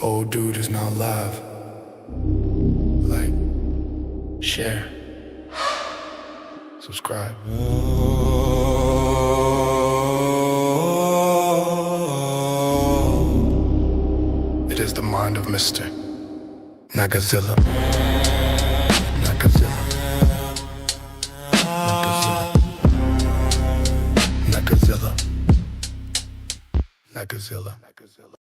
Old dude is now live. Like, share, subscribe. It is the mind of Mr. Nagazilla. Nagazilla. Nagazilla. Nagazilla. Nagazilla.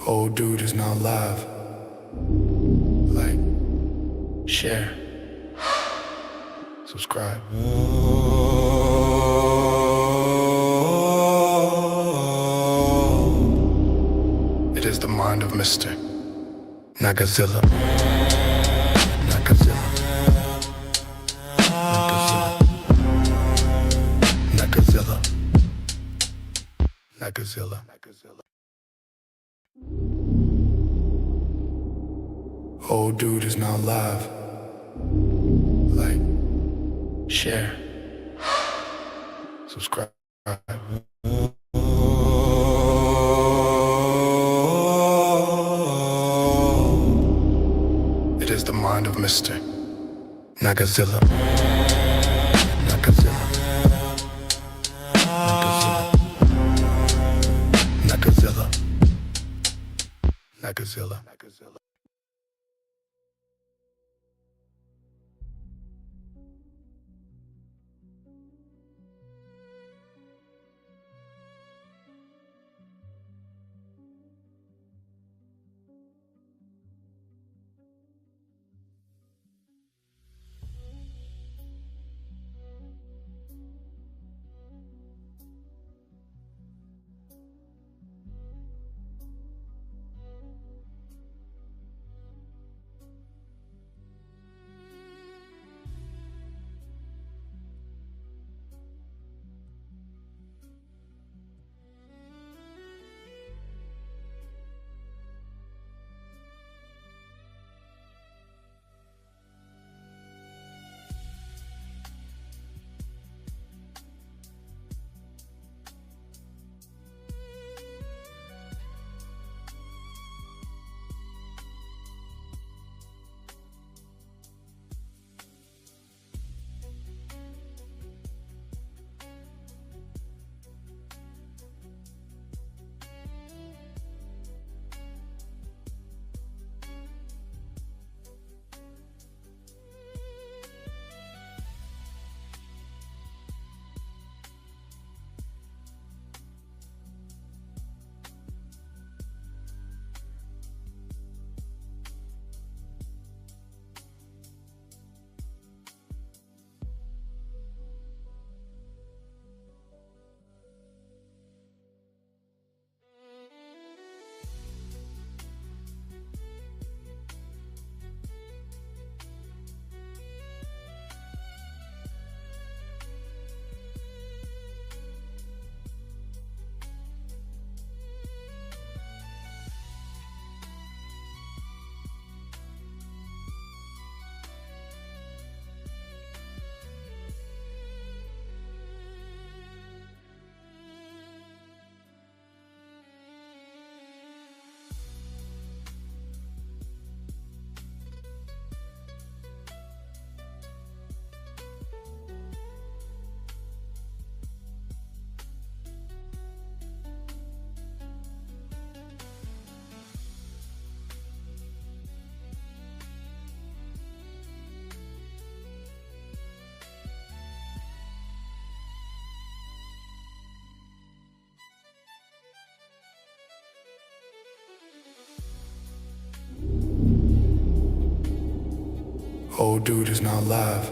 Old dude is now live. Like, share, subscribe. It is the mind of Mr. Nagazilla. Nagazilla. Nagazilla. Nagazilla. Nagazilla. Old dude is now live. Like, share, subscribe. It is the mind of Mr. Nagazilla. Nagazilla. Nagazilla. Nagazilla. Nagazilla. Old dude is now live.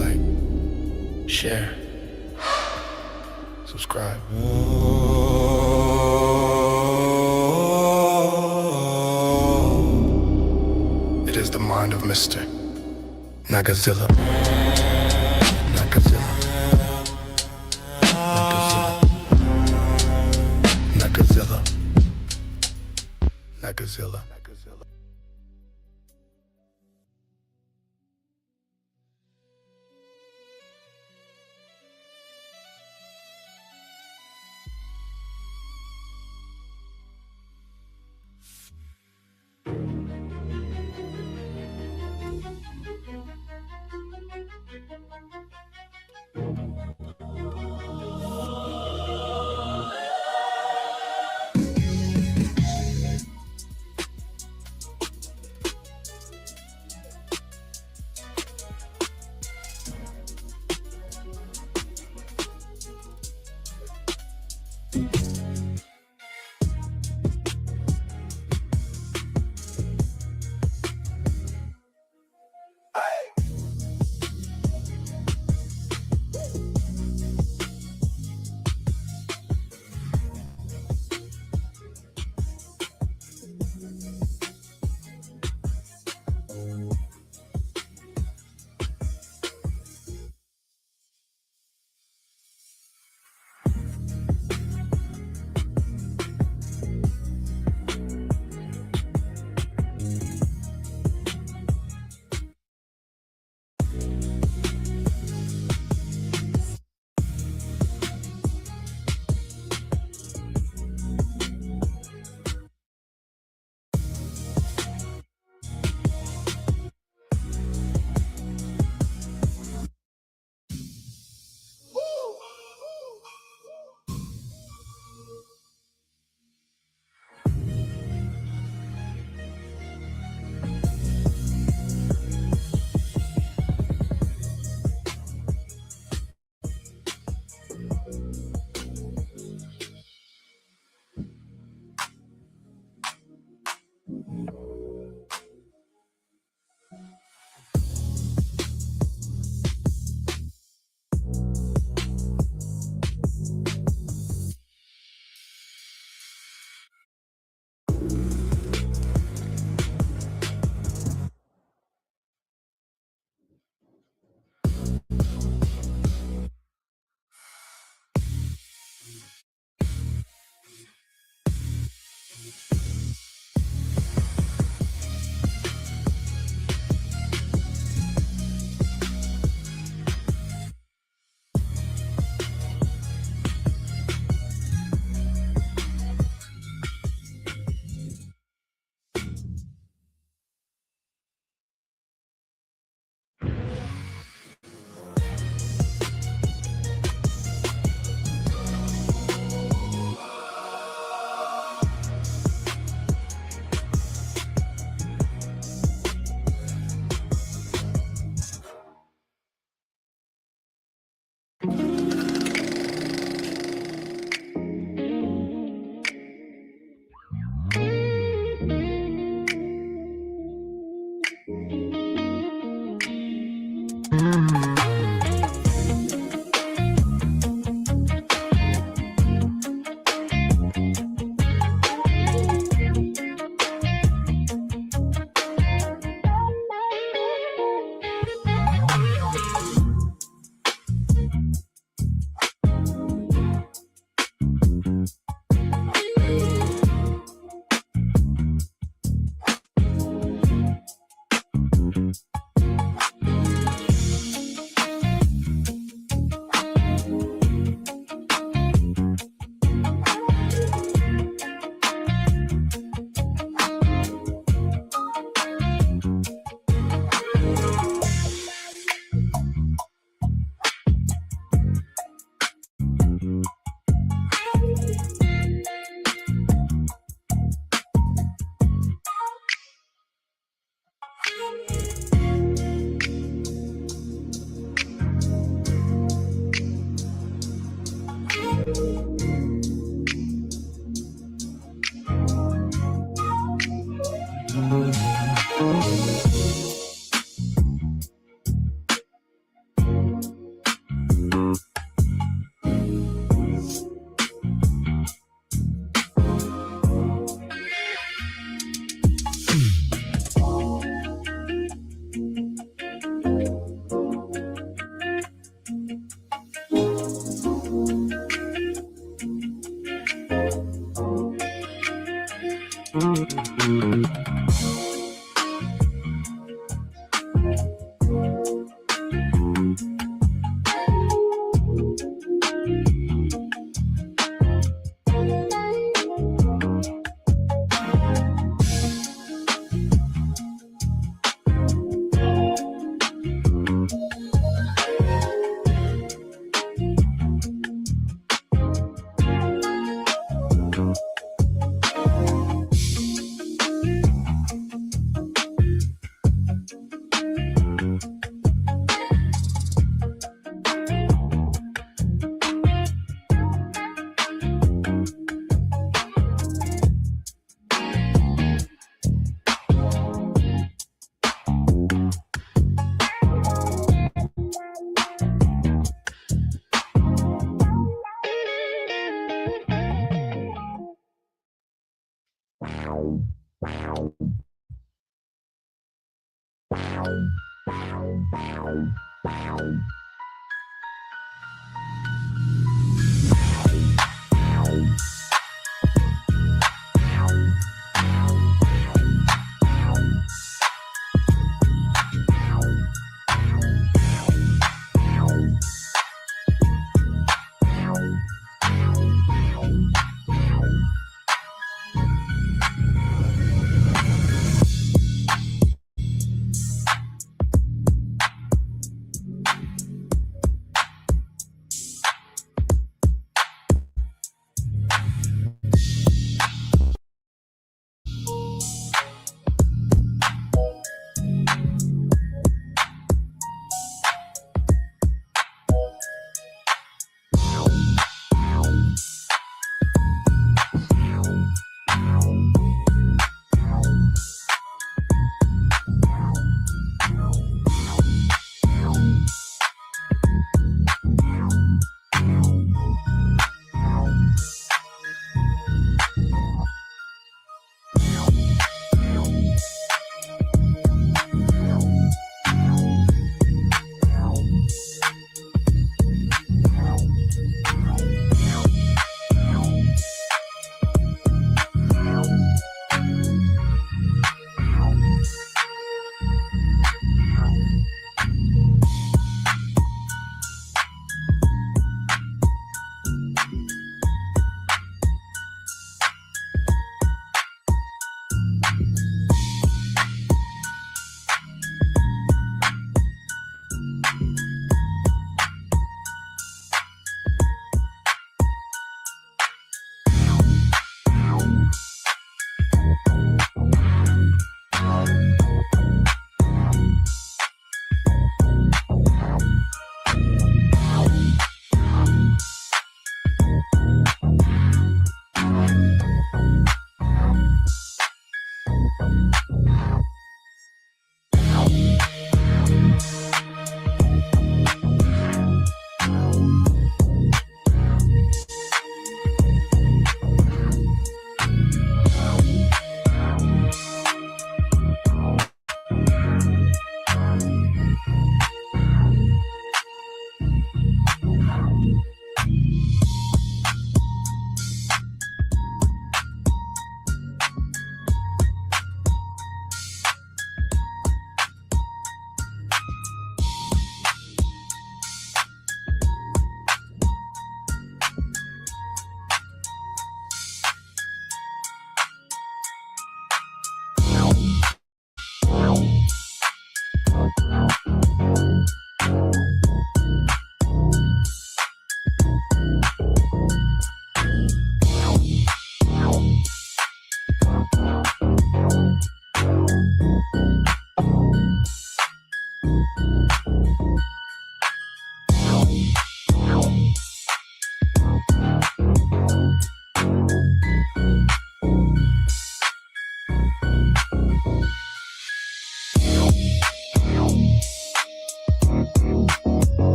Like, share, subscribe. It is the mind of Mr. Nagazilla. Nagazilla. Nagazilla. Nagazilla. Nagazilla. Nagazilla.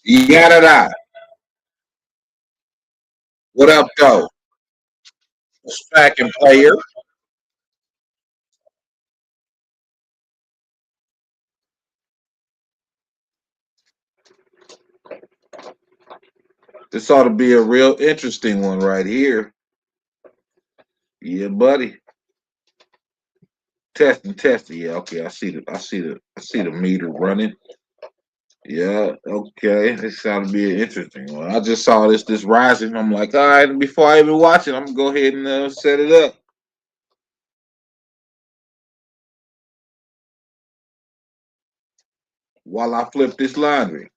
Yada. What up, though? Second player. This ought to be a real interesting one right here. Yeah, buddy. Testing. Yeah, okay. I see the meter running. Yeah, okay. This ought to be an interesting one. I just saw this rising. I'm like, all right. Before I even watch it, I'm gonna go ahead and set it up while I flip this laundry.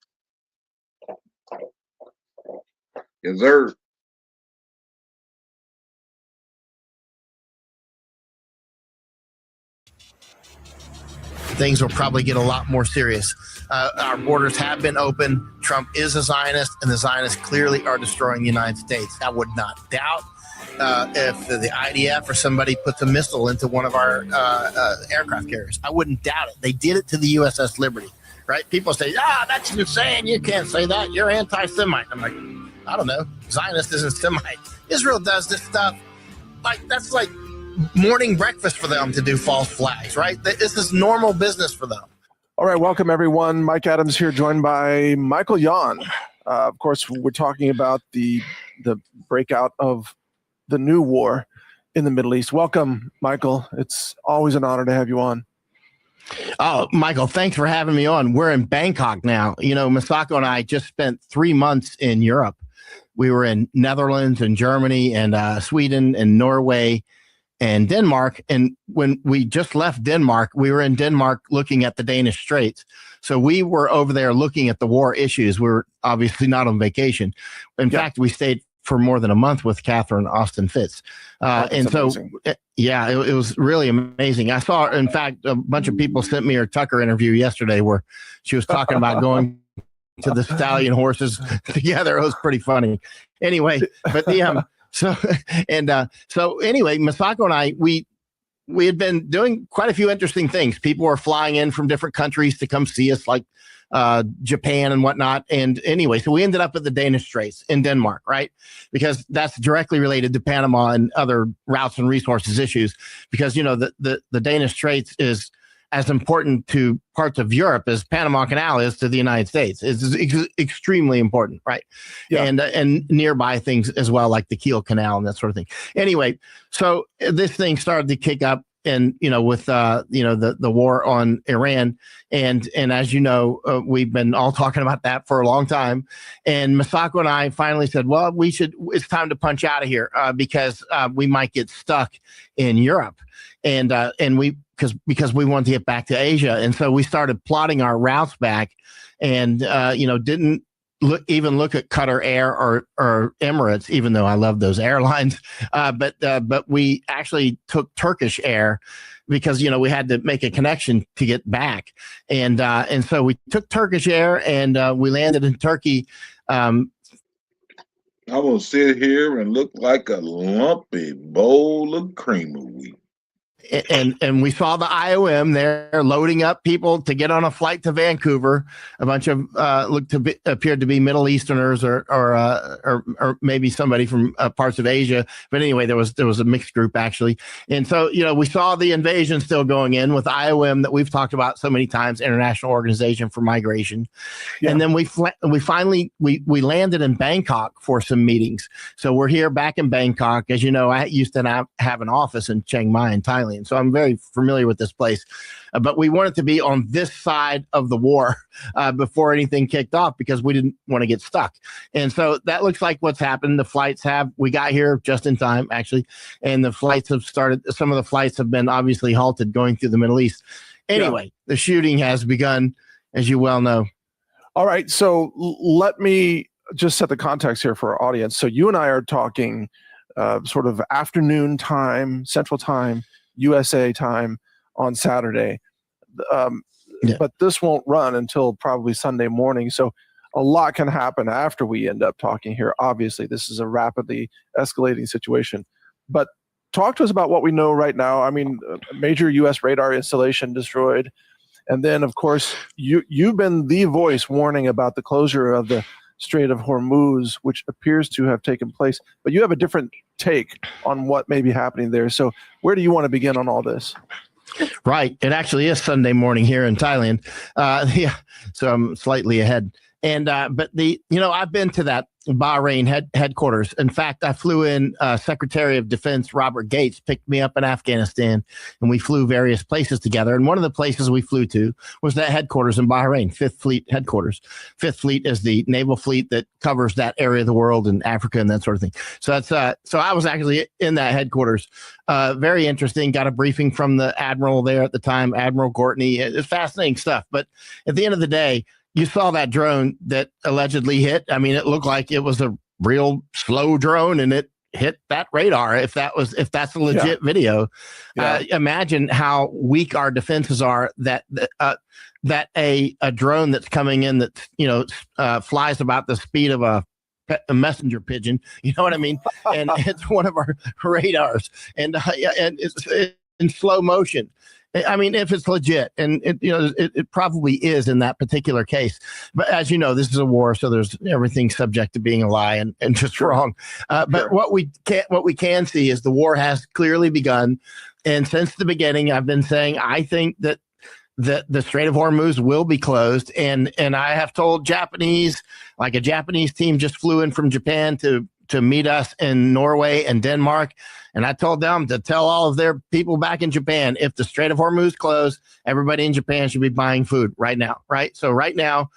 Yes, sir. Things will probably get a lot more serious. Our borders have been open. Trump is a Zionist, and the Zionists clearly are destroying the United States. I would not doubt if the IDF or somebody puts a missile into one of our aircraft carriers. I wouldn't doubt it. They did it to the USS Liberty, right? People say, that's insane. You can't say that. You're anti-Semite. I'm like, I don't know. Zionist isn't Semite. Israel does this stuff. That's like morning breakfast for them to do false flags, right? This is normal business for them. All right, welcome everyone. Mike Adams here, joined by Michael Yon. Of course, we're talking about the breakout of the new war in the Middle East. Welcome, Michael. It's always an honor to have you on. Oh, Michael, thanks for having me on. We're in Bangkok now. You know, Misako and I just spent 3 months in Europe. We were in Netherlands and Germany and Sweden and Norway and Denmark. And when we just left Denmark, we were in Denmark looking at the Danish Straits. So we were over there looking at the war issues. We were obviously not on vacation. In fact, we stayed for more than a month with Catherine Austin Fitts. And so, it was really amazing. I saw, in fact, a bunch of people sent me her Tucker interview yesterday where she was talking about going to the stallion horses together. It was pretty funny. Anyway, but So anyway, Misako and I, we had been doing quite a few interesting things. People were flying in from different countries to come see us, like Japan and whatnot. And anyway, so we ended up at the Danish Straits in Denmark, right? Because that's directly related to Panama and other routes and resources issues. Because, you know, the Danish Straits is as important to parts of Europe as Panama Canal is to the United States. It's extremely important, right? Yeah. And nearby things as well, like the Kiel Canal and that sort of thing. Anyway, so this thing started to kick up, and with the war on Iran, and as you know, we've been all talking about that for a long time. And Misako and I finally said, well, it's time to punch out of here because we might get stuck in Europe, and because we wanted to get back to Asia. And so we started plotting our routes back, and didn't look at Qatar Air or Emirates, even though I love those airlines. But we actually took Turkish Air because, we had to make a connection to get back. And so we took Turkish Air, and we landed in Turkey. I'm going to sit here and look like a lumpy bowl of cream of wheat. And we saw the IOM there loading up people to get on a flight to Vancouver. A bunch of appeared to be Middle Easterners or maybe somebody from parts of Asia. But anyway, there was a mixed group actually. And so we saw the invasion still going in with IOM that we've talked about so many times, International Organization for Migration. Yeah. And then we finally landed in Bangkok for some meetings. So we're here back in Bangkok. As you know, I used to have an office in Chiang Mai in Thailand. So I'm very familiar with this place, but we wanted to be on this side of the war before anything kicked off because we didn't want to get stuck. And so that looks like what's happened. We got here just in time, actually, and the flights have started. Some of the flights have been obviously halted going through the Middle East. Anyway, The shooting has begun, as you well know. All right. So let me just set the context here for our audience. So you and I are talking sort of afternoon time, Central Time, USA time on Saturday. But this won't run until probably Sunday morning. So a lot can happen after we end up talking here. Obviously, this is a rapidly escalating situation. But talk to us about what we know right now. I mean, a major U.S. radar installation destroyed. And then, of course, you've been the voice warning about the closure of the Strait of Hormuz, which appears to have taken place. But you have a different take on what may be happening there. So where do you want to begin on all this? Right. It actually is Sunday morning here in Thailand. Yeah. So I'm slightly ahead. And but I've been to that Bahrain headquarters. In fact, I flew in Secretary of Defense Robert Gates picked me up in Afghanistan, and we flew various places together. And one of the places we flew to was that headquarters in Bahrain, Fifth Fleet headquarters. Fifth Fleet is the naval fleet that covers that area of the world and Africa and that sort of thing. So that's so I was actually in that headquarters. Very interesting. Got a briefing from the admiral there at the time, Admiral Gortney. It's fascinating stuff. But at the end of the day, you saw that drone that allegedly hit. I mean, it looked like it was a real slow drone, and it hit that radar. If that's a legit video, imagine how weak our defenses are. That a drone that's coming in that flies about the speed of a messenger pigeon. You know what I mean? And it's one of our radars, and it's in slow motion. I mean, if it's legit, and it probably is in that particular case. But as you know, this is a war, so there's everything subject to being a lie and just wrong. But what we can see is the war has clearly begun, and since the beginning, I've been saying I think that the Strait of Hormuz will be closed, and I have told Japanese, like a Japanese team just flew in from Japan to meet us in Norway and Denmark. And I told them to tell all of their people back in Japan, if the Strait of Hormuz closed, everybody in Japan should be buying food right now, right? So right now,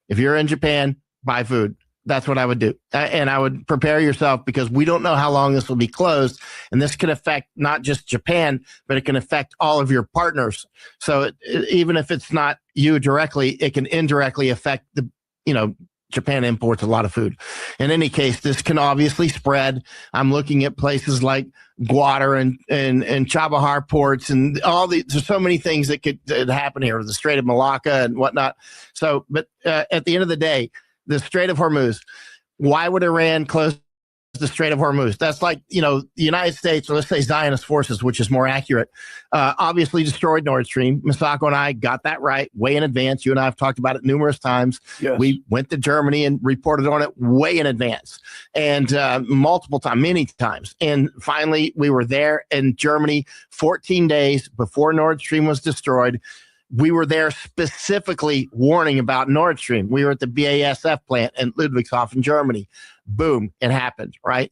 if you're in Japan, buy food. That's what I would do. And I would prepare yourself, because we don't know how long this will be closed. And this can affect not just Japan, but it can affect all of your partners. So even if it's not you directly, it can indirectly affect Japan imports a lot of food. In any case, this can obviously spread. I'm looking at places like Gwadar and Chabahar ports, and there's so many things that could happen here, the Strait of Malacca and whatnot. So, but at the end of the day, the Strait of Hormuz, why would Iran close the Strait of Hormuz? That's like, the United States, or let's say Zionist forces, which is more accurate, obviously destroyed Nord Stream. Misako and I got that right way in advance. You and I have talked about it numerous times. Yes. We went to Germany and reported on it way in advance, and multiple times, many times. And finally, we were there in Germany 14 days before Nord Stream was destroyed. We were there specifically warning about Nord Stream. We were at the BASF plant in Ludwigshafen, Germany. Boom, it happened, right?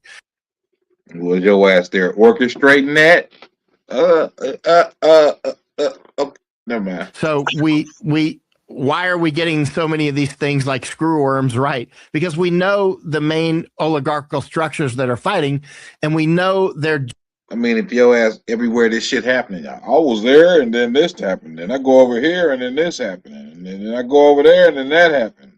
Was your ass there orchestrating that? Okay, never mind. So why are we getting so many of these things like screw worms right? Because we know the main oligarchical structures that are fighting, and we know they're. I mean, if your ass everywhere this shit happening, I was there, and then this happened, then I go over here, and then this happened, and then I go over there, and then that happened.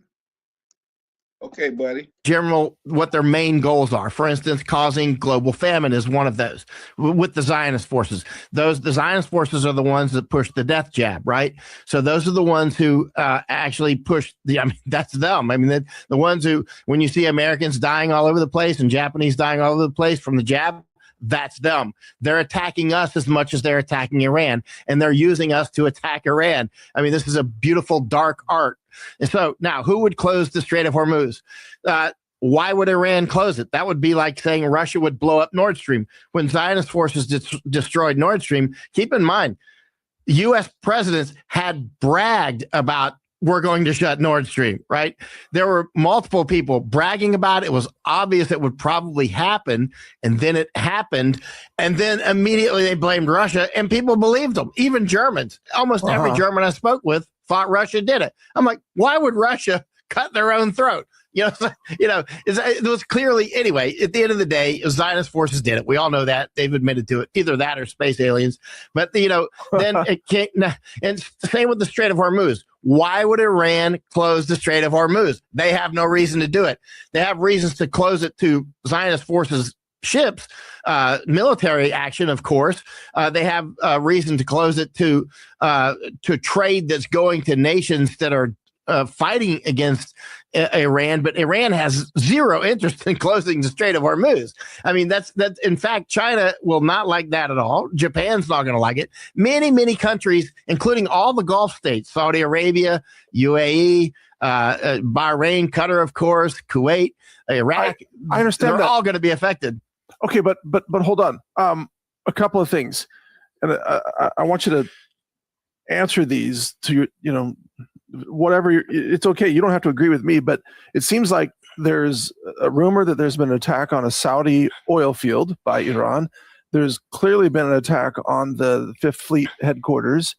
Okay, buddy. General, what their main goals are. For instance, causing global famine is one of those with the Zionist forces. The Zionist forces are the ones that push the death jab, right? So those are the ones who actually push that's them. I mean, the ones who, when you see Americans dying all over the place and Japanese dying all over the place from the jab, that's them. They're attacking us as much as they're attacking Iran, and they're using us to attack Iran. I mean, this is a beautiful dark art. And so now, who would close the Strait of Hormuz? Why would Iran close it? That would be like saying Russia would blow up Nord Stream. When Zionist forces destroyed Nord Stream, keep in mind, U.S. presidents had bragged about, we're going to shut Nord Stream, right? There were multiple people bragging about it. It was obvious it would probably happen, and then it happened, and then immediately they blamed Russia, and people believed them. Even Germans, almost every German I spoke with thought Russia did it. I'm like, why would Russia cut their own throat? It was clearly, anyway, at the end of the day, Zionist forces did it. We all know that. They've admitted to it. Either that or space aliens. But, then it can't. And same with the Strait of Hormuz. Why would Iran close the Strait of Hormuz? They have no reason to do it. They have reasons to close it to Zionist forces' ships, military action, of course. They have reason to close it to trade that's going to nations that are fighting against Iran, but Iran has zero interest in closing the Strait of Hormuz. I mean, that's in fact, China will not like that at all. Japan's not going to like it. Many countries, including all the Gulf states, Saudi Arabia, UAE, Bahrain, Qatar, of course, Kuwait, Iraq. I understand they're that. all going to be affected. Okay, but hold on. A couple of things, and I want you to answer these to your, whatever. It's okay. You don't have to agree with me, but it seems like there's a rumor that there's been an attack on a Saudi oil field by Iran. There's clearly been an attack on the Fifth Fleet headquarters.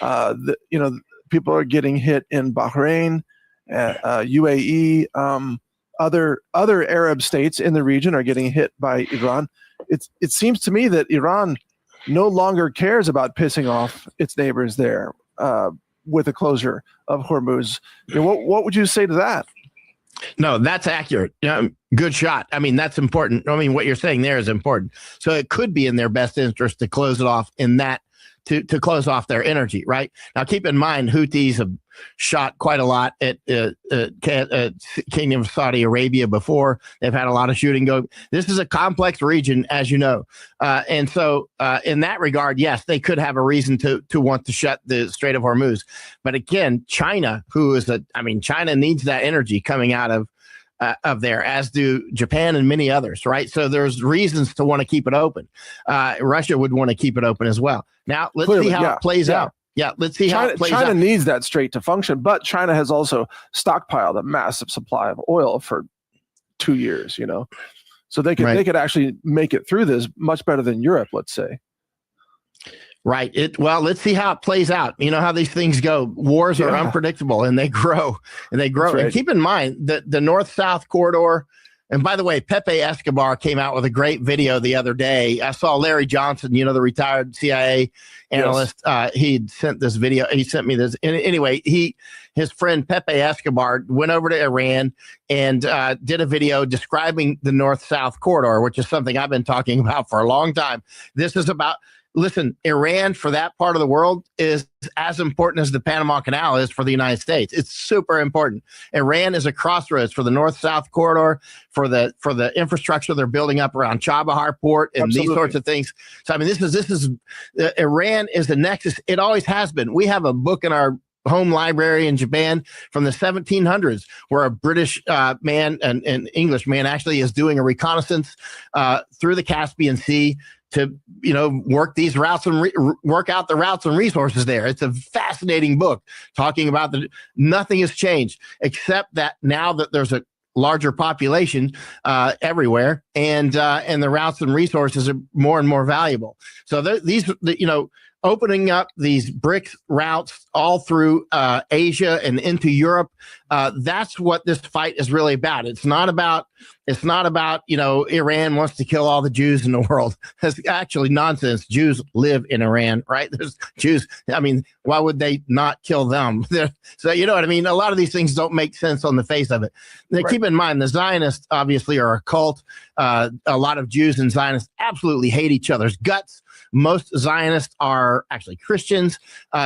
People are getting hit in Bahrain, UAE. Other Arab states in the region are getting hit by Iran. It seems to me that Iran no longer cares about pissing off its neighbors there with the closure of Hormuz. What would you say to that? No, that's accurate. Good shot. I mean, that's important. I mean, what you're saying there is important. So it could be in their best interest to close it off in that, to close off their energy, right? Now, keep in mind, Houthis have shot quite a lot at Kingdom of Saudi Arabia before. They've had a lot of shooting go. This is a complex region, as you know. And so in that regard, yes, they could have a reason to want to shut the Strait of Hormuz. But again, China, China needs that energy coming out of there, as do Japan and many others, right? So there's reasons to want to keep it open. Russia would want to keep it open as well. Now, let's see how it plays out. Yeah, let's see how it plays out. China needs that strait to function, but China has also stockpiled a massive supply of oil for 2 years, so they could actually make it through this much better than Europe, let's say. Right. Let's see how it plays out. You know how these things go. Wars are unpredictable, and they grow and they grow. Right. And keep in mind that the North-South corridor. And by the way, Pepe Escobar came out with a great video the other day. I saw Larry Johnson, the retired CIA analyst. Yes. He sent this video. He sent me this. Anyway, his friend Pepe Escobar went over to Iran and did a video describing the North-South corridor, which is something I've been talking about for a long time. This is about. Listen, Iran for that part of the world is as important as the Panama Canal is for the United States. It's super important. Iran is a crossroads for the North-South corridor, for the infrastructure they're building up around Chabahar port and Absolutely. These sorts of things. So, I mean, this is Iran is the nexus. It always has been. We have a book in our home library in Japan from the 1700s, where a British man and an English man actually is doing a reconnaissance through the Caspian Sea to work these routes and work out the routes and resources there. It's a fascinating book talking about nothing has changed except that now that there's a larger population everywhere, and the routes and resources are more and more valuable. So opening up these brick routes all through Asia and into Europe, that's what this fight is really about. It's not about Iran wants to kill all the Jews in the world. That's actually nonsense. Jews live in Iran, right? There's Jews. I mean, why would they not kill them? So you know what I mean? A lot of these things don't make sense on the face of it. Right. Keep in mind, the Zionists obviously are a cult. A lot of Jews and Zionists absolutely hate each other's guts. Most Zionists are actually Christians.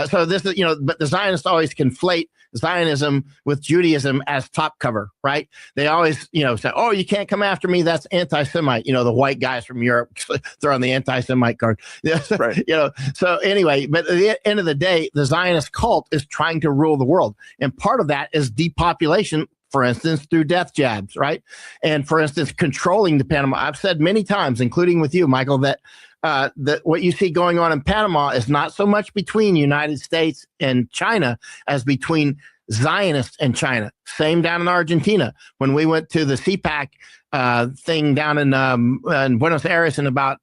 So this is, but the Zionists always conflate Zionism with Judaism as top cover, right? They always, say, oh, you can't come after me. That's anti-Semite. The white guys from Europe throwing the anti-Semite card. Right. So anyway, but at the end of the day, the Zionist cult is trying to rule the world. And part of that is depopulation, for instance, through death jabs, right? And for instance, controlling the Panama. I've said many times, including with you, Michael, that what you see going on in Panama is not so much between the United States and China as between Zionists and China. Same down in Argentina. When we went to the CPAC thing down in Buenos Aires in about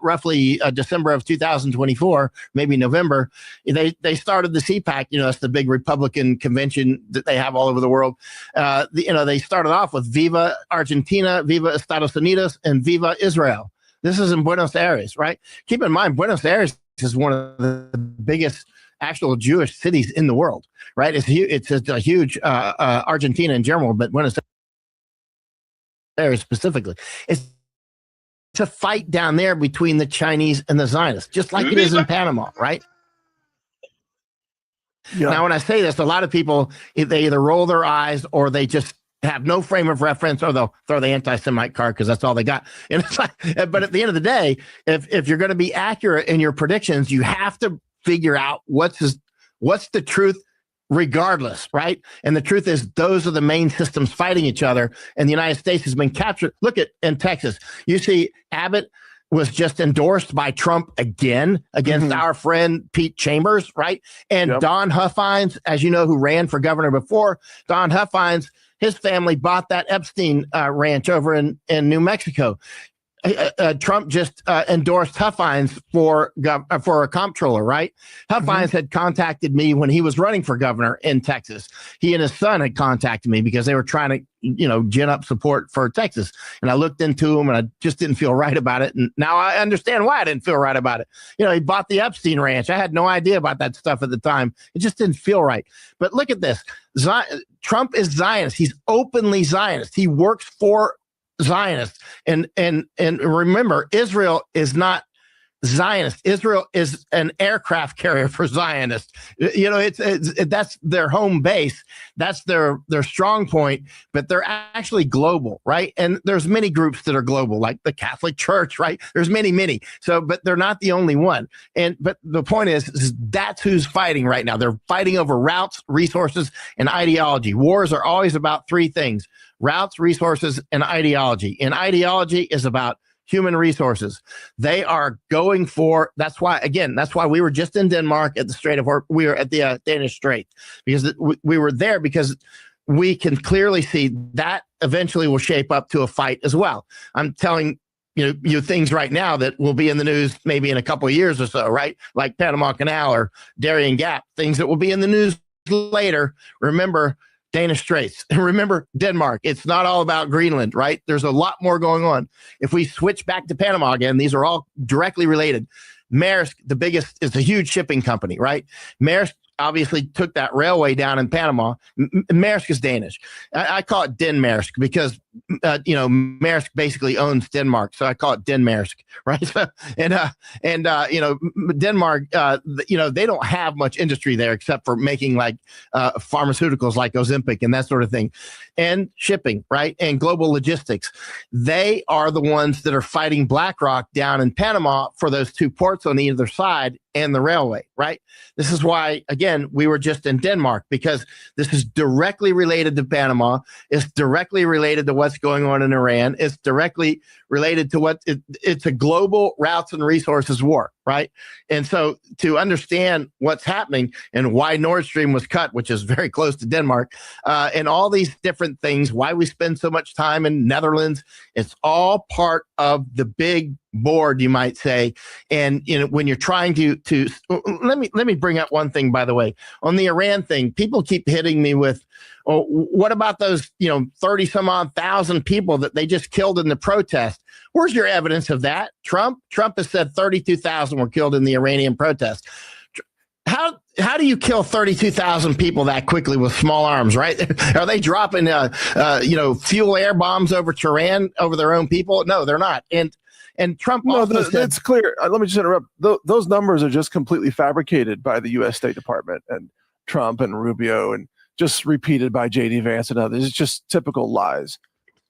roughly December of 2024, maybe November, they started the CPAC. It's the big Republican convention that they have all over the world. They started off with Viva Argentina, Viva Estados Unidos, and Viva Israel. This is in Buenos Aires, right? Keep in mind, Buenos Aires is one of the biggest actual Jewish cities in the world, right? It's a huge Argentina in general, but Buenos Aires specifically. It's a fight down there between the Chinese and the Zionists, just like it is in Panama, right? Yeah. Now, when I say this, a lot of people, they either roll their eyes or they just have no frame of reference, or they'll throw the anti-Semite card because that's all they got. And it's like, but at the end of the day, if you're going to be accurate in your predictions, you have to figure out what's the truth regardless, right? And the truth is those are the main systems fighting each other, and the United States has been captured. Look at in Texas, you see Abbott was just endorsed by Trump again against our friend Pete Chambers, right? And Don Huffines, as you know, who ran for governor before, Don Huffines, his family bought that Epstein ranch over in New Mexico. Trump just endorsed Huffines for a comptroller, right? Huffines had contacted me when he was running for governor in Texas. He and his son had contacted me because they were trying to, gin up support for Texas. And I looked into him and I just didn't feel right about it. And now I understand why I didn't feel right about it. He bought the Epstein ranch. I had no idea about that stuff at the time. It just didn't feel right. But look at this. Trump is Zionist. He's openly Zionist. He works for Zionists. And remember, Israel is not Zionist. Israel is an aircraft carrier for Zionists. That's their home base. That's their strong point, but they're actually global, right? And there's many groups that are global, like the Catholic Church, right? There's many. So, but they're not the only one. But the point is that's who's fighting right now. They're fighting over routes, resources, and ideology. Wars are always about three things: routes, resources, and ideology. And ideology is about human resources. They are going for, that's why we were just in Denmark at the Strait of, we were at the Danish Strait, because we were there because we can clearly see that eventually will shape up to a fight as well. I'm telling you things right now that will be in the news maybe in a couple of years or so, right? Like Panama Canal or Darien Gap, things that will be in the news later. Remember Danish Straits. Remember Denmark. It's not all about Greenland, right? There's a lot more going on. If we switch back to Panama again, these are all directly related. Maersk, the biggest, is a huge shipping company, right? Maersk obviously took that railway down in Panama. Maersk is Danish. I call it Denmark because, Maersk basically owns Denmark. So I call it Denmark, right? So, Denmark, they don't have much industry there except for making pharmaceuticals like Ozempic and that sort of thing, and shipping, right? And global logistics. They are the ones that are fighting BlackRock down in Panama for those two ports on either side and the railway, right? This is why, again, we were just in Denmark, because this is directly related to Panama. It's directly related to what's going on in Iran. It's directly related to it's a global routes and resources war, right? And so to understand what's happening and why Nord Stream was cut, which is very close to Denmark, and all these different things, why we spend so much time in Netherlands, it's all part of the big board, you might say. And when you're trying to let me bring up one thing, by the way, on the Iran thing. People keep hitting me with, oh, what about those 30 some odd thousand people that they just killed in the protest? Where's your evidence of that? Trump has said 32,000 were killed in the Iranian protest. How do you kill 32,000 people that quickly with small arms, right? Are they dropping fuel air bombs over Tehran, over their own people? No, they're not. And Trump that's clear. Let me just interrupt. Those numbers are just completely fabricated by the U.S. State Department and Trump and Rubio, and just repeated by J.D. Vance and others. It's just typical lies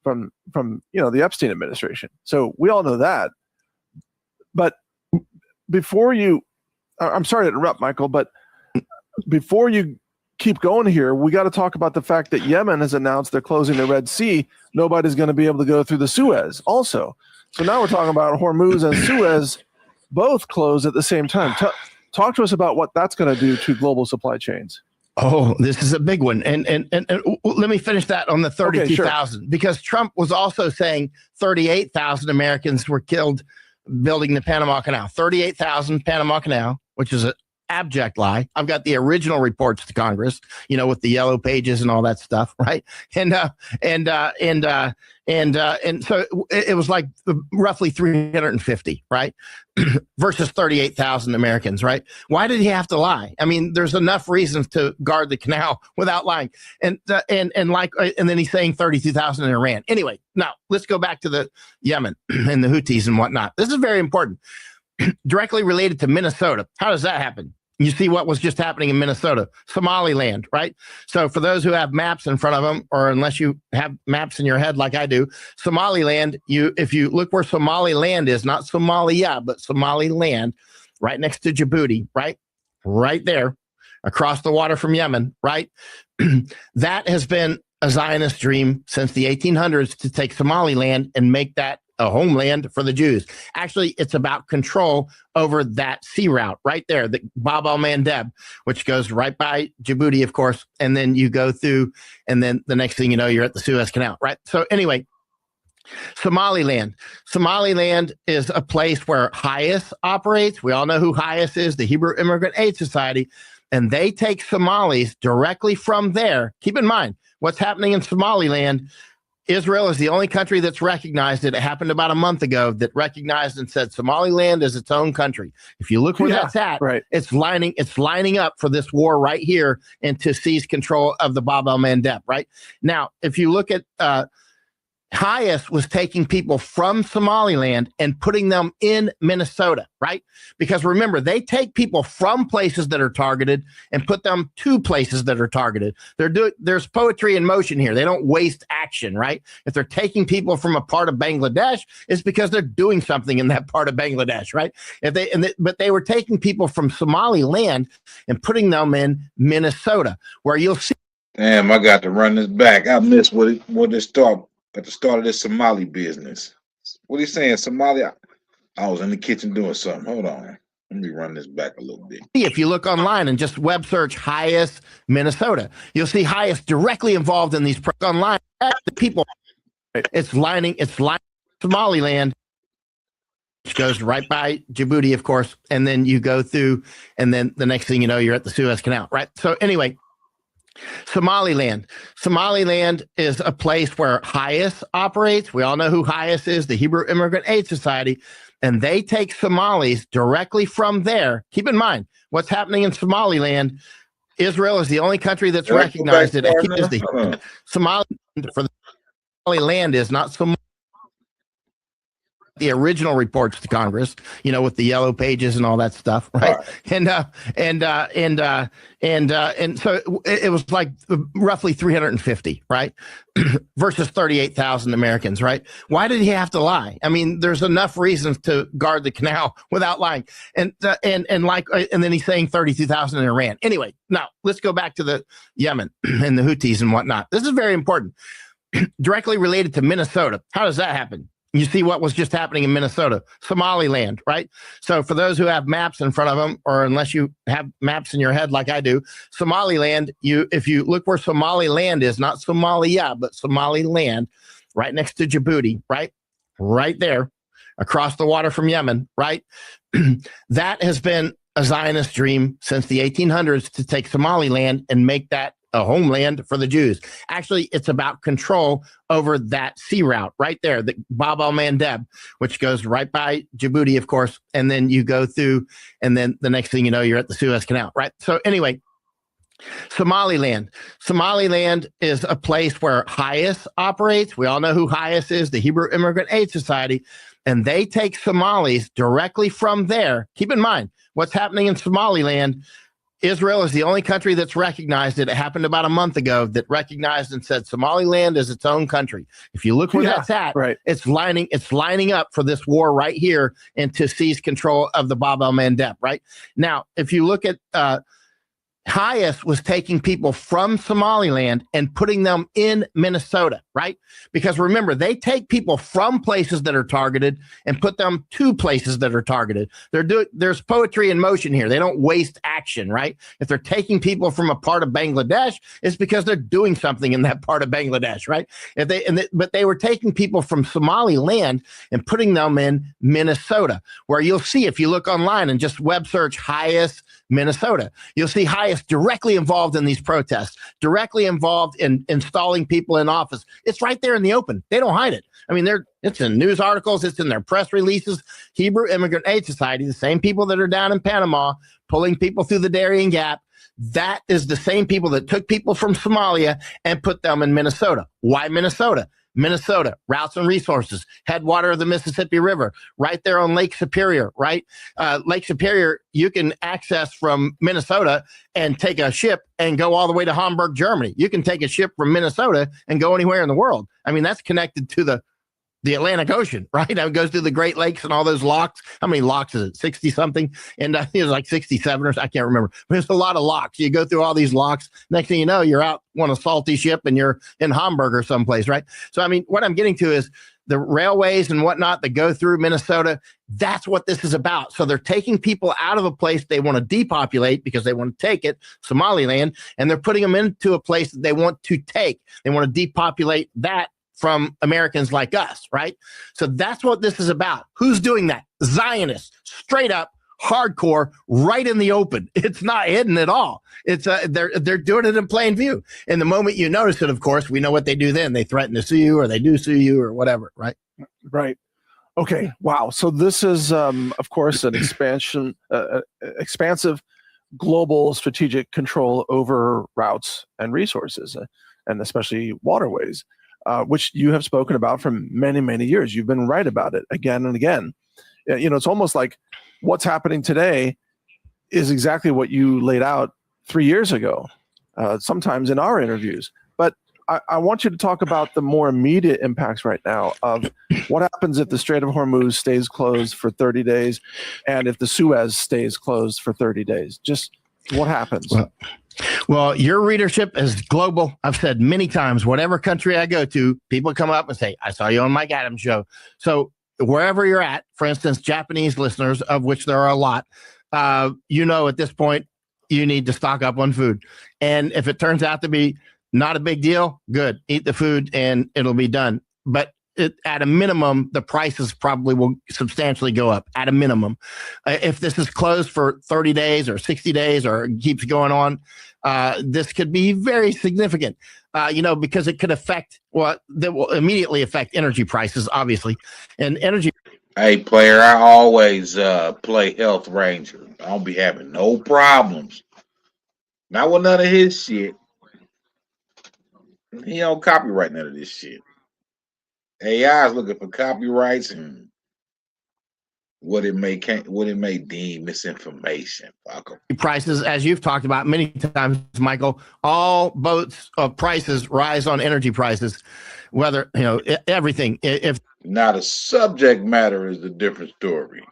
from the Epstein administration. So we all know that. But before I'm sorry to interrupt, Michael, but before you keep going here, we got to talk about the fact that Yemen has announced they're closing the Red Sea. Nobody's going to be able to go through the Suez also. So now we're talking about Hormuz and Suez both closed at the same time. Talk to us about what that's going to do to global supply chains. Oh, this is a big one. And let me finish that on the 32,000, okay, because Trump was also saying 38,000 Americans were killed building the Panama Canal. 38,000 Panama Canal, which is an abject lie. I've got the original reports to Congress, with the yellow pages and all that stuff, right? And so it was like roughly 350, right? Versus 38,000 Americans, right? Why did he have to lie? I mean, there's enough reasons to guard the canal without lying. And then he's saying 32,000 in Iran. Anyway, now let's go back to the Yemen and the Houthis and whatnot. This is very important. Directly related to Minnesota. How does that happen? You see what was just happening in Minnesota, Somaliland, right? So for those who have maps in front of them, or unless you have maps in your head like I do, Somaliland, if you look where Somaliland is, not Somalia, but Somaliland, right next to Djibouti, right there, across the water from Yemen, right? That has been a Zionist dream since the 1800s to take Somaliland and make that a homeland for the Jews. Actually, it's about control over that sea route right there, the Bab el-Mandeb, which goes right by Djibouti, of course, and then you go through, and then the next thing you know, you're at the Suez Canal, right? So anyway, Somaliland. Somaliland is a place where HIAS operates. We all know who HIAS is, the Hebrew Immigrant Aid Society, and they take Somalis directly from there. Keep in mind, what's happening in Somaliland, Israel is the only country that's recognized it. It happened about a month ago that recognized and said Somaliland is its own country. If you look where that's at, right. it's lining up for this war right here and to seize control of the Bab el-Mandeb, right? Now, if you look at HIAS was taking people from Somaliland and putting them in Minnesota, right? Because remember, they take people from places that are targeted and put them to places that are targeted. There's poetry in motion here. They don't waste action, right? If they're taking people from a part of Bangladesh, it's because they're doing something in that part of Bangladesh, right? But they were taking people from Somaliland and putting them in Minnesota, where you'll see. Damn, I got to run this back. I missed what it started. At the start of this Somali business. What are you saying, Somalia? I was in the kitchen doing something. Hold on. Let me run this back a little bit. If you look online and just web search HIAS Minnesota, you'll see HIAS directly involved in these online. The people, it's lining Somaliland, which goes right by Djibouti, of course, and then you go through, and then the next thing you know, you're at the Suez Canal, right? So anyway, Somaliland. Somaliland is a place where HIAS operates. We all know who HIAS is, the Hebrew Immigrant Aid Society, and they take Somalis directly from there. Keep in mind, what's happening in Somaliland, Israel is the only country that's recognized it. Somaliland for the Somaliland is not Somalia. The original reports to Congress, with the yellow pages and all that stuff, right? And so it was like roughly 350, right, versus 38,000 Americans, right? Why did he have to lie? I mean, there's enough reasons to guard the canal without lying, and then he's saying 32,000 in Iran. Anyway, now let's go back to the Yemen and the Houthis and whatnot. This is very important, directly related to Minnesota. How does that happen? You see what was just happening in Minnesota, Somaliland, right? So for those who have maps in front of them, or unless you have maps in your head like I do, Somaliland, if you look where Somaliland is, not Somalia, but Somaliland, right next to Djibouti, right there, across the water from Yemen, right? That has been a Zionist dream since the 1800s to take Somaliland and make that a homeland for the Jews. Actually, it's about control over that sea route right there, the Bab el-Mandeb, which goes right by Djibouti, of course, and then you go through, and then the next thing you know, you're at the Suez Canal, right? So anyway, Somaliland. Somaliland is a place where HIAS operates. We all know who HIAS is, the Hebrew Immigrant Aid Society, and they take Somalis directly from there. Keep in mind, what's happening in Somaliland, Israel is the only country that's recognized it. It happened about a month ago that recognized and said Somaliland is its own country. If you look where that's at, right. it's lining up for this war right here and to seize control of the Bab el-Mandeb, right? Now, if you look at HIAS was taking people from Somaliland and putting them in Minnesota, right? Because remember, they take people from places that are targeted and put them to places that are targeted. There's poetry in motion here. They don't waste action, right? If they're taking people from a part of Bangladesh, it's because they're doing something in that part of Bangladesh, right? But they were taking people from Somaliland and putting them in Minnesota, where you'll see, if you look online and just web search HIAS Minnesota, you'll see HIAS directly involved in these protests, directly involved in installing people in office. It's right there in the open. They don't hide it. I mean, it's in news articles, it's in their press releases. Hebrew Immigrant Aid Society, the same people that are down in Panama pulling people through the Darien Gap, that is the same people that took people from Somalia and put them in Minnesota. Why Minnesota? Minnesota, routes and resources, headwater of the Mississippi River, right there on Lake Superior, right? Lake Superior, you can access from Minnesota and take a ship and go all the way to Hamburg, Germany. You can take a ship from Minnesota and go anywhere in the world. I mean, that's connected to the Atlantic Ocean, right? It goes through the Great Lakes and all those locks. How many locks is it? 60 something? And I think it was like 67 or I can't remember. But there's a lot of locks. You go through all these locks. Next thing you know, you're out on a salty ship and you're in Hamburg or someplace, right? So, I mean, what I'm getting to is the railways and whatnot that go through Minnesota. That's what this is about. So they're taking people out of a place they want to depopulate because they want to take it, Somaliland, and they're putting them into a place that they want to take. They want to depopulate that from Americans like us, right? So that's what this is about. Who's doing that? Zionists, straight up, hardcore, right in the open. It's not hidden at all. It's they're doing it in plain view. And the moment you notice it, of course, we know what they do then. They threaten to sue you, or they do sue you, or whatever, right? Right. Okay. Wow. So this is, of course, an expansive global strategic control over routes and resources, and especially waterways. Which you have spoken about for many, many years. You've been right about it again and again. You know, it's almost like what's happening today is exactly what you laid out 3 years ago, sometimes in our interviews. But I want you to talk about the more immediate impacts right now of what happens if the Strait of Hormuz stays closed for 30 days and if the Suez stays closed for 30 days. Just what happens? Well, your readership is global. I've said many times, whatever country I go to, people come up and say, I saw you on Mike Adams show. So wherever you're at, for instance, Japanese listeners, of which there are a lot, you know, at this point, you need to stock up on food. And if it turns out to be not a big deal, good. Eat the food and it'll be done. But at a minimum, the prices probably will substantially go up at a minimum. If this is closed for 30 days or 60 days or keeps going on, this could be very significant, because it could affect, that will immediately affect energy prices, obviously. And energy. Hey, player, I always play Health Ranger. I don't be having no problems. Not with none of his shit. He don't copyright none of this shit. AI is looking for copyrights and what it may deem misinformation. Prices, as you've talked about many times, Michael, all boats of prices rise on energy prices, whether, everything. If now the subject matter is a different story.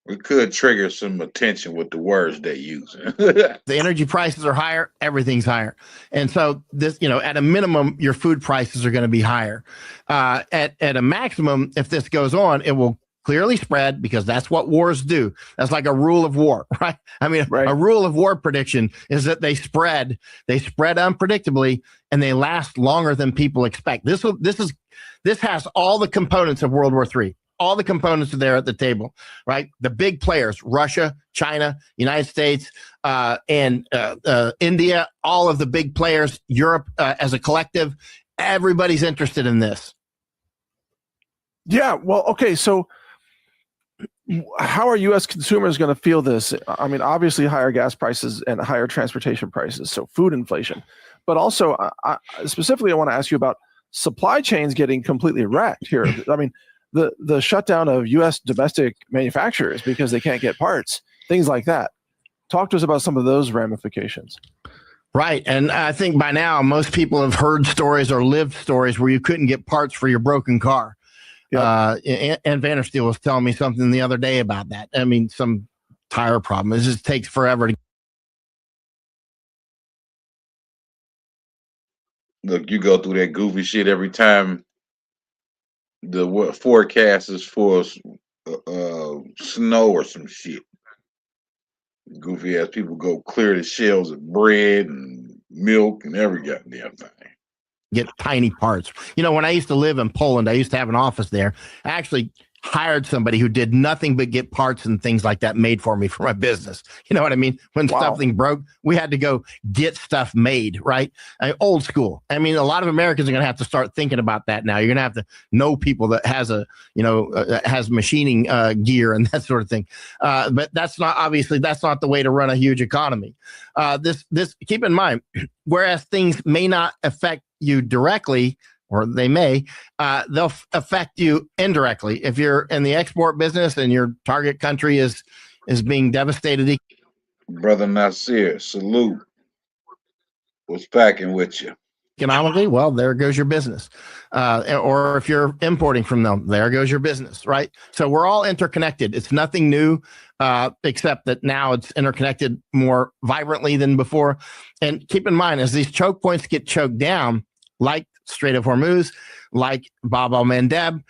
We could trigger some attention with the words they're using. The energy prices are higher, everything's higher. And so this, at a minimum, your food prices are going to be higher. At a maximum, if this goes on, it will clearly spread because that's what wars do. That's like a rule of war, right? I mean, right. A rule of war prediction is that they spread unpredictably and they last longer than people expect. This has all the components of World War III. All the components are there at the table, right? The big players, Russia, China, United States, and India, all of the big players, Europe as a collective, everybody's interested in this. Yeah, well, okay, so how are U.S. consumers going to feel this? I mean, obviously higher gas prices and higher transportation prices, so food inflation. But also, specifically, I want to ask you about supply chains getting completely wrecked here. I mean, the shutdown of U.S. domestic manufacturers because they can't get parts, things like that. Talk to us about some of those ramifications. Right. And I think by now, most people have heard stories or lived stories where you couldn't get parts for your broken car. Yep. And Vandersteel was telling me something the other day about that. I mean, some tire problem. It just takes forever to. Look, you go through that goofy shit every time the forecast is for snow or some shit. Goofy ass people go clear the shelves of bread and milk and every goddamn thing. Get tiny parts. When I used to live in Poland, I used to have an office there. I actually hired somebody who did nothing but get parts and things like that made for me for my business. You know what I mean? When something broke, we had to go get stuff made, right? Old school. I mean, a lot of Americans are going to have to start thinking about that now. You're going to have to know people that has has machining gear and that sort of thing. But that's not the way to run a huge economy. This keep in mind, whereas things may not affect you directly, or they may, they'll affect you indirectly. If you're in the export business and your target country is being devastated Brother Nasir, salute. What's packing with you? economically, well, there goes your business. Or if you're importing from them, there goes your business, right? So we're all interconnected. It's nothing new, except that now it's interconnected more vibrantly than before. And keep in mind, as these choke points get choked down, like Strait of Hormuz, like Bab el-Mandeb,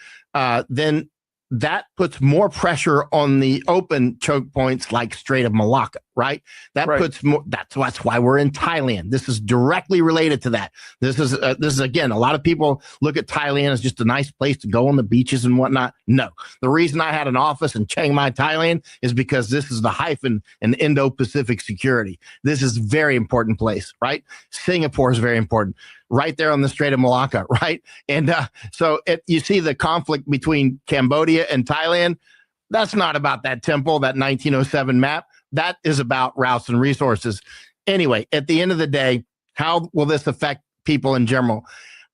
then that puts more pressure on the open choke points like Strait of Malacca, right? That puts more. That's why we're in Thailand. This is directly related to that. This is again, a lot of people look at Thailand as just a nice place to go on the beaches and whatnot. No, the reason I had an office in Chiang Mai, Thailand, is because this is the hyphen in Indo-Pacific security. This is a very important place, right? Singapore is very important. Right there on the Strait of Malacca, right? And so you see the conflict between Cambodia and Thailand. That's not about that temple, that 1907 map. That is about routes and resources. Anyway, at the end of the day, how will this affect people in general?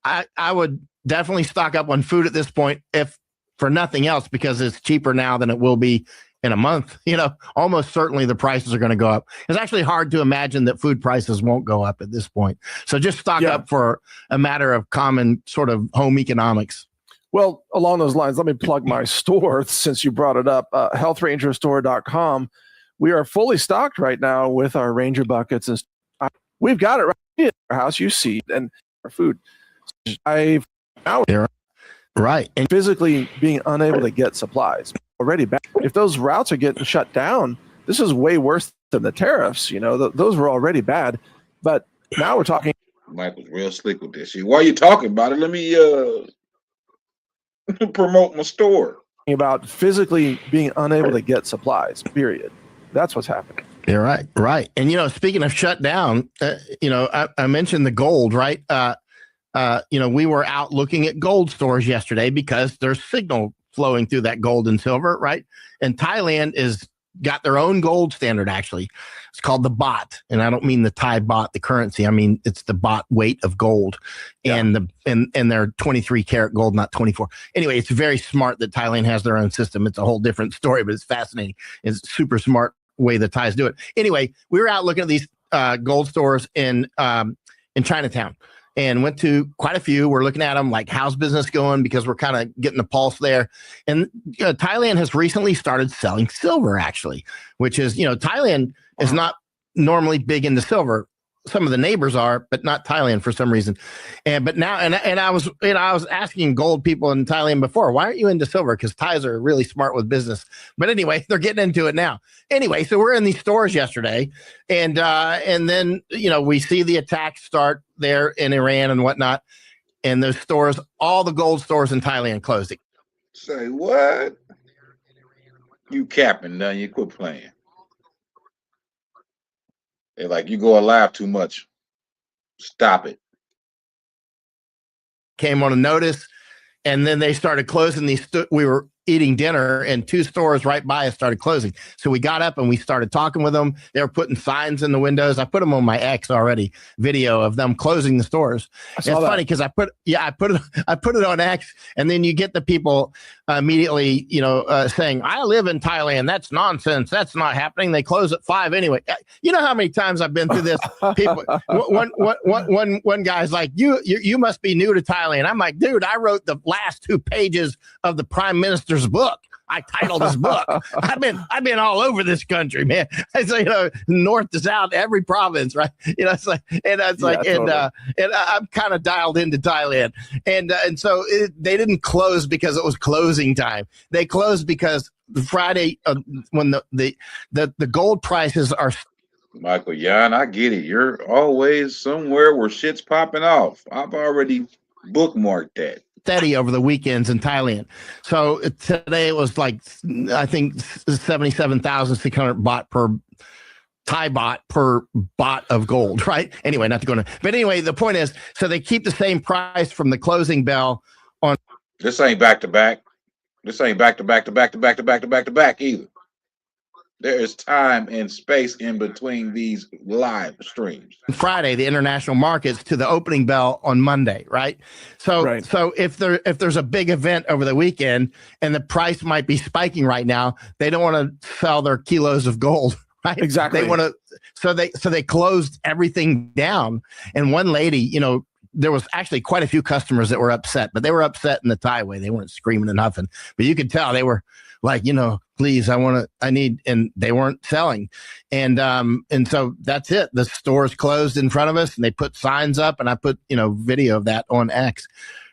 I would definitely stock up on food at this point, if for nothing else, because it's cheaper now than it will be in a month. Almost certainly the prices are going to go up. It's actually hard to imagine that food prices won't go up at this point. So just stock up for a matter of common sort of home economics. Well, along those lines, let me plug my store since you brought it up, healthrangerstore.com. We are fully stocked right now with our Ranger buckets. And we've got it right in our house. You see, and our food. I've out there. Right. And physically being unable to get supplies already bad. If those routes are getting shut down, this is way worse than the tariffs. Those were already bad. But now we're talking. Mike was real slick with this shit. While you talking about it, let me promote my store. About physically being unable to get supplies, period. That's what's happening. You're right. Right. And, speaking of shut down, I mentioned the gold, right? We were out looking at gold stores yesterday because there's signal flowing through that gold and silver, right? And Thailand is got their own gold standard, actually. It's called the baht. And I don't mean the Thai baht, the currency. I mean, it's the baht weight of gold. Yeah. And they're 23 karat gold, not 24. Anyway, it's very smart that Thailand has their own system. It's a whole different story, but it's fascinating. It's super smart way the Thais do it. Anyway, we were out looking at these gold stores in Chinatown. And went to quite a few. We're looking at them like, how's business going? Because we're kind of getting the pulse there. And Thailand has recently started selling silver, actually, which is, Thailand is not normally big into silver. Some of the neighbors are, but not Thailand for some reason. But now, and I was asking gold people in Thailand before, why aren't you into silver? Because Thais are really smart with business. But anyway, they're getting into it now. Anyway, so we're in these stores yesterday, and then we see the attacks start there in Iran and whatnot, and those stores, all the gold stores in Thailand closing. Say what? You capping? Now you quit playing. They're like, you go alive too much. Stop it. Came on a notice, and then they started closing these. We were eating dinner, and two stores right by us started closing. So we got up and we started talking with them. They were putting signs in the windows. I put them on my X already, video of them closing the stores. It's funny because I put it on X, and then you get the people immediately, saying, I live in Thailand. That's nonsense. That's not happening. They close at 5 anyway. You know how many times I've been through this? People, one guy's like, you must be new to Thailand. I'm like, dude, I wrote the last 2 pages of the Prime Minister's book. I titled this book. I've been all over this country, man. It's north to south, every province, right? It's like, and it's like, totally. And I'm kind of dialed into Thailand, and so they didn't close because it was closing time. They closed because Friday when the gold prices are. Michael, yeah, and I get it. You're always somewhere where shit's popping off. I've already bookmarked that. Steady over the weekends in Thailand. So today it was like, I think 77,600 baht per Thai baht per baht of gold, right? Anyway, not to go into, but anyway, the point is, so they keep the same price from the closing bell on. This ain't back to back. This ain't back to back to back to back to back to back to back either. There is time and space in between these live streams. Friday, the international markets, to the opening bell on Monday, right? So, so if there's a big event over the weekend and the price might be spiking right now, they don't want to sell their kilos of gold, right? Exactly. They want to, so they closed everything down. And one lady, you know, there was actually quite a few customers that were upset, but they were upset in the Thai way. They weren't screaming and huffing, but you could tell they were like, you know, please, I need, and they weren't selling. And so that's it. The store's closed in front of us and they put signs up, and I put, you know, video of that on X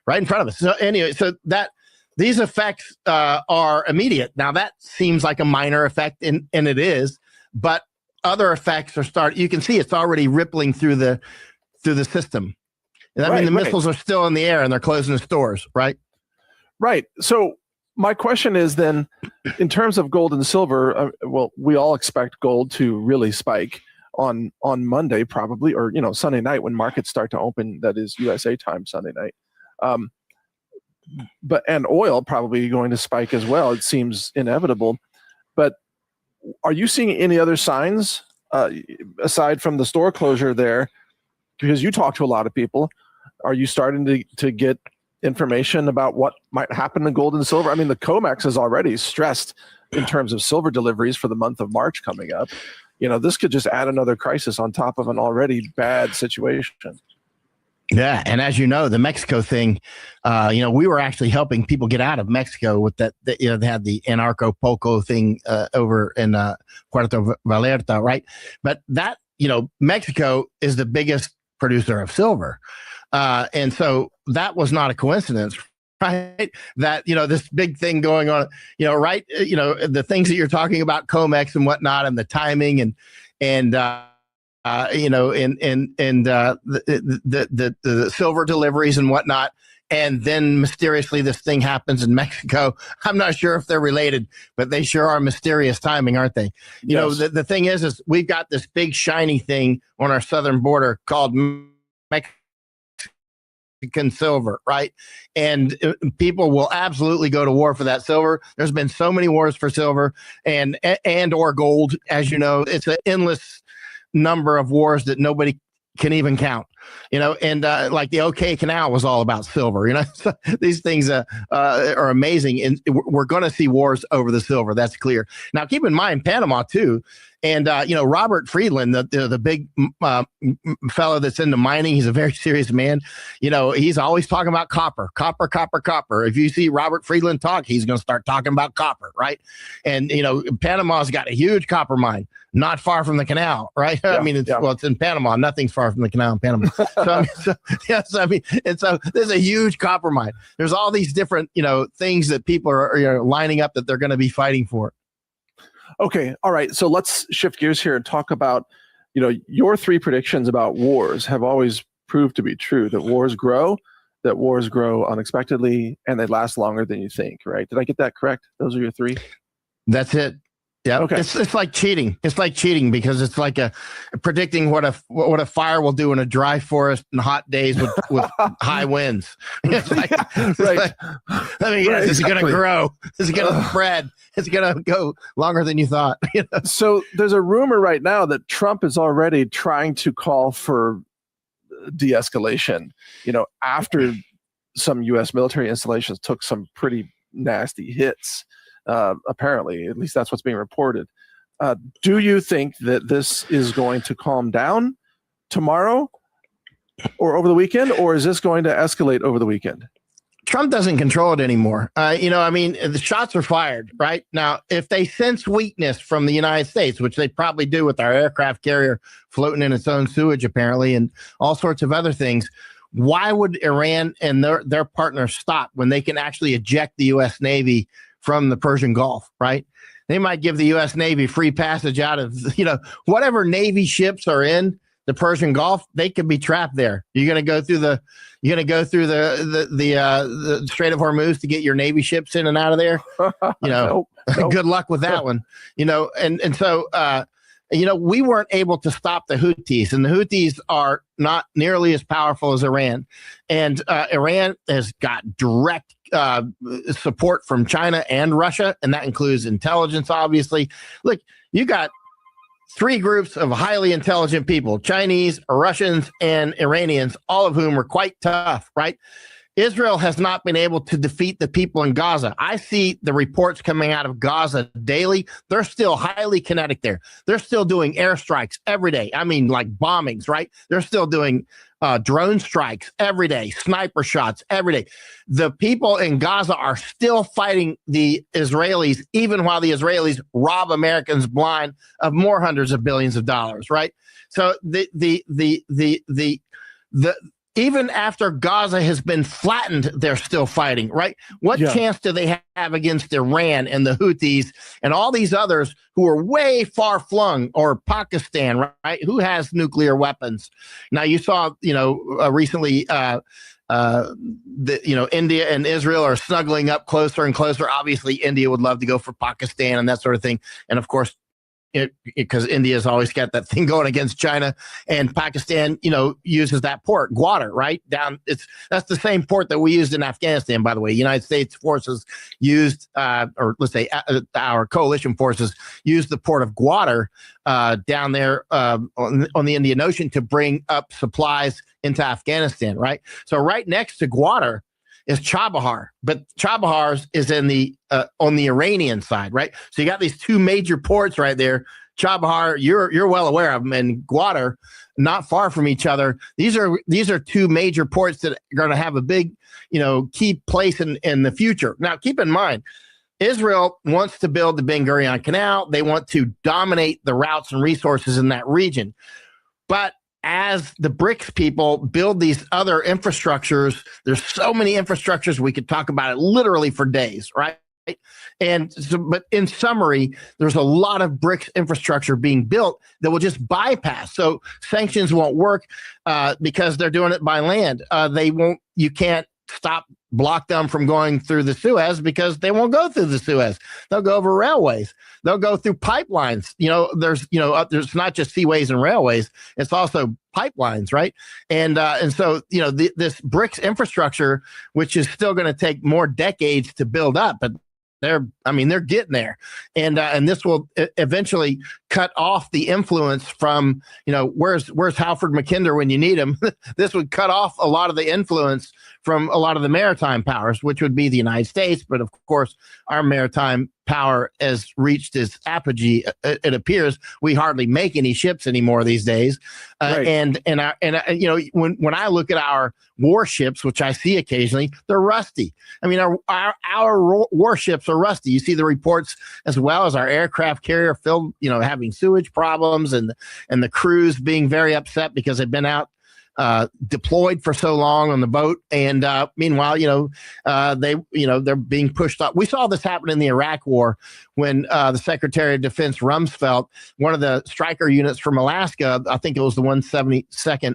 right in front of us. So anyway, so that these effects are immediate. Now that seems like a minor effect, and it is, but other effects are you can see it's already rippling through the system. And I mean, the missiles are still in the air and they're closing the stores, right? Right. So my question is then, in terms of gold and silver, well, we all expect gold to really spike on Monday, probably, or, you know, Sunday night when markets start to open. That is USA time, Sunday night. And oil probably going to spike as well. It seems inevitable. But are you seeing any other signs aside from the store closure there? Because you talk to a lot of people. Are you starting to get information about what might happen to gold and silver? I mean, the COMEX is already stressed in terms of silver deliveries for the month of March coming up. You know, this could just add another crisis on top of an already bad situation. Yeah, and as you know, the Mexico thing, you know, we were actually helping people get out of Mexico with that. You know, they had the Anarchapulco thing over in Puerto Vallarta, right? But that, you know, Mexico is the biggest producer of silver. And so that was not a coincidence, right? That, you know, this big thing going on, you know, right? You know, the things that you're talking about, COMEX and whatnot, and the timing and you know, the silver deliveries and whatnot. And then mysteriously this thing happens in Mexico. I'm not sure if they're related, but they sure are mysterious timing, aren't they? You know, the thing is we've got this big shiny thing on our southern border called Mexican silver, right? And people will absolutely go to war for that silver. There's been so many wars for silver and or gold. As you know, it's an endless number of wars that nobody can even count, you know, and like the OK Canal was all about silver, you know. So these things are amazing, and we're going to see wars over the silver. That's clear. Now, keep in mind Panama too, and you know, Robert Friedland, the big fellow that's into mining, he's a very serious man. You know, he's always talking about copper. If you see Robert Friedland talk, he's going to start talking about copper, right? And you know, Panama's got a huge copper mine not far from the canal, right? Yeah, I mean, well, it's in Panama. Nothing's far from the canal in Panama. I mean, and so there's a huge copper mine. There's all these different, you know, things that people are, you know, lining up that they're going to be fighting for. Okay. All right. So let's shift gears here and talk about, you know, your three predictions about wars have always proved to be true, that wars grow unexpectedly, and they last longer than you think, right? Did I get that correct? Those are your three? That's it. Yeah. Okay. It's like cheating. It's like cheating because it's like predicting what a fire will do in a dry forest and hot days with high winds. It's like, right. I mean, yes, it's going to grow. It's going to spread. It's going to go longer than you thought. You know? So there's a rumor right now that Trump is already trying to call for de-escalation, you know, after some U.S. military installations took some pretty nasty hits. Apparently, at least that's what's being reported. Do you think that this is going to calm down tomorrow or over the weekend, or is this going to escalate over the weekend? Trump doesn't control it anymore. You know, I mean, the shots are fired right now. If they sense weakness from the United States, which they probably do with our aircraft carrier floating in its own sewage, apparently, and all sorts of other things, why would Iran and their partners stop when they can actually eject the U.S. Navy from the Persian Gulf, right? They might give the U.S. Navy free passage out of, you know, whatever Navy ships are in the Persian Gulf, they could be trapped there. You're going to go through the Strait of Hormuz to get your Navy ships in and out of there. You know, nope. Good luck with that one. You know, and so you know, we weren't able to stop the Houthis, and the Houthis are not nearly as powerful as Iran. And Iran has got direct support from China and Russia, and that includes intelligence, obviously. Look, you got three groups of highly intelligent people, Chinese, Russians, and Iranians, all of whom are quite tough, right? Israel has not been able to defeat the people in Gaza. I see the reports coming out of Gaza daily. They're still highly kinetic there. They're still doing airstrikes every day. I mean, like bombings, right? They're still doing drone strikes every day, sniper shots every day. The people in Gaza are still fighting the Israelis, even while the Israelis rob Americans blind of more hundreds of billions of dollars, right? So even after Gaza has been flattened, they're still fighting, right? What chance do they have against Iran and the Houthis and all these others who are way far flung, or Pakistan, right? Who has nuclear weapons? Now, you saw, recently, India and Israel are snuggling up closer and closer. Obviously, India would love to go for Pakistan and that sort of thing. And of course, because India's always got that thing going against China, and Pakistan, uses that port, Gwadar, right? That's the same port that we used in Afghanistan, by the way. United States forces used, or let's say our coalition forces used the port of Gwadar down there on the Indian Ocean to bring up supplies into Afghanistan, right? So right next to Gwadar is Chabahar, but Chabahar is in the on the Iranian side, right? So you got these two major ports right there. Chabahar, you're well aware of them, and Gwadar, not far from each other. These are two major ports that are going to have a big, key place in the future. Now, keep in mind, Israel wants to build the Ben Gurion Canal. They want to dominate the routes and resources in that region, but as the BRICS people build these other infrastructures, there's so many infrastructures, we could talk about it literally for days, right? And so, but in summary, there's a lot of BRICS infrastructure being built that will just bypass. So sanctions won't work because they're doing it by land. You can't block them from going through the Suez because they won't go through the Suez. They'll go over railways. They'll go through pipelines. There's not just seaways and railways. It's also pipelines, right? And so, this BRICS infrastructure, which is still going to take more decades to build up, but they're getting there, and this will eventually cut off the influence from, where's Halford McKinder when you need him? This would cut off a lot of the influence from a lot of the maritime powers, which would be the United States. But of course, our maritime power has reached its apogee. It appears we hardly make any ships anymore these days. Right. And when I look at our warships, which I see occasionally, they're rusty. I mean, our warships are rusty. You see the reports, as well as our aircraft carrier filled, having sewage problems, and the crews being very upset because they've been out deployed for so long on the boat, and meanwhile, they're being pushed up. We saw this happen in the Iraq War when the Secretary of Defense Rumsfeld, one of the Stryker units from Alaska, I think it was the 172nd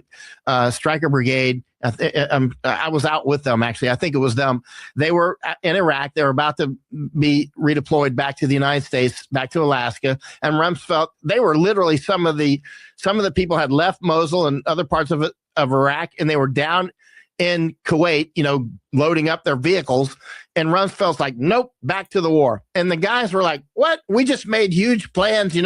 Stryker Brigade. I was out with them, actually. I think it was them. They were in Iraq. They were about to be redeployed back to the United States, back to Alaska. And Rumsfeld, they were literally some of the people had left Mosul and other parts of Iraq, and they were down in Kuwait, loading up their vehicles. And Rumsfeld's like, nope, back to the war. And the guys were like, what? We just made huge plans,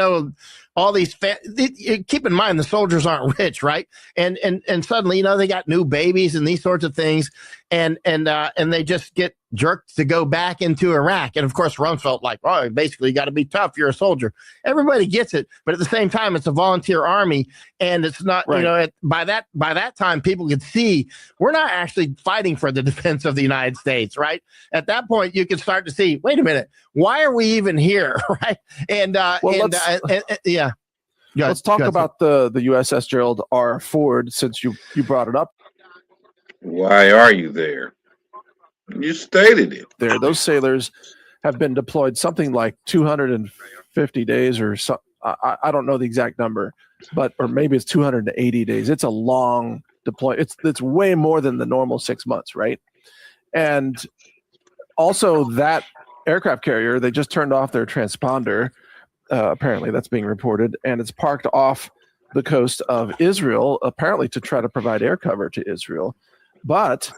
all these keep in mind the soldiers aren't rich, right? And suddenly, they got new babies and these sorts of things, and they just get jerked to go back into Iraq. And of course, Rumsfeld like, oh, basically you got to be tough. You're a soldier. Everybody gets it, but at the same time, it's a volunteer army, and it's not. Right. By that time, people could see we're not actually fighting for the defense of the United States, right? At that point, you can start to see, wait a minute, why are we even here, right? Yeah. Let's talk about the USS Gerald R. Ford, since you brought it up. Why are you there? You stated it. Those sailors have been deployed something like 250 days or so. I don't know the exact number, or maybe it's 280 days. It's a long deploy. It's way more than the normal 6 months, right? And also that aircraft carrier, they just turned off their transponder. Apparently that's being reported, and it's parked off the coast of Israel, apparently to try to provide air cover to Israel. But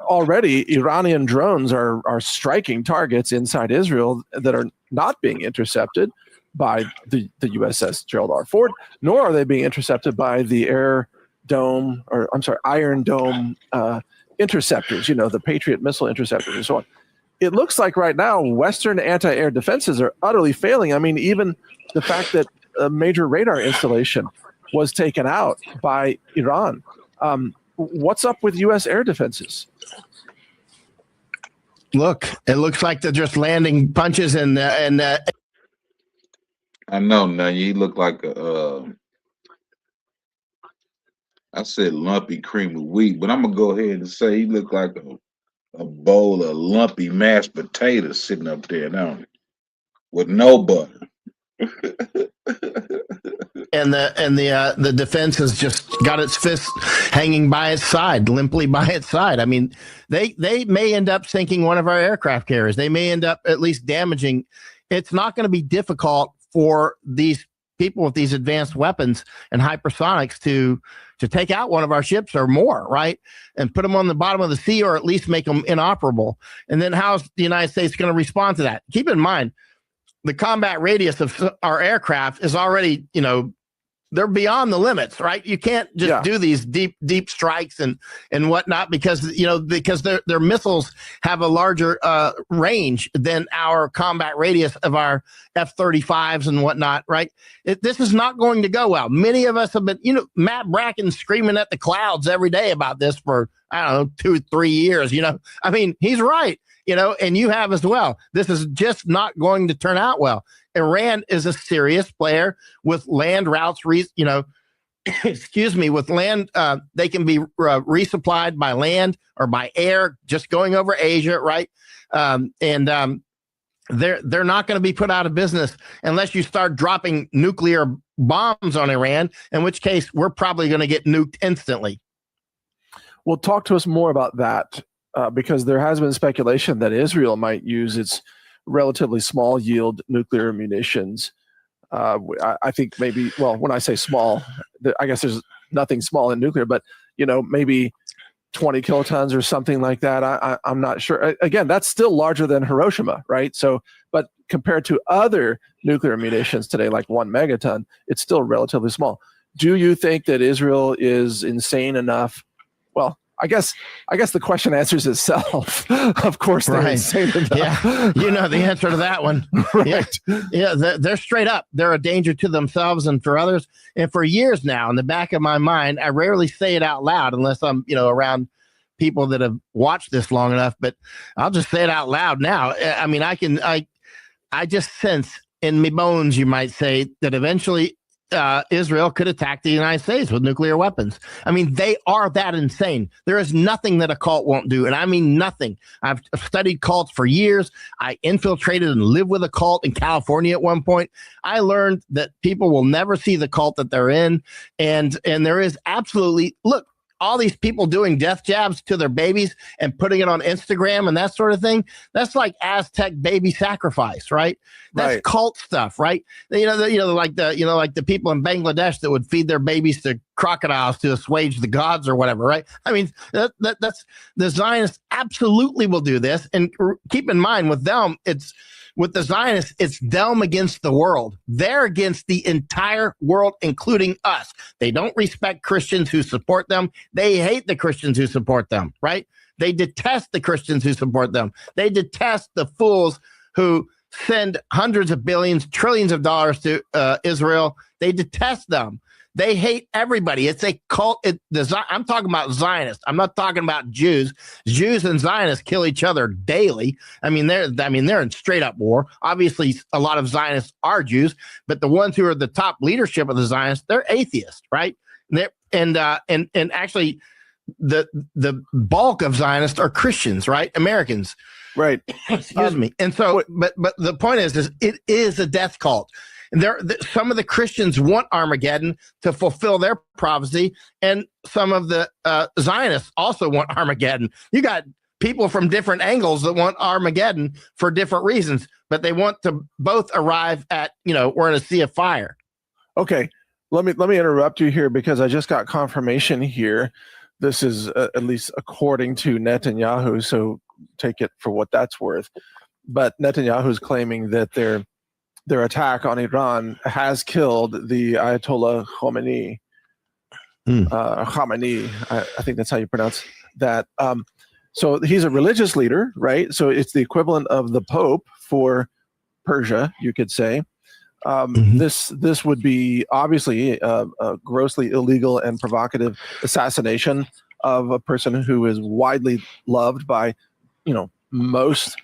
already Iranian drones are striking targets inside Israel that are not being intercepted by the USS Gerald R. Ford, nor are they being intercepted by the Iron Dome interceptors, the Patriot missile interceptors and so on. It looks like right now Western anti-air defenses are utterly failing. I mean, even the fact that a major radar installation was taken out by Iran. What's up with U.S. air defenses? Look, it looks like they're just landing punches and I know now you look like I said lumpy cream of wheat, but I'm gonna go ahead and say he looked like a bowl of lumpy mashed potatoes sitting up there now with no butter. and the defense has just got its fist hanging by its side, limply by its side. I mean, they may end up sinking one of our aircraft carriers. They may end up at least damaging. It's not going to be difficult for these people with these advanced weapons and hypersonics to take out one of our ships or more, right? And put them on the bottom of the sea, or at least make them inoperable. And then how's the United States going to respond to that? Keep in mind, the combat radius of our aircraft is already, they're beyond the limits, right? You can't just do these deep strikes and whatnot because their missiles have a larger range than our combat radius of our F-35s and whatnot, right? This is not going to go well. Many of us have been, Matt Bracken screaming at the clouds every day about this for, 2-3 years, I mean, he's right. And you have as well. This is just not going to turn out well. Iran is a serious player with land routes, with land. They can be resupplied by land or by air, just going over Asia, right? They're not going to be put out of business unless you start dropping nuclear bombs on Iran, in which case we're probably going to get nuked instantly. Well, talk to us more about that. Because there has been speculation that Israel might use its relatively small yield nuclear munitions. I think maybe, well, when I say small, I guess there's nothing small in nuclear, but maybe 20 kilotons or something like that. I'm not sure. Again, that's still larger than Hiroshima, right? So, but compared to other nuclear munitions today, like 1 megaton, it's still relatively small. Do you think that Israel is insane enough? Well, I guess the question answers itself. Of course, they're insane enough. Yeah, the answer to that one. Right. Yeah, they're straight up. They're a danger to themselves and for others. And for years now, in the back of my mind, I rarely say it out loud unless I'm, around people that have watched this long enough. But I'll just say it out loud now. I mean, I just sense in me bones, you might say, that eventually Israel could attack the United States with nuclear weapons. I mean, they are that insane. There is nothing that a cult won't do. And I mean, nothing. I've studied cults for years. I infiltrated and lived with a cult in California at one point. I learned that people will never see the cult that they're in. And there is absolutely, look, all these people doing death jabs to their babies and putting it on Instagram and that sort of thing. That's like Aztec baby sacrifice, right? That's cult stuff, right? Like the people in Bangladesh that would feed their babies to crocodiles to assuage the gods or whatever, right? I mean, that's the Zionists absolutely will do this. And keep in mind with them, with the Zionists, it's them against the world. They're against the entire world, including us. They don't respect Christians who support them. They hate the Christians who support them, right? They detest the Christians who support them. They detest the fools who send hundreds of billions, trillions of dollars to Israel. They detest them. They hate everybody. It's a cult. I'm talking about Zionists. I'm not talking about Jews. Jews and Zionists kill each other daily. I mean, they're in straight up war. Obviously, a lot of Zionists are Jews, but the ones who are the top leadership of the Zionists, they're atheists, right? And actually, the bulk of Zionists are Christians, right? Americans, right? Excuse me. And so, but the point is it is a death cult. And some of the Christians want Armageddon to fulfill their prophecy, and some of the Zionists also want Armageddon. You got people from different angles that want Armageddon for different reasons, but they want to both arrive at, we're in a sea of fire. Okay, let me interrupt you here because I just got confirmation here This is at least according to Netanyahu, so take it for what that's worth. But Netanyahu is claiming that their attack on Iran has killed the Ayatollah Khomeini. Khamenei, I think that's how you pronounce that. So he's a religious leader, right? So it's the equivalent of the Pope for Persia, you could say. This would be obviously a grossly illegal and provocative assassination of a person who is widely loved by, most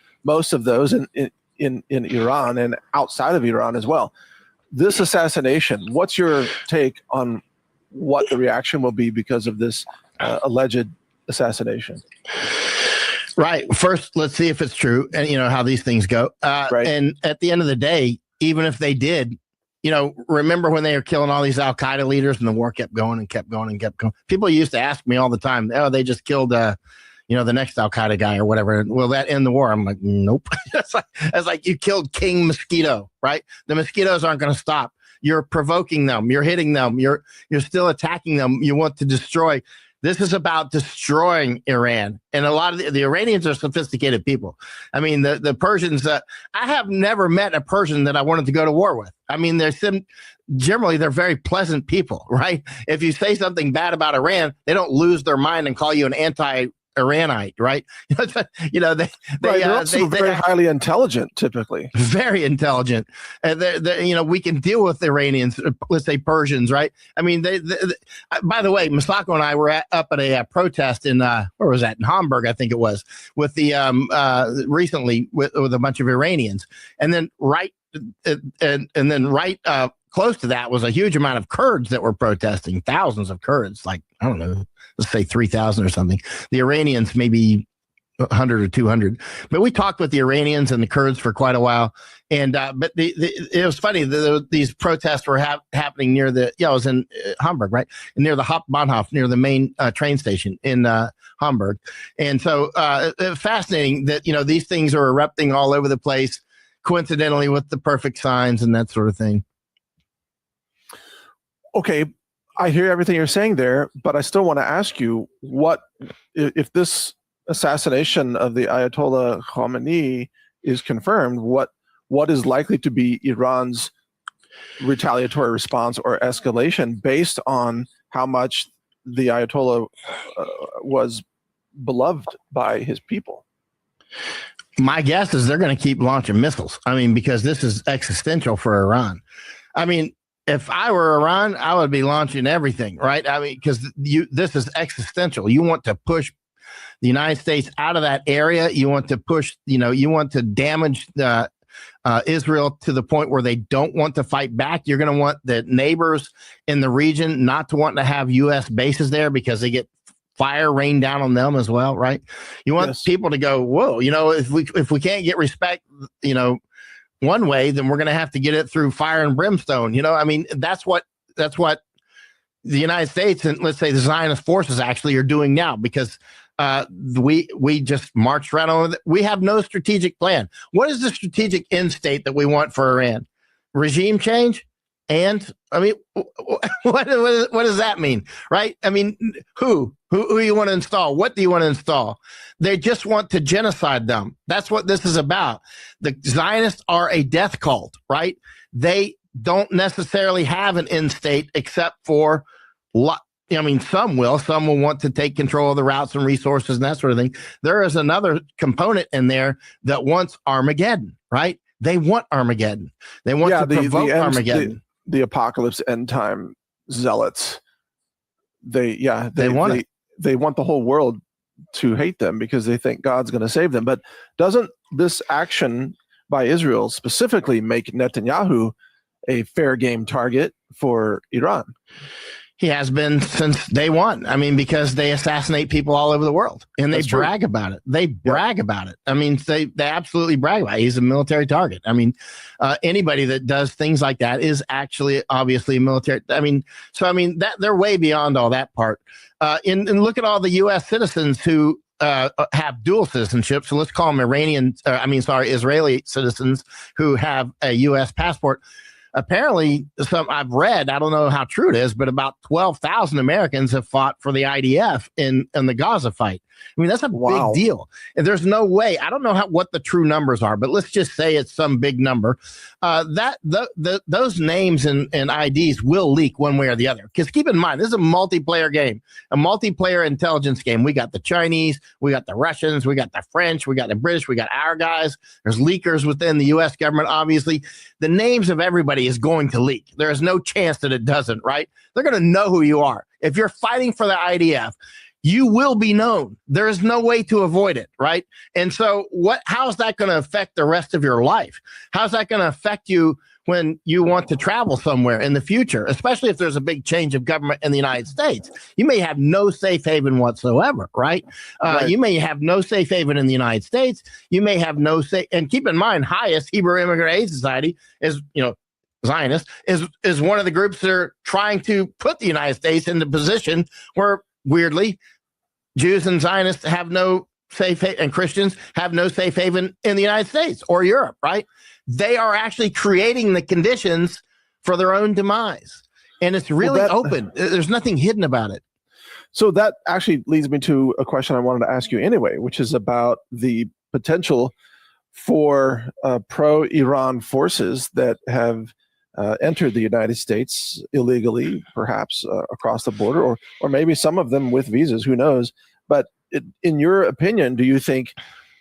of those in Iran and outside of Iran as well. This assassination, what's your take on what the reaction will be because of this alleged assassination? Right. First, let's see if it's true and how these things go. Right. And at the end of the day, even if they did, remember when they were killing all these Al-Qaeda leaders and the war kept going and kept going and kept going. People used to ask me all the time, oh, they just killed the next Al-Qaeda guy or whatever. Will that end the war? I'm like, nope. It's like you killed King Mosquito, right? The mosquitoes aren't going to stop. You're provoking them. You're hitting them. You're still attacking them. You want to destroy. This is about destroying Iran. And a lot of the Iranians are sophisticated people. I mean, the Persians, I have never met a Persian that I wanted to go to war with. I mean, generally, they're very pleasant people, right? If you say something bad about Iran, they don't lose their mind and call you an anti-Iranite, right? They're also very highly intelligent, typically. Very intelligent. And we can deal with Iranians, let's say Persians, right? I mean, by the way, Masako and I were up at a protest in, where was that? In Hamburg, I think it was, with the, recently with a bunch of Iranians. And then close to that was a huge amount of Kurds that were protesting, thousands of Kurds, like, I don't know, let's say 3,000 or something. The Iranians, maybe 100 or 200. But we talked with the Iranians and the Kurds for quite a while. And but it was funny. These protests were happening near it was in Hamburg, right? And near the Hauptbahnhof, near the main train station in Hamburg. And so fascinating that, these things are erupting all over the place, coincidentally with the perfect signs and that sort of thing. Okay, I hear everything you're saying there, but I still want to ask you, what if this assassination of the Ayatollah Khomeini is confirmed? What is likely to be Iran's retaliatory response or escalation based on how much the Ayatollah was beloved by his people? My guess is they're going to keep launching missiles. I mean, because this is existential for Iran. I mean, if I were Iran, I would be launching everything, right? I mean, because this is existential. You want to push the United States out of that area. You want to push, you want to damage Israel to the point where they don't want to fight back. You're going to want the neighbors in the region not to want to have U.S. bases there because they get fire rain down on them as well, right? You want people to go, whoa, if we can't get respect, one way, then we're going to have to get it through fire and brimstone. I mean, that's what the United States and let's say the Zionist forces actually are doing now, because we just marched right on. We have no strategic plan. What is the strategic end state that we want for Iran? Regime change? And I mean, what does that mean, right? I mean, who you want to install? What do you want to install? They just want to genocide them. That's what this is about. The Zionists are a death cult, right? They don't necessarily have an end state except for, some will want to take control of the routes and resources and that sort of thing. There is another component in there that wants Armageddon, right? They want Armageddon. They want to provoke Armageddon. The apocalypse end time zealots. They want the whole world to hate them because they think God's going to save them. But doesn't this action by Israel specifically make Netanyahu a fair game target for Iran? He has been since day one. I mean, because they assassinate people all over the world and they brag about it. They brag about it. I mean, they absolutely brag about it. He's a military target. I mean, anybody that does things like that is actually obviously a military. I mean, that they're way beyond all that part. And look at all the U.S. citizens who have dual citizenship. So let's call them Israeli citizens who have a U.S. passport. apparently I've read, I don't know how true it is, but about 12,000 Americans have fought for the IDF in the Gaza fight. I mean, that's a Wow. big deal. And there's no way, I don't know what the true numbers are, but let's just say it's some big number. Those names and IDs will leak one way or the other. Because keep in mind, this is a multiplayer game, a multiplayer intelligence game. We got the Chinese, we got the Russians, we got the French, we got the British, we got our guys. There's leakers within the U.S. government, obviously. The names of everybody is going to leak. There is no chance that it doesn't, right? They're going to know who you are. If you're fighting for the IDF, you will be known. There is no way to avoid it, right? And so how is that going to affect the rest of your life? How's that going to affect you when you want to travel somewhere in the future, especially if there's a big change of government in the United States? You may have no safe haven whatsoever, right? Right. You may have no safe haven in the United States. You may have no safe, and keep in mind, HIAS, Hebrew Immigrant Aid Society, is, Zionist, is one of the groups that are trying to put the United States in the position where, weirdly, Jews and Zionists have no safe haven, and Christians have no safe haven in the United States or Europe, right? They are actually creating the conditions for their own demise. And it's really open. There's nothing hidden about it. So that actually leads me to a question I wanted to ask you anyway, which is about the potential for pro-Iran forces that have entered the United States illegally, perhaps across the border, or maybe some of them with visas, who knows? But in your opinion, do you think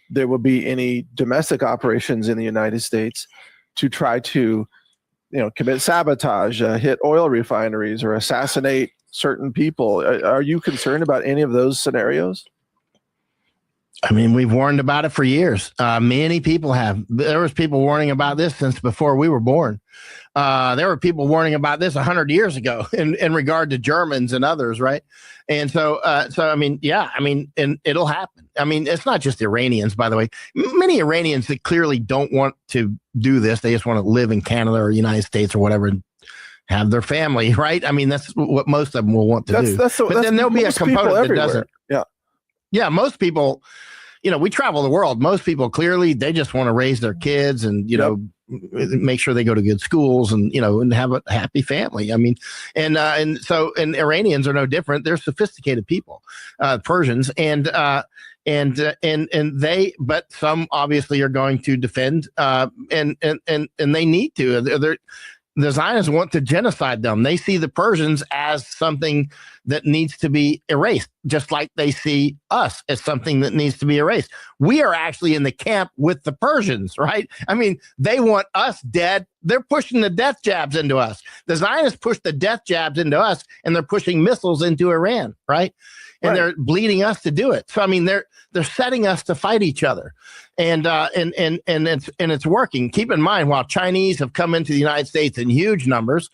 there will be any domestic operations in the United States to try to, commit sabotage, hit oil refineries, or assassinate certain people? Are you concerned about any of those scenarios? I mean, we've warned about it for years. Many people have. There was people warning about this since before we were born. There were people warning about this 100 years ago in regard to Germans and others, right? And so I mean, yeah, I mean, and it'll happen. I mean, it's not just Iranians, by the way. Many Iranians that clearly don't want to do this. They just want to live in Canada or United States or whatever and have their family, right? I mean, that's what most of them will want to do. But then there'll be a component that doesn't. Yeah, most people, we travel the world. Most people clearly, they just want to raise their kids and, make sure they go to good schools and, and have a happy family. I mean, and Iranians are no different. They're sophisticated people, Persians, and but some obviously are going to defend, and they need to. The Zionists want to genocide them. They see the Persians as something that needs to be erased, just like they see us as something that needs to be erased. We are actually in the camp with the Persians, right? I mean, they want us dead. They're pushing the death jabs into us. The Zionists push the death jabs into us, and they're pushing missiles into Iran, right? And they're bleeding us to do it. So I mean, they're setting us to fight each other, and it's working. Keep in mind, while Chinese have come into the United States in huge numbers,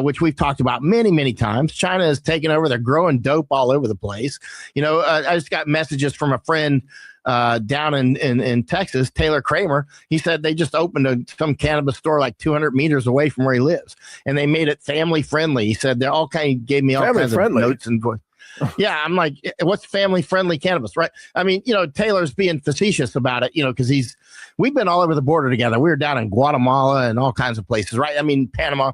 which we've talked about many times, China has taken over. They're growing dope all over the place. I just got messages from a friend down in Texas, Taylor Kramer. He said they just opened some cannabis store like 200 meters away from where he lives, and they made it family friendly. He said gave me all kinds of notes and voice. Yeah, I'm like, what's family friendly cannabis, right? I mean, Taylor's being facetious about it, because we've been all over the border together. We were down in Guatemala and all kinds of places, right? I mean, Panama.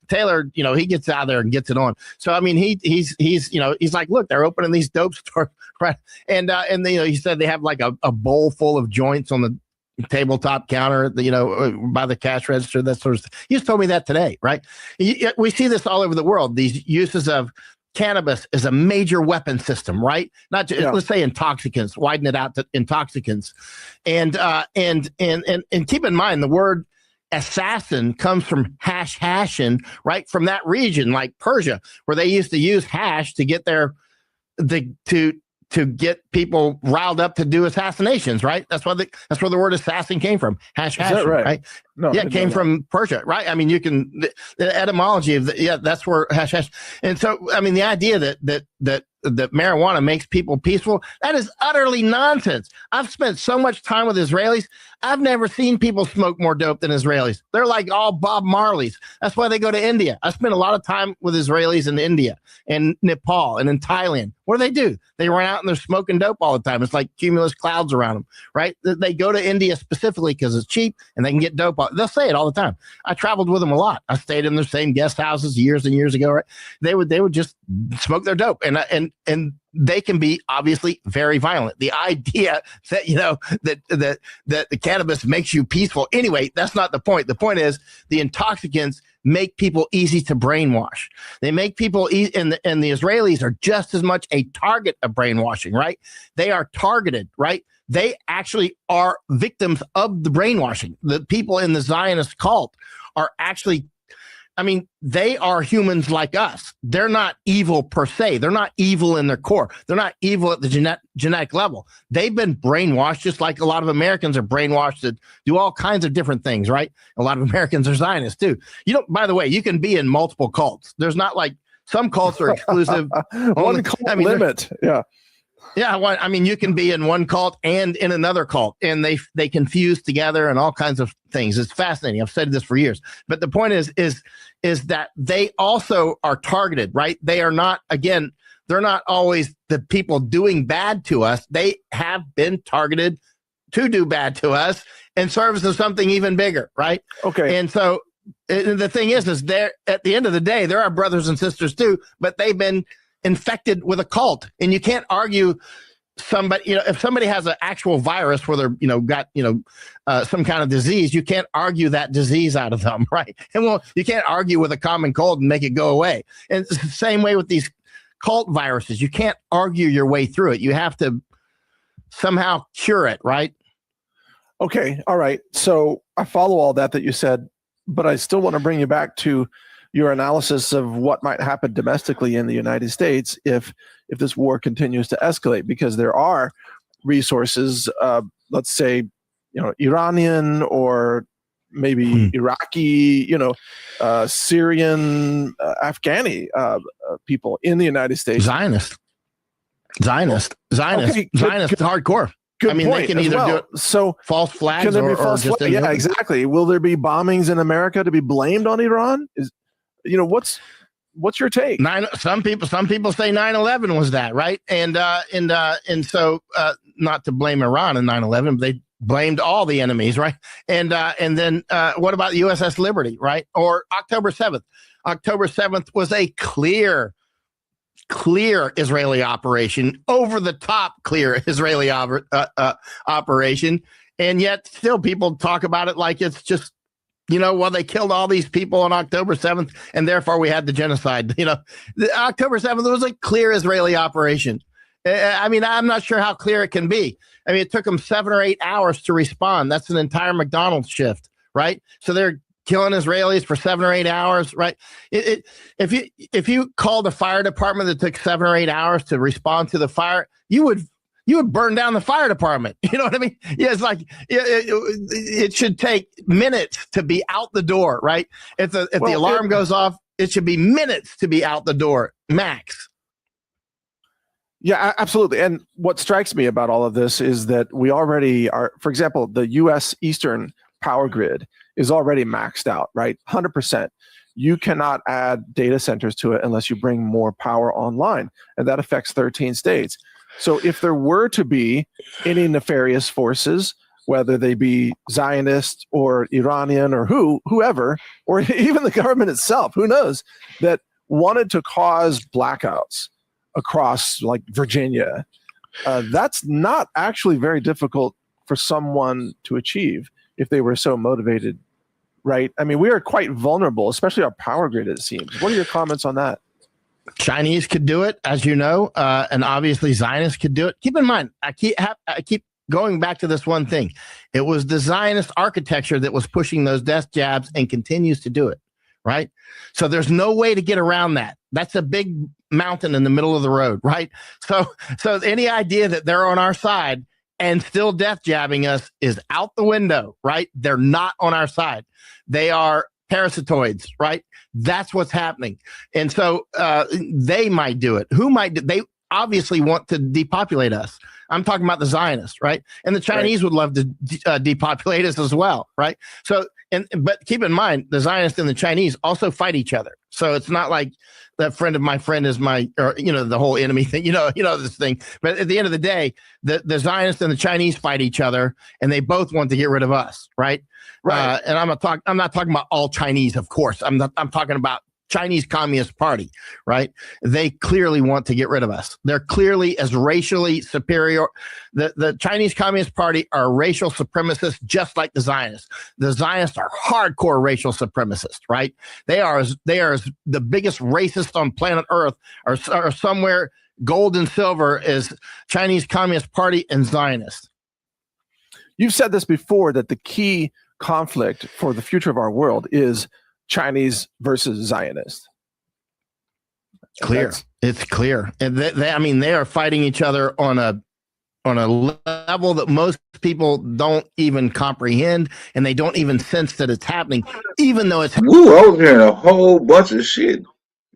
Taylor, he gets out there and gets it on. So I mean, he's like, look, they're opening these dope stores, right? And he said they have like a bowl full of joints on the tabletop counter, by the cash register, that sort of stuff. He just told me that today, right? We see this all over the world. These uses of cannabis is a major weapon system, right? Not just, let's say intoxicants, widen it out to intoxicants. And keep in mind, the word assassin comes from hashin, right? From that region, like Persia, where they used to use hash to get to get people riled up to do assassinations, right? That's where the word assassin came from. Hash, is that right? No, yeah, it came from Persia, right? I mean, the etymology of that's where hash. And so, I mean, the idea that marijuana makes people peaceful, that is utterly nonsense. I've spent so much time with Israelis. I've never seen people smoke more dope than Israelis. They're like all Bob Marleys. That's why they go to India. I spent a lot of time with Israelis in India and Nepal and in Thailand. What do? They run out and they're smoking dope all the time. It's like cumulus clouds around them, right? They go to India specifically because it's cheap and they can get dope they'll say it all the time. I traveled with them a lot. I stayed in their same guest houses years and years ago. Right? They would just smoke their dope, and they can be obviously very violent. The idea that that the cannabis makes you peaceful. Anyway, that's not the point. The point is the intoxicants make people easy to brainwash. They make people and the Israelis are just as much a target of brainwashing, right? They are targeted, right? They actually are victims of the brainwashing. The people in the Zionist cult are actually, they are humans like us. They're not evil per se. They're not evil in their core. They're not evil at the genetic level. They've been brainwashed just like a lot of Americans are brainwashed to do all kinds of different things, right? A lot of Americans are Zionists too. By the way, you can be in multiple cults. There's not like some cults are exclusive. One cult limit. Yeah. Yeah, you can be in one cult and in another cult, and they confuse together and all kinds of things. It's fascinating. I've said this for years. But the point is that they also are targeted, right? They are not, again, they're not always the people doing bad to us. They have been targeted to do bad to us in service of something even bigger, right? Okay. And so the thing is they're, at the end of the day, they're our brothers and sisters too, but they've been infected with a cult, and you can't argue somebody, if somebody has an actual virus where they're, got, some kind of disease, you can't argue that disease out of them, right? And you can't argue with a common cold and make it go away. And it's the same way with these cult viruses. You can't argue your way through it. You have to somehow cure it, right? Okay. All right. So I follow all that you said, but I still want to bring you back to your analysis of what might happen domestically in the United States if this war continues to escalate, because there are resources, let's say, Iranian or maybe Iraqi, Syrian, Afghani people in the United States. Zionist, Okay, hardcore. Good point. They can either do it so false flags can there be or false just yeah, exactly. Will there be bombings in America to be blamed on Iran? What's your take? Some people say 9/11 was that, right? And so not to blame Iran in 9/11, but they blamed all the enemies, right? And then what about the USS Liberty, right? Or October 7th? October 7th was a clear Israeli operation, over the top clear Israeli operation, and yet still people talk about it like it's just, they killed all these people on October 7th, and therefore we had the genocide. The October 7th was a clear Israeli operation. I'm not sure how clear it can be. It took them 7 or 8 hours to respond. That's an entire McDonald's shift, right? So they're killing Israelis for 7 or 8 hours, right? If you called a fire department that took 7 or 8 hours to respond to the fire, you would burn down the fire department. You know what I mean? Yeah, it's like it should take minutes to be out the door, right? If the alarm goes off, it should be minutes to be out the door, max. Yeah, absolutely. And what strikes me about all of this is that we already are, for example, the U.S. Eastern power grid is already maxed out, right? 100%. You cannot add data centers to it unless you bring more power online, and that affects 13 states. So if there were to be any nefarious forces, whether they be Zionist or Iranian or whoever, or even the government itself, who knows, that wanted to cause blackouts across like Virginia, that's not actually very difficult for someone to achieve if they were so motivated, right? We are quite vulnerable, especially our power grid, it seems. What are your comments on that? Chinese could do it, as you know, and obviously Zionists could do it. Keep in mind, I keep going back to this one thing. It was the Zionist architecture that was pushing those death jabs and continues to do it, right? So there's no way to get around that. That's a big mountain in the middle of the road, right? So any idea that they're on our side and still death jabbing us is out the window, right? They're not on our side. They are parasitoids, right? That's what's happening. And so they might do it. Who might? obviously want to depopulate us. I'm talking about the Zionists, right? And the Chinese would love to depopulate us as well, right? So, but keep in mind, the Zionists and the Chinese also fight each other. So it's not like that friend of my friend is my, or the whole enemy thing. You know this thing. But at the end of the day, the Zionists and the Chinese fight each other, and they both want to get rid of us, right? Right. And I'm not talking about all Chinese, of course. I'm talking about Chinese Communist Party, right? They clearly want to get rid of us. They're clearly as racially superior. The Chinese Communist Party are racial supremacists, just like the Zionists. The Zionists are hardcore racial supremacists, right? They are the biggest racist on planet Earth, or somewhere gold and silver is Chinese Communist Party and Zionists. You've said this before, that the key conflict for the future of our world is Chinese versus Zionist. Clear. It's clear. And they are fighting each other on a level that most people don't even comprehend, and they don't even sense that it's happening, even though it's Woo, I was hearing a whole bunch of shit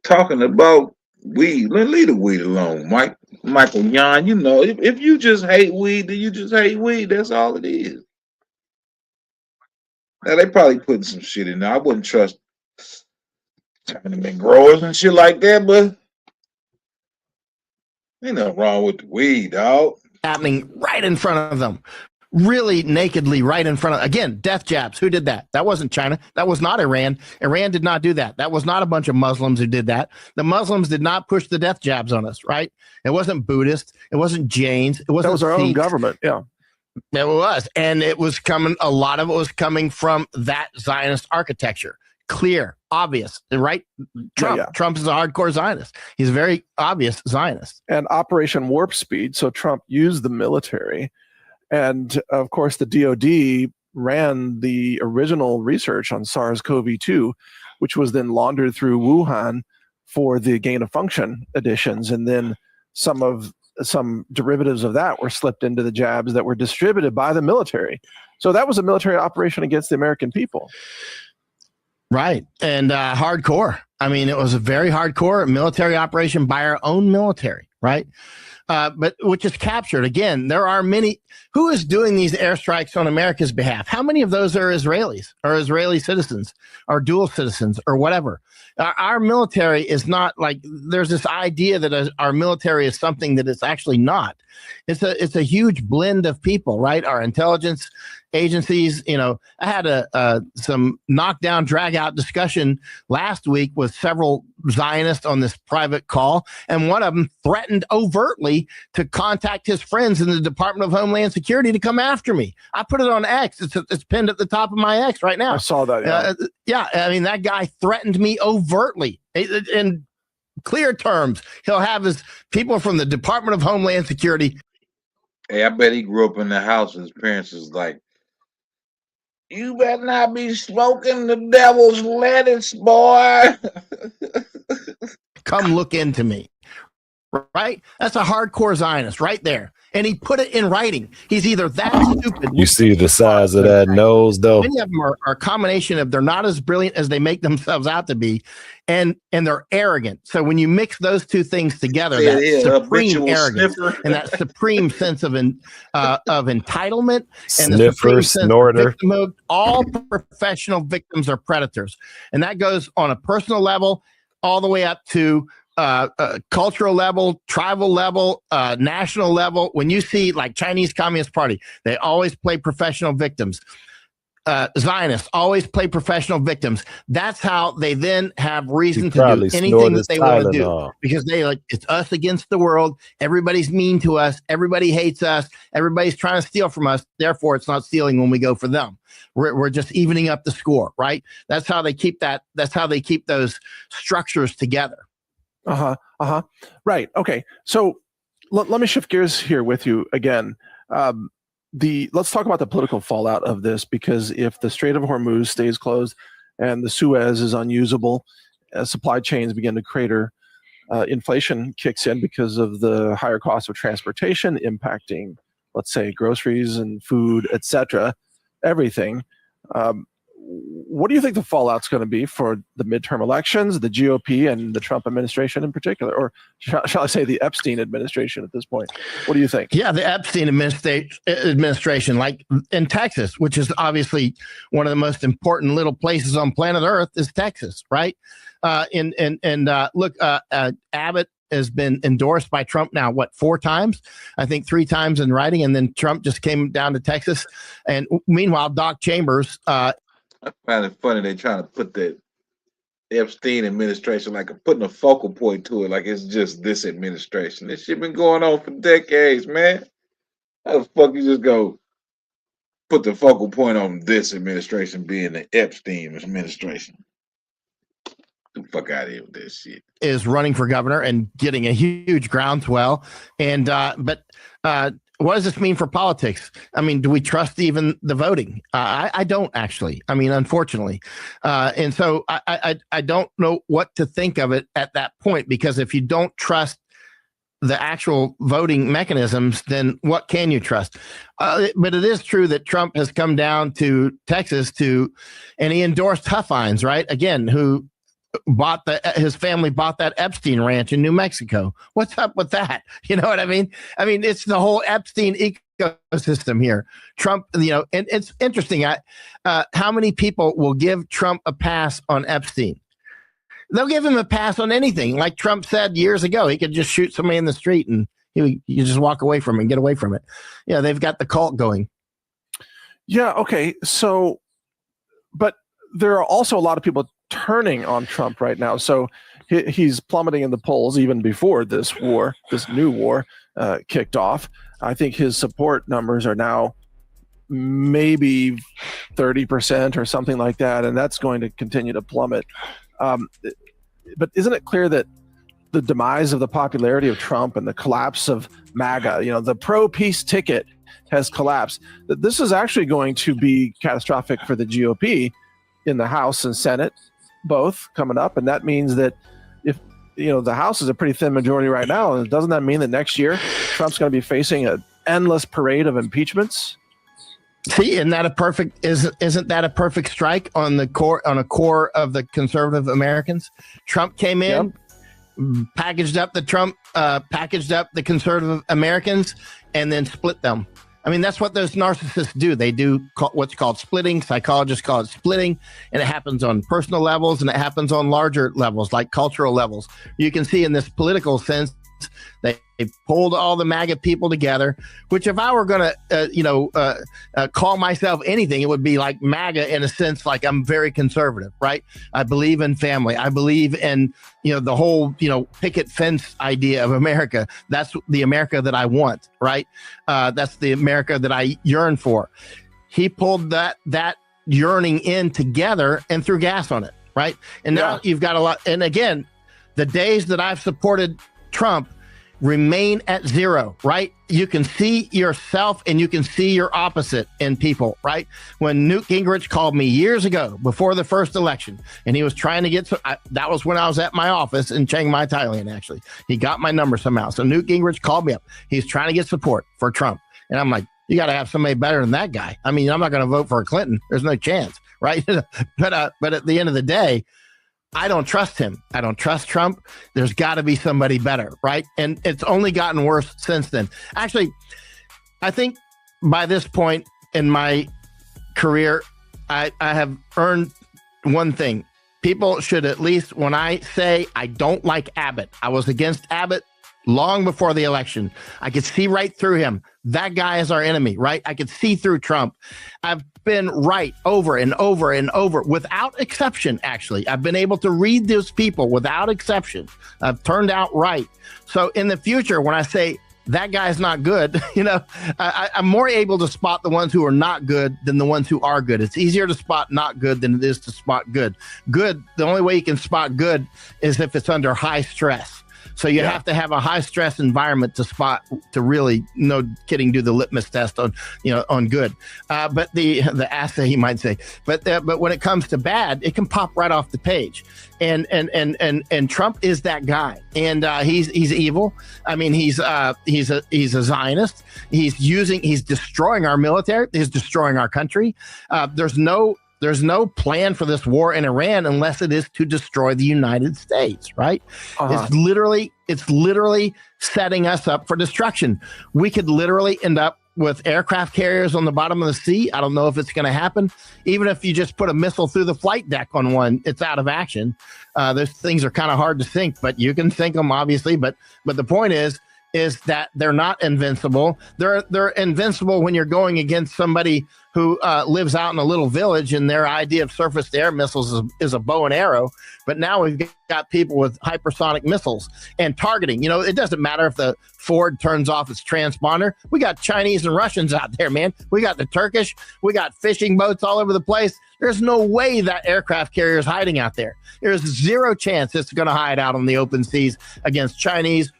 talking about weed. Leave the weed alone, Michael Yan. If you just hate weed, then you just hate weed. That's all it is. Now they probably putting some shit in there. I wouldn't trust Chinaman growers and shit like that, but ain't nothing wrong with the weed, dog. happening right in front of them, really nakedly right in front of, again, death jabs. Who did that? That wasn't China. That was not Iran. Iran did not do that. That was not a bunch of Muslims who did that. The Muslims did not push the death jabs on us, right? It wasn't Buddhist. It wasn't Jains. It wasn't That was our own Sikhs. government. Yeah. It was. And it was coming, a lot of it was coming from that Zionist architecture. Clear, obvious, right? Trump is a hardcore Zionist. He's a very obvious Zionist. And Operation Warp Speed. So Trump used the military. And of course, the DOD ran the original research on SARS-CoV-2, which was then laundered through Wuhan for the gain of function editions. And then some derivatives of that were slipped into the jabs that were distributed by the military. So that was a military operation against the American people. Right. And hardcore. I mean, it was a very hardcore military operation by our own military, right? But which is captured. Again, there are many. Who is doing these airstrikes on America's behalf? How many of those are Israelis or Israeli citizens or dual citizens or whatever? Our military is not like, there's this idea that our military is something that it's actually not. It's a huge blend of people, right? Our intelligence agencies. I had some knockdown, drag out discussion last week with several Zionists on this private call, and one of them threatened overtly to contact his friends in the Department of Homeland Security to come after me. I put it on X. It's pinned at the top of my X right now. I saw that. Yeah. I mean, that guy threatened me overtly in clear terms. He'll have his people from the Department of Homeland Security. Hey, I bet he grew up in the house. His parents was like, "You better not be smoking the devil's lettuce, boy." Come look into me. Right? That's a hardcore Zionist right there. And he put it in writing. He's either that stupid. You see the size of that nose, though? Many of them are a combination of they're not as brilliant as they make themselves out to be, and they're arrogant. So when you mix those two things together, that supreme arrogance and that supreme sense of entitlement and the supreme sense of victimhood, all professional victims are predators. And that goes on a personal level all the way up to cultural level, tribal level, national level. When you see like Chinese Communist Party, they always play professional victims. Zionists always play professional victims. That's how they then have reason to do anything that they want to do, because they it's us against the world. Everybody's mean to us. Everybody hates us. Everybody's trying to steal from us. Therefore, it's not stealing when we go for them. We're just evening up the score, right? That's how they keep that. That's how they keep those structures together. Right. Okay. So let me shift gears here with you again. Let's talk about the political fallout of this, because if the Strait of Hormuz stays closed and the Suez is unusable, supply chains begin to crater, inflation kicks in because of the higher cost of transportation impacting, let's say, groceries and food, etc., everything. what do you think the fallout's going to be for the midterm elections, the GOP, and the Trump administration in particular, or shall I say the Epstein administration at this point? What do you think? Yeah, the Epstein administration, like in Texas, which is obviously one of the most important little places on planet Earth, is Texas, right? Look, Abbott has been endorsed by Trump now, 4 times? I think 3 times in writing, and then Trump just came down to Texas. And meanwhile, Doc Chambers. I find it funny they're trying to put the Epstein administration, like putting a focal point to it, like it's just this administration. This shit been going on for decades, man. How the fuck you just go put the focal point on this administration being the Epstein administration? Get the fuck out of here with this shit. Is running for governor and getting a huge groundswell. And but what does this mean for politics? I mean, do we trust even the voting? I don't actually. I mean, unfortunately. And so I don't know what to think of it at that point, because if you don't trust the actual voting mechanisms, then what can you trust? But it is true that Trump has come down to Texas and he endorsed Huffines, right? Again, who his family bought that Epstein ranch in New Mexico. What's up with that? You know what I mean? I mean, it's the whole Epstein ecosystem here. Trump, and it's interesting. How many people will give Trump a pass on Epstein? They'll give him a pass on anything. Like Trump said years ago, he could just shoot somebody in the street and you just walk away from it and get away from it. Yeah, they've got the cult going. Yeah, okay. So, but there are also a lot of people turning on Trump right now. So he's plummeting in the polls even before this new war kicked off. I think his support numbers are now maybe 30% or something like that, and that's going to continue to plummet. But isn't it clear that the demise of the popularity of Trump and the collapse of MAGA, the pro-peace ticket has collapsed, that this is actually going to be catastrophic for the GOP in the House and Senate, both coming up? And that means that if the House is a pretty thin majority right now, doesn't that mean that next year Trump's going to be facing an endless parade of impeachments? See, isn't that a perfect strike on a core of the conservative Americans? Trump came in, packaged up the conservative Americans, and then split them. I mean, that's what those narcissists do. They do what's called splitting. Psychologists call it splitting, and it happens on personal levels, and it happens on larger levels, like cultural levels. You can see in this political sense, they pulled all the MAGA people together, which if I were going to, call myself anything, it would be like MAGA in a sense, like I'm very conservative, right? I believe in family. I believe in, the whole, picket fence idea of America. That's the America that I want, right? That's the America that I yearn for. He pulled that yearning in together and threw gas on it, right? And now you've got a lot. And again, the days that I've supported Trump remain at zero, right? You can see yourself and you can see your opposite in people, right? When Newt Gingrich called me years ago before the first election, and he was trying to that was when I was at my office in Chiang Mai, Thailand, actually. He got my number somehow. So Newt Gingrich called me up. He's trying to get support for Trump. And I'm like, you got to have somebody better than that guy. I mean, I'm not going to vote for Clinton. There's no chance, right? But at the end of the day, I don't trust him. I don't trust Trump. There's got to be somebody better, right? And it's only gotten worse since then. Actually, I think by this point in my career, I have earned one thing. People should at least, when I say I don't like Abbott, I was against Abbott long before the election. I could see right through him. That guy is our enemy, right? I could see through Trump. I've been right over and over and over, without exception, actually. I've been able to read those people without exception. I've turned out right. So in the future, when I say that guy's not good, I'm more able to spot the ones who are not good than the ones who are good. It's easier to spot not good than it is to spot good. Good, the only way you can spot good is if it's under high stress. So you have to have a high stress environment to really, no kidding, do the litmus test on good. But the assay, you might say. But when it comes to bad, it can pop right off the page. And Trump is that guy. And he's evil. I mean, he's a Zionist. He's destroying our military. He's destroying our country. There's no There's no plan for this war in Iran unless it is to destroy the United States, right? Uh-huh. It's literally setting us up for destruction. We could literally end up with aircraft carriers on the bottom of the sea. I don't know if it's going to happen. Even if you just put a missile through the flight deck on one, it's out of action. Those things are kind of hard to sink, but you can sink them, obviously. But the point is that they're not invincible. They're invincible when you're going against somebody who lives out in a little village, and their idea of surface-to-air missiles is a bow and arrow. But now we've got people with hypersonic missiles and targeting. It doesn't matter if the Ford turns off its transponder. We got Chinese and Russians out there, man. We got the Turkish. We got fishing boats all over the place. There's no way that aircraft carrier is hiding out there. There's zero chance it's going to hide out on the open seas against Chinese,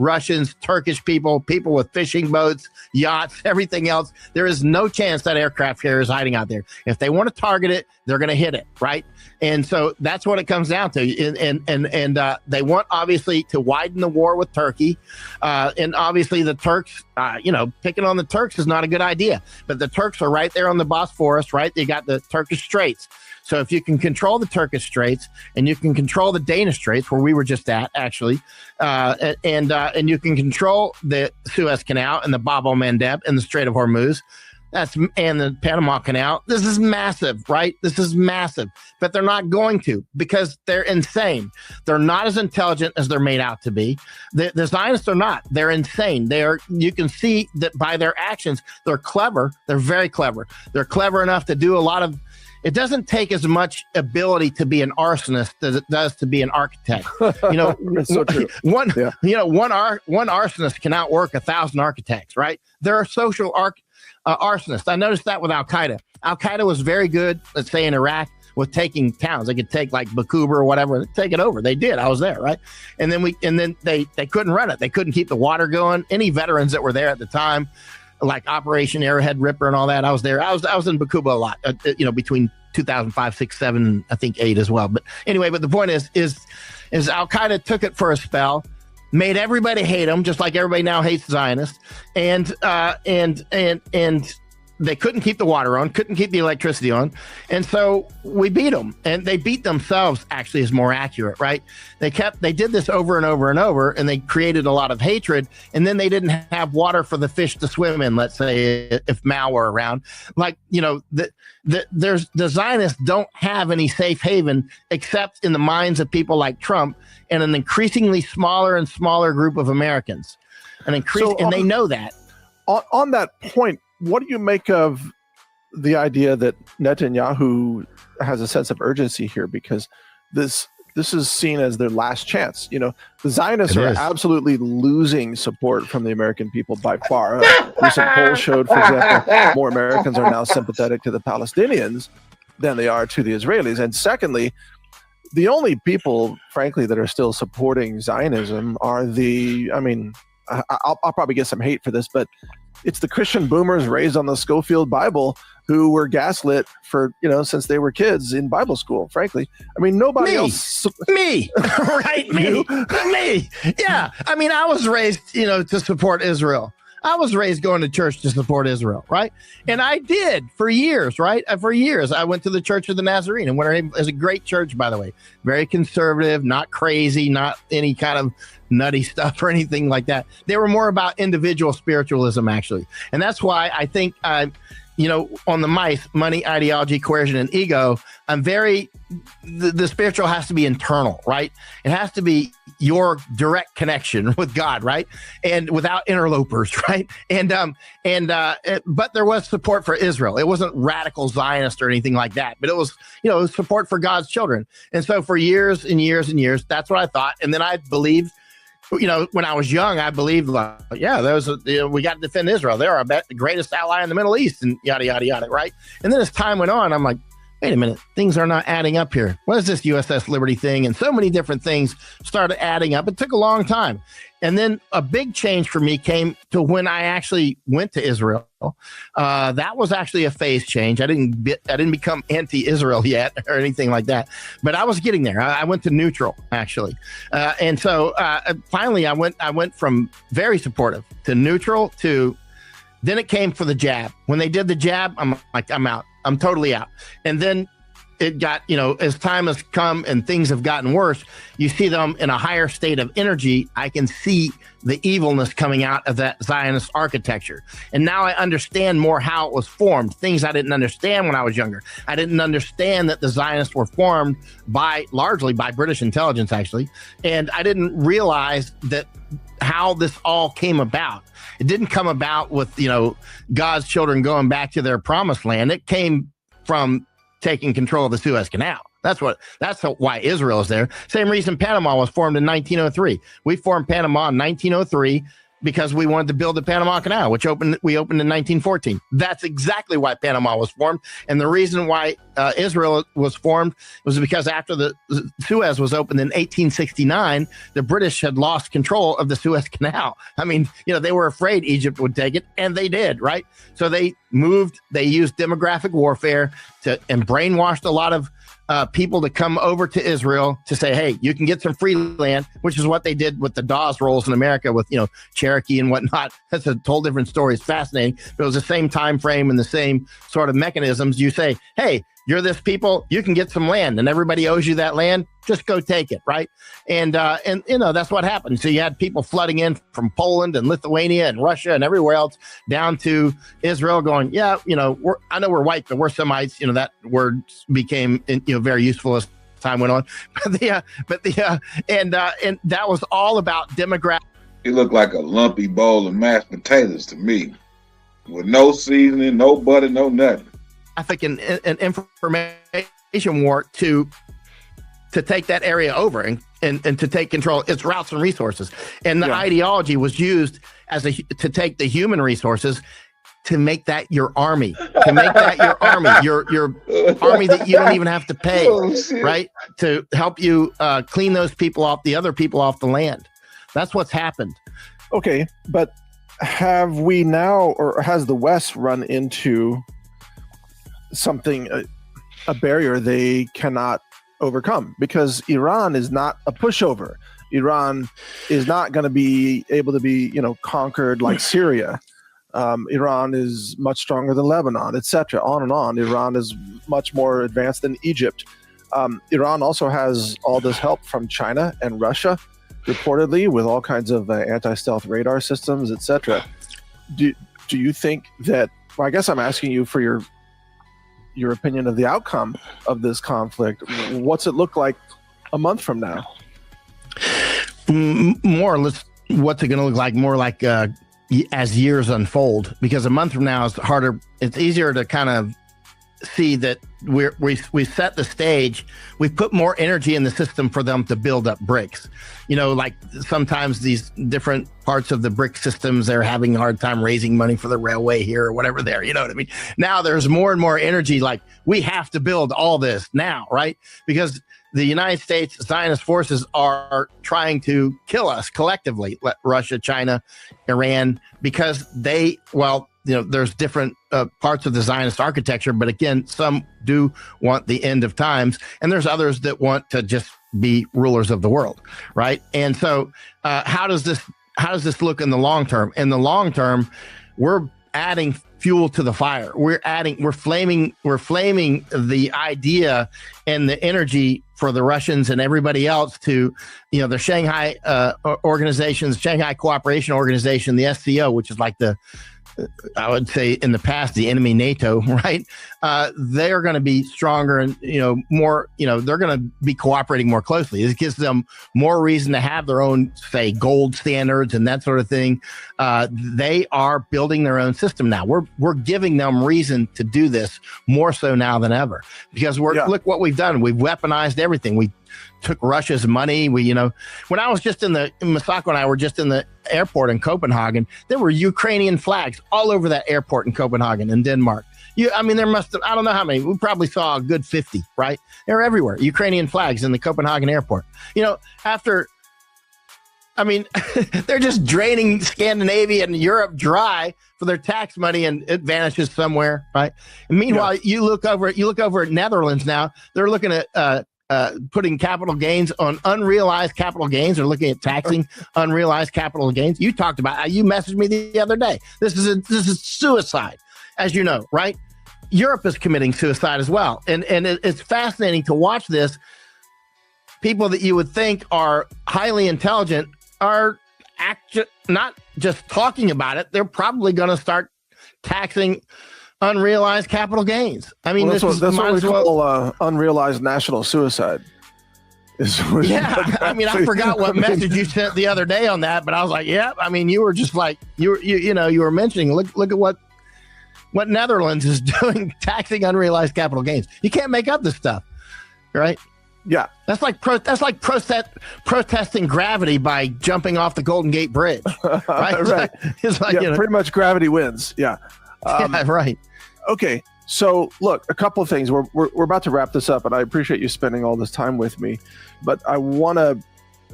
Russians, Turkish people with fishing boats, yachts, everything else. There is no chance that aircraft carrier is hiding out there. If they want to target it, they're going to hit it, right? And so that's what it comes down to. And they want, obviously, to widen the war with Turkey. And obviously the Turks, picking on the Turks is not a good idea. But the Turks are right there on the Bosphorus, right? They got the Turkish Straits. So if you can control the Turkish Straits and you can control the Danish Straits, where we were just at, actually, and you can control the Suez Canal and the Bab el-Mandeb and the Strait of Hormuz, and the Panama Canal. This is massive, right? This is massive. But they're not going to, because they're insane. They're not as intelligent as they're made out to be. The Zionists are not. They're insane. You can see that by their actions. They're clever. They're very clever. They're clever enough to do a lot of. It doesn't take as much ability to be an arsonist as it does to be an architect. That's so true. One arsonist can outwork 1,000 architects, right? There are social arsonists. I noticed that with Al Qaeda. Al Qaeda was very good, let's say in Iraq, with taking towns. They could take like Bakuba or whatever, take it over. They did. I was there, right? And then they couldn't run it. They couldn't keep the water going. Any veterans that were there at the time, like Operation Arrowhead Ripper and all that, I was there. I was in Bakuba a lot, between 2005, 6, 7, I think 8 as well. But anyway, the point is Al Qaeda took it for a spell, made everybody hate them, just like everybody now hates Zionists, and they couldn't keep the water on, couldn't keep the electricity on, and so we beat them. And they beat themselves, actually, is more accurate, right? They did this over and over and over, and they created a lot of hatred, and then they didn't have water for the fish to swim in, let's say, if Mao were around. Like, the Zionists don't have any safe haven except in the minds of people like Trump and an increasingly smaller and smaller group of Americans. And they know that. On that point, what do you make of the idea that Netanyahu has a sense of urgency here? Because this is seen as their last chance. The Zionists are absolutely losing support from the American people by far. A recent poll showed, for example, more Americans are now sympathetic to the Palestinians than they are to the Israelis. And secondly, the only people, frankly, that are still supporting Zionism are I'll probably get some hate for this, but it's the Christian boomers raised on the Schofield Bible who were gaslit for, since they were kids in Bible school, frankly. Nobody else. Me. Right, me. Me. Yeah. I was raised, to support Israel. I was raised going to church to support Israel, right? And I did for years, right? For years. I went to the Church of the Nazarene, and it's a great church, by the way. Very conservative, not crazy, not any kind of nutty stuff or anything like that. They were more about individual spiritualism, actually. And that's why I think, on the money, ideology, coercion, and ego, the spiritual has to be internal, right? It has to be your direct connection with God, right? And without interlopers, right? But there was support for Israel. It wasn't radical Zionist or anything like that, but it was, support for God's children. And so for years and years and years, that's what I thought. And then I believed, when I was young, I believed, we got to defend Israel. They're the greatest ally in the Middle East, and yada, yada, yada, right? And then as time went on, I'm like, wait a minute, things are not adding up here. What is this USS Liberty thing? And so many different things started adding up. It took a long time. And then a big change for me came to when I actually went to Israel. That was actually a phase change. I didn't become anti-Israel yet or anything like that, but I was getting there. I went to neutral, actually. And so finally I went from very supportive to neutral to, then it came for the jab. When they did the jab, I'm like, I'm out. I'm totally out. And then it got, as time has come and things have gotten worse, you see them in a higher state of energy. I can see the evilness coming out of that Zionist architecture. And now I understand more how it was formed, things I didn't understand when I was younger. I didn't understand that the Zionists were formed largely by British intelligence, actually. And I didn't realize that how this all came about. It didn't come about with, God's children going back to their promised land. It came from taking control of the Suez Canal. That's why Israel is there. Same reason Panama was formed in 1903. We formed Panama in 1903 because we wanted to build the Panama Canal, which we opened in 1914. That's exactly why Panama was formed. And the reason why Israel was formed was because after the Suez was opened in 1869, the British had lost control of the Suez Canal. I mean, they were afraid Egypt would take it, and they did, right? So they used demographic warfare and brainwashed a lot of people to come over to Israel to say, hey, you can get some free land, which is what they did with the Dawes rolls in America with, Cherokee and whatnot. That's a whole different story. It's fascinating. But it was the same time frame and the same sort of mechanisms. You say, hey, you're this people, you can get some land and everybody owes you that land. Just go take it, right? And that's what happened. So you had people flooding in from Poland and Lithuania and Russia and everywhere else down to Israel going, yeah, I know we're white, but we're Semites. That word became, very useful as time went on. And that was all about demographics. It looked like a lumpy bowl of mashed potatoes to me, with no seasoning, no butter, no nothing. And information war to take that area over and to take control its routes and resources. And the ideology was used to take the human resources to make that your army, your army that you don't even have to pay, right? To help you clean those people off, the other people off the land. That's what's happened. Okay, but have we now, or has the West run into something, a barrier they cannot overcome? Because Iran is not a pushover. Iran is not going to be able to be, conquered like Syria. Iran is much stronger than Lebanon, etc. On and on. Iran is much more advanced than Egypt. Iran also has all this help from China and Russia, reportedly, with all kinds of anti-stealth radar systems, etc. Do you think that? Well, I guess I'm asking you for your opinion of the outcome of this conflict. What's it look like a month from now? More or less, what's it going to look like? More like as years unfold, because a month from now is harder. It's easier to kind of see that we set the stage. We put more energy in the system for them to build up bricks. Like sometimes these different parts of the brick systems, they're having a hard time raising money for the railway here or whatever there. You know what I mean? Now there's more and more energy. Like, we have to build all this now, right? Because the United States Zionist forces are trying to kill us collectively, Russia, China, Iran, because there's different parts of the Zionist architecture, but again, some do want the end of times, and there's others that want to just be rulers of the world, right? And so, how does this look in the long term? In the long term, we're adding fuel to the fire. We're flaming the idea and the energy for the Russians and everybody else to, the Shanghai organizations, Shanghai Cooperation Organization, the SCO, which is like I would say in the past, the enemy NATO, right? They're going to be stronger and, more, they're going to be cooperating more closely. It gives them more reason to have their own, say, gold standards and that sort of thing. They are building their own system now. We're giving them reason to do this more so now than ever, because look what we've done. We've weaponized everything. We took Russia's money. When I was just Masako and I were just in the airport in Copenhagen, there were Ukrainian flags all over that airport in Copenhagen in Denmark. There must have, I don't know how many, we probably saw a good 50, right? They're everywhere. Ukrainian flags in the Copenhagen airport. They're just draining Scandinavia and Europe dry for their tax money, and it vanishes somewhere, right? And meanwhile, you look over at Netherlands now, they're looking at, putting capital gains on unrealized capital gains, or looking at taxing unrealized capital gains. You talked about, you messaged me the other day. This is suicide, as you know, right? Europe is committing suicide as well. And it's fascinating to watch this. People that you would think are highly intelligent are not just talking about it. They're probably going to start taxing unrealized capital gains. I mean, that's what we call unrealized national suicide. Yeah, I mean, I forgot what message you sent the other day on that, but I was like, yeah. I mean, you were just like you were mentioning. Look at what Netherlands is doing, taxing unrealized capital gains. You can't make up this stuff, right? Yeah, that's like protesting gravity by jumping off the Golden Gate Bridge, right? Right. It's like pretty much gravity wins. Yeah, yeah, right. Okay. So, look, a couple of things. We're about to wrap this up, and I appreciate you spending all this time with me. But I want to,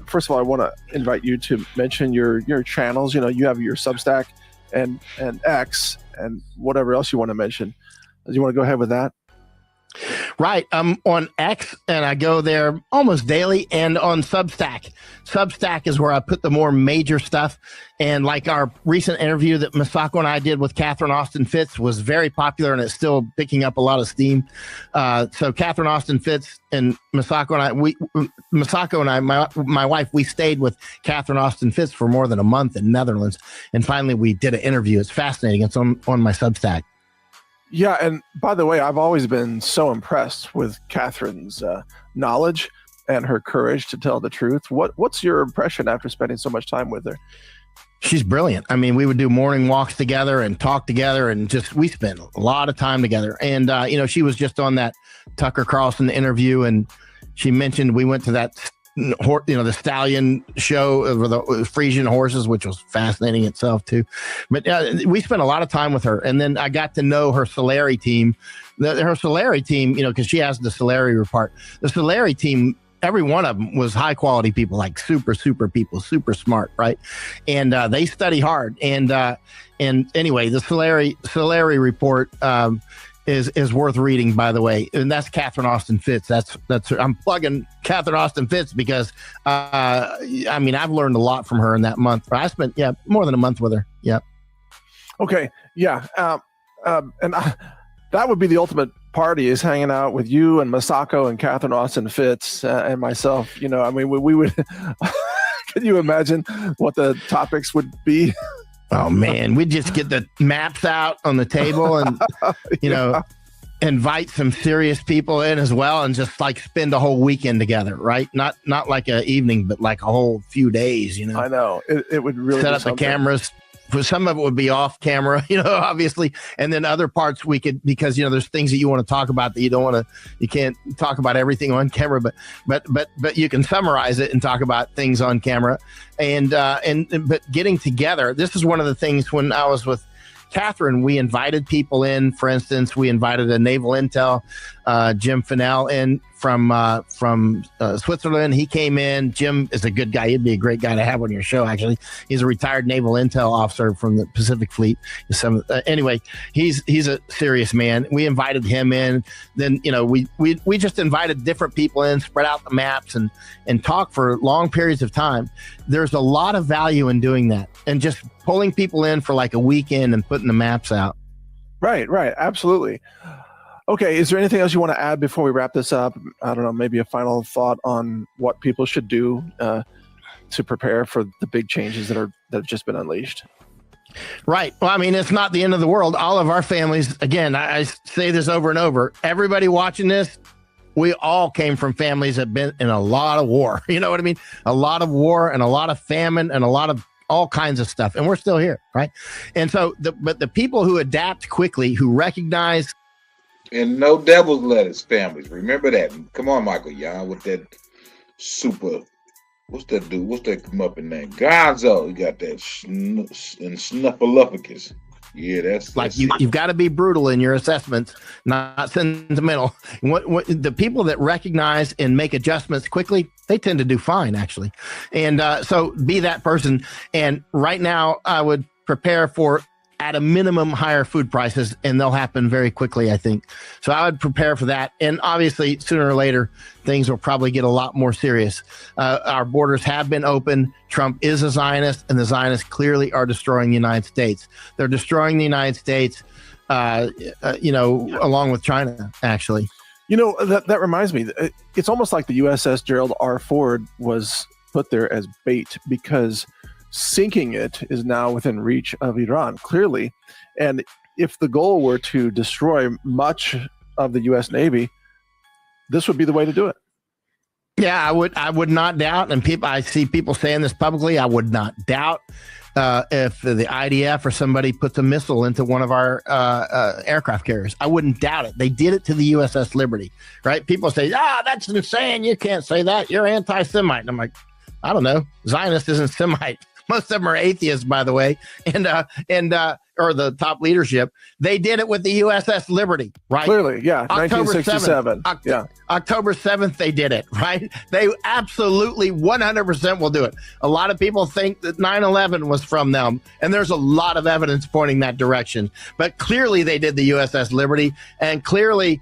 first of all, I want to invite you to mention your channels. You know, you have your Substack and X and whatever else you want to mention. Do you want to go ahead with that? Right. I'm on X, and I go there almost daily, and on Substack. Substack is where I put the more major stuff. And like our recent interview that Misako and I did with Catherine Austin Fitts was very popular, and it's still picking up a lot of steam. So Catherine Austin Fitts and Misako and I, my wife, we stayed with Catherine Austin Fitts for more than a month in Netherlands. And finally, we did an interview. It's fascinating. It's on my Substack. Yeah, and by the way, I've always been so impressed with Catherine's knowledge and her courage to tell the truth. What's your impression after spending so much time with her? She's brilliant. I mean, we would do morning walks together and talk together, and we spent a lot of time together. And she was just on that Tucker Carlson interview, and she mentioned we went to that the stallion show of the Frisian horses, which was fascinating itself too. But we spent a lot of time with her, and then I got to know her Solari team. Her Solari team, because she has the Solari report. The Solari team, every one of them was high quality people, like super people, super smart, right? And they study hard. And anyway, the Solari report is worth reading, by the way, and that's Catherine Austin Fitts. That's I'm plugging Catherine Austin Fitts because I've learned a lot from her in that month. I spent more than a month with her. Yeah. Okay. Yeah. That would be the ultimate party, is hanging out with you and Misako and Catherine Austin Fitts and myself. We would. Can you imagine what the topics would be? Oh man, we'd just get the maps out on the table and, invite some serious people in as well, and just like spend a whole weekend together, right? Not like an evening, but like a whole few days, I know. It would really set up the cameras. For some of it would be off camera, obviously. And then other parts we could, because, there's things that you want to talk about that you can't talk about everything on camera, but you can summarize it and talk about things on camera. But getting together, this is one of the things when I was with Catherine, we invited people in. For instance, we invited a naval intel, Jim Fennell, in from Switzerland. He came in. Jim is a good guy. He'd be a great guy to have on your show, actually. He's a retired naval intel officer from the Pacific Fleet. Anyway, he's a serious man. We invited him in. Then, we just invited different people in, spread out the maps and talk for long periods of time. There's a lot of value in doing that, and just pulling people in for like a weekend and putting the maps out. Right. Absolutely. Okay. Is there anything else you want to add before we wrap this up? I don't know, maybe a final thought on what people should do to prepare for the big changes that have just been unleashed. Right. Well, it's not the end of the world. All of our families, again, I say this over and over, everybody watching this, we all came from families that have been in a lot of war. You know what I mean? A lot of war and a lot of famine and a lot of all kinds of stuff. And we're still here, right? And so, but the people who adapt quickly, who recognize. And no devil's lettuce families. Remember that. Come on, Michael Yon, with that super. What's that dude? What's that come up in name? Gonzo. You got that and Snuffleupagus. Yeah, that's you've got to be brutal in your assessments, not sentimental. What the people that recognize and make adjustments quickly, they tend to do fine, actually. And so be that person. And right now, I would prepare for, at a minimum, higher food prices, and they'll happen very quickly, I think. So I would prepare for that. And obviously, sooner or later, things will probably get a lot more serious. Our borders have been open. Trump is a Zionist, and the Zionists clearly are destroying the United States. They're destroying the United States along with China, actually. That reminds me. It's almost like the USS Gerald R. Ford was put there as bait, because sinking it is now within reach of Iran, clearly. And if the goal were to destroy much of the U.S. Navy, this would be the way to do it. Yeah, I would not doubt, and I see people saying this publicly. I would not doubt if the IDF or somebody puts a missile into one of our aircraft carriers. I wouldn't doubt it. They did it to the USS Liberty, right? People say, that's insane. You can't say that. You're anti-Semite. And I'm like, I don't know. Zionist isn't Semite. Most of them are atheists, by the way, or the top leadership. They did it with the USS Liberty, right? Clearly, yeah. October 1967. 7th, October 7th, they did it, right? They absolutely 100% will do it. A lot of people think that 9/11 was from them, and there's a lot of evidence pointing that direction. But clearly, they did the USS Liberty, and clearly,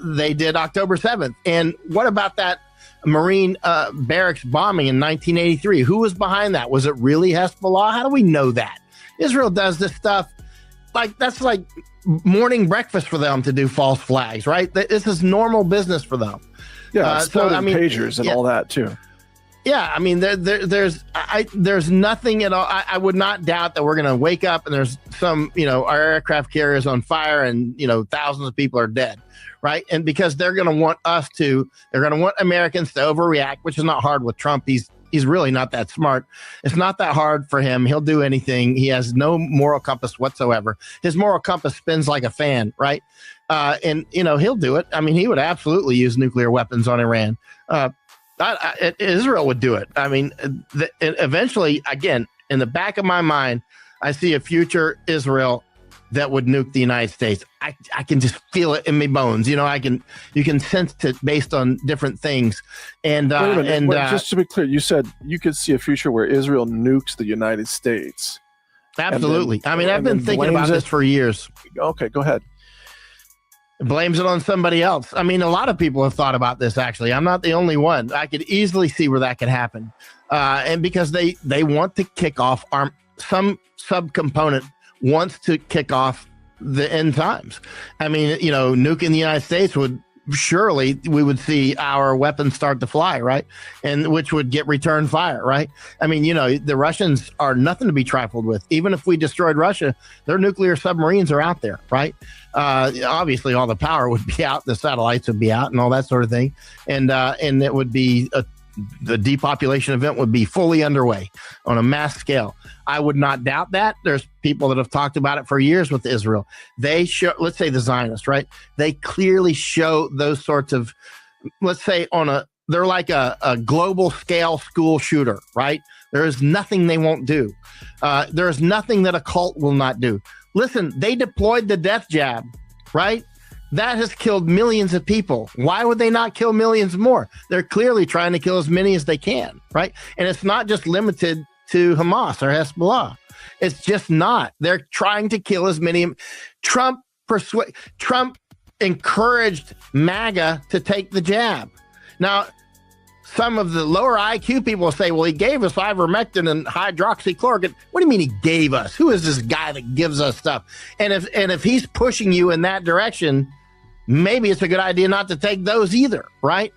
they did October 7th. And what about that Marine barracks bombing in 1983? Who was behind that? Was it really Hezbollah? How do we know that? Israel does this stuff that's like morning breakfast for them to do false flags, right? This is normal business for them. Yeah, pagers and all that too. Yeah, I mean, there's nothing at all. I would not doubt that we're going to wake up and there's some, our aircraft carrier is on fire and, thousands of people are dead, right? And because they're going to want Americans to overreact, which is not hard with Trump. He's really not that smart. It's not that hard for him. He'll do anything. He has no moral compass whatsoever. His moral compass spins like a fan, right? And he'll do it. I mean, he would absolutely use nuclear weapons on Iran. Israel would do it. I mean, eventually, again, in the back of my mind, I see a future Israel that would nuke the United States. I can just feel it in my bones. You can sense it based on different things. And just to be clear, you said you could see a future where Israel nukes the United States. Absolutely. I've been thinking about this for years. Okay, go ahead. Blames it on somebody else. I mean, a lot of people have thought about this, actually. I'm not the only one. I could easily see where that could happen. And because they want to kick off some subcomponent wants to kick off the end times. I mean, nuking the United States we would see our weapons start to fly, right? And which would get return fire, right? I mean, the Russians are nothing to be trifled with. Even if we destroyed Russia, their nuclear submarines are out there, right? Obviously, all the power would be out, the satellites would be out, and all that sort of thing, and it would be the depopulation event would be fully underway on a mass scale. I would not doubt that. There's people that have talked about it for years with Israel. They show, let's say the Zionists, right? They clearly show those sorts of, let's say they're like a global scale school shooter, right? There is nothing they won't do. There is nothing that a cult will not do. Listen, they deployed the death jab, right? That has killed millions of people. Why would they not kill millions more? They're clearly trying to kill as many as they can, right? And it's not just limited to Hamas or Hezbollah. It's just not. They're trying to kill as many. Trump encouraged MAGA to take the jab. Now, some of the lower IQ people will say, well, he gave us ivermectin and hydroxychloroquine. What do you mean he gave us? Who is this guy that gives us stuff? And if he's pushing you in that direction, maybe it's a good idea not to take those either, right?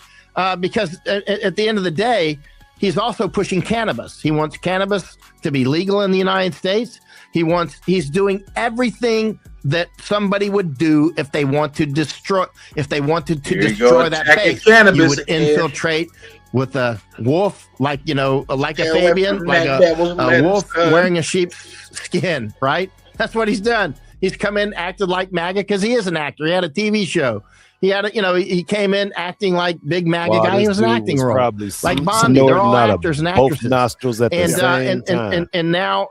Because at the end of the day, he's also pushing cannabis. He wants cannabis to be legal in the United States. He's doing everything that somebody would do if they want to destroy that base. You would infiltrate with a wolf, like a Fabian, like a wolf wearing a sheep's skin, right? That's what he's done. He's come in, acted like MAGA because he is an actor. He had a TV show. He had he came in acting like big MAGA guy. He was an acting role, like Bondi. They're all actors and actresses. Both nostrils at the same time. And now,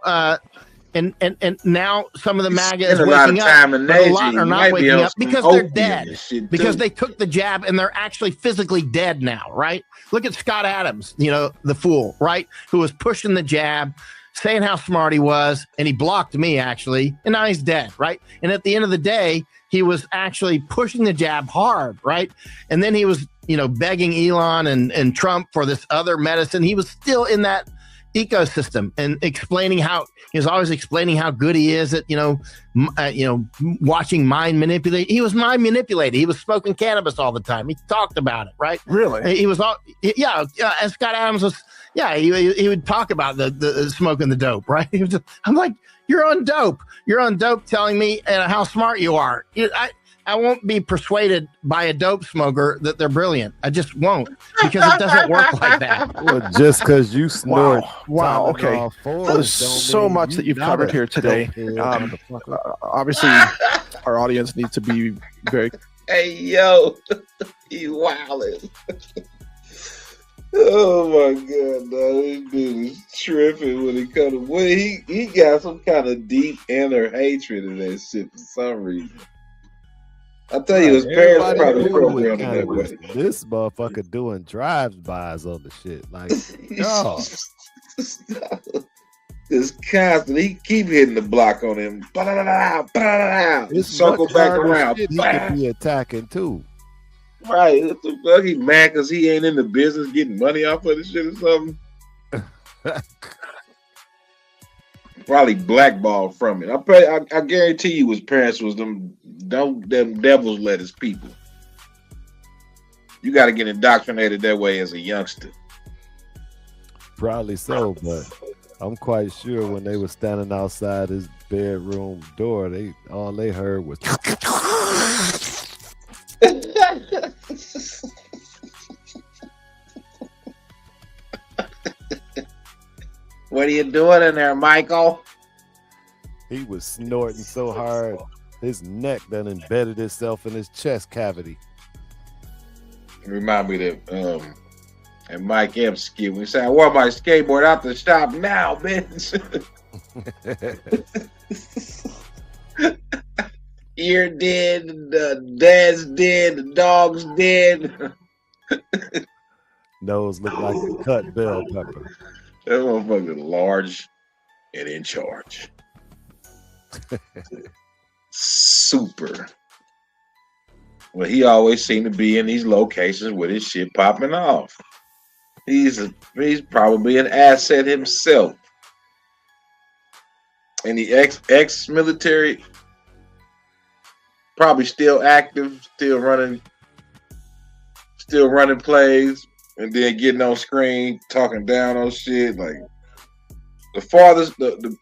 and now some of the MAGA is waking up, but a lot are not waking up because they're dead. Because they took the jab and they're actually physically dead now, right? Look at Scott Adams, the fool, right? Who was pushing the jab, saying how smart he was, and he blocked me, actually, and now he's dead, right? And at the end of the day, he was actually pushing the jab hard, right? And then he was, begging Elon and Trump for this other medicine. He was still in that ecosystem and explaining how he was always explaining how good he is at watching mind manipulate. He was mind manipulated. He was smoking cannabis all the time. He talked about it, right? Really? He was all and Scott Adams was he would talk about the smoking the dope, right? I'm like, you're on dope. You're on dope, telling me how smart you are. I won't be persuaded by a dope smoker that they're brilliant. I just won't, because it doesn't work like that. Well, just because you snort. Wow. Okay. So there's so much that you've covered here today. Obviously, our audience needs to be very. Hey, yo, he wildin'. Oh my God, dog. This dude is tripping when he comes. Well, he got some kind of deep inner hatred in that shit for some reason. I tell you, his parents probably programmed him that way. This motherfucker doing drive-bys on the shit. Like, dog. It's constant. He keep hitting the block on him. It's circle back around. He could be attacking too. Right. What the fuck? He mad because he ain't in the business getting money off of this shit or something. Probably blackballed from it. I guarantee you his parents was them devils let his people. You got to get indoctrinated that way as a youngster. Probably so, but I'm quite sure when they were standing outside his bedroom door, all they heard was What are you doing in there, Michael? He was snorting so hard, his neck done embedded itself in his chest cavity. Remind me that and Mike M skit when he said, I want my skateboard out the shop now, bitch. Ear dead, the dad's dead, the dog's dead. Nose looked like a cut bell pepper. That motherfucker large and in charge. Super. Well, he always seemed to be in these locations with his shit popping off. He's probably an asset himself. And the ex-military, probably still active, still running plays, and then getting on screen, talking down on shit. Like the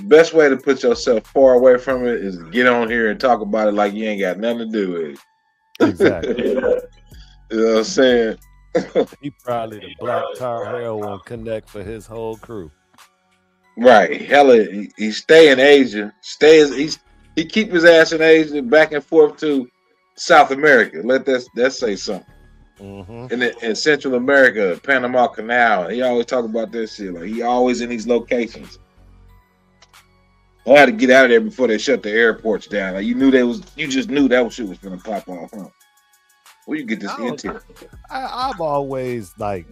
best way to put yourself far away from it is to get on here and talk about it like you ain't got nothing to do with it. Exactly. You know what I'm saying? He probably the black tar heroin connect for his whole crew. Right. Hella, he stay in Asia. He keep his ass in Asia, back and forth to South America. Let that say something. Mm-hmm. In Central America, Panama Canal. He always talk about that shit. Like he always in these locations. I had to get out of there before they shut the airports down. Like you just knew that shit was gonna pop off, huh? Where you get this intel? I've always like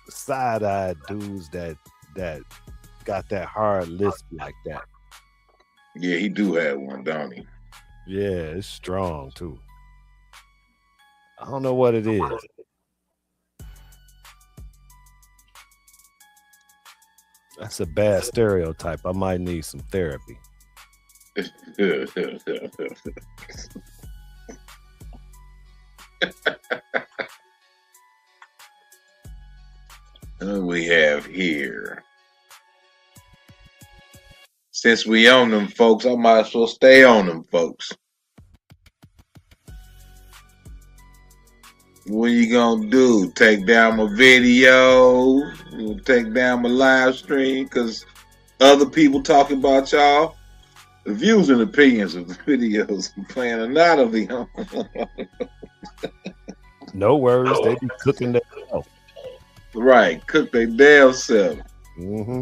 side-eyed dudes that got that hard lisp like that. Yeah, he do have one, don't he? Yeah, it's strong too. I don't know what it is. That's a bad stereotype. I might need some therapy. What we have here? Since we own them folks, I might as well stay on them folks. What you gonna do? Take down my video? Take down my live stream? Because other people talking about y'all? The views and opinions of the videos I'm playing are not of the No worries. They be cooking themselves. Right. Cook their damn self. Mm-hmm.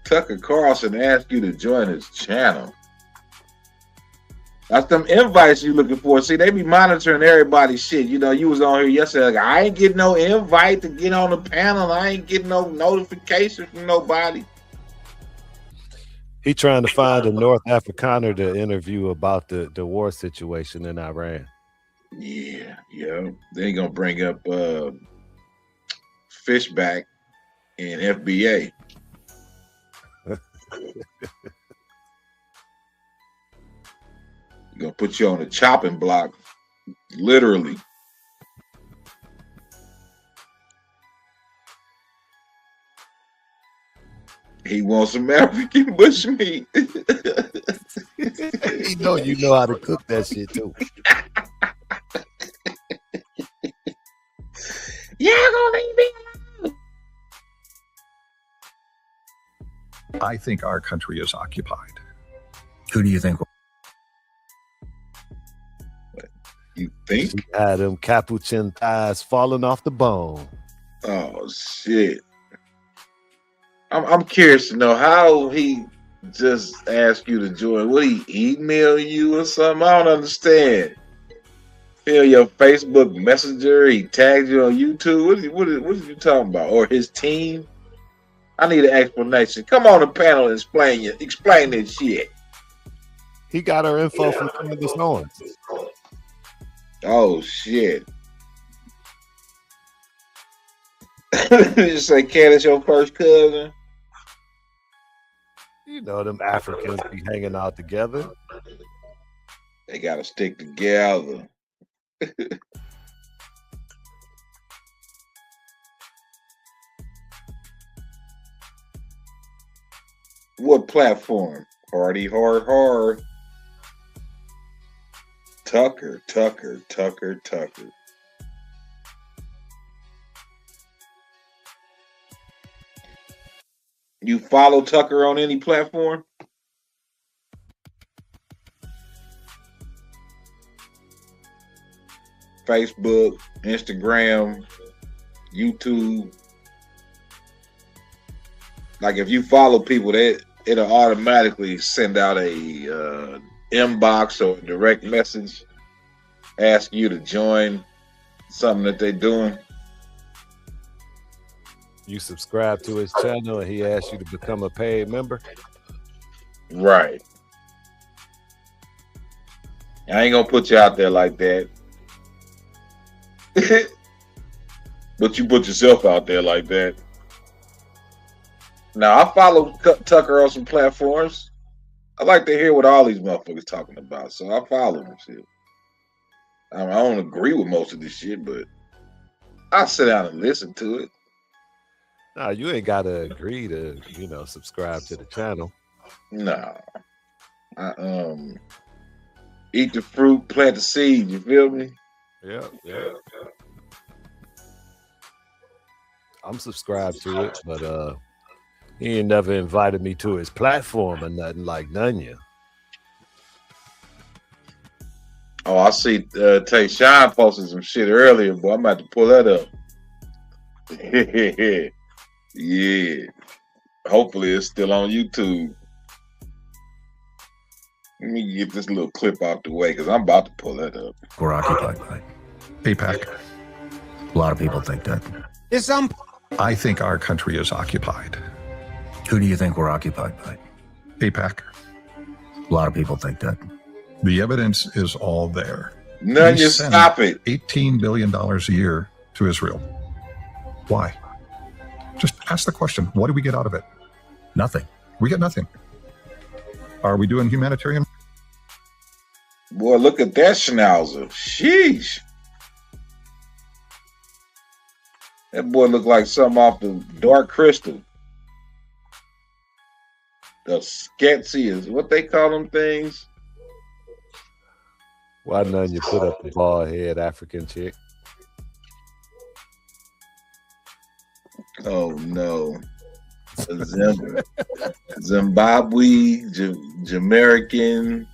Tucker Carlson asked you to join his channel. That's them invites you looking for. See, they be monitoring everybody's shit. You know, you was on here yesterday. Like, I ain't getting no invite to get on the panel. I ain't getting no notification from nobody. He trying to find a North Afrikaner to interview about the war situation in Iran. Yeah. They ain't gonna bring up Fishback in FBA. Gonna put you on the chopping block, literally. He wants some African bushmeat. You know how to cook that shit too. Yeah, gonna leave me alone. I think our country is occupied. Who do you think? You think? She had them capuchin thighs falling off the bone. Oh shit! I'm curious to know how he just asked you to join. Would he email you or something? I don't understand. Fill your Facebook Messenger. He tagged you on YouTube. What are you talking about? Or his team? I need an explanation. Come on the panel and explain this shit. He got her info from Candace Owens. Oh shit! You say Candace your first cousin? You know them Africans be hanging out together. They gotta stick together. What platform? Hardy hard. Tucker. You follow Tucker on any platform? Facebook, Instagram, YouTube. Like if you follow people, it'll automatically send out a inbox or a direct message, ask you to join something that they're doing. You subscribe to his channel and he asks you to become a paid member. Right. I ain't gonna put you out there like that. But you put yourself out there like that. Now, I follow Tucker on some platforms. I like to hear what all these motherfuckers talking about, so I follow them. Shit. I don't agree with most of this shit, but I sit down and listen to it. Nah, you ain't gotta agree to, subscribe to the channel. Nah. I eat the fruit, plant the seed, you feel me? Yeah. I'm subscribed to it, but he ain't never invited me to his platform or nothing like Nunya. Oh, I see Tayshawn posted some shit earlier, but I'm about to pull that up. Yeah. Hopefully it's still on YouTube. Let me get this little clip out the way because I'm about to pull that up. We're occupied by. APAC. A lot of people think that. I think our country is occupied. Who do you think we're occupied by? APAC. A lot of people think that. The evidence is all there. None, We you send stop it. $18 billion a year to Israel. Why? Just ask the question. What do we get out of it? Nothing. We get nothing. Are we doing humanitarian? Boy, look at that schnauzer. Sheesh. That boy looked like something off the Dark Crystal. The Sketsy is what they call them things. Why none you put up the bald head African chick? Oh no. Zimbabwe, Jamaican,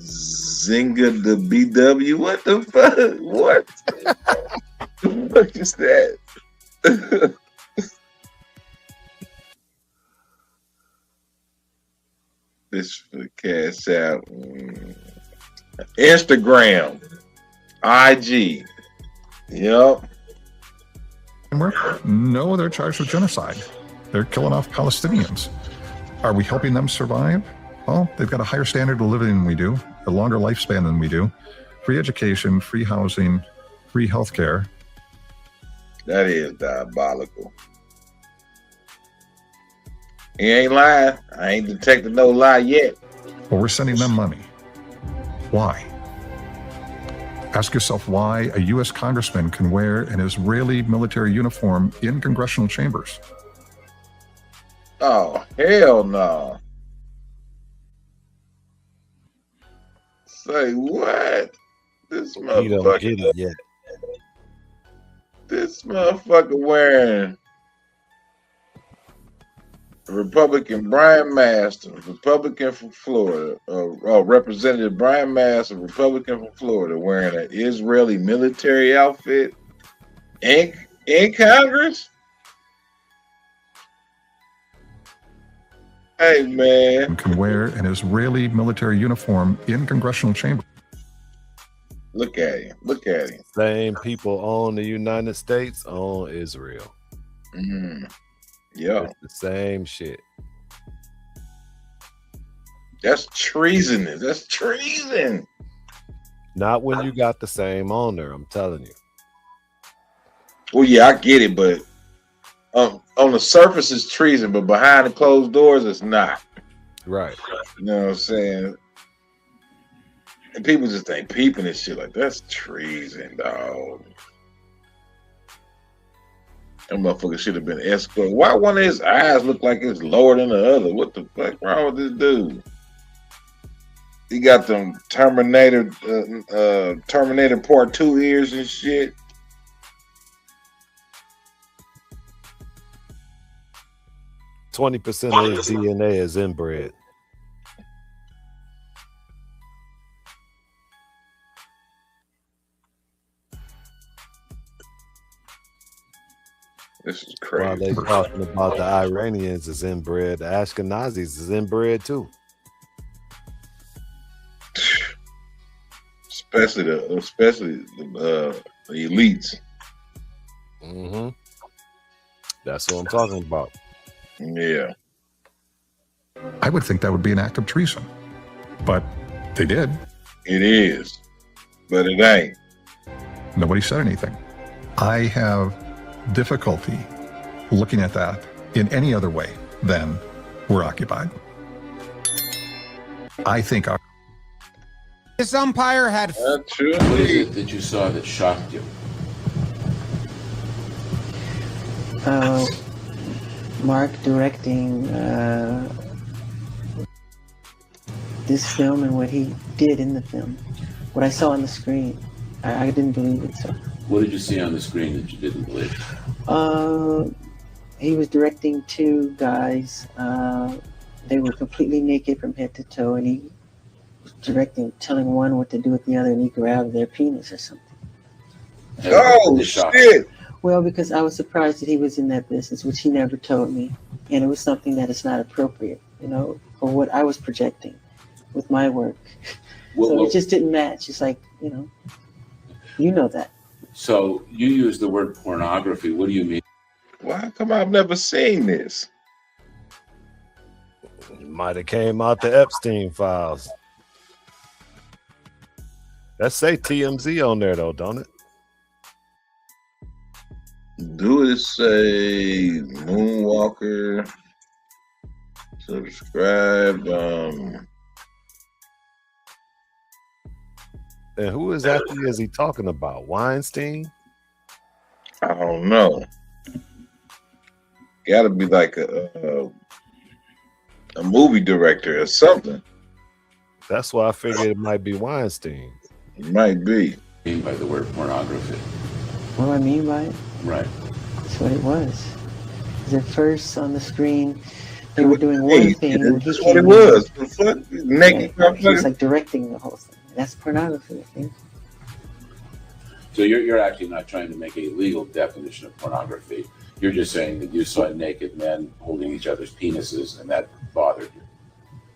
Zinga the BW. What the fuck? What? The fuck is that? This for Cash App. Instagram. IG. Yep. No, they're charged with genocide. They're killing off Palestinians. Are we helping them survive? Well, they've got a higher standard of living than we do, a longer lifespan than we do, free education, free housing, free healthcare. That is diabolical. He ain't lying. I ain't detected no lie yet. Well, we're sending them money. Why? Ask yourself why a U.S. congressman can wear an Israeli military uniform in congressional chambers. Oh, hell no. Say what? This He don't get motherfucker. it yet. This motherfucker wearing Republican Brian Mast, Republican from Florida, Representative Brian Mast, a Republican from Florida, wearing an Israeli military outfit in Congress. Hey man, Can wear an Israeli military uniform in congressional chambers. look at him! Look at him! Same people own the United States own Israel. Yeah, It's the same shit. that's treasonous. That's treason. Not when you got the same owner, I'm telling you. Well, yeah, I get it, but on the surface it's treason, but behind the closed doors it's not. Right. You know what I'm saying? And people just ain't peeping this shit like that's treason, dog. That motherfucker should have been escorted. Why one of his eyes look like it's lower than the other? What the fuck wrong with this dude? He got them Terminator Part 2 ears and shit. %20 of his DNA is inbred. This is While crazy. they talking about the Iranians is inbred, the Ashkenazis is inbred too. Especially the elites. Mm-hmm. That's what I'm talking about. Yeah. I would think that would be an act of treason. But they did. It is. But it ain't. Nobody said anything. I have difficulty looking at that in any other way than we're occupied. I think our This umpire had That's true. What is it that you saw that shocked you? Mark directing this film and what he did in the film. What I saw on the screen, I didn't believe it. So What did you see on the screen that you didn't believe? he was directing two guys. They were completely naked from head to toe, and he was directing, telling one what to do with the other, and he grabbed their penis or something. Oh, It shocked shit. Well, because I was surprised that he was in that business, which he never told me. And it was something that is not appropriate, you know, for what I was projecting with my work. So it just didn't match. It's like, you know that. So you use the word pornography. What do you mean? Well, how come I've never seen this? It might have came out the Epstein files. That say TMZ on there though, don't it? Do it say Moonwalker? Subscribe. And who exactly is he talking about? Weinstein? I don't know. Gotta be like a movie director or something. That's why I figured it might be Weinstein. It might be. Mean by the word pornography? What do I mean by it? Right. That's what it was. Because at first on the screen, they were doing one thing. And That's what it was. The fuck? Naked He was motherfucker. like directing the whole thing. That's pornography, I think. So you're actually not trying to make a legal definition of pornography. You're just saying that you saw naked men holding each other's penises and that bothered you.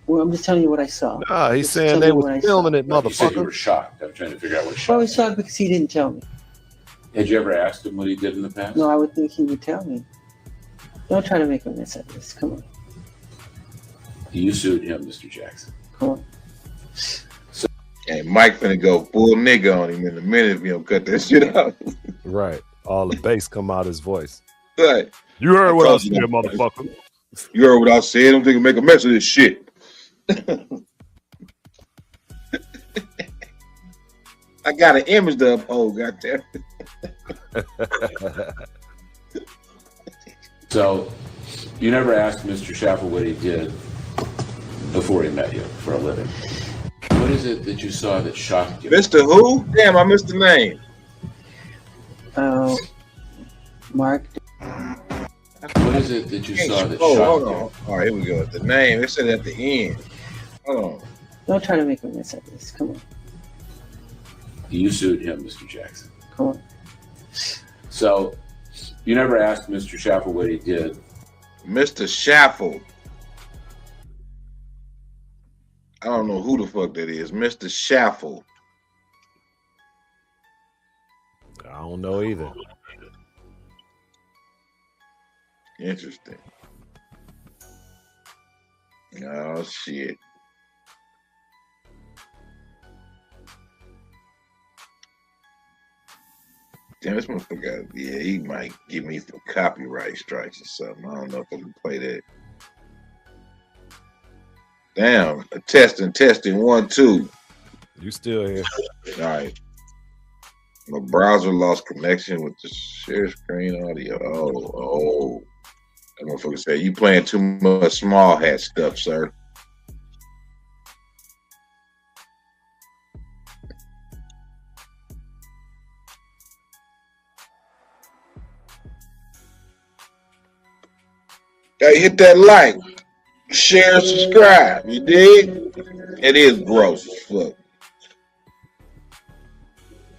Well, I'm just telling you what I saw. Nah, he's Just saying tell they you what was I filming saw. it, You said you motherfucker. were shocked. I'm trying to figure out what Well, I shocked was shocked because he didn't tell me. you. Had you ever asked him what he did in the past? No, I would think he would tell me. Don't try to make a mess of this. Come on. You sued him, Mr. Jackson. Come on. And Mike finna go full nigga on him in a minute if you don't cut that shit out. Right. All the bass come out his voice. Right. You heard what I said, You motherfucker. You heard what I said. I'm thinking make a mess of this shit. I got an image to uphold, goddamn. So, you never asked Mr. Schaffer what he did before he met you for a living. What is it that you saw that shocked you? Mr. Who? Damn, I missed the name. Mark. What is it that you saw that hold shocked on. you? All right, here we go. The name. It said at the end. Hold on. Don't try to make me mess up this. Come on. You sued him, Mr. Jackson. Come on. So, you never asked Mr. Schaffer what he did. Mr. Shaffle. I don't know who the fuck that is. Mr. Shaffle. I don't know either. Interesting. Oh shit. Damn, this motherfucker, yeah, he might give me some copyright strikes or something. I don't know if I can play that. Damn, testing, 1, 2. You still here? All right. My browser lost connection with the share screen audio. Oh. That motherfucker said, you playing too much small hat stuff, sir. Hey, hit that like, share, subscribe. You dig? It is gross as fuck.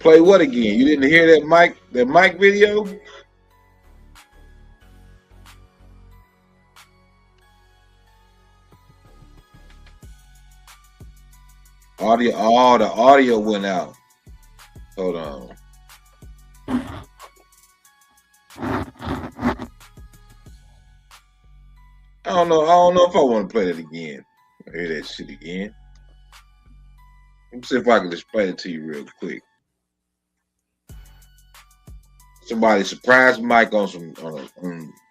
Play what again? You didn't hear that mic video? Audio. Oh, the audio went out. Hold on. I don't know if I want to play that again. Hear that shit again. Let me see if I can just play it to you real quick. Somebody surprised Mike on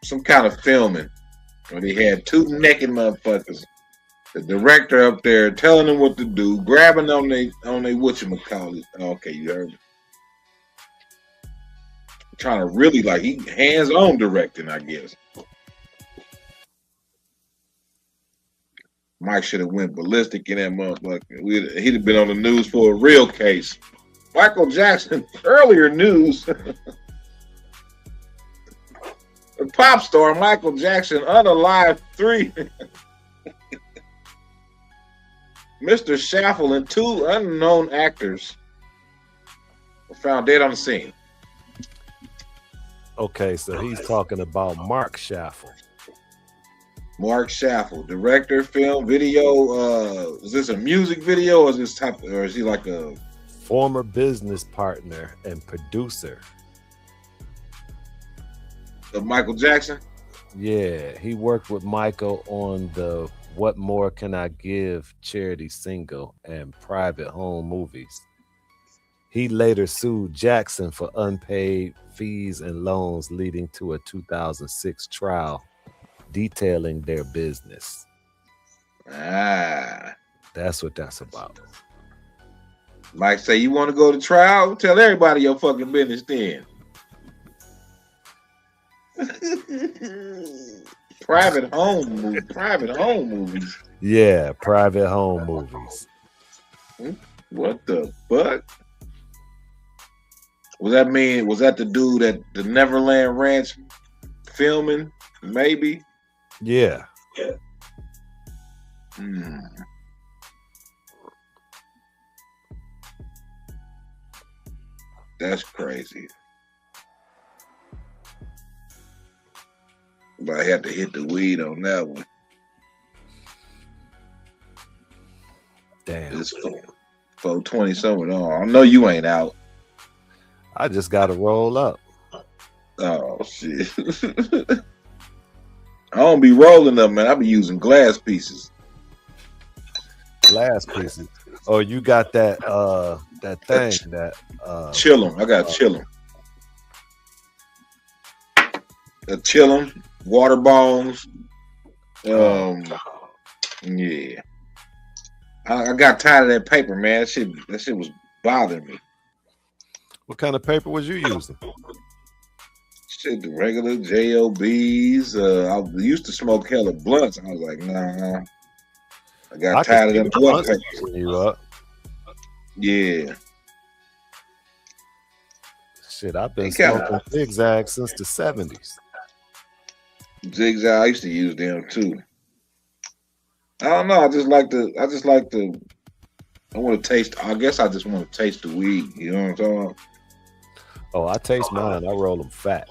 some kind of filming where they had two naked motherfuckers. The director up there telling them what to do, grabbing on they whatchamacallit. Okay, you heard me. Trying to really he hands-on directing, I guess. Mike should have went ballistic in that motherfucker. He'd have been on the news for a real case. Michael Jackson, earlier news. The pop star Michael Jackson unalive 3. Mr. Shaffle and 2 unknown actors were found dead on the scene. Okay, so he's talking about Mark Shaffle. Mark Shaffle, director, film, video. Is this a music video, or is he like a former business partner and producer of Michael Jackson? Yeah, he worked with Michael on the What More Can I Give charity single and Private Home movies. He later sued Jackson for unpaid fees and loans, leading to a 2006 trial detailing their business. That's what that's about. Mike say, you want to go to trial? Tell everybody your fucking business then. Private home movies. Yeah, private home movies. What the fuck? Was that the dude at the Neverland Ranch filming? Maybe. Yeah. That's crazy. But I had to hit the weed on that one. Damn. It's 420 something on. I know you ain't out. I just gotta roll up. Oh shit. I don't be rolling them, man. I be using glass pieces. Glass pieces. Oh, you got that thing that chill 'em. I got chill 'em. Chillum, water bones. Yeah. I got tired of that paper, man. That shit was bothering me. What kind of paper was you using? Shit, the regular JOBs. I used to smoke hella blunts. I was like, nah. I got tired of them blunt papers. You up? Yeah. Shit, I've been smoking zigzag since the 70s. Zigzag, I used to use them too. I don't know. I want to taste. I guess I just want to taste the weed. You know what I'm talking about? Oh, I taste mine. I roll them fat.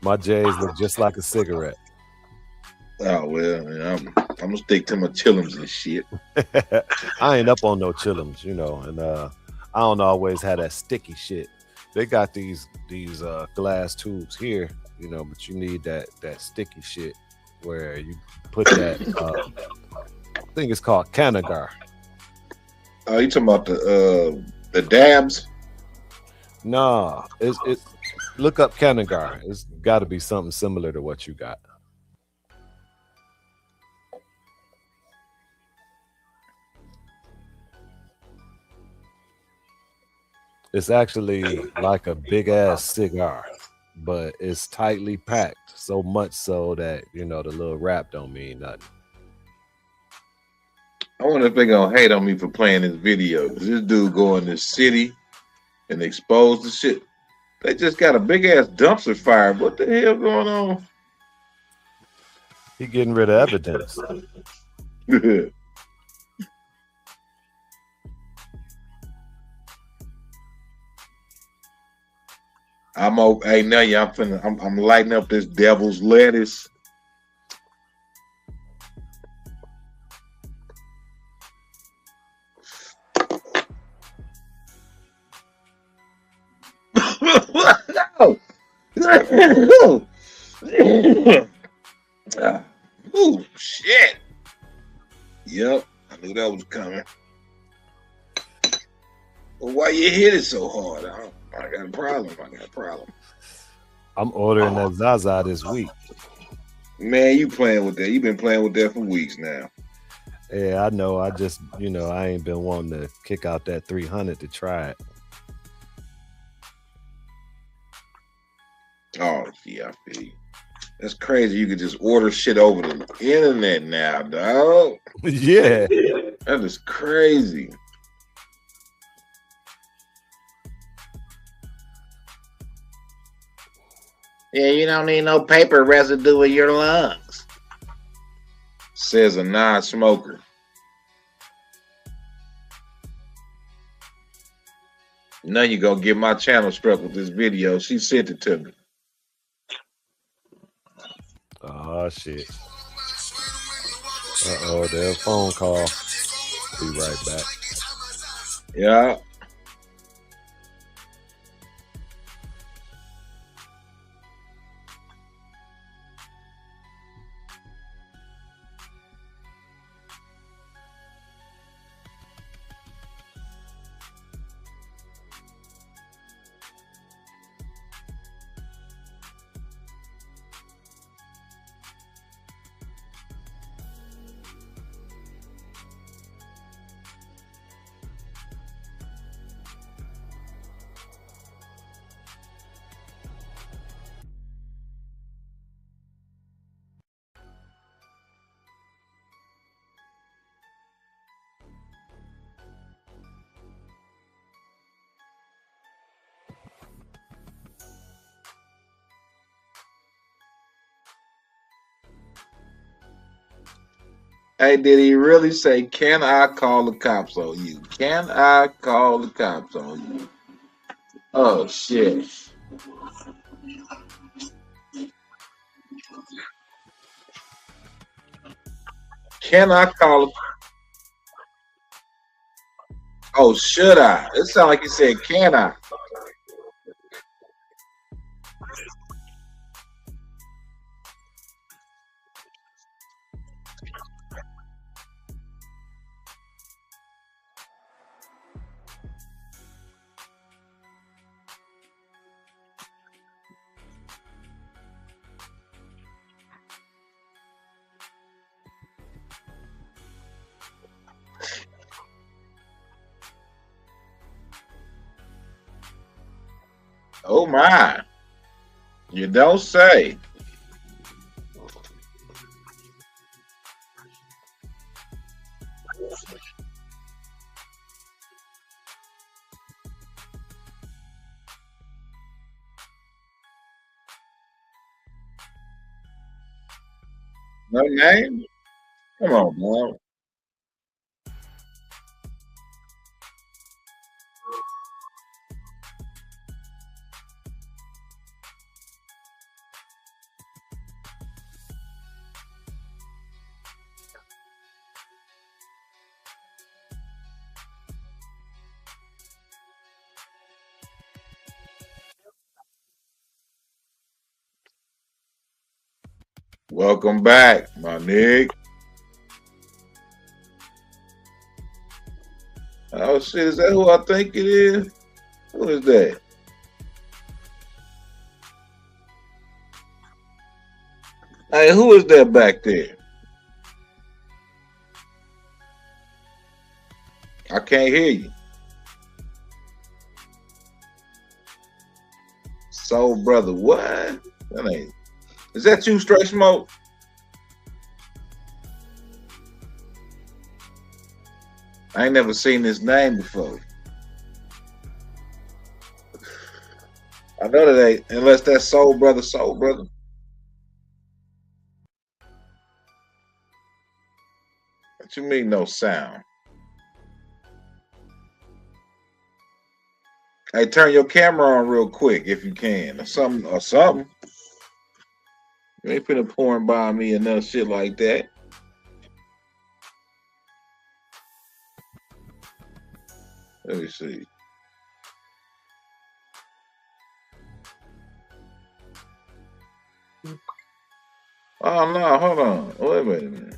My J's look just like a cigarette. Oh well, man, I'm gonna stick to my chillums and shit. I ain't up on no chillums, you know, and I don't always have that sticky shit. They got these glass tubes here, you know, but you need that sticky shit where you put that. I think it's called Canagar. Oh, you talking about the dabs? Nah, it's look up Canagar. It's got to be something similar to what you got. It's actually like a big ass cigar, but it's tightly packed, so much so that, you know, the little wrap don't mean nothing. I wonder if they're gonna hate on me for playing this video. This dude go in this city and expose the shit. They just got a big ass dumpster fire. What the hell going on? He getting rid of evidence. Hey, now I'm lighting up this devil's lettuce. No. Oh shit. Yep, I knew that was coming. Well, why you hit it so hard? I got a problem. I'm ordering that Zaza this week. Man, you playing with that. You've been playing with that for weeks now. Yeah, I know. I just, you know, I ain't been wanting to kick out that 300 to try it. Oh, yeah, I feel you. That's crazy. You can just order shit over the internet now, dog. Yeah. That is crazy. Yeah, you don't need no paper residue in your lungs, says a non-smoker. Now you're gonna get my channel struck with this video. She sent it to me. Oh shit. Uh-oh, there's a phone call. Be right back. Yeah. Hey, did he really say, can I call the cops on you? Can I call the cops on you? Oh, shit. Can I call? Oh, should I? It sounded like he said, can I? Oh my. You don't say. No name? Come on, boy. Welcome back, my nigga. Oh shit, is that who I think it is? Who is that? Hey, who is that back there? I can't hear you. Soul Brother, what? That ain't. Is that you, Straight Smoke? I ain't never seen this name before. I know that ain't, unless that's Soul Brother, Soul Brother. What you mean no sound? Hey, turn your camera on real quick if you can, or something. You ain't finna pouring by me and no shit like that. Let me see. Oh no, hold on. Wait a minute.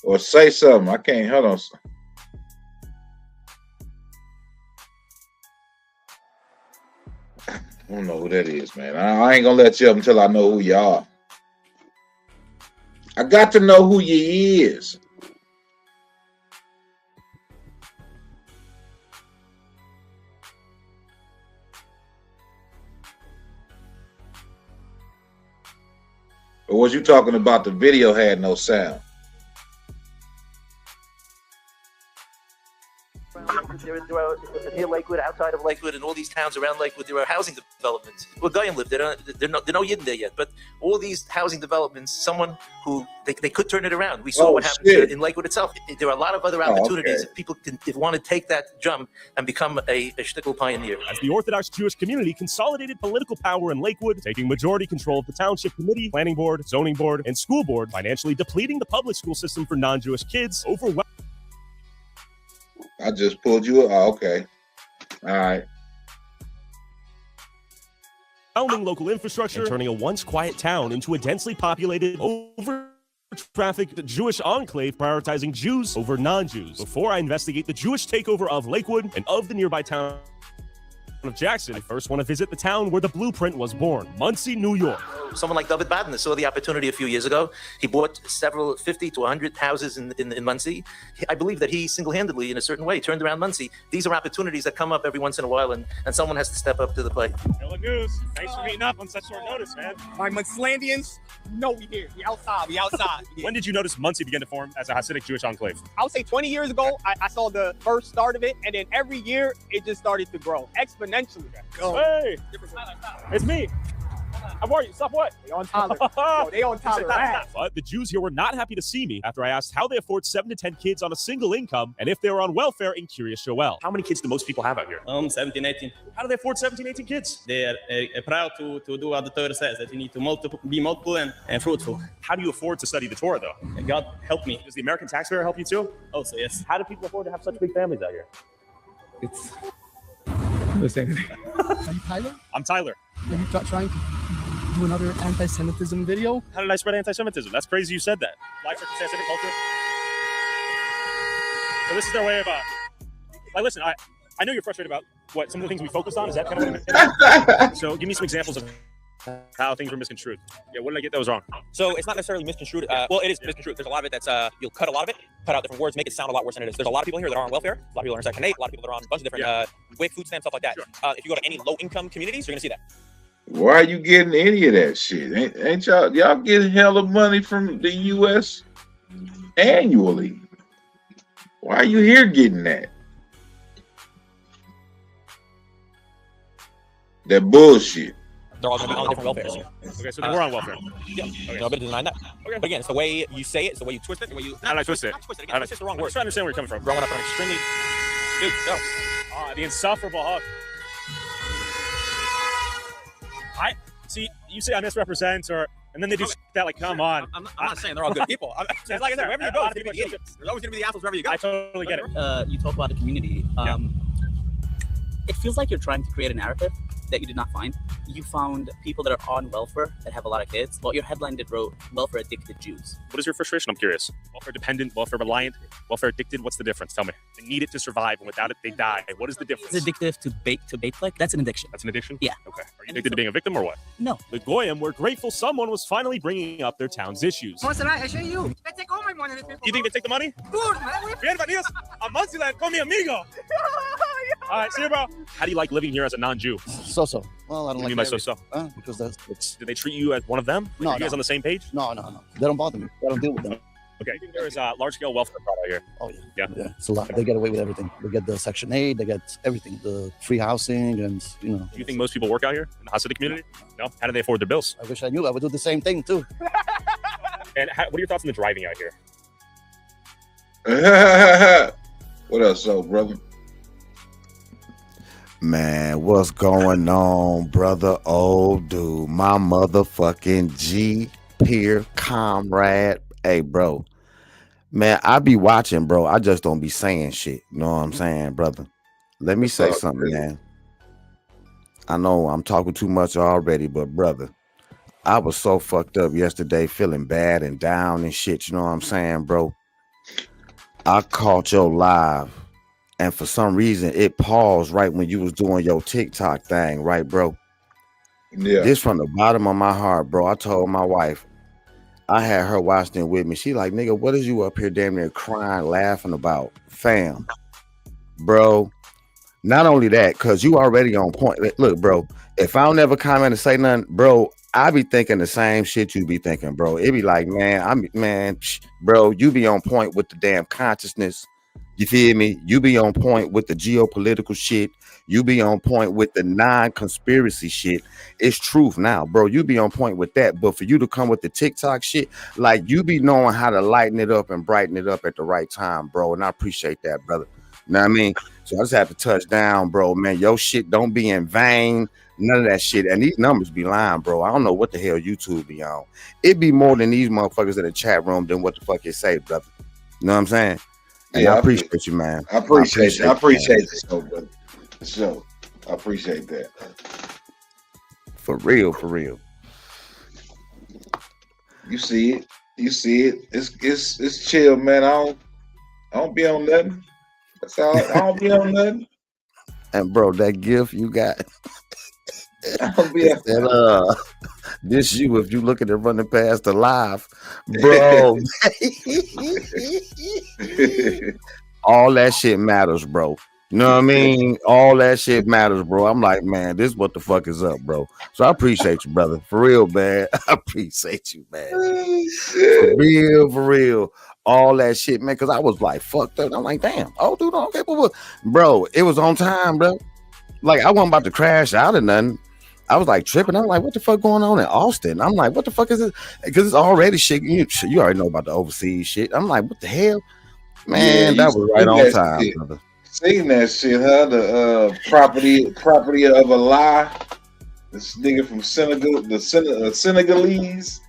Or say something. I can't. Hold on. I don't know who that is, man. I ain't gonna let you up until I know who you are. I got to know who you is. Or was you talking about the video had no sound? Near Lakewood, outside of Lakewood, and all these towns around Lakewood, there are housing developments. Well, Goyim live there. They're no Yidden there yet, but all these housing developments, someone who they could turn it around. We saw what happened in Lakewood itself. There are a lot of other opportunities if people want to take that jump and become a shtickle pioneer. As the Orthodox Jewish community consolidated political power in Lakewood, taking majority control of the township committee, planning board, zoning board, and school board, financially depleting the public school system for non-Jewish kids, I just pulled you up. Oh, okay. All right. Founding local infrastructure and turning a once quiet town into a densely populated, over-trafficked Jewish enclave, prioritizing Jews over non-Jews. Before I investigate the Jewish takeover of Lakewood and of the nearby town of Jackson, I first want to visit the town where the blueprint was born, Muncie, New York. Someone like David Baden saw the opportunity a few years ago. He bought several 50 to 100 houses in Muncie. I believe that he single-handedly, in a certain way, turned around Muncie. These are opportunities that come up every once in a while, and someone has to step up to the plate. Hello, Goose. Thanks for meeting up on such short notice, man. My Muncelandians, no, we here. We outside. We outside. When did you notice Muncie begin to form as a Hasidic Jewish enclave? I would say 20 years ago, I saw the first start of it, and then every year, it just started to grow exponentially. Hey, it's me. How are you? Stop what? They on Tyler. Yo, they on Tyler. But the Jews here were not happy to see me after I asked how they afford 7 to 10 kids on a single income and if they were on welfare in Kiryas Joel. How many kids do most people have out here? 17, 18. How do they afford 17, 18 kids? They are proud to do what the Torah says, that you need to be multiple and fruitful. How do you afford to study the Torah, though? God help me. Does the American taxpayer help you too? Also, yes. How do people afford to have such big families out here? It's the same thing. Are you Tyler? I'm Tyler. Are you trying to do another anti-Semitism video? How did I spread anti-Semitism? That's crazy you said that. Life circumstance, civic culture. So this is their way of, like, listen, I know you're frustrated about what some of the things we focused on. Is that kind of what it is? So give me some examples of how things were misconstrued. Yeah, what did I get that was wrong? So it's not necessarily misconstrued. Well, it is misconstrued. There's a lot of it that's you'll cut a lot of it, cut out different words, make it sound a lot worse than it is. There's a lot of people here that are on welfare. A lot of people are on Section 8. A lot of people that are on a bunch of different WIC, food stamps, stuff like that. Sure. If you go to any low-income communities, you're gonna see that. Why are you getting any of that shit? Ain't y'all getting hella money from the U.S. annually? Why are you here getting that? That bullshit. They're all going to be on different welfares. Okay, so they were on welfare. Yeah, nobody denied that. Okay. But again, it's the way you say it, it's the way you twist it, the way you. How do I twist it? Not twist it. Again, it's just the wrong word. I'm trying to understand where you're coming from. Growing up on an extremely. Dude, go. The insufferable hug. I see. You say I misrepresent, and then they do that. Like, come on. I'm not saying they're all good people. It's like I said, wherever you go, there's going to be idiots. There's always going to be the assholes wherever you go. I totally get it. You talk about the community. It feels like you're trying to create a narrative that you did not find. You found people that are on welfare that have a lot of kids, but your headline did wrote welfare addicted Jews. What is your frustration? I'm curious. Welfare dependent, welfare reliant, welfare addicted. What's the difference? Tell me. They need it to survive, and without it, they die. What is the difference? It's addictive to bait click. That's an addiction. That's an addiction? Yeah. Okay. Are you addicted to being a victim or what? No. The Goyim were grateful someone was finally bringing up their town's issues. What's that? I show you. They take all my money. You think they take the money? Bienvenidos a Montserrat con mi amigo. All right, see you, bro. How do you like living here as a non-Jew? So-so. Well, I don't what do you like mean by so-so? Because that's. Do they treat you as one of them? No, Are you guys on the same page? No. They don't bother me. I don't deal with them. Okay. You think there is a large-scale welfare fraud out here? Oh, yeah. Yeah, it's a lot. They get away with everything. They get the Section 8, they get everything, the free housing, and, you know. Do you think most people work out here in the Hasidic community? No? How do they afford their bills? I wish I knew. I would do the same thing, too. And what are your thoughts on the driving out here? What else, brother? Man, what's going on, brother? Old dude, my motherfucking G peer comrade. Hey, bro. Man, I be watching, bro. I just don't be saying shit. You know what I'm saying, brother? Let me say something, man. I know I'm talking too much already, but brother, I was so fucked up yesterday, feeling bad and down and shit. You know what I'm saying, bro? I caught your live. And for some reason, it paused right when you was doing your TikTok thing, right, bro? Yeah. This from the bottom of my heart, bro. I told my wife, I had her watching with me. She like, nigga, what is you up here damn near crying, laughing about? Fam, bro. Not only that, because you already on point. Look, bro, if I don't ever comment and say nothing, bro, I be thinking the same shit you be thinking, bro. It be like, bro, you be on point with the damn consciousness. You feel me? You be on point with the geopolitical shit. You be on point with the non-conspiracy shit. It's truth now, bro. You be on point with that. But for you to come with the TikTok shit, like you be knowing how to lighten it up and brighten it up at the right time, bro. And I appreciate that, brother. You know what I mean? So I just have to touch down, bro, man. Your shit don't be in vain. None of that shit. And these numbers be lying, bro. I don't know what the hell YouTube be on. It be more than these motherfuckers in the chat room than what the fuck it say, brother. You know what I'm saying? And Yeah, I appreciate you, man. I appreciate the show, brother. The show. I appreciate that. For real, for real. You see it. You see it. It's chill, man. I don't be on nothing. That's all. I don't be on nothing. And bro, that gift you got. I don't be on And this you if you looking at running past the live, bro. All that shit matters, bro. You know what I mean? All that shit matters, bro. I'm like, man, this what the fuck is up, bro. So I appreciate you, brother. For real, man. I appreciate you, man. For real. All that shit, man. Cause I was like fucked up. I'm like, damn. Oh, dude, okay, bro. It was on time, bro. Like I wasn't about to crash out or nothing. I was like tripping. I'm like, what the fuck going on in Austin? I'm like, what the fuck is it? Because it's already shit. You already know about the overseas shit. I'm like, what the hell? Man, that was right on time, shit. brother. Seen that shit, huh? The property of a lie. This nigga from Senegal, the Senegalese.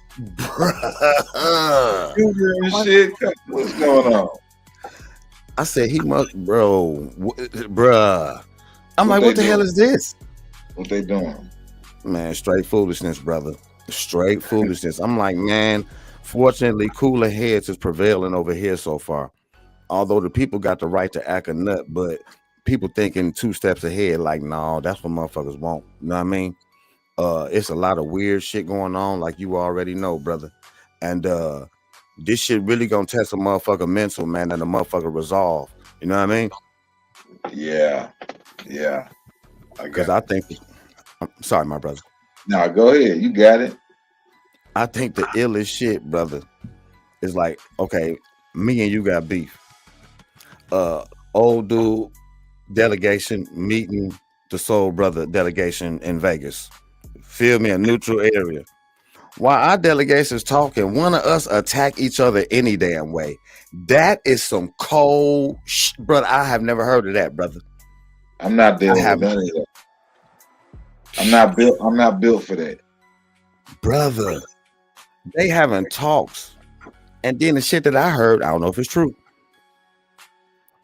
Sugar and shit. What's going on? I said he must, bruh. I'm like, what the hell is this? What they doing? Man, straight foolishness, brother. Straight foolishness. I'm like, man, fortunately, cooler heads is prevailing over here so far. Although the people got the right to act a nut, but people thinking 2 steps ahead, like, no, that's what motherfuckers want. You know what I mean? It's a lot of weird shit going on, like you already know, brother. And this shit really gonna test a motherfucker mental, man, and a motherfucker resolve. You know what I mean? Yeah. Because I think, I'm sorry, my brother. No, go ahead. You got it. I think the illest shit, brother, is like, okay, me and you got beef. Old dude delegation meeting the Soul Brother delegation in Vegas. Feel me? A neutral area. While our delegations talking, one of us attack each other any damn way. That is some cold shit, brother. I have never heard of that, brother. I'm not dealing with none of that. I'm not built for that. Brother, they having talks. And then the shit that I heard, I don't know if it's true.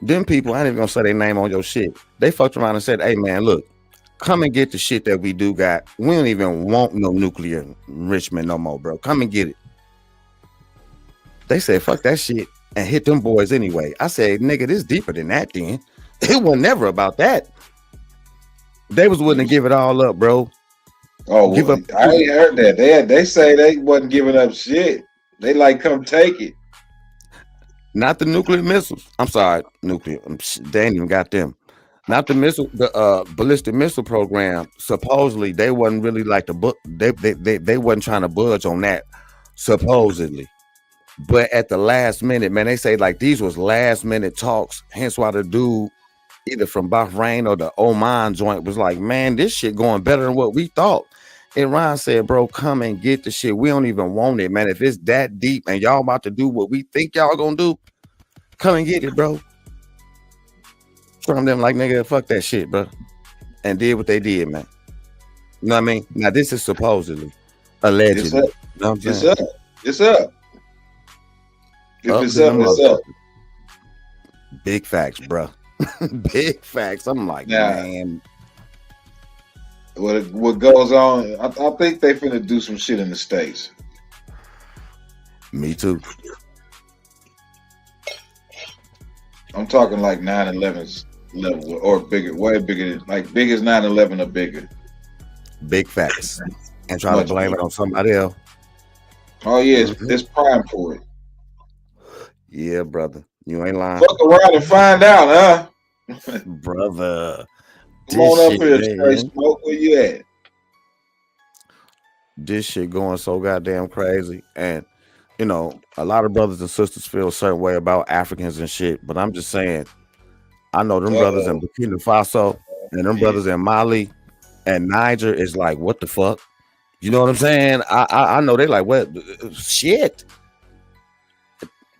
Them people, I ain't even gonna say their name on your shit. They fucked around and said, hey man, look, come and get the shit that we do got. We don't even want no nuclear enrichment no more, bro. Come and get it. They said, fuck that shit, and hit them boys anyway. I said, nigga, this deeper than that then. It was never about that. They was willing to give it all up, bro. Oh, give up. I ain't heard that. They say they wasn't giving up shit. They like, come take it. Not the nuclear missiles. I'm sorry, nuclear. They ain't even got them. Not the missile, the ballistic missile program. Supposedly, they wasn't really like the book. They wasn't trying to budge on that. Supposedly, but at the last minute, man, they say like these was last minute talks. Hence why the dude, either from Bahrain or the Oman joint, was like, man, this shit going better than what we thought. And Ron said, bro, come and get the shit. We don't even want it, man. If it's that deep and y'all about to do what we think y'all gonna do, come and get it, bro. From them like, nigga, fuck that shit, bro. And did what they did, man. You know what I mean? Now, this is supposedly, allegedly. It's up. You know what I'm It's saying? up. It's up. If it's up, it's up. Big facts, bro. Big facts. I'm like, man. What goes on, I think they finna do some shit in the States. Me too. I'm talking like 9/11's level or bigger, way bigger, like big as 9/11 or bigger. Big facts. And try to blame it on somebody else. Oh yeah, it's prime for it. Yeah, brother. You ain't lying. Fuck around and find out, huh? Brother. Come on up here, Straight Smoke. Where you at? This shit going so goddamn crazy. And, you know, a lot of brothers and sisters feel a certain way about Africans and shit. But I'm just saying, I know them brothers in Burkina Faso and them brothers in Mali and Niger is like, what the fuck? You know what I'm saying? I know they like, what? Shit.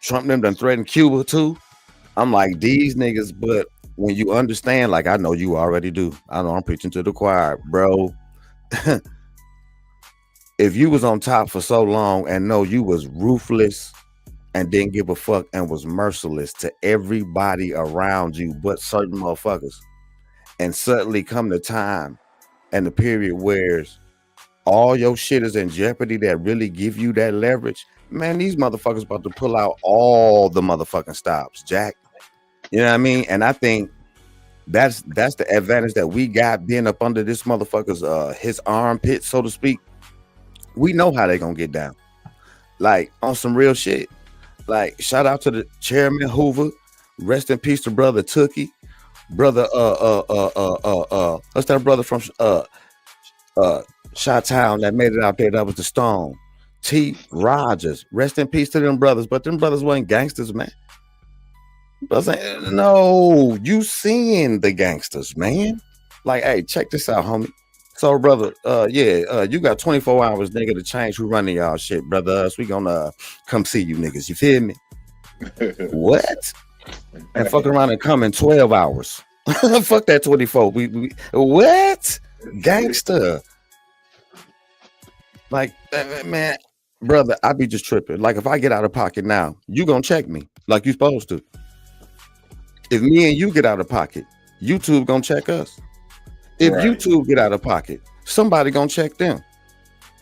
Trump them done threatened Cuba too. I'm like, these niggas, but when you understand, like I know you already do. I know I'm preaching to the choir, bro. If you was on top for so long and know you was ruthless and didn't give a fuck and was merciless to everybody around you but certain motherfuckers, and suddenly come the time and the period where all your shit is in jeopardy that really give you that leverage, man, these motherfuckers about to pull out all the motherfucking stops, Jack. You know what I mean? And I think that's the advantage that we got being up under this motherfucker's his armpit, so to speak. We know how they gonna get down. Like on some real shit. Like shout out to the chairman Hoover. Rest in peace to brother Tookie. Brother what's that brother from Chi-Town that made it out there? That was the Stone. T. Rogers. Rest in peace to them brothers. But them brothers wasn't gangsters, man. No, you seeing the gangsters, man. Like, hey, check this out, homie. So, brother, you got 24 hours, nigga, to change who running y'all shit, brother. So we gonna come see you niggas. You feel me? What? And fuck around and come in 12 hours. Fuck that 24. We what? Gangster. Like, man, brother, I be just tripping. Like, if I get out of pocket now, you gonna check me like you supposed to. If me and you get out of pocket, YouTube gonna check us. If YouTube get out of pocket, somebody gonna check them.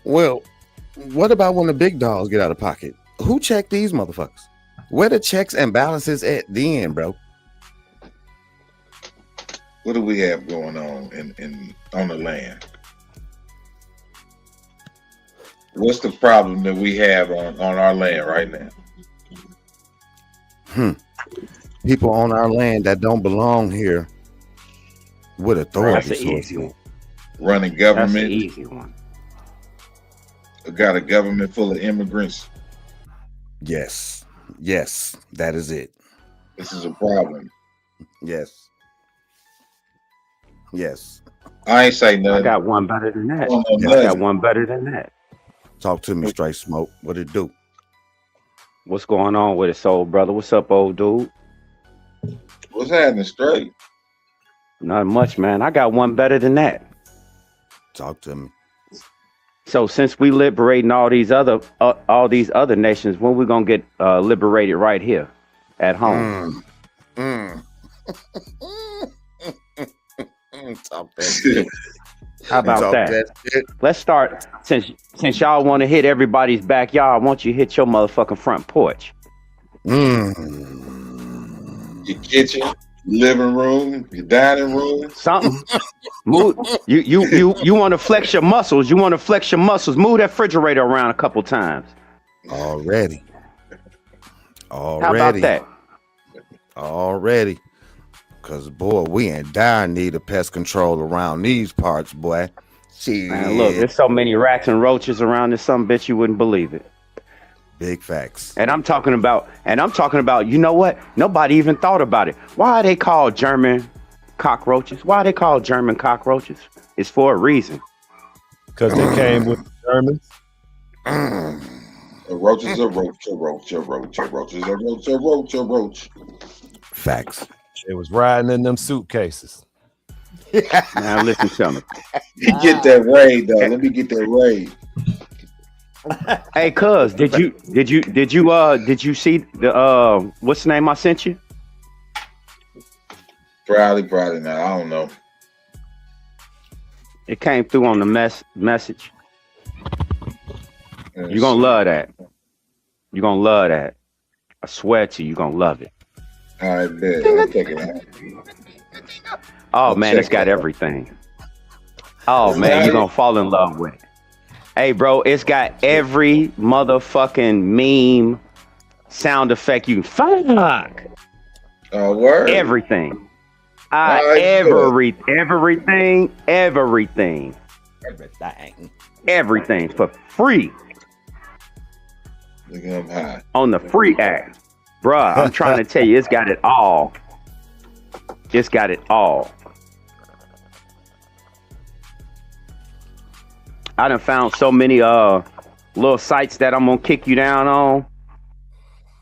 Well, what about when the big dogs get out of pocket? Who check these motherfuckers? Where the checks and balances at the end, bro? What do we have going on in on the land? What's the problem that we have on our land right now? People on our land that don't belong here with authority. That's an easy one. Running government. That's an easy one. Got a government full of immigrants. Yes, that is it. This is a problem. Yes. I ain't say nothing. I got one better than that. I got one better than that. Talk to me, Straight Smoke. What it do? What's going on with it, soul brother? What's up, old dude? What's happening, Straight? Not much, man. I got one better than that. Talk to me. So since we liberating all these other nations, when we gonna get liberated right here at home? Talk that shit. How about that? Let's start. Since y'all want to hit everybody's backyard, why don't you hit your motherfucking front porch? Your kitchen, living room, your dining room, something. Move. You want to flex your muscles? Move that refrigerator around a couple times. Already. How about that? Already. Cause boy, we in dire need of pest control around these parts, boy. See, man, look, there's so many rats and roaches around this some bitch you wouldn't believe it. Big facts. And I'm talking about, you know what? Nobody even thought about it. Why are they called German cockroaches? It's for a reason. Because they came with the Germans. A roach is a roach, a roach, a roach, a roach is a roach, a roach, a roach. Facts. It was riding in them suitcases. Now listen to me. You get that raid though. Let me get that raid. Hey, cuz, did you see the what's the name I sent you? Probably not. I don't know. It came through on the message. You're gonna love that. I swear to you, you're gonna love it. All right, bet. I'll check it out. Oh man, it's got everything. Oh man, you're gonna fall in love with it. Hey bro, it's got every motherfucking meme sound effect you can find. Oh, word. Everything. Everything for free. Look at him high. On the free app. Bruh, I'm trying to tell you, it's got it all. I done found so many little sites that I'm gonna kick you down on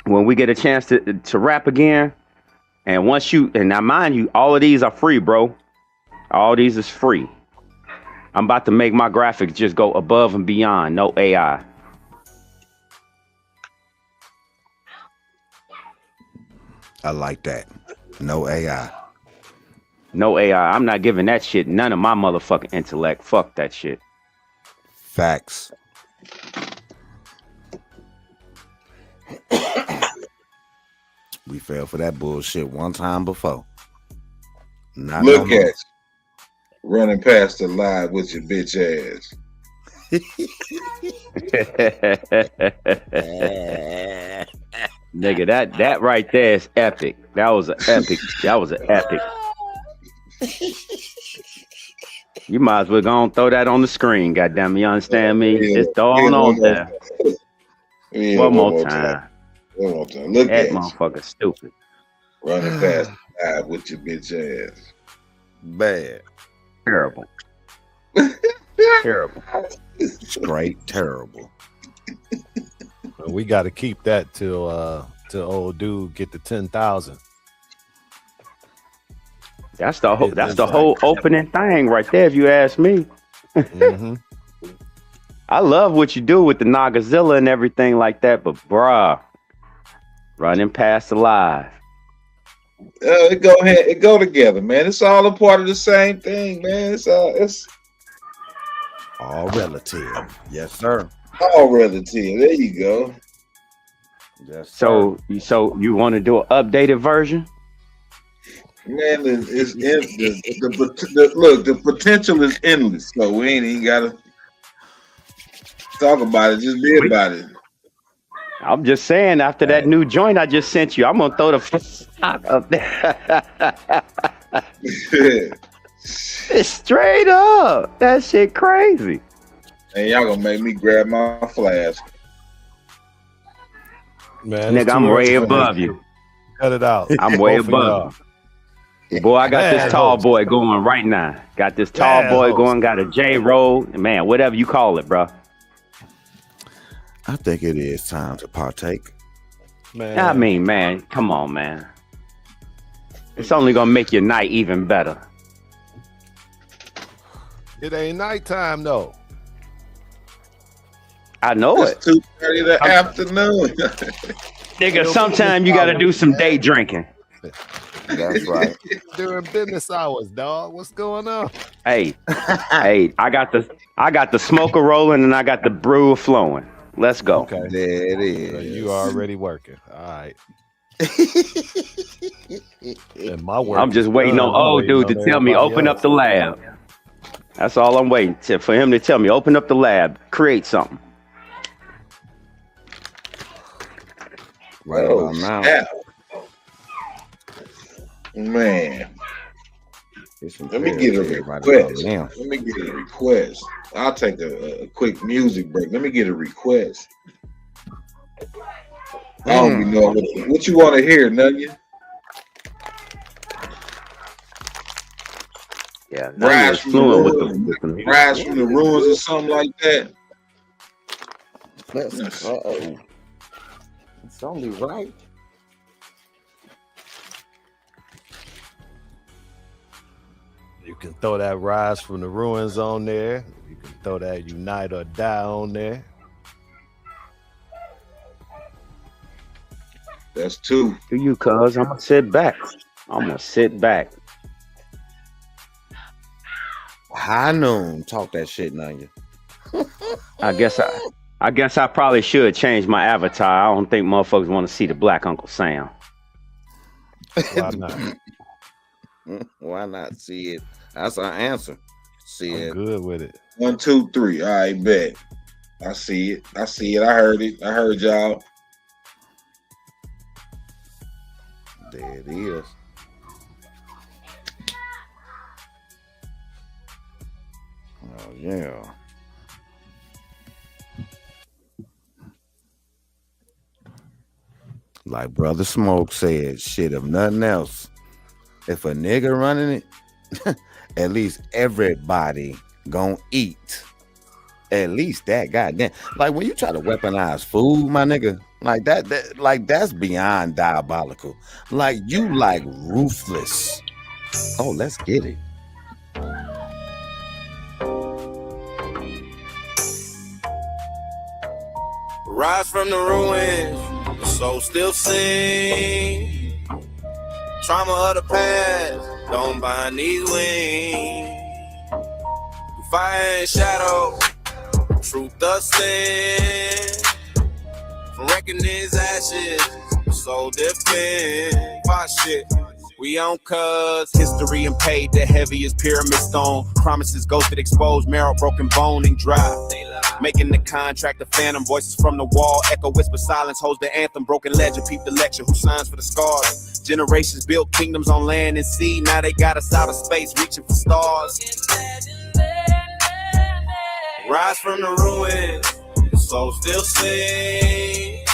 when we get a chance to rap again. And now mind you, all of these are free, bro. All these is free. I'm about to make my graphics just go above and beyond. No AI. I like that. No AI. I'm not giving that shit none of my motherfucking intellect. Fuck that shit. Facts. We fell for that bullshit one time before. Look at you. Running past the live with your bitch ass. Nigga, that right there is epic. That was an epic. You might as well go and throw that on the screen, goddamn. You understand me? Just throw it on there. One more time. Look that at motherfucker you. stupid. Running past the live with your bitch ass. Bad. Terrible. Terrible. Straight terrible. We got to keep that till old dude get to 10,000. That's the whole opening thing right there, if you ask me. Mm-hmm. I love what you do with the Nagazilla and everything like that, but bruh, running past the live. It go together, man. It's all a part of the same thing, man. It's all relative. Yes, sir. All relative. There you go. Yes. So you want to do an updated version? Man, the potential is endless. So we ain't even gotta talk about it. Just be about it. I'm just saying, after that new joint I just sent you, I'm gonna throw the up there. It's straight up. That shit crazy. And y'all gonna make me grab my flask. Man, nigga, I'm way above you. Cut it out. I'm way Both of above you. Boy, I got this tall boy going right now. Got this tall boy going, got a J roll. Man, whatever you call it, bro. I think it is time to partake. Man. I mean, man, come on, man. It's only gonna make your night even better. It ain't nighttime though. I know It's 2:30 in the afternoon. Nigga, sometimes you gotta do some day drinking. That's right. During business hours, dog. What's going on? Hey, hey, I got the smoker rolling and I got the brew flowing. Let's go. Okay. There it is. So you already working. All right. And my work I'm just waiting on old dude to tell me open up the lab. That's all I'm waiting for him to tell me open up the lab, create something. Right about now. Snap. Man. Let me get a request. Let me get a request. I'll take a quick music break. Let me get a request. I don't even know what you want to hear, Nunya. Yeah, Rise from the ruins or something like that. It's only right. You can throw that Rise from the Ruins on there. You can throw that Unite or Die on there. That's two. Do you, cuz? I'm gonna sit back. High noon. Talk that shit, Nunya. I guess I probably should change my avatar. I don't think motherfuckers want to see the Black Uncle Sam. Why not? Why not see it? That's our answer. See it. Good with it. 1, 2, 3. All right, bet. I see it. I heard it. I heard y'all. There it is. Oh yeah. Like Brother Smoke said, shit, if nothing else, if a nigga running it, at least everybody gonna eat. At least that, goddamn. Like when you try to weaponize food, my nigga, like that's beyond diabolical. Like you like ruthless. Oh, let's get it. Rise from the ruins, the soul still sing. Trauma of the past, don't bind these wings. Through fire and shadow, truth ascend. From reckoning's ashes, soul defend. Fire shit. We on cuz history and paid the heaviest pyramid stone. Promises ghosted, exposed, marrow, broken bone and dry. Making the contract a phantom, voices from the wall, echo, whisper, silence, holds the anthem, broken legend, peep the lecture, who signs for the scars? Generations built kingdoms on land and sea, now they got us out of space, reaching for stars. Rise from the ruins, the soul still sing.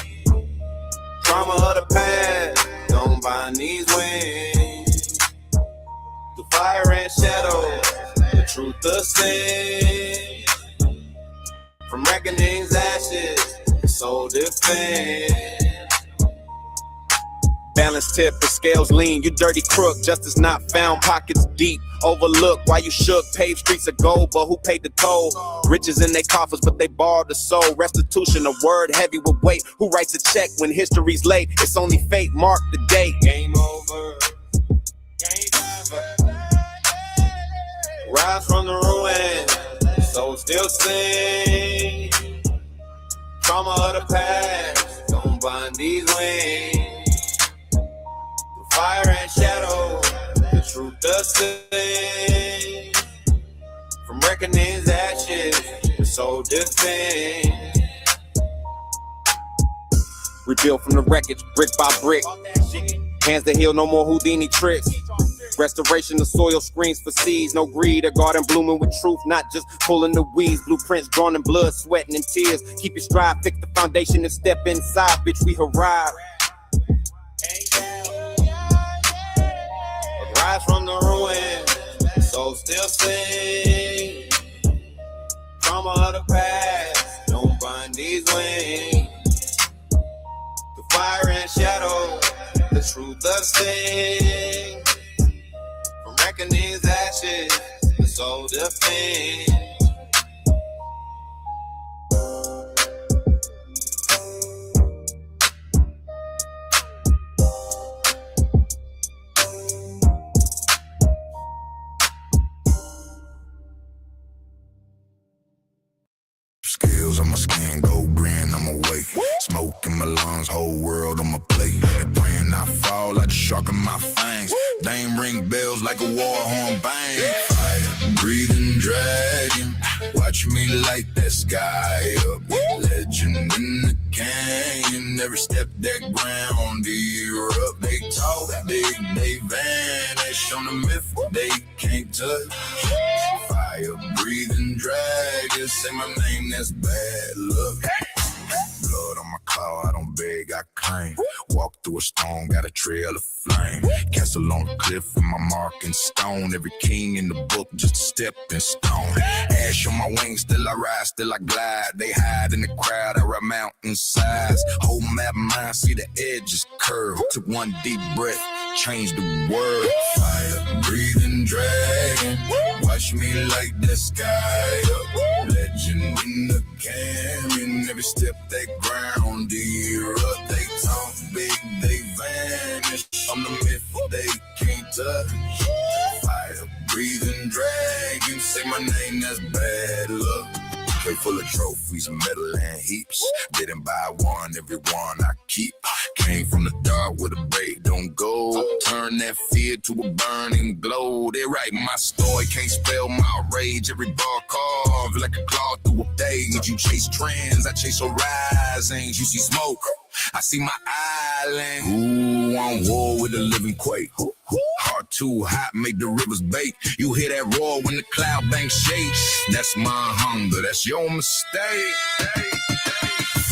Trauma of the past, don't bind these wings. Through fire and shadow, the truth ascends. From reckoning's ashes, soul defend. Balance tip, the scales lean. You dirty crook, justice not found, pockets deep. Overlooked, why you shook, paved streets of gold, but who paid the toll? Riches in their coffers, but they borrowed the soul. Restitution, a word heavy with weight. Who writes a check when history's late? It's only fate, mark the date. Game over. Game over. Rise from the ruins, soul still sing. Trauma of the past, don't bind these wings. The fire and shadow, the truth ascends. From reckoning's ashes, the so defend. Rebuild from the wreckage, brick by brick. Hands that heal, no more Houdini tricks. Restoration of soil screens for seeds. No greed, a garden blooming with truth, not just pulling the weeds. Blueprints drawn in blood, sweating and tears. Keep your stride, fix the foundation and step inside. Bitch, we arrive. Rise from the ruins, so still sing. Trauma of the past, don't bind these wings. The fire and shadow, the truth of sting. From wrecking these ashes, the soul defends. Skills on my skin, go grin, I'm awake. Smoke in my lungs, whole world on my plate. They praying I fall like the shark in my fangs. Dame ring bells like a war horn bang. Fire, breathing dragon, watch me light that sky up. Legend in the canyon, every step that ground erupt. They talk big, they vanish on the myth they can't touch. Fire, breathing dragon, say my name, that's bad luck. Blood on my claw, I don't beg, I claim. Walk through a storm, got a trail of flame. Castle on the cliff with my mark in stone. Every king in the book, just a stepping stone. Ash on my wings, still I rise, still I glide. They hide in the crowd, I ride mountain sides. Whole map mind, see the edges curve. Took one deep breath, changed the world. Fire, breathing dragon, watch me light the sky up. Legend in the canyon, every step they ground erupt. They talk big, they vanish on the myth they can't touch. Fire, breathing dragon, say my name, that's bad luck. Tray full of trophies, metal and heaps. Didn't buy one, every one I keep. Came from the dark with a blade, don't go. Turn that fear to a burning glow. They write my story, can't spell my rage. Every bar carved like a claw through a page. You chase trends, I chase horizons. You see smoke, I see my island. Ooh, on war with a living quake. Heart too hot, make the rivers bake. You hear that roar when the cloud bank shakes. That's my hunger, that's your mistake.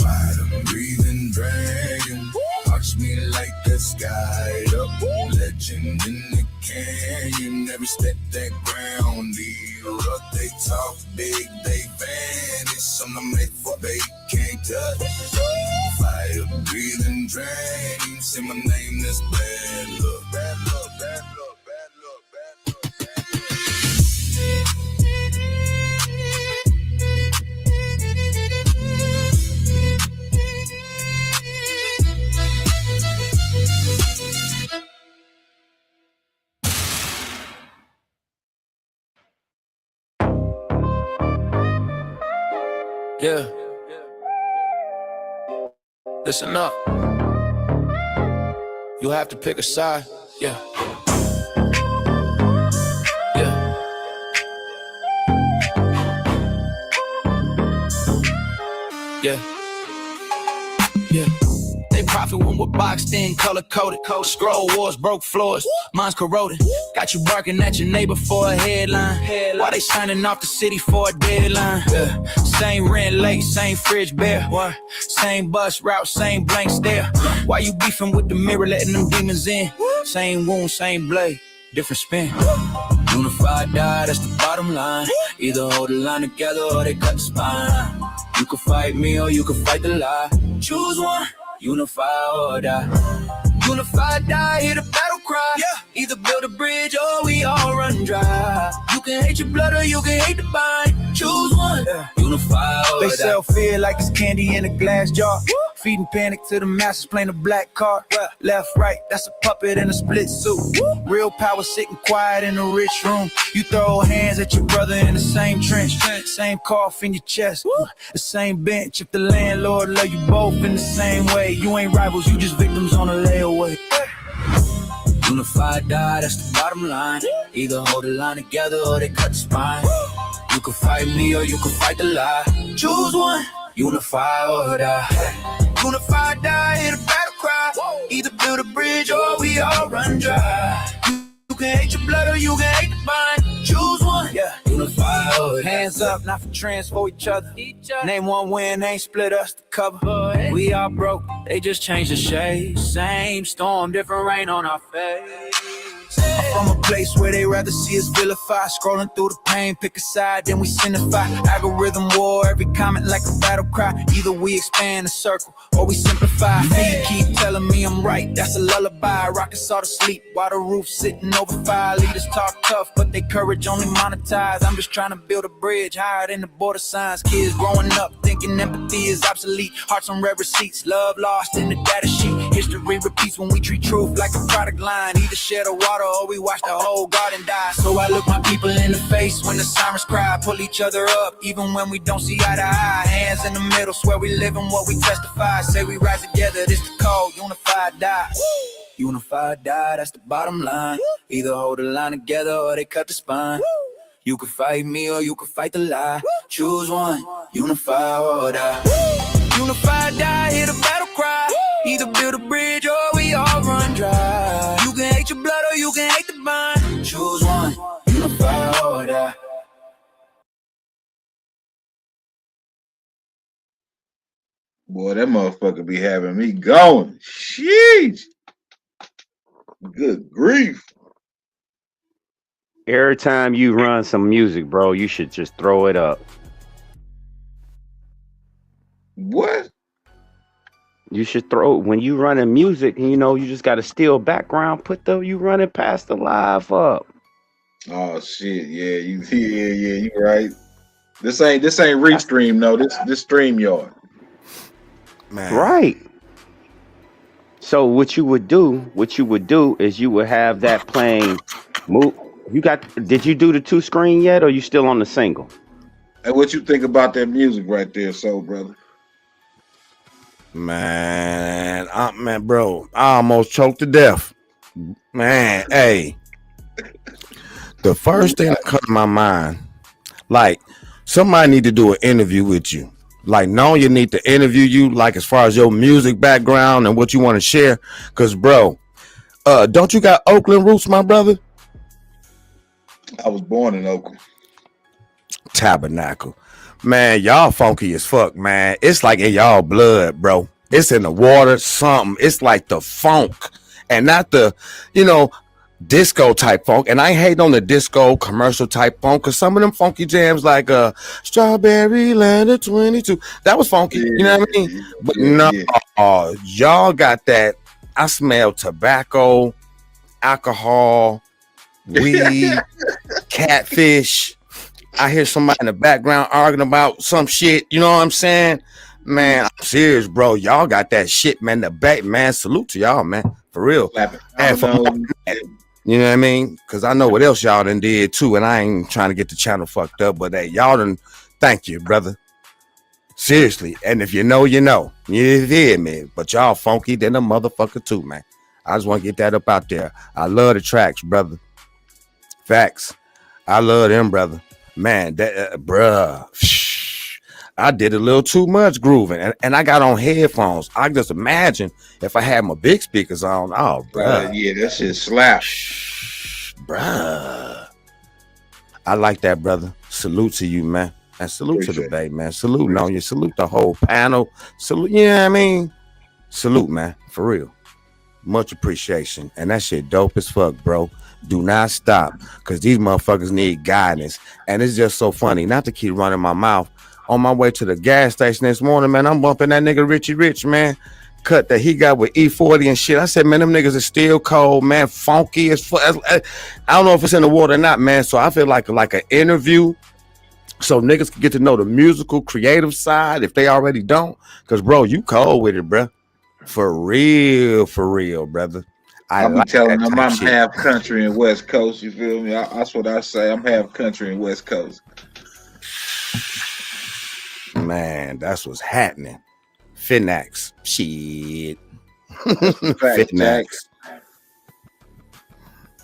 Fire, breathing dragon, watch me light the sky up. Legend in the canyon, every step that ground erupt. They talk big, they vanish on the myth for they can't touch. Fire, breathing dragon, say my name, that's bad luck. Bad luck, bad luck, bad luck, bad luck. Yeah. Listen up. You have to pick a side. Yeah. Yeah. Yeah. Yeah. They profit when we're boxed in, color coded. Scroll wars, broke floors, mine's corroded. Got you barking at your neighbor for a headline. Why they signing off the city for a deadline? Yeah. Same rent late, same fridge bare. What? Same bus route, same blank stare. Why you beefing with the mirror, letting them demons in? Same wound, same blade, different spin. Unified die, that's the bottom line. Either hold the line together or they cut the spine. You can fight me or you can fight the lie. Choose one, unify or die. Unify, die, hear the battle cry. Yeah. Either build a bridge or we all run dry. You can hate your blood or you can hate the bind. Choose one, unify or die. They sell fear like it's candy in a glass jar. Feeding panic to the masses, playing a black card. Left, right, that's a puppet in a split suit. Real power sitting quiet in a rich room. You throw hands at your brother in the same trench. Same cough in your chest, the same bench. If the landlord love you both in the same way, you ain't rivals, you just victims on a layaway. Unified die, that's the bottom line. Either hold the line together or they cut the spine. You can fight me or you can fight the lie. Choose one, unify or die. Unify or die, hear the battle cry. Either build a bridge or we all run dry. You can hate your blood or you can hate the vine. Choose one, yeah. Unify or die. Hands up, not for trans, for each other. Name one win, ain't split us to cover. We all broke, they just changed the shade. Same storm, different rain on our face. I'm from a place where they rather see us vilify. Scrolling through the pain, pick a side, then we signify. Algorithm war, every comment like a battle cry. Either we expand the circle or we simplify. You keep telling me I'm right, that's a lullaby. Rockets all to sleep while the roof sitting over fire. Leaders talk tough, but they courage only monetize. I'm just trying to build a bridge higher than the border signs. Kids growing up thinking empathy is obsolete. Hearts on red receipts, love lost in the data sheet. History repeats when we treat truth like a product line. Either share the water or we watch the whole garden die. So I look my people in the face when the sirens cry. Pull each other up even when we don't see eye to eye. Hands in the middle, swear we live in what we testify. Say we rise together, this the code, unify or die. Unify or die, that's the bottom line. Either hold the line together or they cut the spine. You can fight me or you can fight the lie. Choose one, unify or die. Unify or die, hear the battle cry. Either build a bridge or we all run dry. You can hate your blood or you can hate the vine. Choose one, unify or die. Boy, that motherfucker be having me going. Sheesh. Good grief. Every time you run some music, bro, you should just throw it up. What? You should throw when you running music, you know, you just got a still background. You running past the live up. Oh shit, yeah, you right. This ain't Restream, no. This StreamYard. Man. Right. So what you would do is you would have that playing move. Did you do the 2-screen yet, or you still on the single? And what you think about that music right there, soul brother? Man, bro, I almost choked to death. Man, hey. The first thing that comes to my mind, like, somebody need to do an interview with you. Like, no, you need to interview you, like, as far as your music background and what you want to share. Because, bro, don't you got Oakland roots, my brother? I was born in Oakland. Tabernacle. Man, y'all funky as fuck, man. It's like in y'all blood, bro. It's in the water, something. It's like the funk and not the, disco type funk. And I ain't hating on the disco commercial type funk because some of them funky jams like Strawberry Land of 22, that was funky. You know what I mean? But y'all got that. I smell tobacco, alcohol, weed, catfish. I hear somebody in the background arguing about some shit. You know what I'm saying? Man, I'm serious, bro. Y'all got that shit, man. The back, man. Salute to y'all, man. For real. And for you know what I mean? Because I know what else y'all done did too, and I ain't trying to get the channel fucked up, but hey, y'all done. Thank you, brother. Seriously. And if you know, you know. You hear me? But y'all funky than a motherfucker too, man. I just want to get that up out there. I love the tracks, brother. Facts. I love them, brother. Man, that bruh, I did a little too much grooving, and I got on headphones. I just imagine if I had my big speakers on. Oh, bruh. Yeah, that shit slap. Bruh. I like that, brother. Salute to you, man. And salute to the Bay, man. Salute on you. Salute the whole panel. Salute, you know what I mean? Salute, man. For real. Much appreciation. And that shit dope as fuck, bro. Do not stop, because these motherfuckers need guidance. And it's just so funny not to keep running my mouth. On my way to the gas station this morning, man, I'm bumping that nigga Richie Rich, man. Cut that he got with E40 and shit. I said, man, them niggas are still cold, man. Funky as fuck. I don't know if it's in the water or not, man. So I feel like an interview, so niggas can get to know the musical, creative side if they already don't. Because, bro, you cold with it, bro. For real, brother. I be telling them I'm half country and West Coast. You feel me? That's what I say. I'm half country and West Coast. Man, that's what's happening. Finax. Shit. Finax.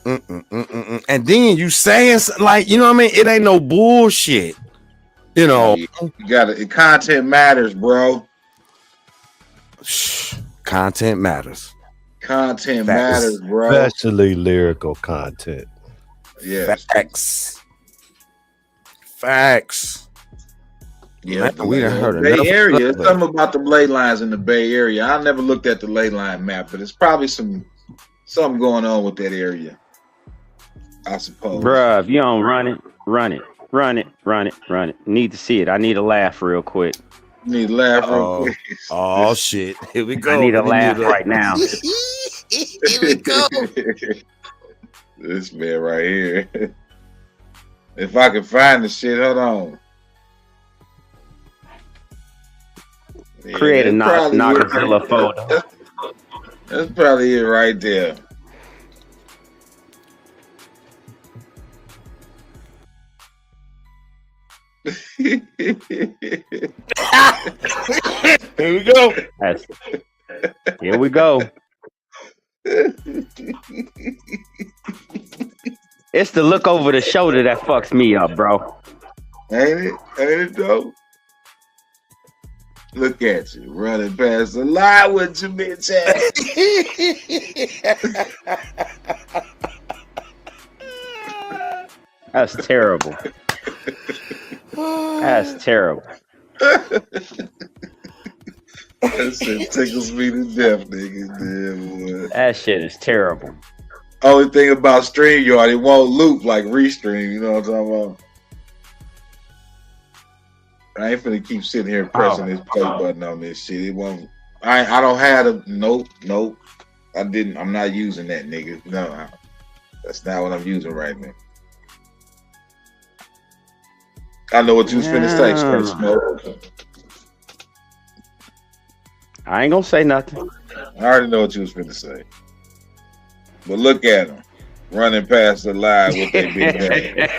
And then you saying, like, you know what I mean? It ain't no bullshit. You know, you gotta, content matters, bro. Content matters. Content Facts. matters, bro. Especially lyrical content. Yeah. Facts. Yeah, Man, we done heard Bay enough Area. of It's something about the ley lines in the Bay Area. I never looked at the ley line map, but it's probably something going on with that area, I suppose. Bruh, if you don't run it. Need to see it. I need a laugh real quick. You need to laugh real quick. Oh shit. Here we go. I need a Let me laugh mute up. right now. Here we go. This man right here. If I can find the shit, hold on. Yeah, Create a that's probably Knockzilla it. folder. That's probably it right there. Here we go. Here we go. It's the look over the shoulder that fucks me up, bro. Ain't it? Ain't it though? Look at you running past the line with your bitch ass. That's terrible. That's terrible. That shit tickles me to death, nigga. Damn, boy. That shit is terrible. Only thing about StreamYard, it won't loop like Restream. You know what I'm talking about? I ain't finna keep sitting here pressing this play button on this shit. It won't. I don't have a nope. I didn't. I'm not using that, nigga. No, that's not what I'm using right now. I know what you was finna say, Straight Smoke. I ain't gonna say nothing. I already know what you was finna say. But look at them running past the line with their big head.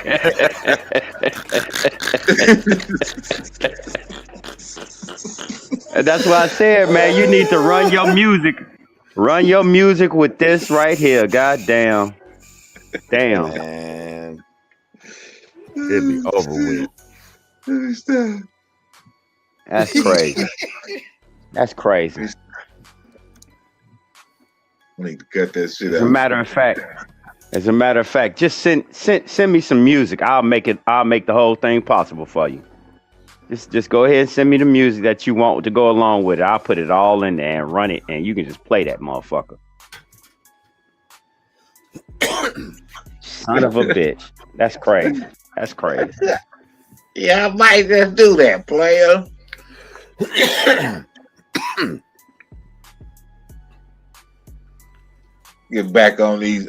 And that's why I said, man, you need to run your music. Run your music with this right here. God damn. Damn. Man. It'd be over with. That's crazy. That's crazy. I need to cut that shit out. As a matter of fact, just send me some music. I'll make the whole thing possible for you. Just go ahead and send me the music that you want to go along with it. I'll put it all in there and run it, and you can just play that motherfucker. Son of a bitch. That's crazy. That's crazy. Yeah, I might just do that, player. Get back on these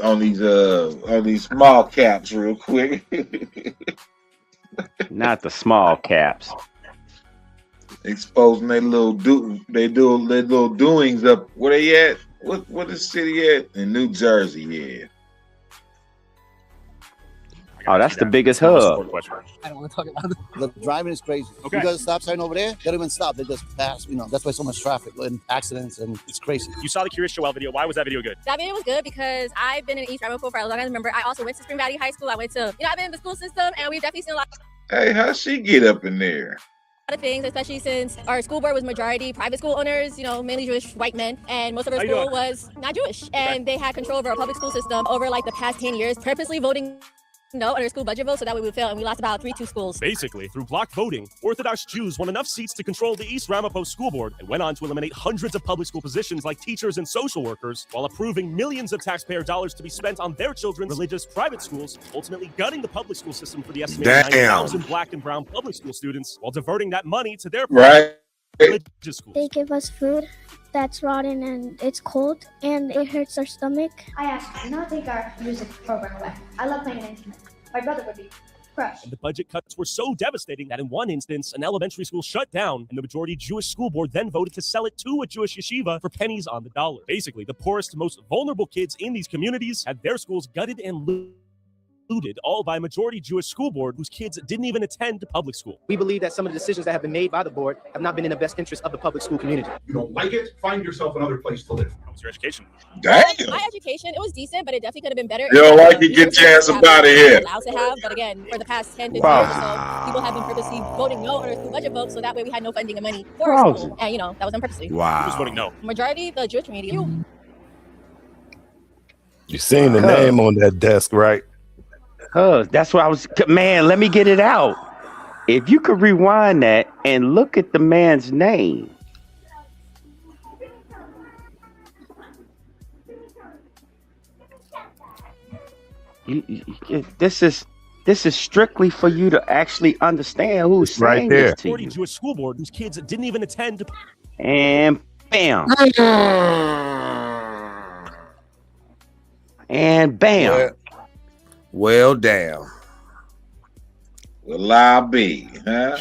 small caps real quick. Not the small caps. Exposing their little doings up. Where they at? What is city at? In New Jersey, yeah. Oh, that's the biggest hub. I don't want to talk about it. The driving is crazy. Okay. You got a stop sign over there, they don't even stop. They just pass. You know, that's why so much traffic and accidents, and it's crazy. You saw the Curious Joel video. Why was that video good? That video was good because I've been in East Ramapo for as long as I remember. I also went to Spring Valley High School. I've been in the school system, and we've definitely seen a lot Hey, how'd she get up in there? of things, especially since our school board was majority private school owners, mainly Jewish white men, and most of our How you school doing? was not Jewish. And they had control over our public school system over like the past 10 years, purposely voting no on our school budget vote so that we would fail, and we lost about 3-2 schools. Basically, through block voting, Orthodox Jews won enough seats to control the East Ramapo School Board and went on to eliminate hundreds of public school positions like teachers and social workers, while approving millions of taxpayer dollars to be spent on their children's religious private schools, ultimately gutting the public school system for the estimated 9,000 black and brown public school students, while diverting that money to their Right. religious schools. They give us food that's rotten and it's cold and it hurts our stomach. I asked, do not take our music program away. I love playing an instrument. My brother would be crushed. And the budget cuts were so devastating that in one instance, an elementary school shut down, and the majority Jewish school board then voted to sell it to a Jewish yeshiva for pennies on the dollar. Basically, the poorest, most vulnerable kids in these communities had their schools gutted and included, all by a majority Jewish school board whose kids didn't even attend public school. We believe that some of the decisions that have been made by the board have not been in the best interest of the public school community. You don't like it? Find yourself another place to live. How was your education? Damn. My education, it was decent, but it definitely could have been better. You don't like it? Get your ass up out of here. Allowed to have, but again, for the past 10, 15 Wow. years or so, people have been purposely voting no on our school budget vote, so that way we had no funding and money for our school. And that was done purposely. Wow. Who's voting no? Majority, the Jewish community. You seen the name on that desk, right? That's what I was. Man, let me get it out. If you could rewind that and look at the man's name. This is strictly for you to actually understand who's saying this to Majority you. Jewish school board whose kids didn't even attend. And bam. And bam. Well, damn. Will I be, huh?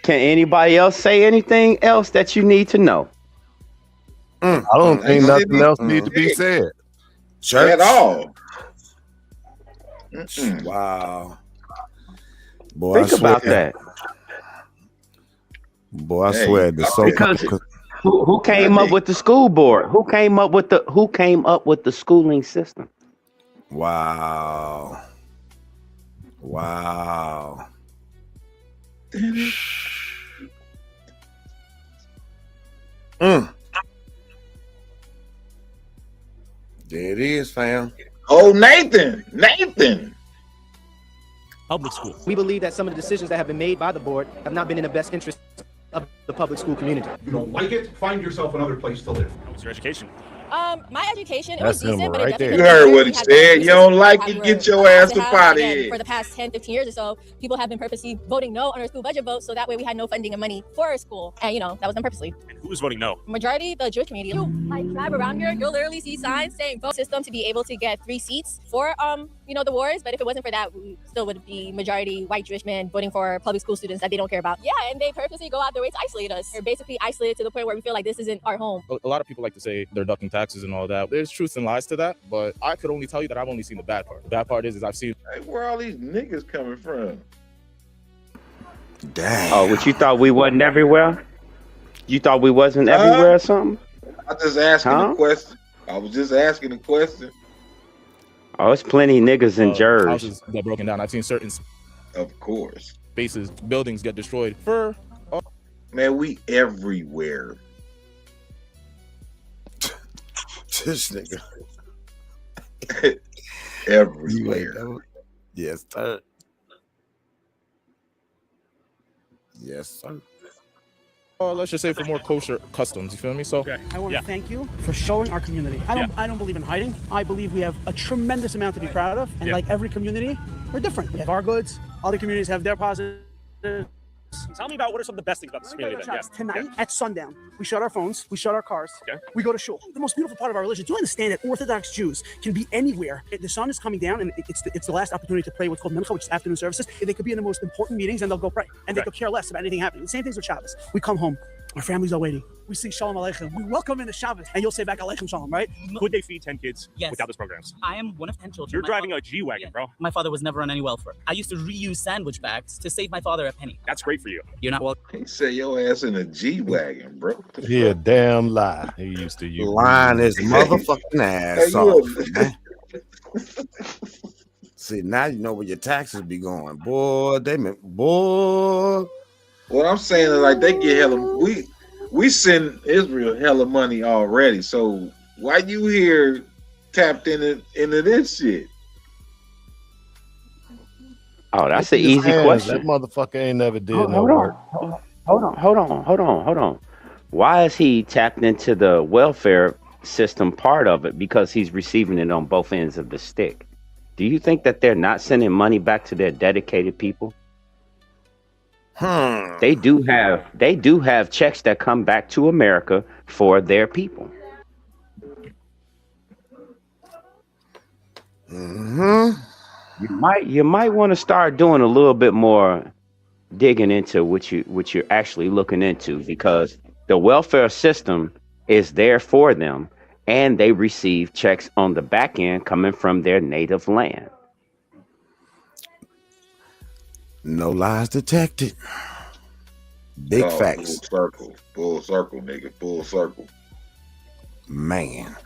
Can anybody else say anything else that you need to know? I don't think nothing else needs to be said. Church? At all. Wow. Boy, Think about that. Boy, I swear this so Because who came up with the school board? Who came up with the schooling system? Wow. Wow. There it is, fam. Oh, Nathan. Public school. We believe that some of the decisions that have been made by the board have not been in the best interest of the public school community. You don't like it? Find yourself another place to live. How was your education? My education, it That's was decent, him but right it definitely there. You heard what he said. You don't like it? Get your ass up out of here. For the past 10, 15 years or so, people have been purposely voting no on our school budget vote, so that way we had no funding and money for our school. And that was done purposely. And who was voting no? Majority, the Jewish community. You drive around here, you'll literally see signs saying vote system to be able to get 3 seats for the wars. But if it wasn't for that, we still would be majority white Jewish men voting for public school students that they don't care about. Yeah, and they purposely go out their way to isolate us. They're basically isolated to the point where we feel like this isn't our home. A lot of people like to say they're ducking taxes and all that. There's truth and lies to that, but I could only tell you that I've only seen the bad part. The bad part is I've seen. Hey, where all these niggas coming from? Damn. Oh, what you thought we wasn't everywhere? You thought we wasn't everywhere or something? I just asking a question. I was just asking a question. Oh, it's plenty niggas in Jersey. Houses get broken down. I've seen certain. Of course. Spaces, buildings get destroyed for. Man, we everywhere. This nigga. Everywhere. Yes, sir. Yes, sir. Let's just say for more kosher customs. You feel me? So I want to thank you for showing our community. I don't believe in hiding. I believe we have a tremendous amount to be proud of. And like every community, we're different. We have our goods. Other communities have their positives. Tell me about what are some of the best things about this community. Then. Tonight at sundown, we shut our phones, we shut our cars, we go to shul. The most beautiful part of our religion. Do you understand that Orthodox Jews can be anywhere? The sun is coming down, and it's the last opportunity to pray what's called mincha, which is afternoon services. They could be in the most important meetings, and they'll go pray, and they could care less about anything happening. The same things with Shabbos. We come home, our families are waiting. We sing Shalom Aleichem. We welcome in the Shabbos, and you'll say back Aleichem Shalom, right? Could they feed 10 kids Yes. without those programs? I am one of 10 children. You're My driving father- a G-Wagon, bro. My father was never on any welfare. I used to reuse sandwich bags to save my father a penny. That's great for you. You're not welcome. He said your ass in a G-Wagon, bro. He a damn lie. He used to use Line his motherfucking ass Hey, off, man. See, now you know where your taxes be going. Boy, boy. What I'm saying is like they get hella we send Israel hella money already. So why you here tapped into this shit? Oh, that's an easy question. That motherfucker ain't never did no Hold work. on. Why is he tapped into the welfare system part of it? Because he's receiving it on both ends of the stick. Do you think that they're not sending money back to their dedicated people? They do have checks that come back to America for their people. You might want to start doing a little bit more digging into what you're actually looking into, because the welfare system is there for them, and they receive checks on the back end coming from their native land. No lies detected. Big facts. Full circle, nigga, full circle. Man.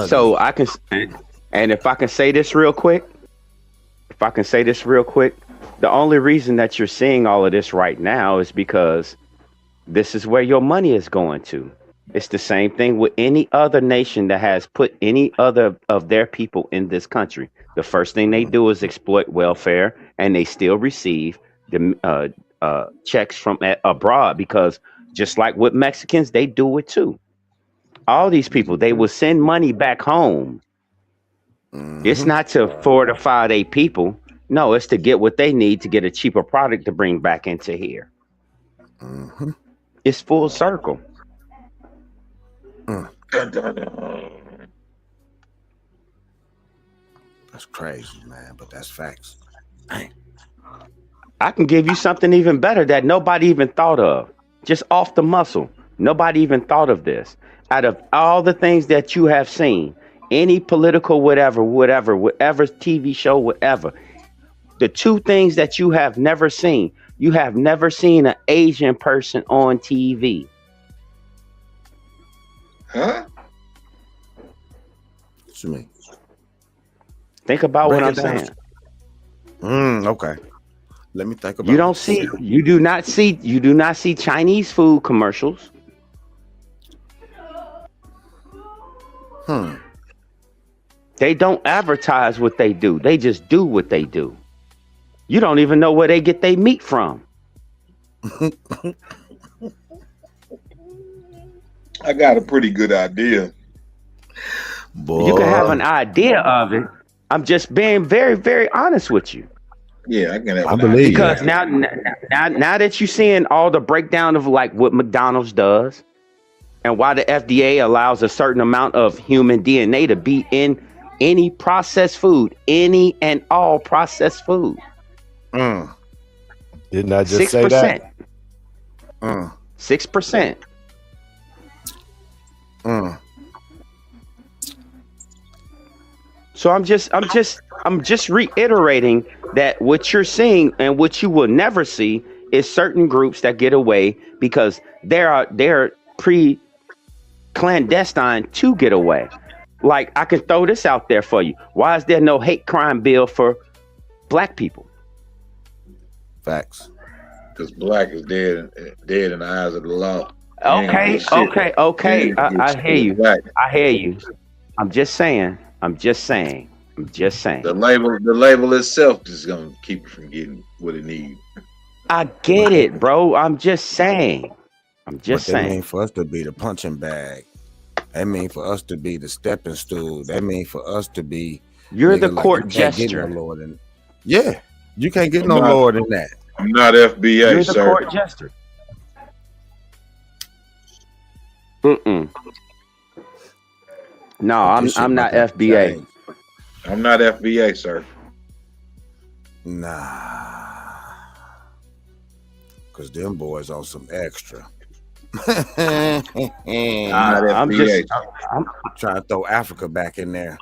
So I can, and if I can say this real quick, the only reason that you're seeing all of this right now is because this is where your money is going to. It's the same thing with any other nation that has put any other of their people in this country. The first thing they do is exploit welfare, and they still receive the checks from abroad, because just like with Mexicans, they do it too. All these people, they will send money back home. It's not to fortify their people. No, it's to get what they need to get a cheaper product to bring back into here. It's full circle. That's crazy, man, but that's facts. Dang. I can give you something even better that nobody even thought of. Just off the muscle. Nobody even thought of this. Out of all the things that you have seen, any political whatever TV show, whatever, the two things that you have never seen an Asian person on TV. Huh? What you mean? Think about what I'm saying. Okay. Let me think about it. You do not see Chinese food commercials. They don't advertise what they do. They just do what they do. You don't even know where they get their meat from. I got a pretty good idea. Boy. You can have an idea of it. I'm just being very, very honest with you. Yeah, I can have I believe because you. now that you're seeing all the breakdown of like what McDonald's does and why the FDA allows a certain amount of human DNA to be in any processed food, any and all processed food. Didn't I just say that? 6%. So I'm just reiterating that what you're seeing and what you will never see is certain groups that get away because they're clandestine to get away. Like, I can throw this out there for you. Why is there no hate crime bill for black people? Facts. Because black is dead in the eyes of the law. Okay. I hear you. I'm just saying. The label itself is gonna keep it from getting what it needs. I get it, bro. I'm just saying. That mean for us to be the punching bag. That mean for us to be the stepping stool. That mean for us to be. You're the court jester. Yeah, you can't get no lower than that. I'm not FBA, You're the sir. court jester. No, I'm not FBA. I'm not FBA, sir. Nah, cause them boys on some extra. I'm trying to throw Africa back in there.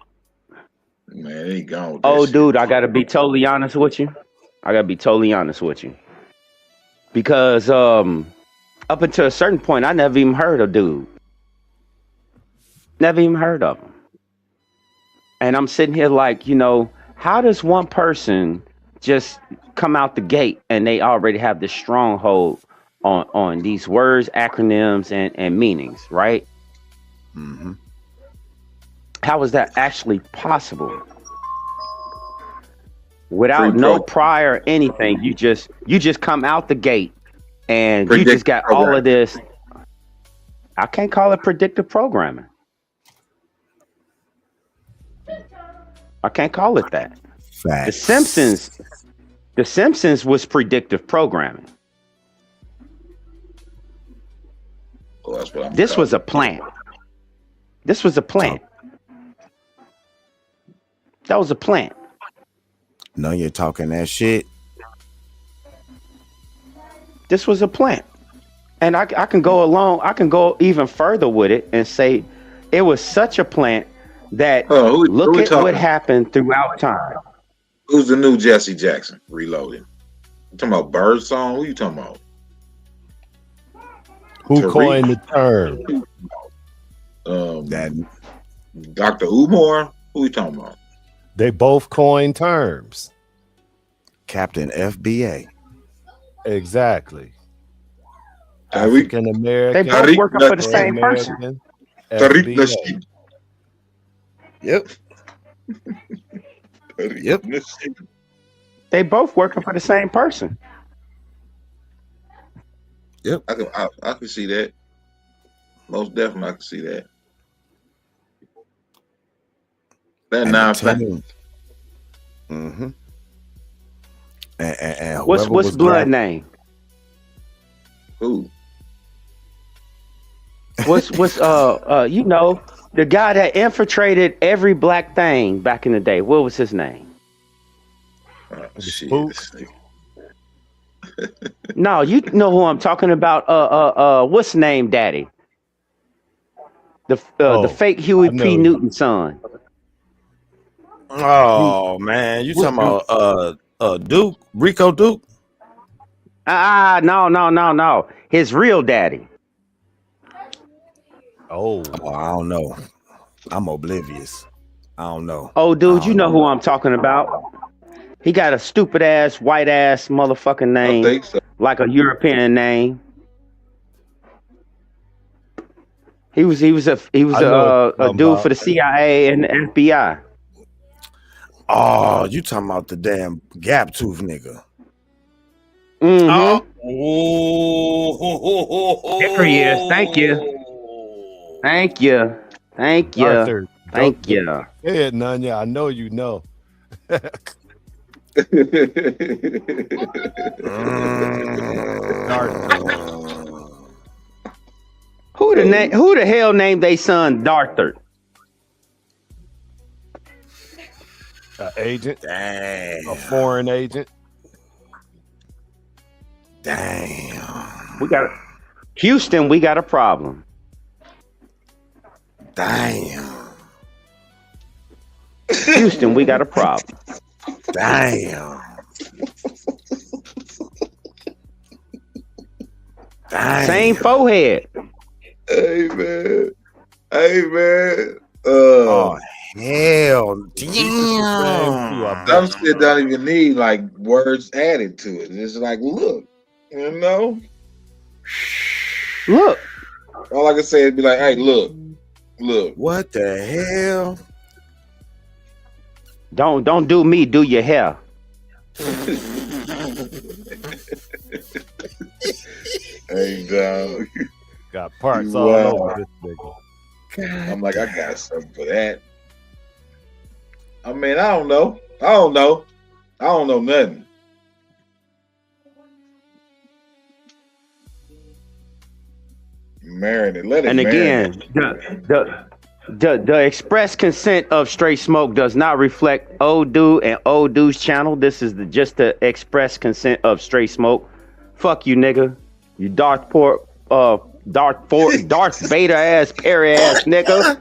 Man, he gone. Oh, dude, I gotta be totally honest with you. Because up until a certain point, I never even heard of dude. Never even heard of him. And I'm sitting here like, how does one person just come out the gate and they already have this stronghold on these words, acronyms, and meanings, right? How is that actually possible? Without no prior anything, you just come out the gate and you just got all of this. I can't call it predictive programming. I can't call it that. Facts. The Simpsons was predictive programming. Well, that's what This was a plant. That was a plant. No, you're talking that shit. This was a plant. And I can go even further with it and say It was such a plant that who look we at talking? what happened throughout time. Who's the new Jesse Jackson? Reloaded. You talking about Birdsong? Who you talking about? Who Tariq? coined the term? That Dr. Umar? Who you talking about? They both coined terms. Captain FBA. Exactly. Tariq. African American. They both work up for the same person. American, Tariq FBA. Nasheed. Yep. Yep. They both working for the same person. Yep. I can see that. Most definitely, I can see that. That non-fact. Mm-hmm. And What's whoever was blood black- name? Who? What's you know, the guy that infiltrated every black thing back in the day? What was his name? Shit. No, you know who I'm talking about. What's name, Daddy? The fake Huey P. Newton son. Oh man, you talking about Duke, Rico Duke? No. His real daddy. Oh, I don't know. I'm oblivious. I don't know. Oh, dude, you know who I'm talking about. He got a stupid ass, white ass motherfucking name, think so. like a European name. He was a dude for the CIA and the FBI. Oh, you talking about the damn gap tooth nigga? Mm-hmm. Oh, There he is. Thank you. Arthur, Thank you. Yeah, Nanya, I know you know. Who the hell named they son Darthur? Agent. Damn. A foreign agent. Damn. We got Houston. We got a problem. Damn. Houston, we got a problem. Damn. Damn. Same forehead. Hey man. Oh hell, damn. Some shit don't even need like words added to it. It's like, look, you know. Look. All I can say is be like, hey, look. What the hell? Don't do me. Do your hair. Hey, dog. Got parts all over this nigga. I'm like, I got something for that. I mean, I don't know. I don't know nothing. Marinate. Let it And again, marinate. the express consent of Straight Smoke does not reflect Odu and Odu's channel. This is just the express consent of Straight Smoke. Fuck you, nigga. You Darth Vader ass, Perry ass nigga.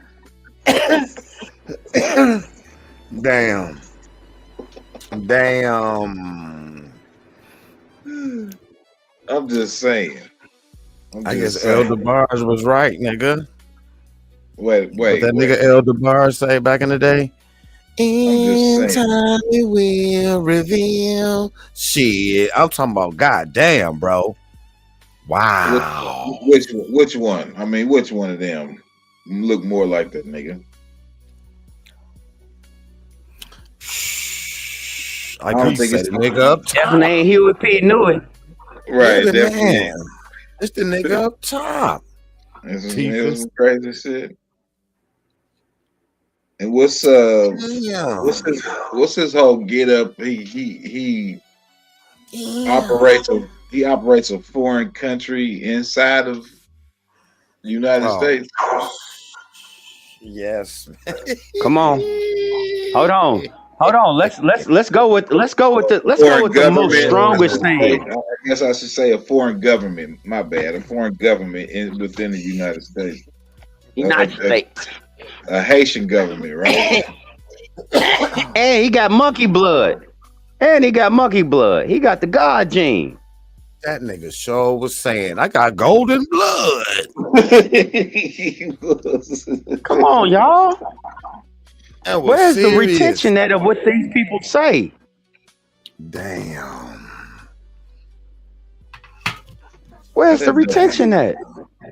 Damn. I'm just saying. I guess Elder Bars was right, nigga. Wait. What that nigga Elder Bars say back in the day? In time it will reveal. Shit, I'm talking about goddamn, bro. Wow. Which one? I mean, which one of them look more like that nigga? I don't think it's the nigga up top. Definitely ain't Huey P. Newton. Right, Look at that definitely. man. It's the nigga up top. This is some crazy shit. And what's his whole get up? He operates a foreign country inside of the United States. Yes. Come on. Hold on. Let's go with the most strongest thing. I guess I should say a foreign government. My bad. A foreign government within the United States. United States. a Haitian government, right? And he got monkey blood. And he got monkey blood. He got the God gene. That nigga sure was saying, I got golden blood. Come on, y'all. That was Where's the serious. retention at of what these people say? Damn. Where's the retention at? I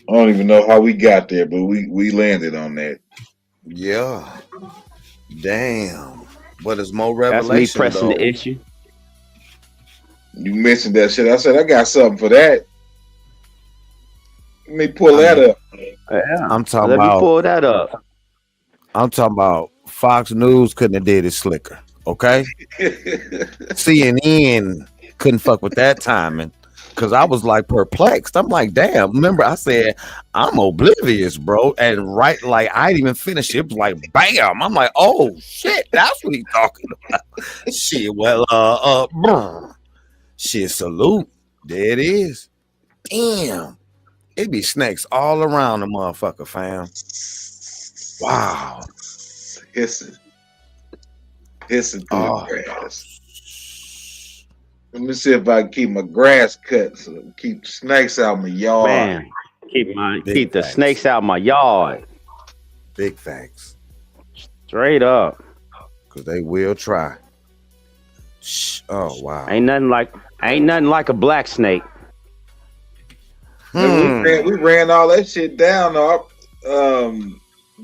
don't even know how we got there, but we landed on that. Yeah. Damn. But it's more That's revelation. me pressing though. the issue. You mentioned that shit. I said I got something for that. Let me pull that up. Yeah. I'm talking Let about. me pull that up. I'm talking about Fox News couldn't have did it slicker. Okay. CNN couldn't fuck with that timing. Cause I was like perplexed. I'm like, damn. Remember, I said I'm oblivious, bro. And right, like I didn't even finish it. It was like, bam. I'm like, oh shit, that's what he's talking about. Shit, well, shit, salute. There it is. Damn, it be snakes all around the motherfucker, fam. Wow, Hissing through the grass. Let me see if I can keep my grass cut, so keep snakes out my yard. Man, keep the snakes out my yard. Big facts. Straight up. Cause they will try. Oh wow. Ain't nothing like a black snake. We ran all that shit down.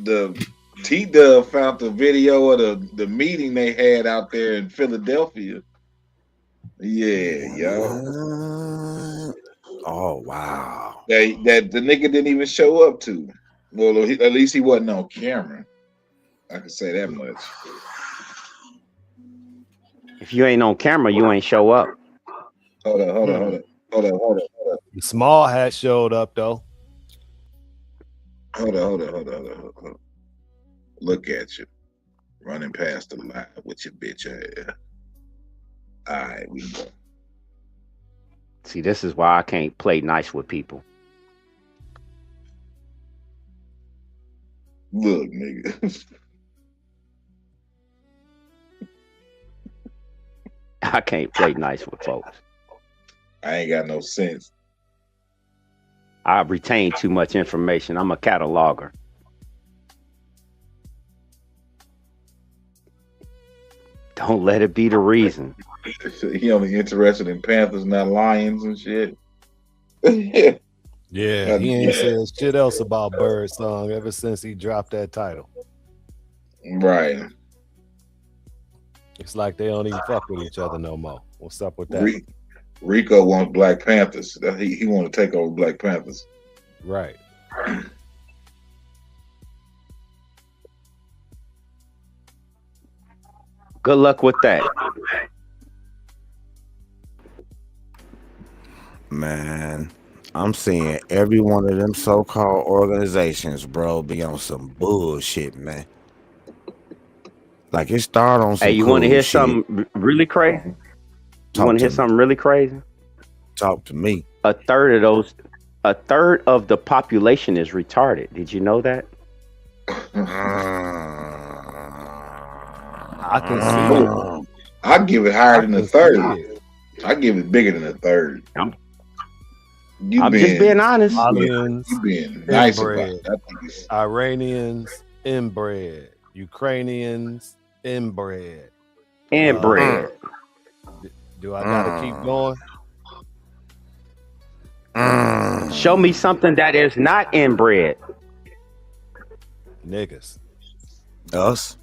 The T-Dub found the video of the meeting they had out there in Philadelphia. Yeah, yo. Oh wow. That the nigga didn't even show up to. Well, at least he wasn't on camera. I can say that much. If you ain't on camera, you ain't show up. Hold on. The small hat showed up though. Hold on. Look at you. Running past the line with your bitch ass. All right, we go. See, this is why I can't play nice with people. Look, nigga. I can't play nice with folks. I ain't got no sense. I retain too much information. I'm a cataloger. Don't let it be the reason. He only interested in Panthers, not Lions and shit. Yeah, he ain't said shit else about Birdsong ever since he dropped that title. Right. It's like they don't even fuck with each other no more. What's up with that? Rico wants Black Panthers. He want to take over Black Panthers. Right. Good luck with that. Man, I'm seeing every one of them so-called organizations, bro, be on some bullshit, man. Like it started on some Hey, you cool want to hear shit. something really crazy? You want to hear something really crazy? Talk to me. A third of the population is retarded. Did you know that? I can see it. I give it higher than a third. I give it bigger than a third. I'm just being honest. Iranians, You being nice about inbred. it. I think it's Iranians, inbred. Ukrainians, inbred. Inbred. Do I gotta keep going? Show me something that is not inbred. Niggas. Us.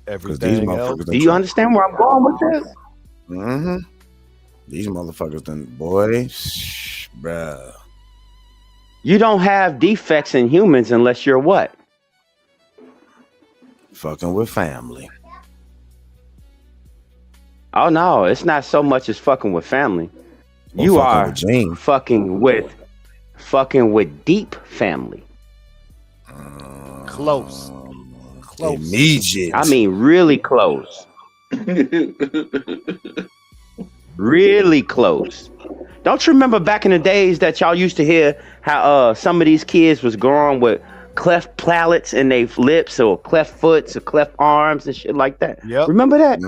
Everything else. Do you understand where I'm going with this? Mm-hmm. These motherfuckers done, boy, bruh. You don't have defects in humans unless you're what? Fucking with family. Oh no, it's not so much as fucking with family. Or You fucking are with Gene. fucking with deep family. Close. Immediate. I mean, really close. Really close. Don't you remember back in the days that y'all used to hear how some of these kids was growing with cleft palates in their lips or cleft foots or cleft arms and shit like that? Yep. Remember that?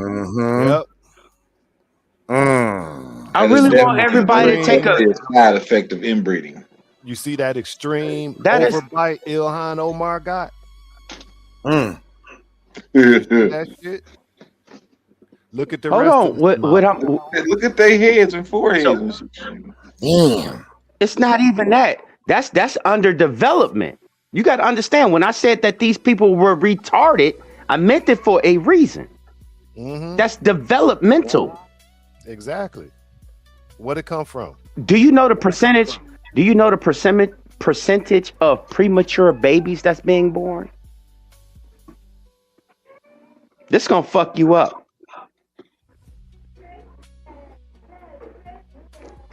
Yep. I really want everybody to take a side effect of inbreeding. You see that extreme That is- overbite Ilhan Omar got? Mm. That shit. Look at the Hold rest on. of the What I'm Look at their heads and foreheads. Damn. It's not even that. That's under development. You got to understand, when I said that these people were retarded, I meant it for a reason. That's developmental. Exactly. Where'd it come from? Do you know the percentage? Do you know the percentage of premature babies that's being born? This gonna fuck you up.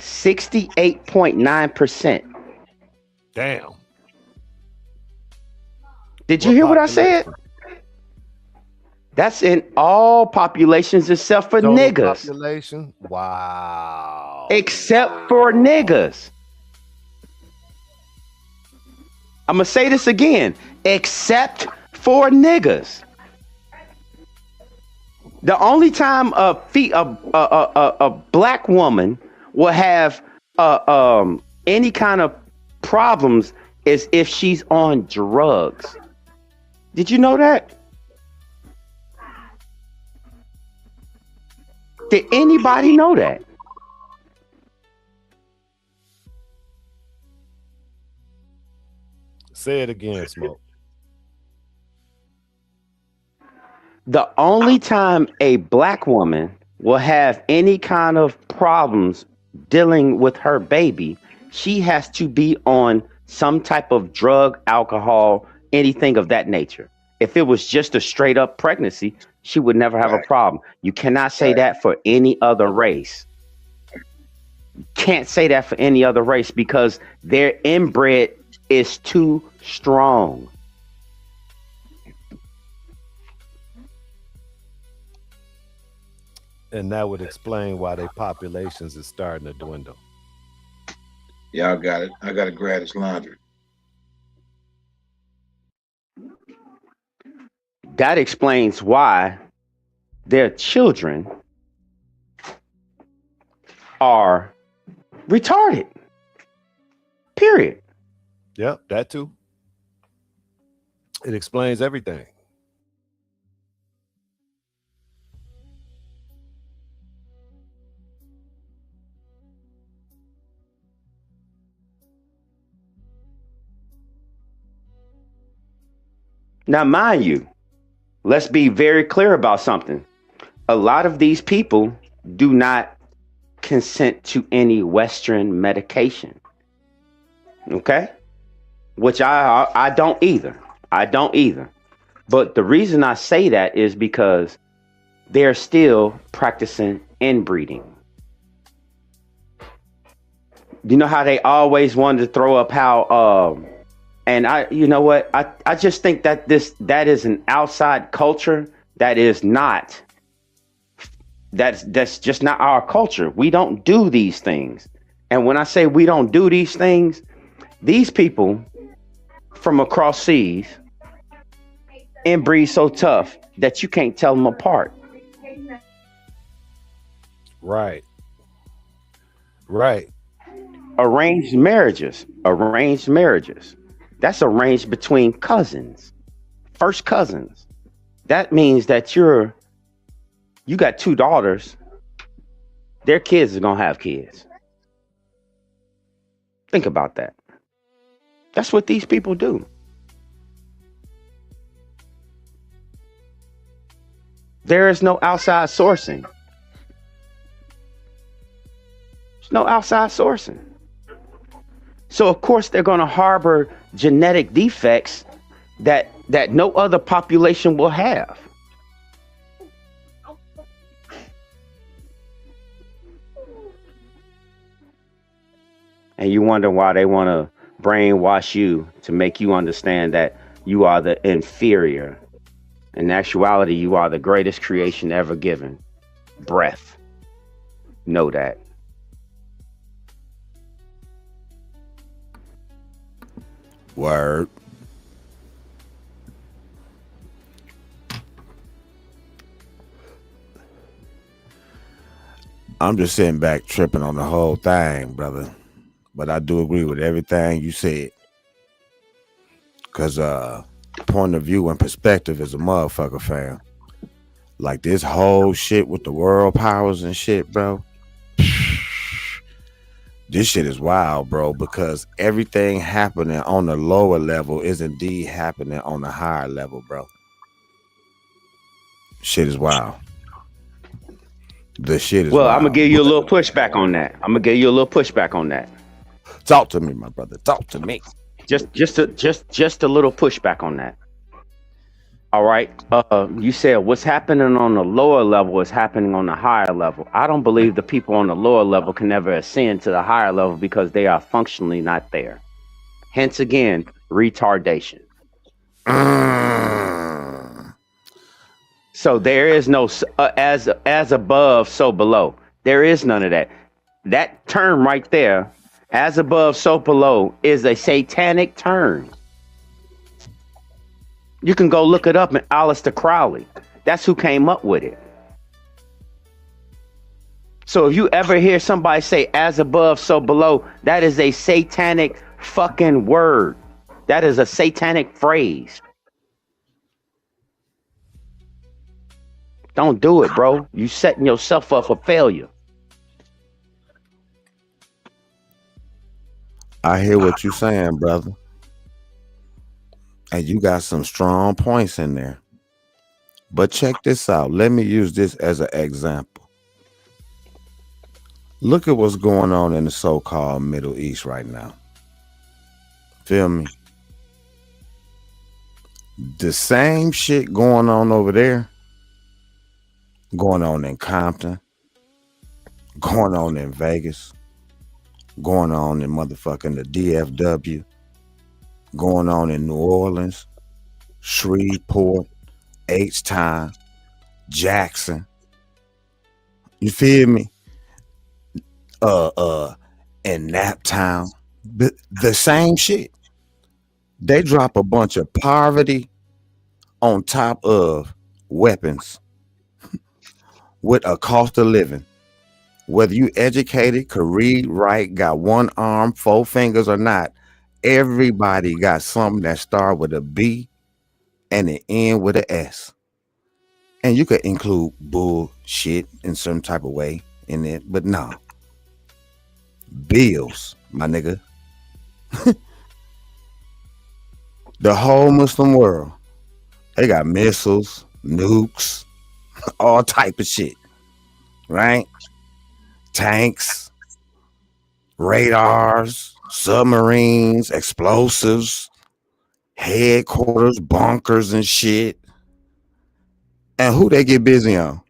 68.9%. Damn. Did you hear what I said? That's in all populations except for Total niggas. population? Wow. Except for niggas. I'm gonna say this again. Except for niggas. The only time a black woman will have any kind of problems is if she's on drugs. Did you know that? Did anybody know that? Say it again, Smoke. The only time a black woman will have any kind of problems dealing with her baby, she has to be on some type of drug, alcohol, anything of that nature. If it was just a straight up pregnancy, she would never have a problem. You cannot say that for any other race. You can't say that for any other race because their inbred is too strong. And that would explain why their populations is starting to dwindle. Y'all got it. I got to grab this laundry. That explains why their children are retarded. Period. Yep, that too. It explains everything. Now, mind you, let's be very clear about something. A lot of these people do not consent to any Western medication. Okay? Which I don't either. I don't either. But the reason I say that is because they're still practicing inbreeding. You know how they always wanted to throw up how and you know what? I just think that that is an outside culture that is not. That's just not our culture. We don't do these things. And when I say we don't do these things, these people from across seas inbreed so tough that you can't tell them apart. Right. Right. Arranged marriages. That's arranged between cousins, first cousins. That means that you got two daughters. Their kids are gonna have kids. Think about that. That's what these people do. There is no outside sourcing. There's no outside sourcing. So of course they're going to harbor genetic defects that no other population will have. And you wonder why they want to brainwash you to make you understand that you are the inferior. In actuality, you are the greatest creation ever given. Breath. Know that. Word. I'm just sitting back tripping on the whole thing, brother. But I do agree with everything you said. Cause point of view and perspective is a motherfucker, fam. Like this whole shit with the world powers and shit, bro. This shit is wild, bro, because everything happening on the lower level is indeed happening on the higher level, bro. Shit is wild. The shit is Well, wild. I'm gonna give you a little pushback on that. Talk to me, my brother. Talk to me. Just a little pushback on that. All right. You said what's happening on the lower level is happening on the higher level. I don't believe the people on the lower level can never ascend to the higher level because they are functionally not there. Hence again, retardation. So there is no as above, so below. There is none of that. That term right there, as above, so below, is a satanic term. You can go look it up in Aleister Crowley. That's who came up with it. So if you ever hear somebody say as above, so below, that is a satanic fucking word. That is a satanic phrase. Don't do it, bro. You setting yourself up for failure. I hear what you're saying, brother. And you got some strong points in there. But check this out. Let me use this as an example. Look at what's going on in the so-called Middle East right now. Feel me? The same shit going on over there, going on in Compton, going on in Vegas, going on in motherfucking the DFW, going on in New Orleans, Shreveport, H-Town, Jackson. You feel me? In Naptown. The same shit. They drop a bunch of poverty on top of weapons with a cost of living. Whether you educated, could read, write, got one arm, 4 fingers or not, everybody got something that start with a B and it end with an S. And you could include bullshit in some type of way in it, but no. Bills, my nigga. The whole Muslim world, they got missiles, nukes, all type of shit, right? Tanks, radars, submarines, explosives, headquarters, bunkers and shit. And who they get busy on?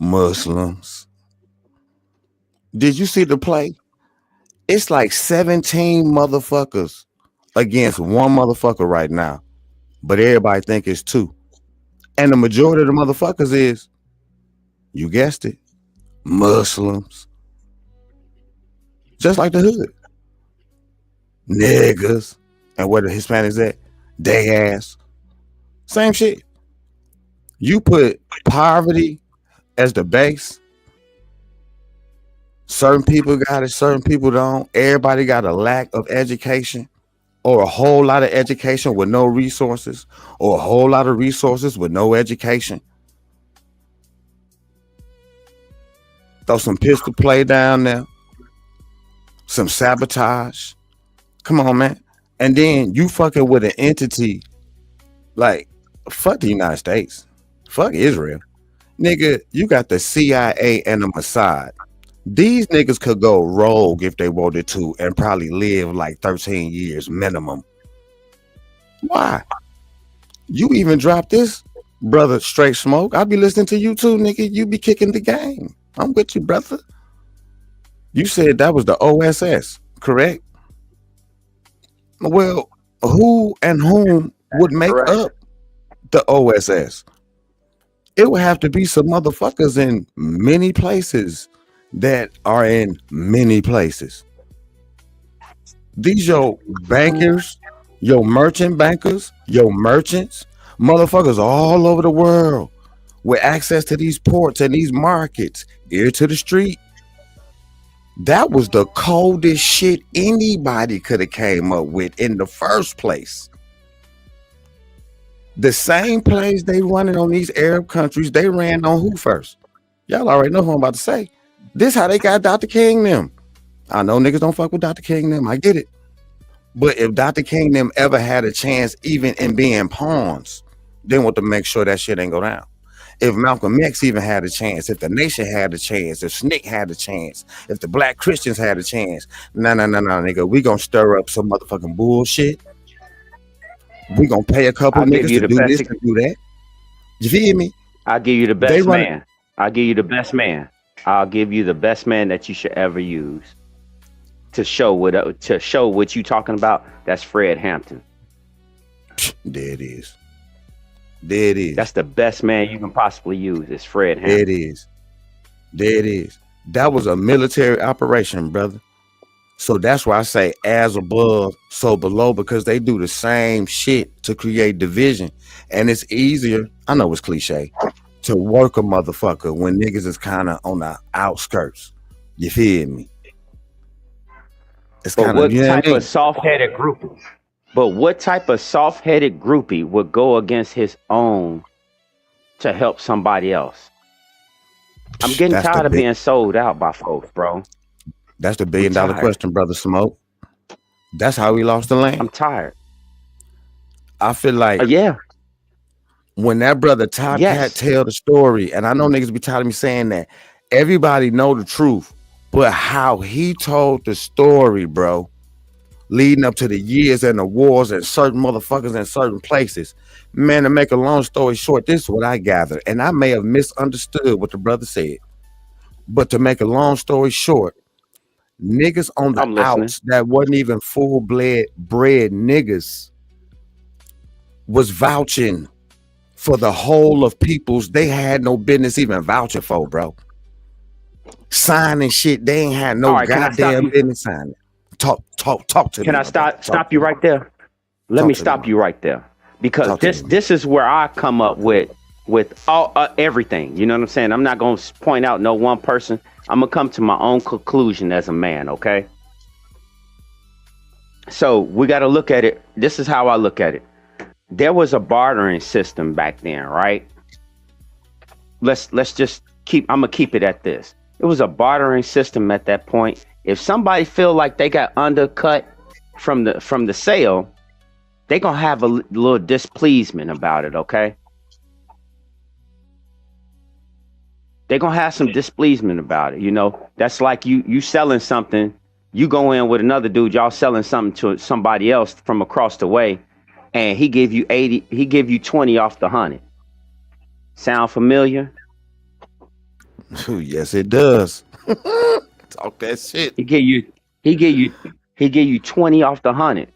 Muslims. Did you see the play? It's like 17 motherfuckers against one motherfucker right now. But everybody think it's 2. And the majority of the motherfuckers is, you guessed it, Muslims. Just like the hood. Niggas. And where the Hispanics at? They ass. Same shit. You put poverty as the base. Certain people got it, certain people don't. Everybody got a lack of education or a whole lot of education with no resources or a whole lot of resources with no education. Throw some pistol play down there, some sabotage. Come on, man. And then you fucking with an entity like, fuck the United States. Fuck Israel. Nigga, you got the CIA and the Mossad. These niggas could go rogue if they wanted to and probably live like 13 years minimum. Why? You even dropped this, brother, Straight Smoke. I'll be listening to you too, nigga. You be kicking the game. I'm with you, brother. You said that was the OSS, correct? Well, who and whom would make up the OSS? It would have to be some motherfuckers in many places that are in many places. These your bankers, your merchant bankers, your merchants, motherfuckers all over the world with access to these ports and these markets, ear to the street. That was the coldest shit anybody could have came up with in the first place. The same plays they running on these Arab countries, they ran on who first? Y'all already know who I'm about to say. This how they got Dr. King them. I know niggas don't fuck with Dr. King them. I get it. But if Dr. King them ever had a chance, even in being pawns, they want to make sure that shit ain't go down. If Malcolm X even had a chance, if the Nation had a chance, if SNCC had a chance, if the Black Christians had a chance, no, nigga, we gonna stir up some motherfucking bullshit. We gonna pay a couple niggas to do this and do that. You feel me? I'll give you the best man. I'll give you the best man. I'll give you the best man that you should ever use to show what you talking about. That's Fred Hampton. There it is. There it is. That's the best man you can possibly use. Is Fred Hampton. There it is. There it is. That was a military operation, brother. So that's why I say as above, so below, because they do the same shit to create division. And it's easier, I know it's cliche, to work a motherfucker when niggas is kind of on the outskirts. You feel me? It's kind of, you know what I mean? Soft-headed groupie? But what type of soft-headed groupie would go against his own to help somebody else? I'm getting tired of being sold out by folks, bro. That's the $1 billion question, brother Smoke. That's how we lost the land. I'm tired. I feel like yeah. When that brother Top Cat tell the story, and I know niggas be tired of me saying that, everybody know the truth, but how he told the story, bro, leading up to the years and the wars and certain motherfuckers in certain places. Man, to make a long story short, this is what I gathered, and I may have misunderstood what the brother said, but to make a long story short, niggas on the outs that wasn't even full-bred niggas was vouching for the whole of peoples they had no business even vouching for, bro. Signing shit they ain't had no goddamn business signing. Talk to me. Can I stop you right there? Let me stop you right there, because this is where I come up with all everything. You know what I'm saying? I'm not gonna point out no one person. I'm gonna come to my own conclusion as a man. Okay. So we got to look at it. This is how I look at it. There was a bartering system back then, right? Let's just I'm gonna keep it at this. It was a bartering system at that point. If somebody feel like they got undercut from the sale, they gonna have a little displeasement about it, okay? They're gonna have some displeasement about it, you know. That's like you selling something, you go in with another dude, y'all selling something to somebody else from across the way, and he give you 80, he give you 20 off the 100. Sound familiar? Yes, it does. Talk that shit. He give you 20 off the 100.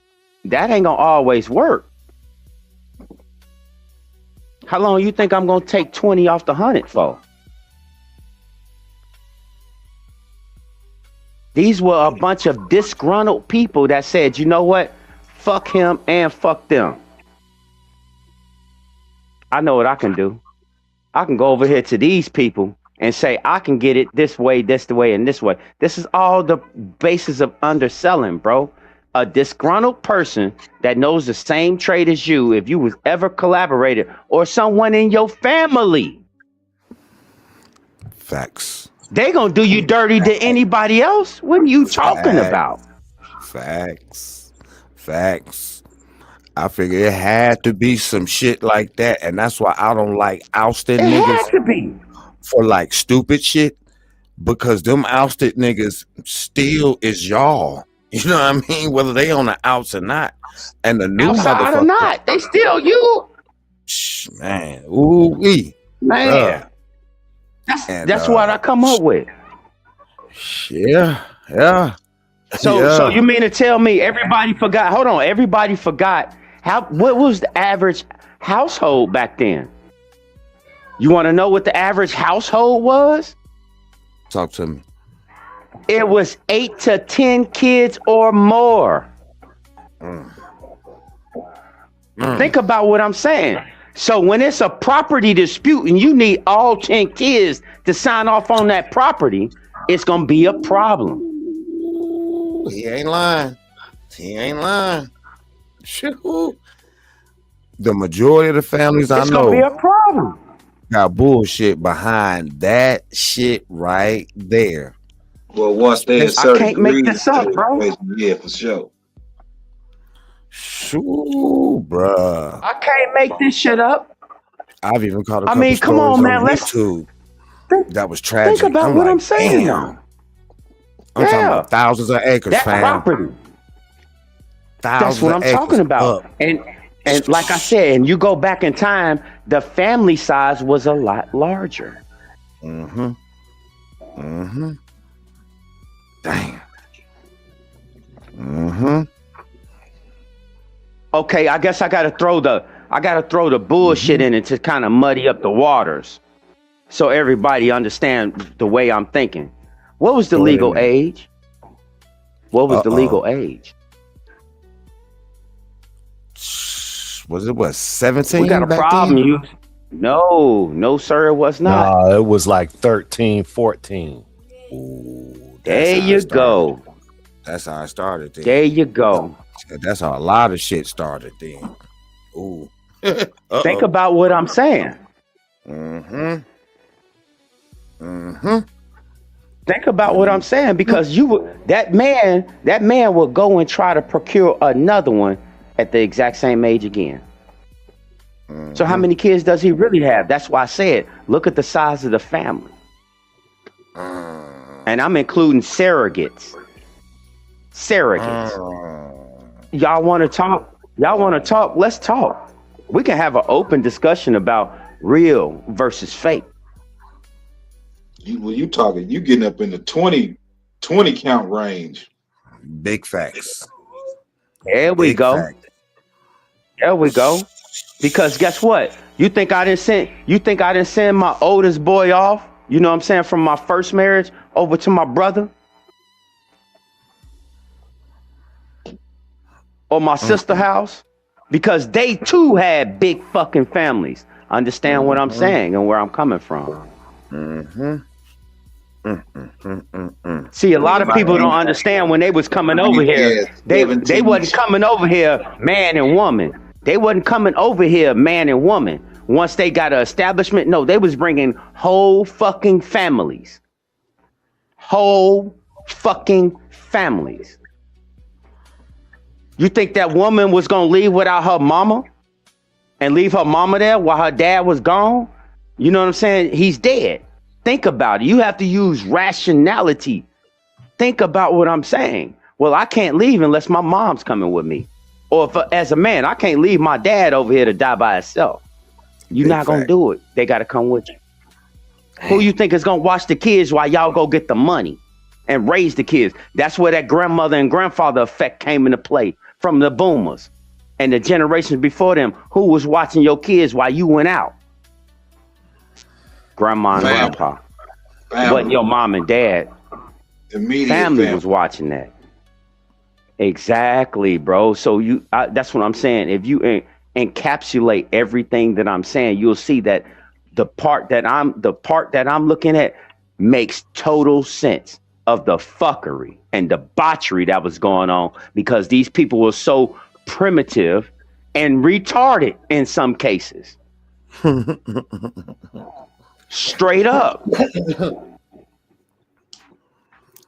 That ain't gonna always work. How long you think I'm gonna take 20 off the 100 for? These were a bunch of disgruntled people that said, you know what? Fuck him and fuck them. I know what I can do. I can go over here to these people and say, I can get it this way, and this way. This is all the basis of underselling, bro. A disgruntled person that knows the same trade as you, if you was ever collaborated, or someone in your family. Facts. They gonna do you dirty to anybody else? What are you talking about? Facts. I figure it had to be some shit like that, and that's why I don't like ousted niggas. Had to be. For like stupid shit, because them ousted niggas still is y'all. You know what I mean? Whether they on the outs or not. And the new outside or not, they still you. Man, ooh-wee. Man. That's what I come up with. Yeah. So you mean to tell me everybody forgot? Hold on, everybody forgot what was the average household back then? You want to know what the average household was? Talk to me. It was 8 to 10 kids or more. Think about what I'm saying. So when it's a property dispute and you need all 10 kids to sign off on that property, it's gonna be a problem. He ain't lying. He ain't lying. Shoot. The majority of the families I It's gonna be know a problem. got bullshit behind that shit right there. Well, once they I insert can't make this up, bro. yeah, for sure. Shoo, bruh. I can't make this shit up. I've even caught a I couple mean, come stories on, man. Let's YouTube that was tragic. think about what like, I'm saying. damn. I'm talking about thousands of acres, That fam. property. Thousands That's what of I'm talking acres about. up. And like I said, and you go back in time, the family size was a lot larger. Mm-hmm. Mm-hmm. Damn. Mm-hmm. Okay, I guess I gotta throw the bullshit in it to kind of muddy up the waters, so everybody understand the way I'm thinking. What was the legal age? What was the legal age? Was it what, 17? We got a problem. No, sir, it was not. Nah, it was like 13, 14. There you go. That's how it started. Then. There you go. That's how a lot of shit started then. Ooh. Think about what I'm saying. Mm-hmm. Mm-hmm. Think about what I'm saying, because that man will go and try to procure another one at the exact same age again. So how many kids does he really have? That's why I said, look at the size of the family. And I'm including surrogates. Y'all want to talk? Let's talk. We can have an open discussion about real versus fake. You talking, you getting up in the 20 count range. Big facts. There we go. There we go. Because guess what? You think I didn't send my oldest boy off, you know what I'm saying, from my first marriage over to my brother? Or my sister house? Because they too had big fucking families. Understand what I'm saying and where I'm coming from. See, a lot of people don't understand when they was coming over here. They wasn't coming over here man and woman. They wasn't coming over here man and woman. Once they got an establishment, no, they was bringing whole fucking families. Whole fucking families. You think that woman was gonna leave without her mama and leave her mama there while her dad was gone? You know what I'm saying? He's dead. Think about it. You have to use rationality. Think about what I'm saying. Well, I can't leave unless my mom's coming with me. Or if, as a man, I can't leave my dad over here to die by himself. You're not going to do it. They got to come with you. Who you think is going to watch the kids while y'all go get the money and raise the kids? That's where that grandmother and grandfather effect came into play from the boomers and the generations before them. Who was watching your kids while you went out? Grandma and grandpa. It wasn't your mom and dad. Family was watching that. Exactly, bro. So that's what I'm saying. If you encapsulate everything that I'm saying, you'll see that the part that I'm looking at makes total sense of the fuckery and debauchery that was going on, because these people were so primitive and retarded in some cases. Straight up.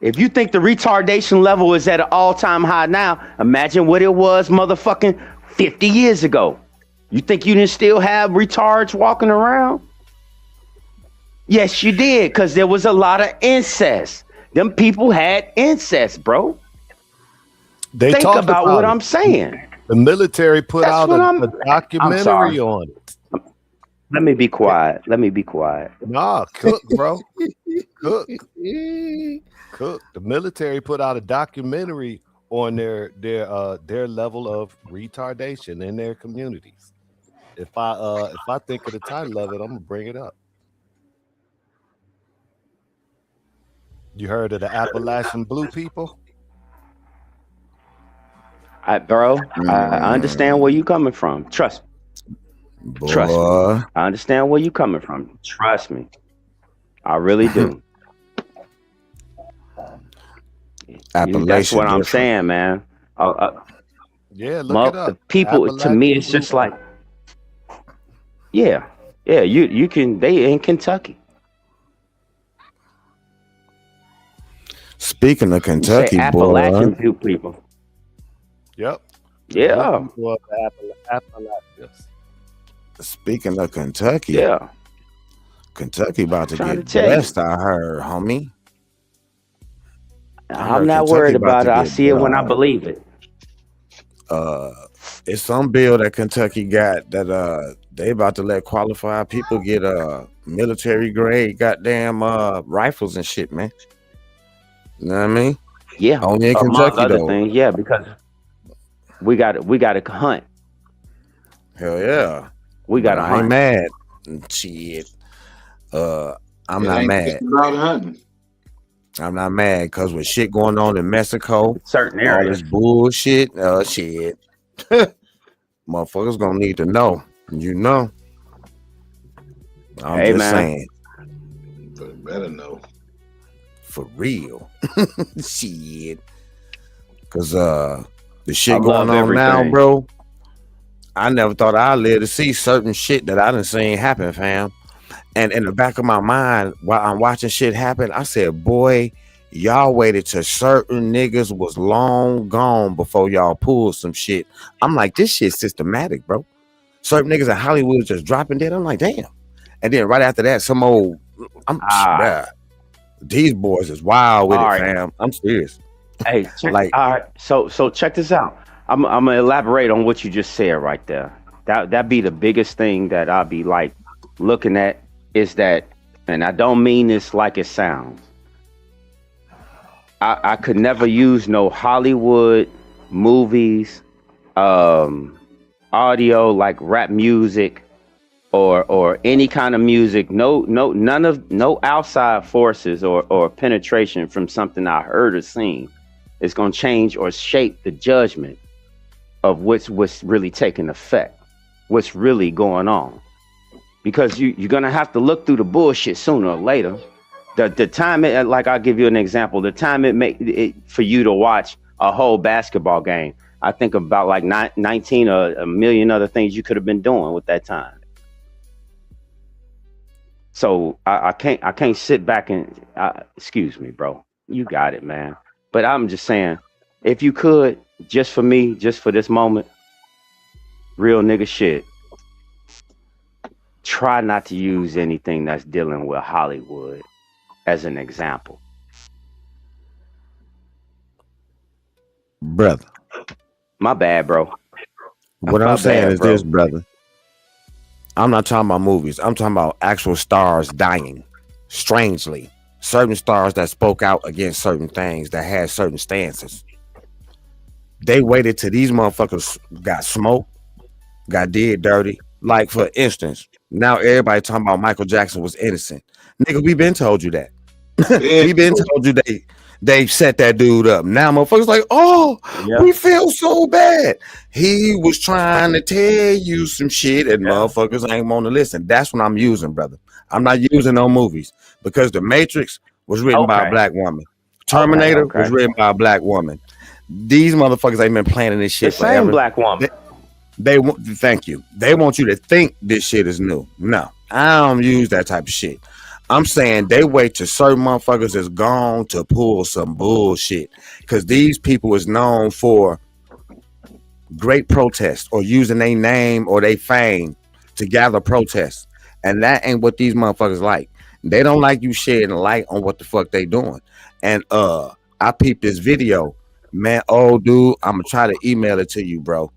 If you think the retardation level is at an all-time high now, imagine what it was motherfucking 50 years ago. You think you didn't still have retards walking around? Yes, you did, because there was a lot of incest. Them people had incest, bro. They think talked about what I'm saying. The military put out a documentary on it. Let me be quiet. Nah, cook, bro. Cook. The military put out a documentary on their level of retardation in their communities. If I think of the title of it, I'm gonna bring it up. You heard of the Appalachian Blue people? Bro, I understand where you coming from. Trust me. Trust me. I understand where you coming from. Trust me. I really do. That's what I'm saying, man. Yeah, look it up. The people, to me, it's just like, yeah, you can. They in Kentucky. Speaking of Kentucky, Appalachian boy. people. Yep. Yeah. Speaking of Kentucky, yeah, Kentucky about to get blessed. I heard, homie. I'm not worried about it. I see it when I believe it. It's some bill that Kentucky got that they about to let qualified people get military grade goddamn rifles and shit, man. You know what I mean? Yeah, only in among Kentucky other though. things, yeah, because we got to hunt. Hell yeah, we got to I hunt. ain't mad. Shit, I'm not mad. I'm not mad because with shit going on in Mexico, certain all areas, this bullshit, shit, motherfuckers gonna need to know. You know, I'm Hey, just man. saying. Better know. For real. Shit. Cause the shit I going love on now, everything. bro. I never thought I'd live to see certain shit that I done seen happen, fam. And in the back of my mind, while I'm watching shit happen, I said, boy, y'all waited till certain niggas was long gone before y'all pulled some shit. I'm like, this shit's systematic, bro. Certain niggas in Hollywood just dropping dead. I'm like, damn. And then right after that, some old, bruh, these boys is wild with All it, right. fam. I'm serious. Hey, Like- all right. So check this out. I'm gonna elaborate on what you just said right there. That be the biggest thing that I'll be like looking at is that, and I don't mean this like it sounds. I could never use no Hollywood movies, audio like rap music, or any kind of music. No outside forces or penetration from something I heard or seen is gonna change or shape the judgment of what's really taking effect, what's really going on. Because you're gonna have to look through the bullshit sooner or later. The time it, like I'll give you an example, the time it make it for you to watch a whole basketball game, I think about like 19 or a million other things you could have been doing with that time. So I can't sit back and excuse me, bro. You got it, man. But I'm just saying, if you could, just for me, just for this moment, real nigga shit, try not to use anything that's dealing with Hollywood as an example. Brother. My bad, bro. What My I'm saying bad, is bro. this, brother. I'm not talking about movies. I'm talking about actual stars dying. Strangely. Certain stars that spoke out against certain things, that had certain stances. They waited till these motherfuckers got smoked, got did dirty. Like, for instance, now everybody talking about Michael Jackson was innocent. Nigga, we been told you that. We been told you they set that dude up. Now motherfuckers like, oh, we feel so bad. He was trying to tell you some shit and motherfuckers ain't want to listen. That's what I'm using, brother. I'm not using no movies because The Matrix was written by a black woman. Terminator was written by a black woman. These motherfuckers ain't been planning this shit The same forever. black woman. They want, thank you. They want you to think this shit is new. No, I don't use that type of shit. I'm saying they wait till certain motherfuckers is gone to pull some bullshit because these people is known for great protest or using their name or their fame to gather protests, and that ain't what these motherfuckers like. They don't like you shedding light on what the fuck they doing. And I peeped this video, man. Oh, dude, I'm gonna try to email it to you, bro.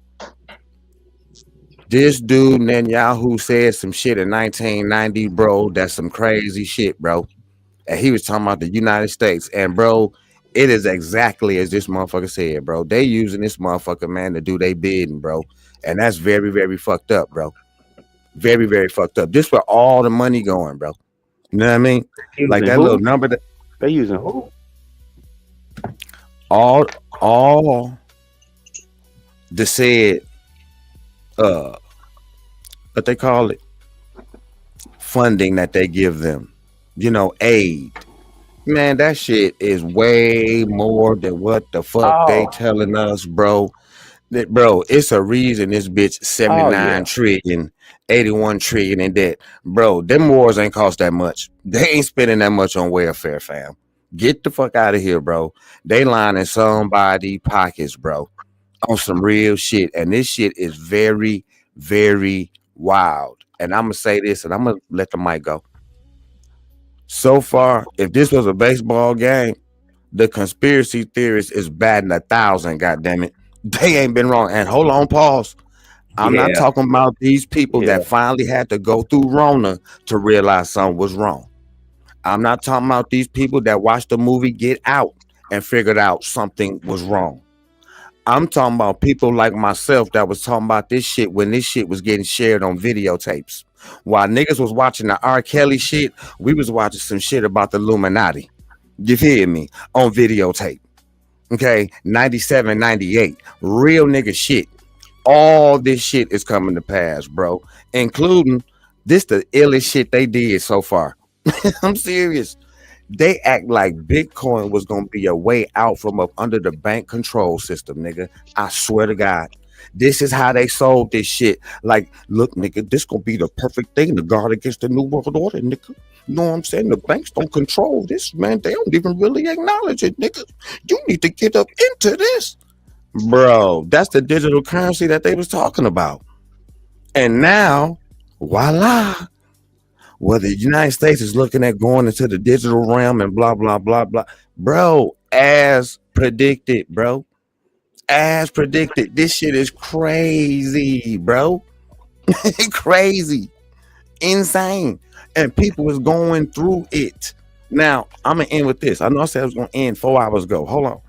This dude Netanyahu said some shit in 1990, bro. That's some crazy shit, bro. And he was talking about the United States. And bro, it is exactly as this motherfucker said, bro. They using this motherfucker, man, to do they bidding, bro. And that's very, very fucked up, bro. Very, very fucked up. This where all the money going, bro. You know what I mean? Like that who? little number that They using who? All the said what they call it, funding that they give them, you know, aid. Man, that shit is way more than what the fuck they telling us, bro. Bro, it's a reason this bitch 79 trillion, 81 trillion in debt. Bro, them wars ain't cost that much. They ain't spending that much on welfare, fam. Get the fuck out of here, bro. They lining somebody pockets, bro, on some real shit. And this shit is very, very wild. And I'm gonna say this, and I'm gonna let the mic go. So far, if this was a baseball game, the conspiracy theorists is batting 1,000. Goddamn it, they ain't been wrong. And hold on, pause. I'm not talking about these people that finally had to go through Rona to realize something was wrong. I'm not talking about these people that watched the movie Get Out and figured out something was wrong. I'm talking about people like myself that was talking about this shit when this shit was getting shared on videotapes. While niggas was watching the R. Kelly shit, we was watching some shit about the Illuminati. You feel me? On videotape. Okay, 97, 98. Real nigga shit. All this shit is coming to pass, bro. Including this the illest shit they did so far. I'm serious. They act like Bitcoin was gonna be a way out from up under the bank control system, nigga. I swear to God. This is how they sold this shit. Like, look, nigga, this gonna be the perfect thing to guard against the New World Order, nigga. You know what I'm saying? The banks don't control this, man. They don't even really acknowledge it, nigga. You need to get up into this. Bro, that's the digital currency that they was talking about. And now, voila. Well, the United States is looking at going into the digital realm and blah, blah, blah, blah. Bro, as predicted, bro. As predicted. This shit is crazy, bro. Crazy. Insane. And people is going through it. Now, I'm going to end with this. I know I said I was going to end 4 hours ago. Hold on.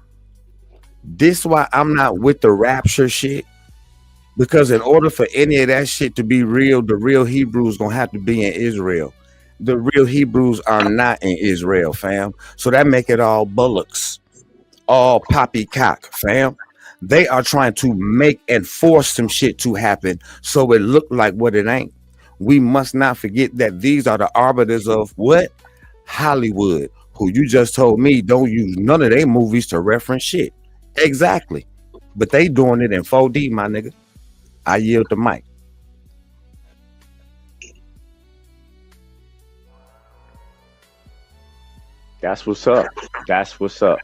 This is why I'm not with the rapture shit. Because in order for any of that shit to be real, the real Hebrews gonna have to be in Israel. The real Hebrews are not in Israel, fam. So that make it all bullocks, all poppycock, fam. They are trying to make and force some shit to happen so it look like what it ain't. We must not forget that these are the arbiters of what? Hollywood, who you just told me don't use none of their movies to reference shit. Exactly. But they doing it in 4D, my nigga. I yield the mic. That's what's up. That's what's up.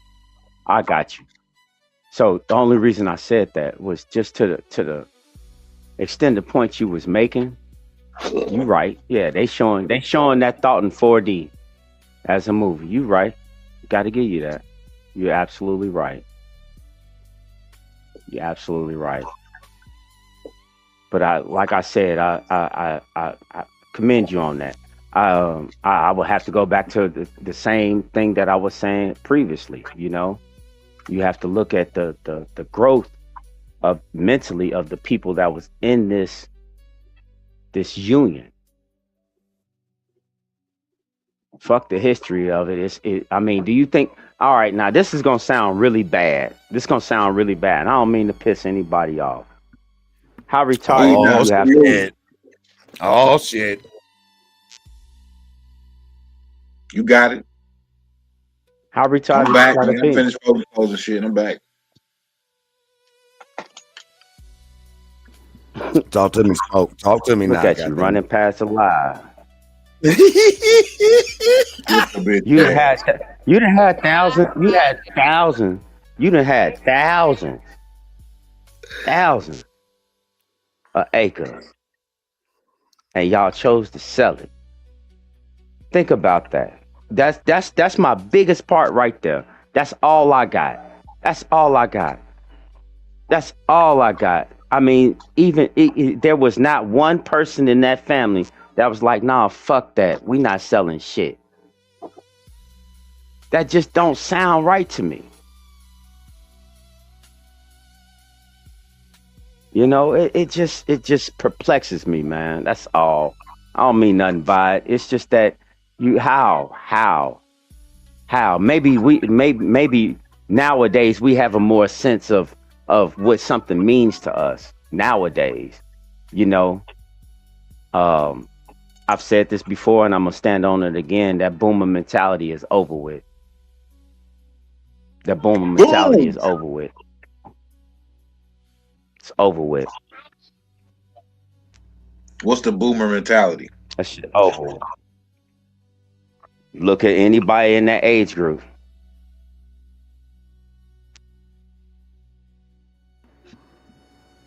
I got you. So the only reason I said that was just to the extent the point you was making. You right. Yeah, they showing that thought in 4D as a movie. You right. Got to give you that. You're absolutely right. You're absolutely right. But I commend you on that. I will have to go back to the same thing that I was saying previously. You know, you have to look at the growth of mentally of the people that was in this union. Fuck the history of it. I mean, do you think? All right, now this is gonna sound really bad. This is gonna sound really bad. I don't mean to piss anybody off. How retarded do you have to be? Oh shit. You got it. How retarded I'm back. you I'm gotta be? finished closing shit. I'm back. Talk to me, Smoke. Talk to me Look now. at you running past the lie. You done had thousands. You had thousands. You done had thousands of acres, and y'all chose to sell it. Think about that. That's my biggest part right there. That's all I got. That's all I got. That's all I got. I mean, there was not one person in that family that was like, nah, fuck that. We not selling shit. That just don't sound right to me. You know, it just perplexes me, man. That's all. I don't mean nothing by it. It's just that how How? Maybe maybe nowadays we have a more sense of what something means to us nowadays. You know, I've said this before and I'm gonna stand on it again. That boomer mentality is over with. That boomer mentality is over with. It's over with. What's the boomer mentality? That shit over with. Look at anybody in that age group.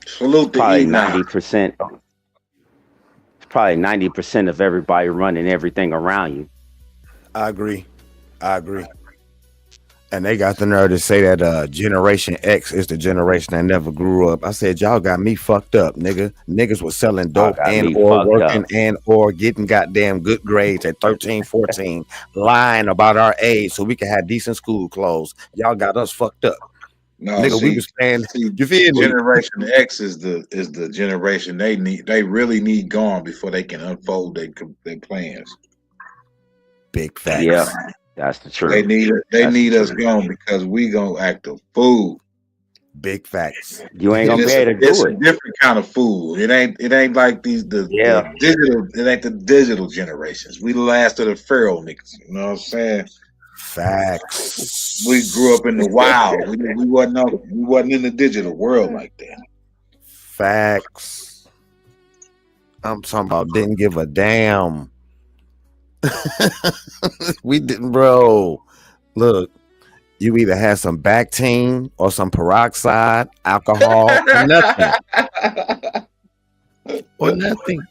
Salute to Probably Enoch. 90%. It's probably 90% of everybody running everything around you. I agree. And they got the nerve to say that Generation X is the generation that never grew up. I said, y'all got me fucked up, nigga. Niggas was selling dope and or working and or getting goddamn good grades at 13, 14, lying about our age so we can have decent school clothes. Y'all got us fucked up. No, nigga, we was paying. You feel me? Generation X is the generation they really need gone before they can unfold their plans. Big facts. Yeah, that's the truth. They need us gone because we gonna act a fool. Big facts. You ain't gonna be able to do it. It's a different kind of fool. It ain't like the digital. It ain't the digital generations. We the last of the feral niggas. You know what I'm saying? Facts. We grew up in the wild. We wasn't in the digital world like that. Facts. I'm talking about didn't give a damn. We didn't, bro. Look, you either had some Bactine or some peroxide, alcohol, or nothing. Or nothing.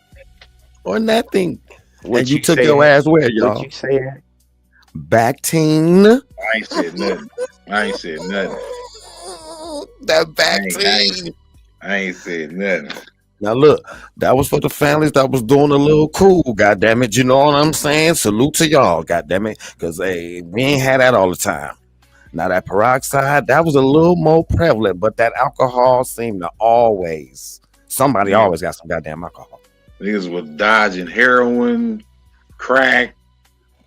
Or nothing. And you took your ass where, y'all? What you say? Bactine. I ain't said nothing. That Bactine. I ain't said nothing. Now look, that was for the families that was doing a little cool, goddamn it. You know what I'm saying? Salute to y'all, goddamn it, because we ain't had that all the time. Now that peroxide, that was a little more prevalent, but that alcohol seemed to always somebody always got some goddamn alcohol. Niggas was dodging heroin, crack,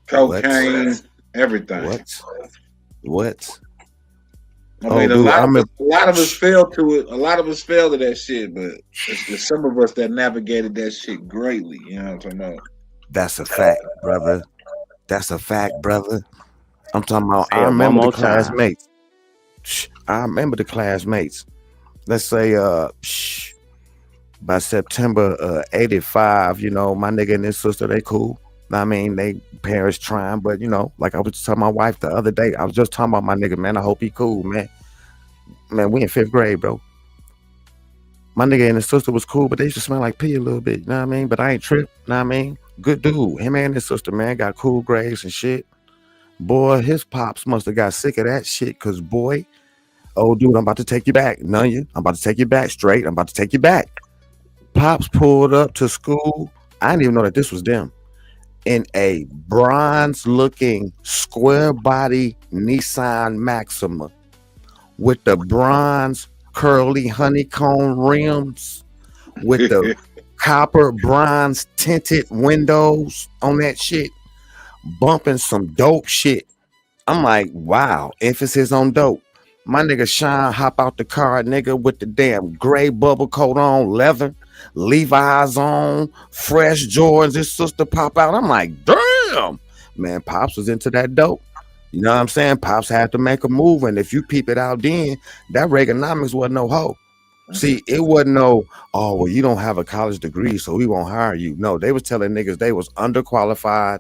cocaine, everything. What? I mean, a lot of us fell to it. A lot of us fell to that shit, but it's some of us that navigated that shit greatly. You know what I'm talking about? That's a fact, brother. That's a fact, brother. I'm talking about. I remember the classmates. I remember the classmates. Let's say, by September '85, you know, my nigga and his sister, they cool. I mean, they parents trying, but you know, like I was just telling my wife the other day, I was just talking about my nigga, man. I hope he cool, man. Man, we in 5th grade, bro. My nigga and his sister was cool, but they used to smell like pee a little bit, you know what I mean? But I ain't tripped, you know what I mean? Good dude. Him and his sister, man, got cool grades and shit. Boy, his pops must have got sick of that shit, cause boy, oh dude, I'm about to take you back. None of you. I'm about to take you back straight. I'm about to take you back. Pops pulled up to school. I didn't even know that this was them. In a bronze-looking square-body Nissan Maxima with the bronze curly honeycomb rims, with the copper bronze tinted windows on that shit, bumping some dope shit. I'm like, wow, emphasis on dope. My nigga Sean hop out the car, nigga, with the damn gray bubble coat on, leather, Levi's on, fresh Jordans. His sister pop out. I'm like, damn, man, Pops was into that dope. You know what I'm saying? Pops had to make a move, and if you peep it out then, that Reaganomics wasn't no hoe. See, it wasn't no, oh, well, you don't have a college degree, so we won't hire you. No, they was telling niggas they was underqualified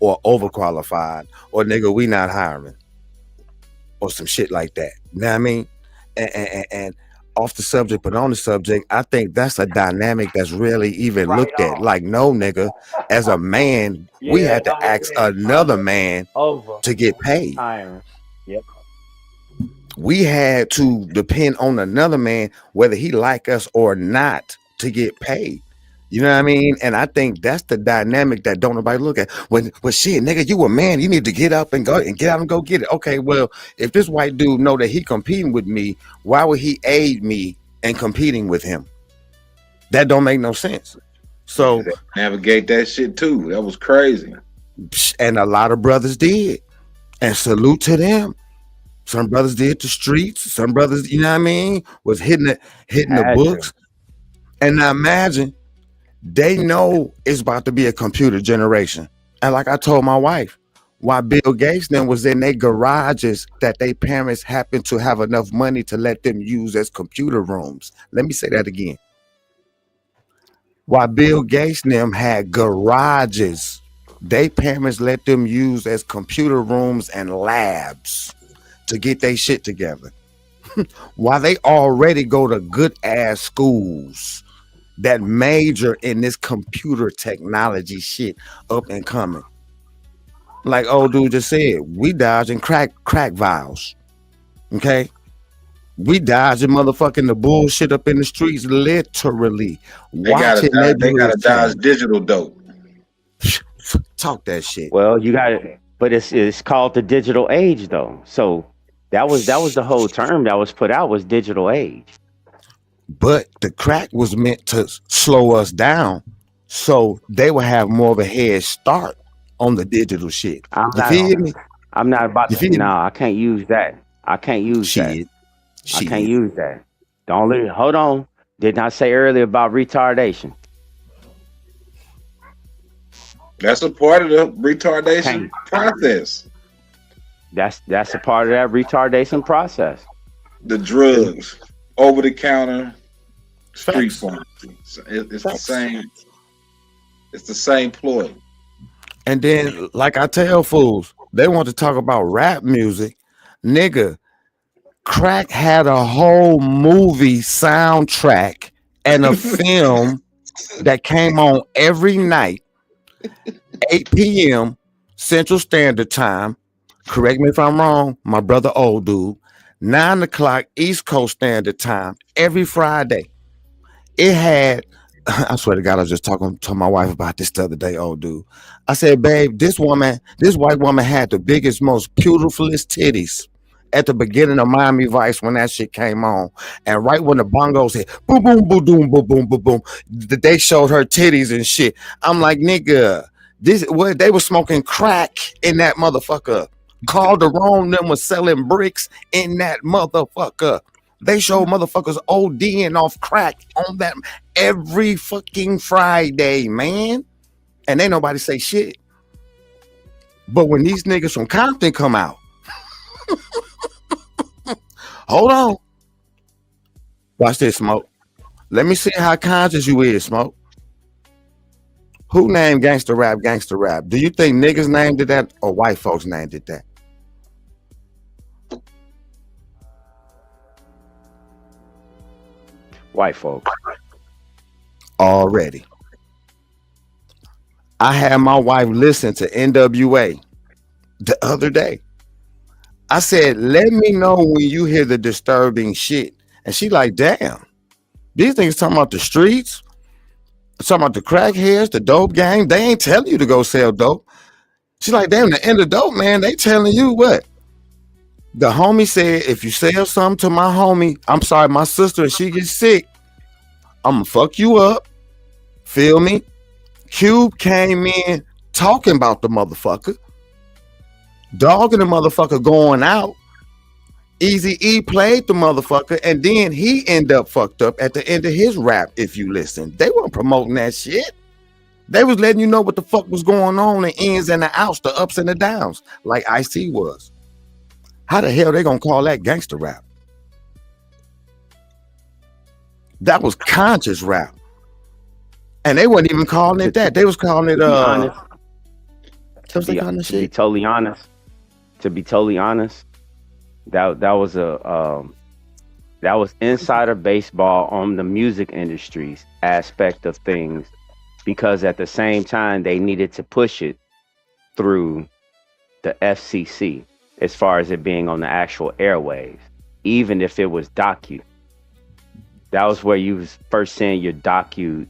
or overqualified, or nigga, we not hiring, or some shit like that. You know what I mean? And off the subject, but on the subject, I think that's a dynamic that's rarely even looked at. Like, no, nigga, as a man, we had to ask another man to get paid. Yep. We had to depend on another man, whether he like us or not, to get paid. You know what I mean? And I think that's the dynamic that don't nobody look at. Well, shit, nigga, you a man. You need to get up and go and get out and go get it. Okay, well, if this white dude know that he competing with me, why would he aid me in competing with him? That don't make no sense. So navigate that shit too. That was crazy. And a lot of brothers did. And salute to them. Some brothers did the streets. Some brothers, you know what I mean, was hitting the Had to. books. And now imagine they know it's about to be a computer generation. And like I told my wife, while Bill Gates then was in their garages that their parents happened to have enough money to let them use as computer rooms. Let me say that again. While Bill Gates and them had garages, their parents let them use as computer rooms and labs to get their shit together. While they already go to good ass schools that major in this computer technology shit up and coming. Like old dude just said, we dodging crack vials. Okay? We dodging motherfucking the bullshit up in the streets, literally. They gotta dodge digital dope. Talk that shit. Well, you got it, but it's called the digital age though. So that was the whole term that was put out was digital age. But the crack was meant to slow us down so they will have more of a head start on the digital shit. I'm not about to. No, I can't use that. I can't use that. I can't use that. Hold on. Didn't I say earlier about retardation? That's a part of the retardation process. That's a part of that retardation process. The drugs, over the counter, street pharmacy. It's the same. It's the same ploy. And then, like I tell fools, they want to talk about rap music. Nigga, crack had a whole movie soundtrack and a film that came on every night, 8 p.m. Central Standard Time. Correct me if I'm wrong, my brother old dude. 9 o'clock East Coast Standard Time every Friday. It had, I swear to God, I was just talking to my wife about this the other day, old dude. I said, babe, this white woman had the biggest, most beautifulest titties at the beginning of Miami Vice when that shit came on. And right when the bongos hit, boom, boom, boom, boom, boom, boom, boom, boom, they showed her titties and shit. I'm like, nigga, they were smoking crack in that motherfucker. Calderon them was selling bricks in that motherfucker. They showed motherfuckers ODing off crack on that every fucking Friday, man. And ain't nobody say shit. But when these niggas from Compton come out, hold on. Watch this, Smoke. Let me see how conscious you is, Smoke. Who named gangster rap? Do you think niggas named it that or white folks named it that? White folks. Already. I had my wife listen to NWA the other day. I said, let me know when you hear the disturbing shit. And she like, damn, these things talking about the streets, talking about the crackheads, the dope gang. They ain't telling you to go sell dope. She's like, damn, the end of dope, man. They telling you what? The homie said, if you sell something to my homie, I'm sorry, my sister, and she gets sick, I'm gonna fuck you up. Feel me? Cube came in talking about the motherfucker, dogging the motherfucker going out. Eazy-E played the motherfucker, and then he ended up fucked up at the end of his rap. If you listen, they weren't promoting that shit. They was letting you know what the fuck was going on, the ins and the outs, the ups and the downs, like Ice-T was. How the hell they gonna call that gangster rap? That was conscious rap. And they weren't even calling it that. They was calling it To be totally honest, that was insider baseball on the music industry's aspect of things, because at the same time they needed to push it through the FCC as far as it being on the actual airwaves, even if it was docu. That was where you was first seeing your docu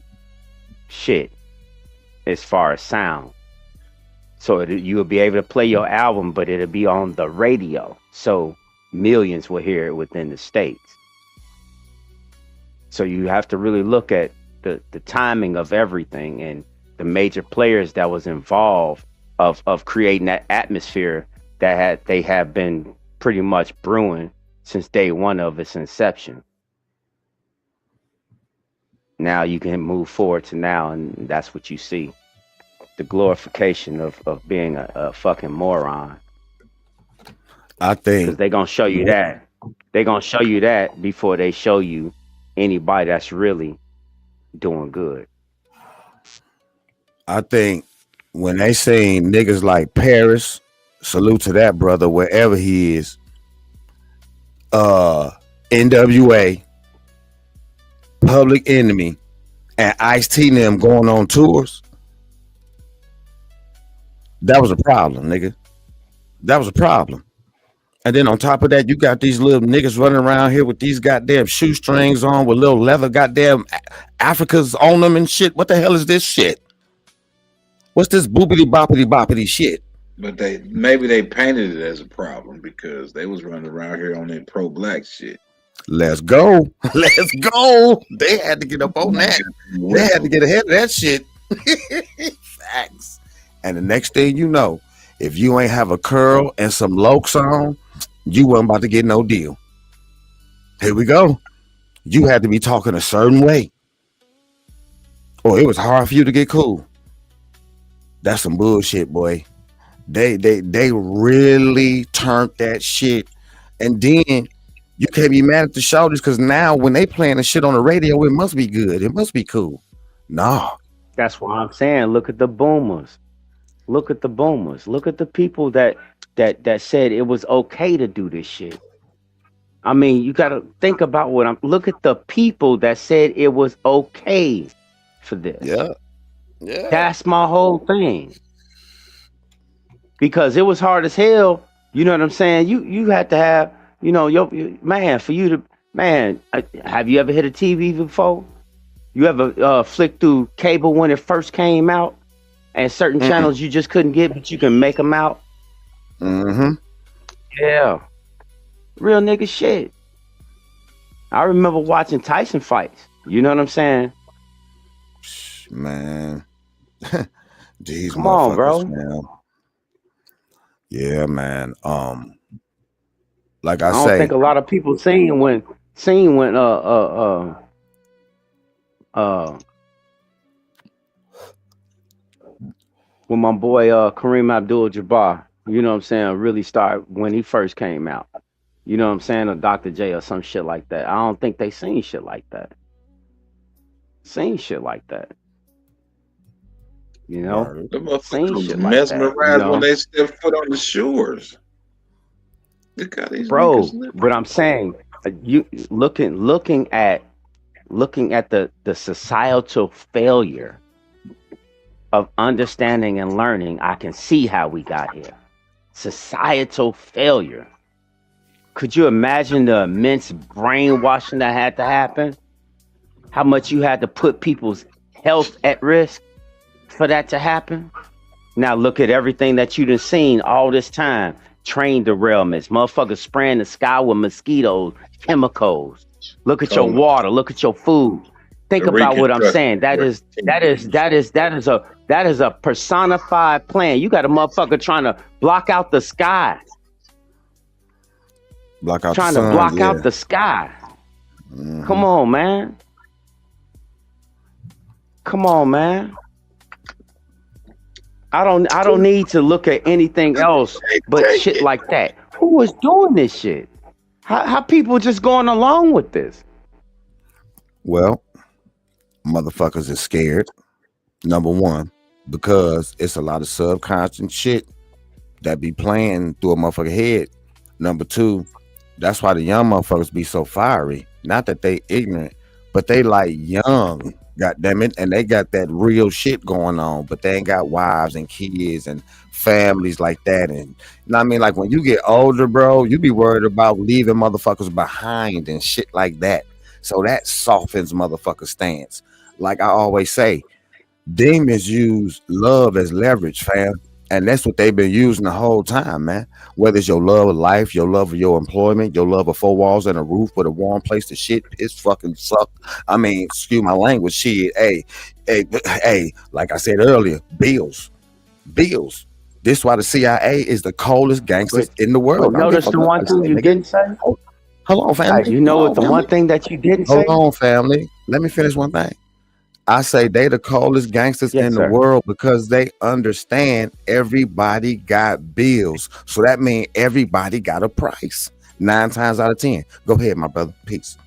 shit as far as sound. So you would be able to play your album, but it'll be on the radio, so millions will hear it within the States. So you have to really look at the timing of everything and the major players that was involved of creating that atmosphere they have been pretty much brewing since day one of its inception. Now you can move forward to now, and that's what you see. The glorification of being a fucking moron. I think Because they're going to show you that. They're going to show you that before they show you anybody that's really doing good. I think when they seen niggas like Paris, salute to that brother wherever he is, NWA, Public Enemy, and Ice-T and them going on tours, that was a problem, nigga. That was a problem. And then on top of that, you got these little niggas running around here with these goddamn shoestrings on with little leather goddamn Africas on them and shit. What the hell is this shit? What's this boopity boppity boppity shit? But maybe they painted it as a problem because they was running around here on that pro-black shit. Let's go. Let's go. They had to get up on that. They had to get ahead of that shit. Facts. And the next thing you know, if you ain't have a curl and some lokes on, you wasn't about to get no deal. Here we go. You had to be talking a certain way, or it was hard for you to get cool. That's some bullshit, boy. They really turned that shit. And then you can't be mad at the shoulders because now when they playing the shit on the radio, it must be good. It must be cool. Nah. That's what I'm saying. Look at the boomers. Look at the boomers. Look at the people that said it was okay to do this shit. I mean, you got to think about look at the people that said it was okay for this. Yeah. Yeah. That's my whole thing. Because it was hard as hell. You know what I'm saying? You had to have, you know, your man, for you to, man, have you ever hit a TV before? You ever flick through cable when it first came out? And certain channels you just couldn't get, but you can make them out? Mm-hmm. Yeah. Real nigga shit. I remember watching Tyson fights. You know what I'm saying? Man. These Come on, bro. Man. Yeah, man. Like I don't say, think a lot of people seen when when my boy Kareem Abdul-Jabbar, you know what I'm saying, really started when he first came out. You know what I'm saying? Or Dr. J or some shit like that. I don't think they seen shit like that. Seen shit like that. You know? The Seen motherfuckers shit mesmerized like that, you know? when they stepped foot on the shores. Look how these Bro, niggas live. but I'm saying, you looking at the societal failure of understanding and learning, I can see how we got here. Societal failure. Could you imagine the immense brainwashing that had to happen? How much you had to put people's health at risk for that to happen? Now look at everything that you done seen all this time. Train derailments, motherfuckers spraying the sky with mosquitoes, chemicals. Look at your water, look at your food. Think about what I'm saying. That is a personified plan. You got a motherfucker trying to block out the sky. Trying to block out the sky. Come on, man. Come on, man. I don't need to look at anything else but shit like that. Who is doing this shit? How people just going along with this? Well, motherfuckers is scared. Number one, because it's a lot of subconscious shit that be playing through a motherfucker head. Number two, that's why the young motherfuckers be so fiery. Not that they ignorant, but they like young, goddamn it, and they got that real shit going on, but they ain't got wives and kids and families like that. And you know what I mean? Like when you get older, bro, you be worried about leaving motherfuckers behind and shit like that. So that softens motherfucker stance. Like I always say, demons use love as leverage, fam. And that's what they've been using the whole time, man. Whether it's your love of life, your love of your employment, your love of 4 walls and a roof with a warm place to shit, piss, fucking suck. I mean, excuse my language, shit. Hey, like I said earlier, bills. This why the CIA is the coldest gangsters in the world. But notice the one thing you didn't say. Hold on, family. You know Hold what the on, one family. thing that you didn't Hold say? on, family. Let me finish one thing. I say they the coldest gangsters Yes, in the sir. world because they understand everybody got bills. So that means everybody got a price. 9 times out of 10. Go ahead, my brother. Peace.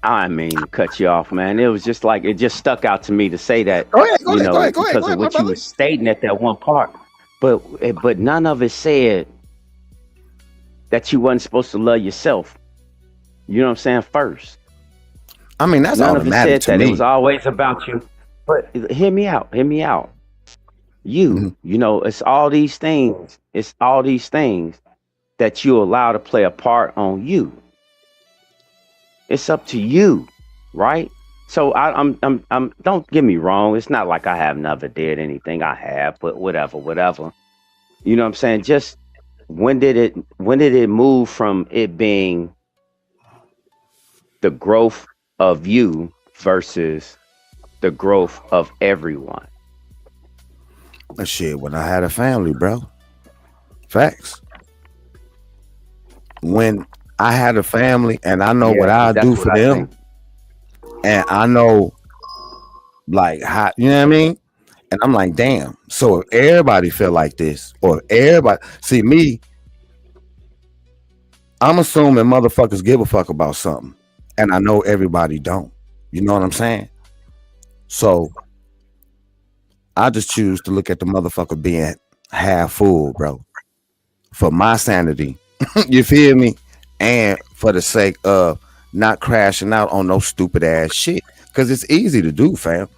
I mean to cut you off, man. It was just like it just stuck out to me to say that. Go ahead, go you ahead, know, go ahead, go ahead, because go ahead, of my what you brother. were stating at that one part. But none of it said that you wasn't supposed to love yourself. You know what I'm saying? First. I mean, that's None of it automatic said to that. It me. was always about you. But hear me out. Hear me out. You know, it's all these things. It's all these things that you allow to play a part on you. It's up to you, right? So I'm don't get me wrong. It's not like I have never did anything. I have, but whatever. You know what I'm saying? Just when did it move from it being the growth of you versus the growth of everyone? Shit, when I had a family, bro. Facts. When I had a family and I know what I that's do what for I them, think. and I know like how, you know what I mean? And I'm like, damn. So if everybody feel like this, or if everybody see me, I'm assuming motherfuckers give a fuck about something. And I know everybody don't. You know what I'm saying? So I just choose to look at the motherfucker being half full, bro. For my sanity. You feel me? And for the sake of not crashing out on no stupid ass shit. Cause it's easy to do, fam.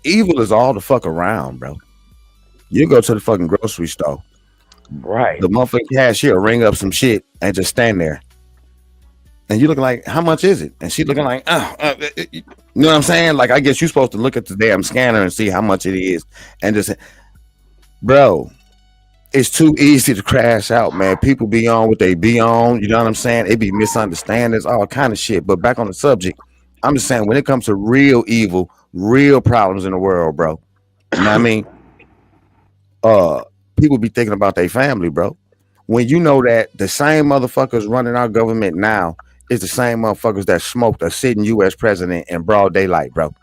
Evil is all the fuck around, bro. You go to the fucking grocery store. Right. The motherfucking cashier ring up some shit and just stand there. And you looking like, how much is it? And she looking like, you know what I'm saying? Like, I guess you're supposed to look at the damn scanner and see how much it is. And just, bro, it's too easy to crash out, man. People be on what they be on. You know what I'm saying? It be misunderstandings, all kind of shit. But back on the subject, I'm just saying when it comes to real evil, real problems in the world, bro. You know what I mean? People be thinking about their family, bro. When you know that the same motherfuckers running our government now is the same motherfuckers that smoked a sitting U.S. president in broad daylight, bro.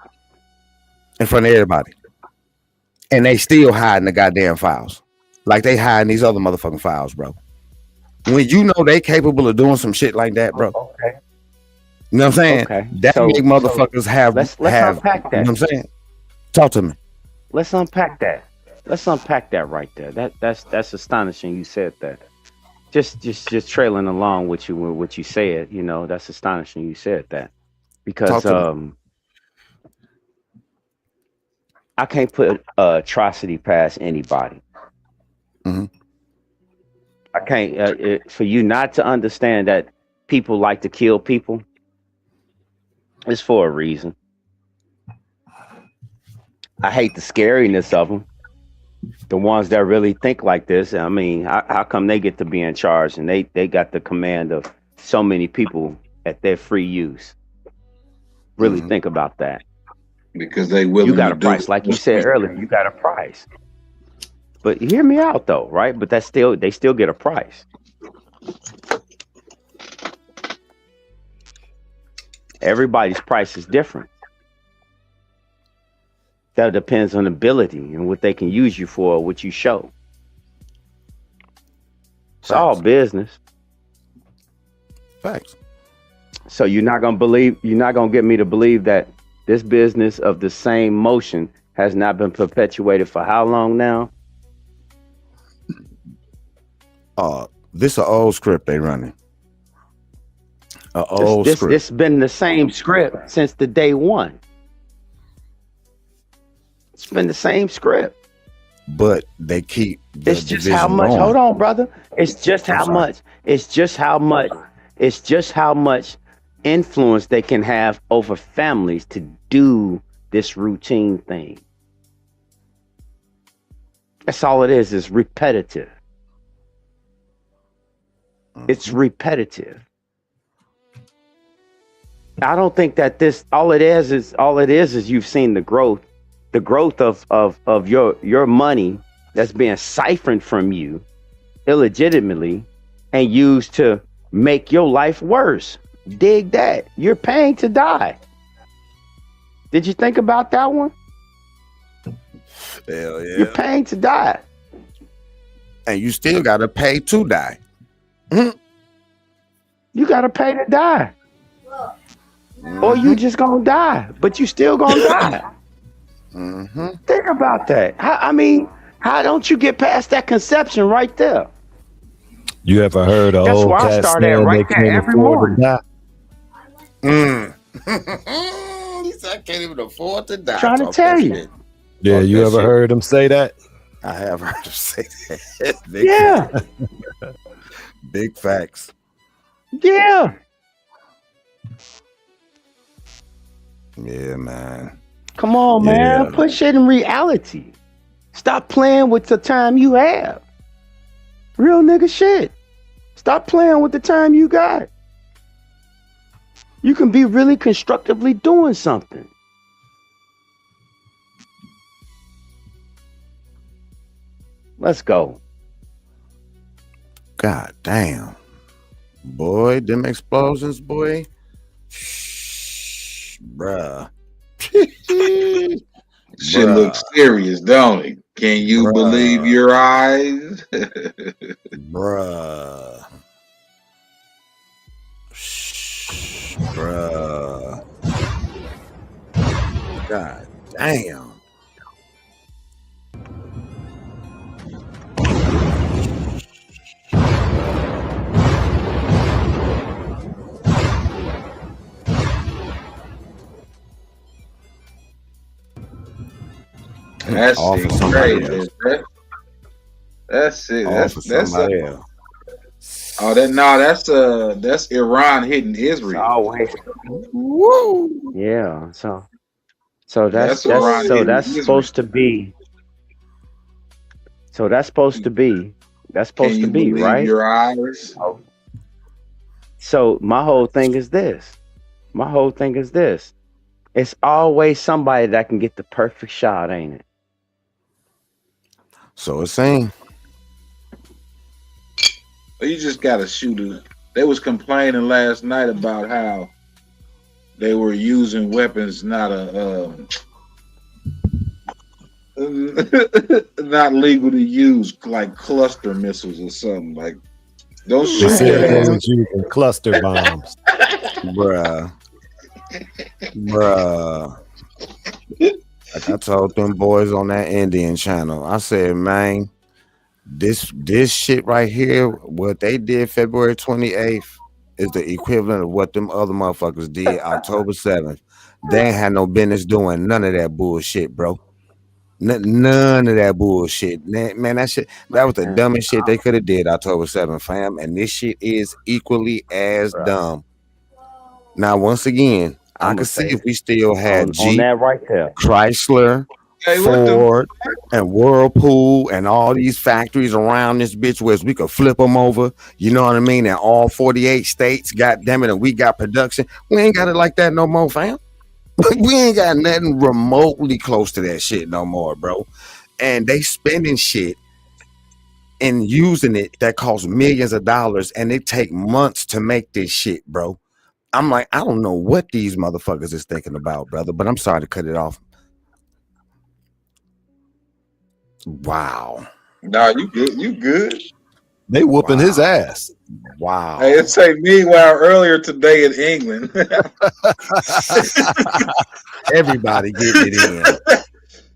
In front of everybody. And they still hiding the goddamn files. Like they hiding these other motherfucking files, bro. When you know they capable of doing some shit like that, bro. Okay. You know what I'm saying? Okay. That So- make motherfuckers have let's have. unpack that. You know what I'm saying? Talk to me. Let's unpack that. Let's unpack that right there. That's astonishing. You said that. Just trailing along with you with what you said. You know, that's astonishing. You said that because Talk to I can't put atrocity past anybody. Mhm. I can't. For you not to understand that people like to kill people, it's for a reason. I hate the scariness of them. The ones that really think like this, I mean, how come they get to be in charge and they got the command of so many people at their free use? Really think about that. Because they willing You got to a price, do like you said earlier. You got a price. But hear me out though, right? But they still get a price. Everybody's price is different. That depends on ability and what they can use you for, what you show. It's all business. Facts. So you're not gonna get me to believe that this business of the same motion has not been perpetuated for how long now? This an old script they running. An old script. This been the same script since the day one. It's been the same script. But they keep the It's just how division much. going. Hold on, brother. It's just how sorry. much. It's just how much. It's just how much influence they can have over families to do this routine thing. That's all it is. It's repetitive. It's repetitive. I don't think that all it is you've seen the growth the growth of your money that's being siphoned from you illegitimately and used to make your life worse. Dig that. You're paying to die. Did you think about that one? Hell yeah. You're paying to die. And you still gotta pay to die. You gotta pay to die. Or you just gonna die, but you still gonna die. Think about that. How don't you get past that conception right there? You ever heard of That's old where I cat start at saying right they there can't every afford to morning. die? He said I can't even afford to die. Trying to Talk tell that you. shit. Yeah, Talk you that ever shit. heard him say that? I have heard him say that. Big Yeah. facts. Big facts. Yeah. Yeah, man. Come on, man. Yeah. Put shit in reality. Stop playing with the time you have. Real nigga shit. Stop playing with the time you got. You can be really constructively doing something. Let's go. God damn. Boy, them explosions, boy. Bruh. Shit looks serious, don't it? Can you believe your eyes? Bruh. Bruh. God damn. That All shit for somebody crazy, else. bro. That's it. All for somebody else. Oh, that's Iran hitting Israel. Always. Woo. Yeah. So That's Iran hitting that's Israel. supposed to be. So that's supposed to be. That's Can supposed you to be, believe right? your eyes? So my whole thing is this. It's always somebody that can get the perfect shot, ain't it? So it's saying. You just gotta shoot it. They was complaining last night about how they were using weapons not not legal to use, like cluster missiles or something. Like, don't They shoot said they that. was using cluster bombs. Bruh. Like I told them boys on that Indian channel, I said, man, this shit right here, what they did February 28th is the equivalent of what them other motherfuckers did October 7th. They ain't had no business doing none of that bullshit, bro. None of that bullshit. Man, that was the dumbest shit they could have did October 7th, fam. And this shit is equally as dumb. Now, once again, I can see if we still had on Jeep, that right there. Chrysler, Ford, and Whirlpool, and all these factories around this bitch where we could flip them over. You know what I mean? And all 48 states, goddamn it, and we got production. We ain't got it like that no more, fam. We ain't got nothing remotely close to that shit no more, bro. And they spending shit and using it that costs millions of dollars, and it take months to make this shit, bro. I'm like, I don't know what these motherfuckers is thinking about, brother, but I'm sorry to cut it off. Wow. Nah, you good. You good. They whooping his ass. Wow. Hey, it's say meanwhile earlier today in England. Everybody getting it in.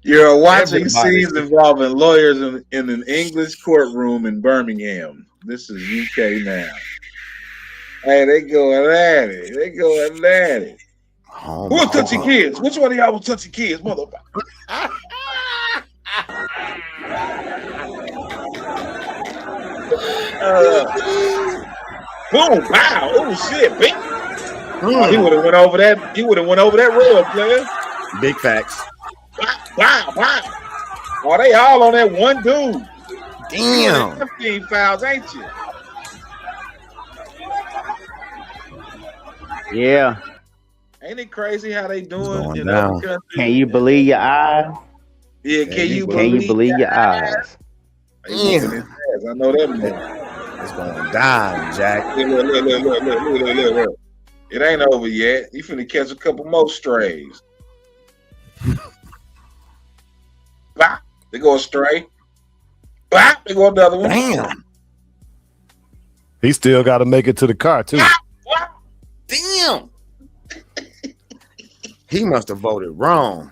You're watching Everybody. scenes involving lawyers in an English courtroom in Birmingham. This is UK now. Hey, they going at it. Oh, Who was touching kids? Which one of y'all was touching kids, motherfucker? Boom! Wow! Oh shit! Big. Oh, he would have went over that. He would have went over that road, player. Big facts. Wow! Oh, they all on that one dude. Damn. 15 fouls, ain't you? Ain't it crazy how they doing going in down. other countries? Can you believe your eyes? Yeah, can you Can you believe your that? eyes? They whooping his ass. I know that man. It's going down, Jack. Look. It ain't over yet. You finna catch a couple more strays. Bop, they go astray. Bop, they go another one. Damn. He still got to make it to the car too. Damn. He must have voted wrong.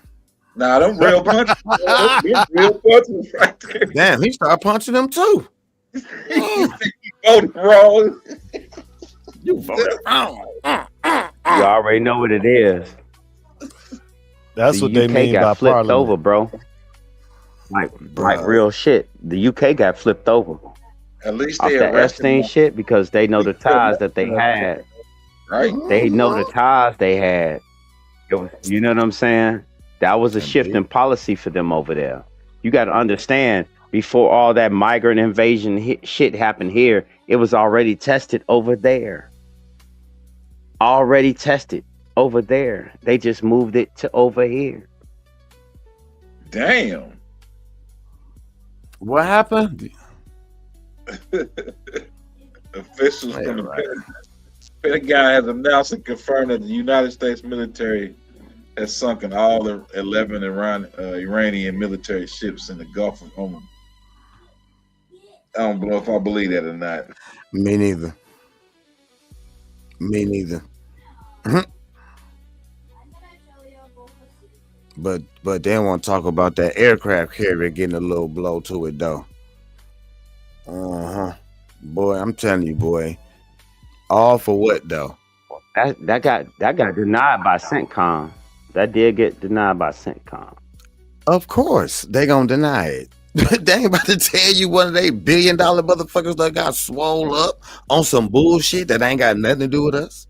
Nah, them real punches. Them real punches right there. Damn, he started punching them too. You voted wrong. You voted wrong. You already know what it is. That's The what they UK mean got by flipped parliament. over, bro. Like real shit. The UK got flipped over. At least Off they that arrested Epstein him. shit because they know the ties that they had. Right. They know the ties they had. You know what I'm saying? That was a shift in policy for them over there. You got to understand, before all that migrant invasion shit happened here, it was already tested over there. Already tested over there. They just moved it to over here. Damn. What happened? Officials from the Pentagon has announced and confirmed that the United States military has sunken all the 11 Iranian military ships in the Gulf of Oman. I don't know if I believe that or not. Me neither. Me neither. But they want to talk about that aircraft carrier getting a little blow to it though. Boy, I'm telling you, boy. All for what though? That got denied by CENTCOM. That did get denied by CENTCOM. Of course, they gonna deny it. They ain't about to tell you one of they $1 billion motherfuckers that got swole up on some bullshit that ain't got nothing to do with us.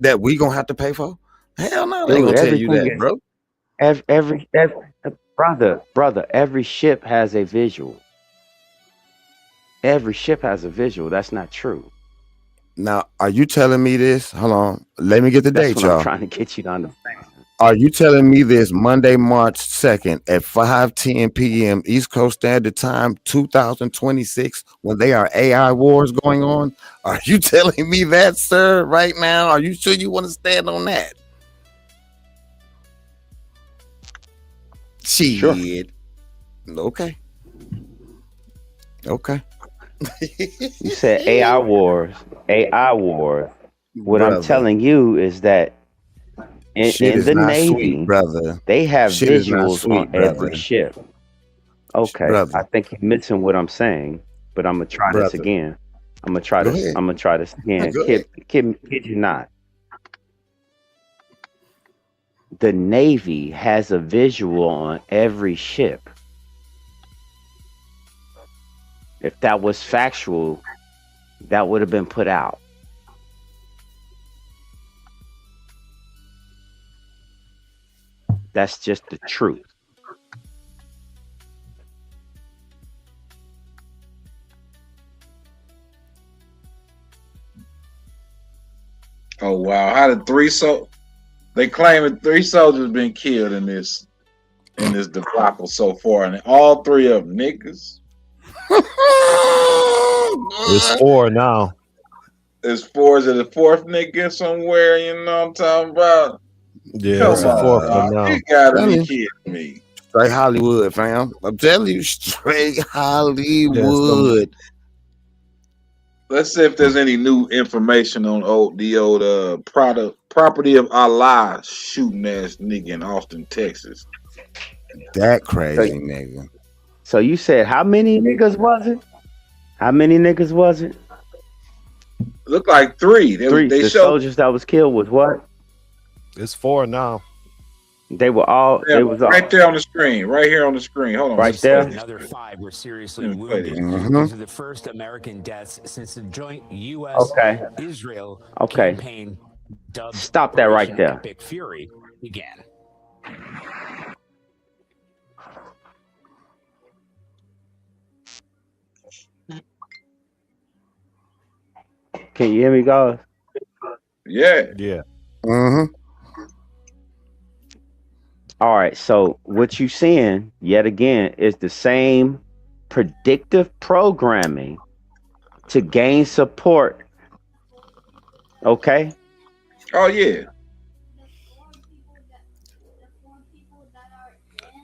That we gonna have to pay for? Hell no, they ain't gonna tell you that, bro. Every brother, every ship has a visual. Every ship has a visual. That's not true. Now, are you telling me this? Hold on, let me get the That's date, what y'all. I'm trying to get you to understand. Are you telling me this Monday, March 2nd at 5:10 p.m. East Coast Standard Time, 2026, when they are AI wars going on? Are you telling me that, sir, right now? Are you sure you want to stand on that? Shit. Sure. Okay. Okay. You said AI wars. AI wars. What I'm Brother. telling you is that Shit in is the not Navy, sweet, brother. they have Shit is not visuals sweet, on every brother. ship. Okay, Brother. I think you're missing what I'm saying, but I'm gonna try this Brother. again. I'm gonna try Go this. ahead. I'm gonna try this again. Go Kid you not. The Navy has a visual on every ship. If that was factual, that would have been put out. That's just the truth. Oh wow! How did they claiming 3 soldiers been killed in this debacle so far, and all 3 of them niggas. It's 4 now. It's 4. Is it the 4th nigga somewhere? You know what I'm talking about? Yeah, it's the 4th one now. You gotta Tell be me. kidding me. Straight Hollywood, fam. I'm telling you, straight Hollywood. Let's see if there's any new information on the old property of Allah shooting ass nigga in Austin, Texas. That crazy nigga. So you said how many niggas was it? How many niggas was it? Looked like 3. Three. They The showed soldiers that was killed was what? It's 4 now. They were all. Yeah, They was all, right there on the screen. Right here on the screen. Hold on. Right let's play there? this. Another 5 were seriously Let me play wounded. this. These are the first American deaths since the joint U.S.-Israel Okay. campaign dubbed Stop that right Operation there. Epic Fury began. Can you hear me, guys? Yeah. Yeah. Mm-hmm. All right, so what you seeing yet again is the same predictive programming to gain support. Okay. Oh yeah.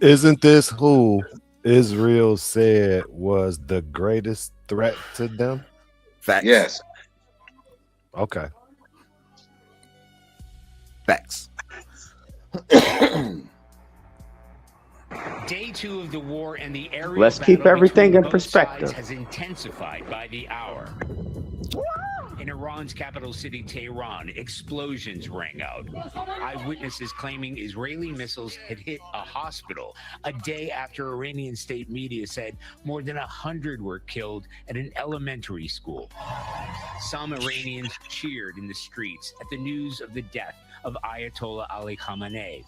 Isn't this who Israel said was the greatest threat to them? Facts. Yes. Okay. Facts. Day 2 of the war and the aerial Let's keep battle everything between in both sides perspective. has intensified by the hour. In Iran's capital city, Tehran, explosions rang out. Eyewitnesses claiming Israeli missiles had hit a hospital a day after Iranian state media said more than 100 were killed at an elementary school. Some Iranians cheered in the streets at the news of the death of Ayatollah Ali Khamenei.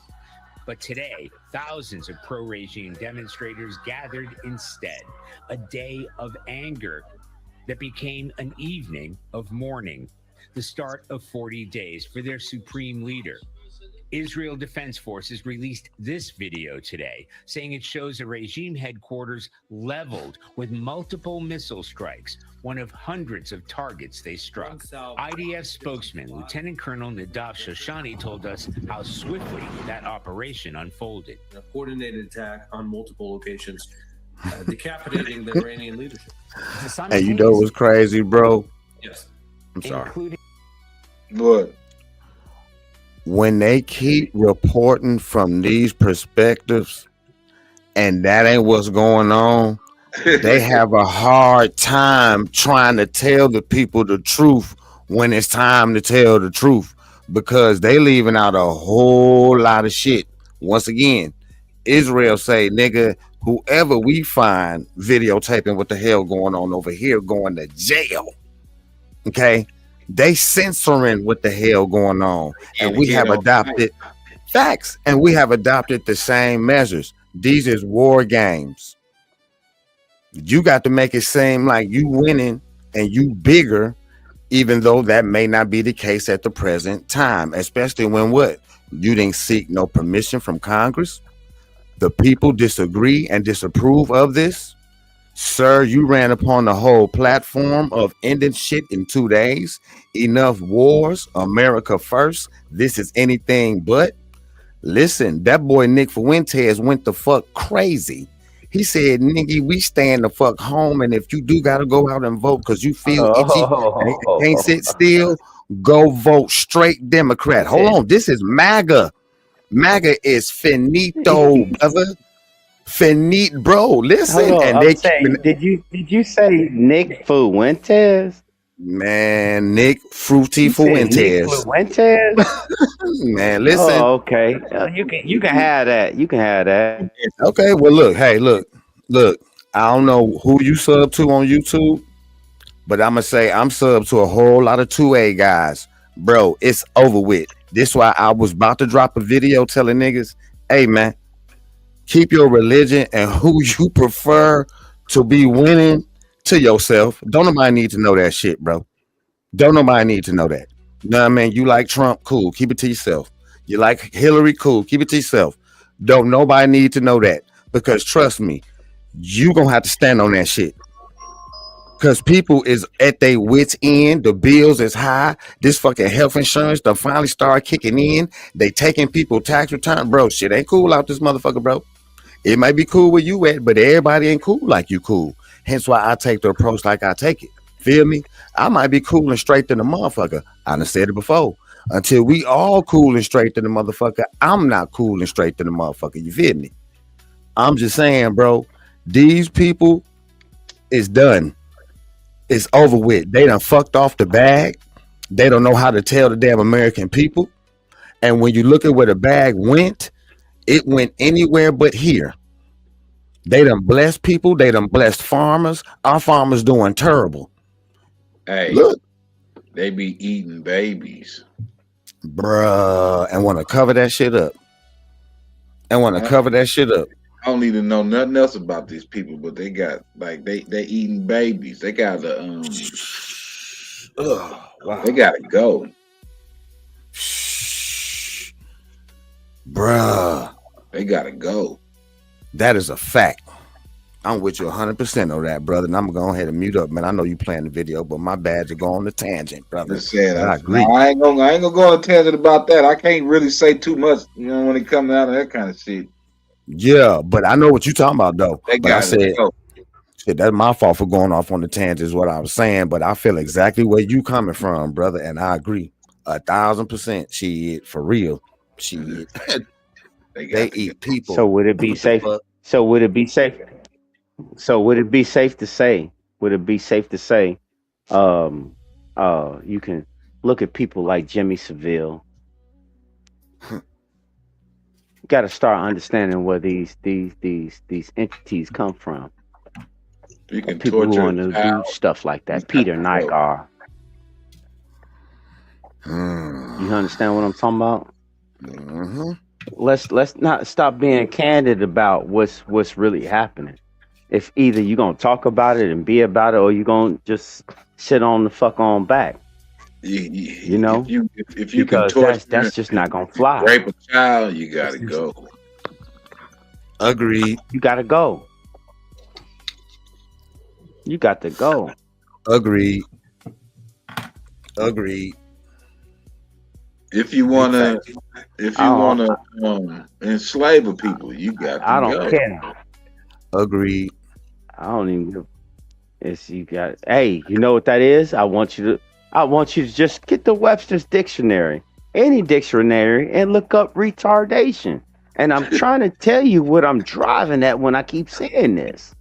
But today, thousands of pro-regime demonstrators gathered instead, a day of anger that became an evening of mourning, the start of 40 days for their supreme leader. Israel Defense Forces released this video today, saying it shows a regime headquarters leveled with multiple missile strikes, one of hundreds of targets they struck. IDF spokesman Lieutenant Colonel Nadav Shoshani told us how swiftly that operation unfolded. A coordinated attack on multiple locations, decapitating the Iranian leadership. And you know what's crazy, bro? Yes. I'm sorry. What? When they keep reporting from these perspectives and that ain't what's going on, they have a hard time trying to tell the people the truth when it's time to tell the truth, because they leaving out a whole lot of shit. Once again, Israel say, nigga, whoever we find videotaping what the hell going on over here going to jail. Okay? They censoring what the hell going on. And we have adopted facts. And we have adopted the same measures. These is war games. You got to make it seem like you winning and you bigger, even though that may not be the case at the present time, especially when what? You didn't seek no permission from Congress. The people disagree and disapprove of this. Sir, you ran upon the whole platform of ending shit in 2 days. Enough wars, America first. This is anything but. Listen, that boy Nick Fuentes went the fuck crazy. He said, nigga, we stand the fuck home, and if you do gotta go out and vote because you feel itchy and can't sit still, go vote straight Democrat. Hold on, this is MAGA. MAGA is finito, brother. Finito, bro. Listen, Hold on, and I'm they saying, did you say Nick Fuentes? Man, Nick Fruity You said Nick Fuentes. Fuentes? Man, listen. Oh, okay. You can have that. You can have that. Okay, well, look. Hey, look. I don't know who you sub to on YouTube, but I'm gonna say I'm sub to a whole lot of 2A guys, bro. It's over with. This why I was about to drop a video telling niggas, hey man, keep your religion and who you prefer to be winning to yourself. Don't nobody need to know that shit, bro. Don't nobody need to know that. You know what I mean? You like Trump, cool. Keep it to yourself. You like Hillary, cool. Keep it to yourself. Don't nobody need to know that, because trust me, you gonna have to stand on that shit. Because people is at their wits end. The bills is high. This fucking health insurance done finally start kicking in. They taking people tax return. Bro, shit ain't cool out this motherfucker, bro. It might be cool where you at, but everybody ain't cool like you cool. Hence why I take the approach like I take it. Feel me? I might be cool and straight to the motherfucker. I done said it before. Until we all cool and straight to the motherfucker, I'm not cool and straight to the motherfucker. You feel me? I'm just saying, bro, these people is done. It's over with. They done fucked off the bag. They don't know how to tell the damn American people. And when you look at where the bag went, it went anywhere but here. They done blessed people. They done blessed farmers. Our farmers doing terrible. Hey, look, they be eating babies, bruh, and want to cover that shit up. I don't need to know nothing else about these people, but they got like they eating babies. They got to wow. They gotta go, bruh. They gotta go. That is a fact. I'm with you 100% on that, brother. And I'm gonna go ahead and mute up, man. I know you playing the video, but my bad to go on the tangent, brother. I agree. No, I ain't gonna go on a tangent about that. I can't really say too much, when it comes out of that kind of shit. Yeah, but I know what you're talking about, though. They But I gotta said, go. shit, that's my fault for going off on the tangent, is what I was saying. But I feel exactly where you coming from, brother, and I agree 1,000%. Shit, for real. Shit, they eat people. So would it be safe? So would it be safe? So would it be safe to say? Would it be safe to say? You can look at people like Jimmy Savile. You got to start understanding where these entities come from. You can People who torture want to do stuff like that. Peter Nygaard. You understand what I'm talking about? Let's not stop being candid about what's really happening. If either you're gonna talk about it and be about it, or you're gonna just sit on the fuck on back. You know, if you because can torture, that's just not gonna fly. rape a child, you gotta go. Agreed. You gotta go. You got to go. Agreed. Agreed. If you wanna enslave a people, you got to I don't go. care. Agreed. I don't even give. It's you got. Hey, you know what that is? I want you to just get the Webster's dictionary, any dictionary, and look up retardation. And I'm trying to tell you what I'm driving at when I keep saying this.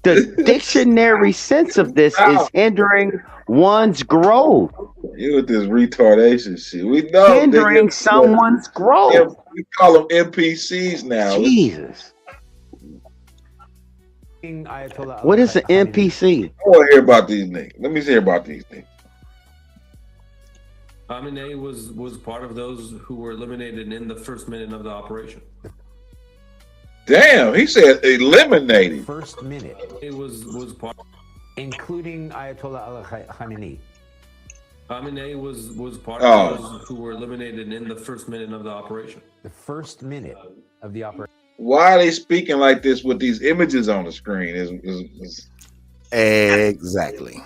The dictionary sense of this is hindering one's growth. You with this retardation shit. We know Hindering someone's growth. We call them NPCs now. Jesus. What is an NPC? I want to hear about these niggas. Let me hear about these things. Khamenei was part of those who were eliminated in the first minute of the operation. Damn, he said eliminated. First minute. It was part, including Ayatollah Ali Khamenei. Khamenei was part Oh. of those who were eliminated in the first minute of the operation. The first minute of the operation. Why are they speaking like this with these images on the screen? Is Exactly.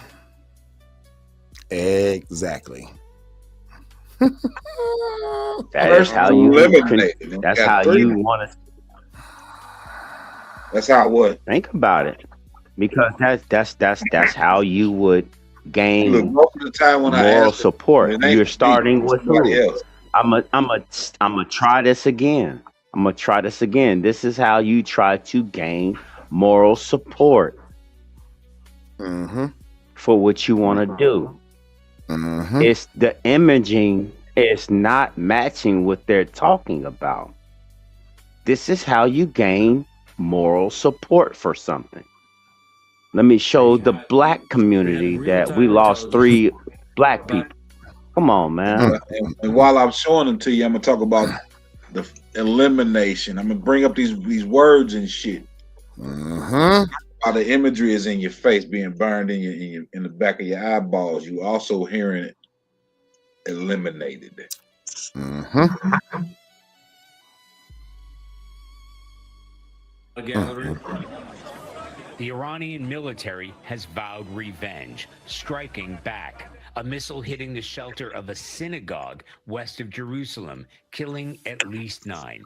Exactly. That is how you. eliminated. That's Got how three. you want to That's how what? think about it, because that's how you would Look, gain most of the time when I moral ask support. it ain't You're me, starting with somebody who? else. I'm a try this again. I'm gonna try this again. This is how you try to gain moral support for what you want to do. It's the imaging is not matching what they're talking about. This is how you gain moral support for something. Let me show the black community that we lost 3 black people. Come on, man. And while I'm showing them to you, I'm gonna talk about the elimination. I'm gonna bring up these words and shit. While the imagery is in your face, being burned in the back of your eyeballs, you also hearing it eliminated. A gallery. The Iranian military has vowed revenge, striking back. A missile hitting the shelter of a synagogue west of Jerusalem, killing at least 9.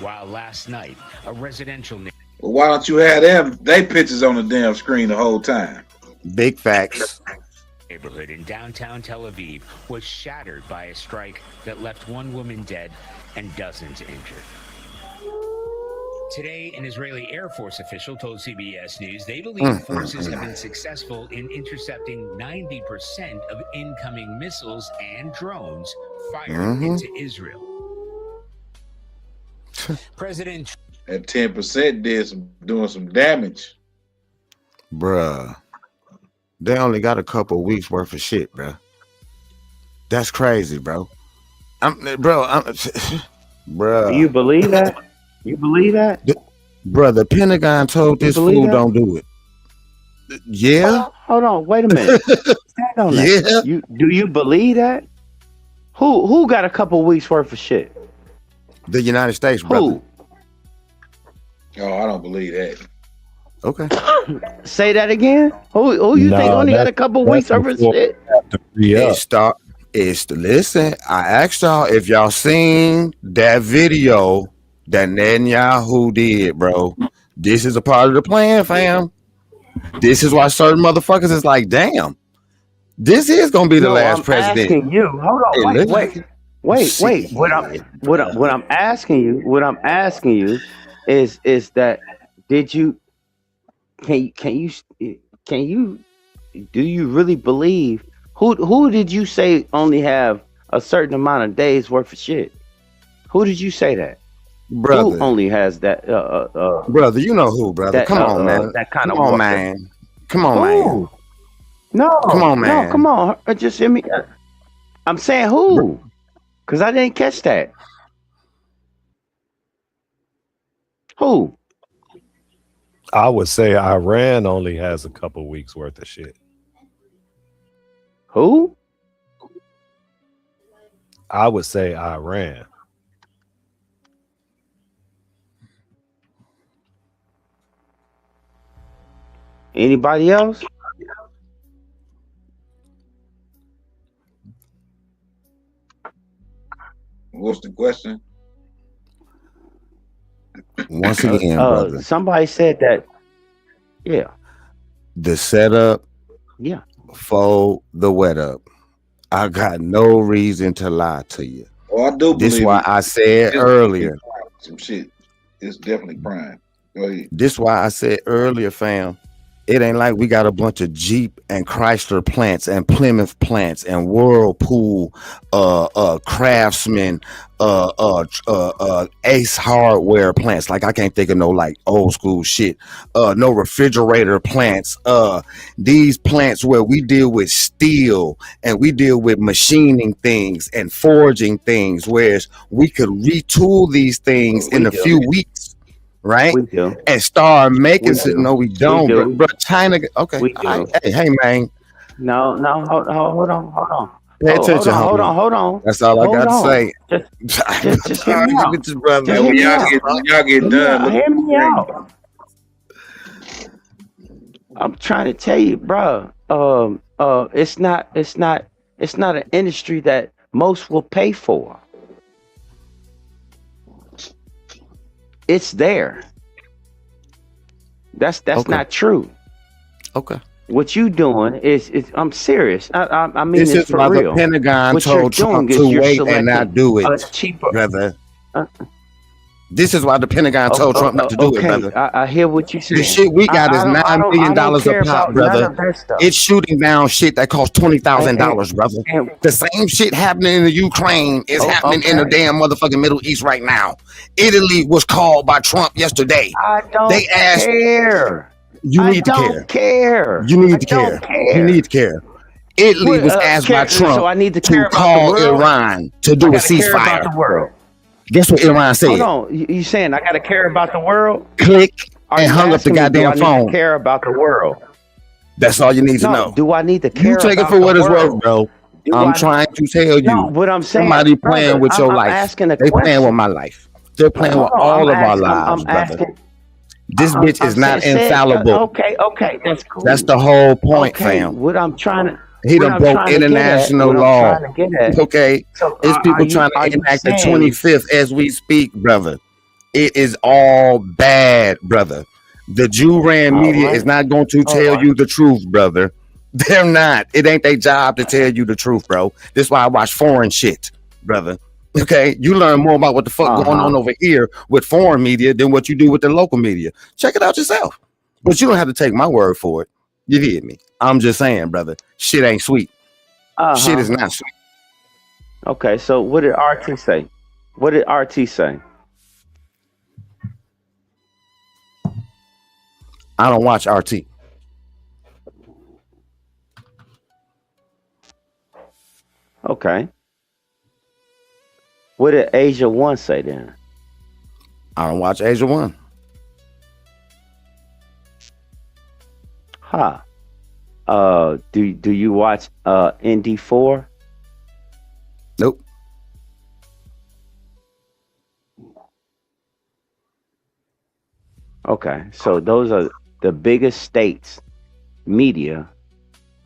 While last night, a residential Well, why don't you have them? They pictures on the damn screen the whole time. Big facts. neighborhood in downtown Tel Aviv was shattered by a strike that left 1 woman dead and dozens injured. Today, an Israeli Air Force official told CBS News they believe forces have been successful in intercepting 90% of incoming missiles and drones fired into Israel. President That 10% doing some damage. Bruh. They only got a couple weeks worth of shit, bruh. That's crazy, bro. Bruh. Do you believe that? You believe that? Bruh, the Pentagon told this fool don't do it. Yeah? Hold on, wait a minute. Stand on that. Yeah. Do you believe that? Who got a couple weeks worth of shit? The United States, brother. Who? Oh, I don't believe that. Okay. Say that again. Who you think only got a couple weeks of shit? Listen, I asked y'all if y'all seen that video that Netanyahu did, bro. This is a part of the plan, fam. This is why certain motherfuckers is like, damn, this is gonna be the last president. Asking you. Hold on. Wait. What I'm asking you is that did you can you do you really believe who did you say only have a certain amount of days worth of shit? Who did you say that? Brother. Who only has that brother, you know who, brother. Come on, man. That kind Come of on, warfare. man. Come on, man. No. Come on, man. No, come on. Just hear me. I'm saying who? Because I didn't catch that. Who? I would say Iran only has a couple weeks worth of shit. Who? I would say Iran. Anybody else? What's the question? Once again, brother. Somebody said that. Yeah. The setup, Yeah. for the wet up. I got no reason to lie to you. Oh, I do This believe why it. I said It's earlier. some shit. It's definitely prime. Go ahead. This why I said earlier, fam. It ain't like we got a bunch of Jeep and Chrysler plants and Plymouth plants and Whirlpool, Craftsman, Ace Hardware plants. Like I can't think of no like old school shit. No refrigerator plants. These plants where we deal with steel and we deal with machining things and forging things, whereas we could retool these things in a few weeks. Right, We do. and start making We it. do. No, we don't, We do. bro. China, okay. We do. Hey, man, No, hold on. pay attention. Hold homie. on. That's all Hold I got to on. say. Just hear me out. With this brother. Just When hear me y'all out. get done, Hear me look- out. I'm trying to tell you, bro. It's not an industry that most will pay for. It's there. That's Okay. not true. Okay. What you doing is I'm serious. I mean This it's is why for the real. Pentagon What you're told Trump doing is to you're wait and not selecting do a it, cheaper. brother. This is why the Pentagon told Trump not to do it, Okay, brother. I hear what you're saying. The shit we got is I $9 million don't care a pop, about brother. none of that stuff. It's shooting down shit that costs $20,000, brother. and- The same shit happening in the Ukraine is happening in the okay. damn motherfucking Middle East right now. Italy was called by Trump yesterday. I don't They asked care. you need to care. Care. You need I to don't care. You need to care. Italy What, was asked by Trump so I need to care about the call world? Iran to I do a gotta care about ceasefire. the world. Guess what Iran said? Hold on. You saying I gotta care about the world? Click Are and you hung up the asking me, do goddamn I need phone. to care about the world? That's all you need to No. know. Do I need to care You take it about for the what it's world? worth, bro. Do I'm I- trying to tell you. No, what I'm saying, Somebody playing brother, with your I'm life. asking a They playing question. with my life. They're playing with Hold on, all I'm of our asking- lives, I'm brother. asking- This bitch is not infallible. Okay, that's cool. That's the whole point, Okay, fam. what I'm trying to He what done I'm broke trying to get at- international what I'm law. trying to get at- Okay, So, it's are people you- trying are to you enact the saying- 25th as we speak, brother. It is all bad, brother. The Jew ran All media right. is not going to All tell right. you the truth, brother. They're not. It ain't their job to tell you the truth, bro. This is why I watch foreign shit, brother. Okay, you learn more about what the fuck going on over here with foreign media than what you do with the local media. Check it out yourself. But you don't have to take my word for it. You hear me? I'm just saying, brother. Shit ain't sweet. Shit is not sweet. Okay, so what did RT say? What did RT say? I don't watch RT. Okay. What did Asia One say then? I don't watch Asia One. Huh. Do you watch ND4? Nope. Okay, so those are the biggest states media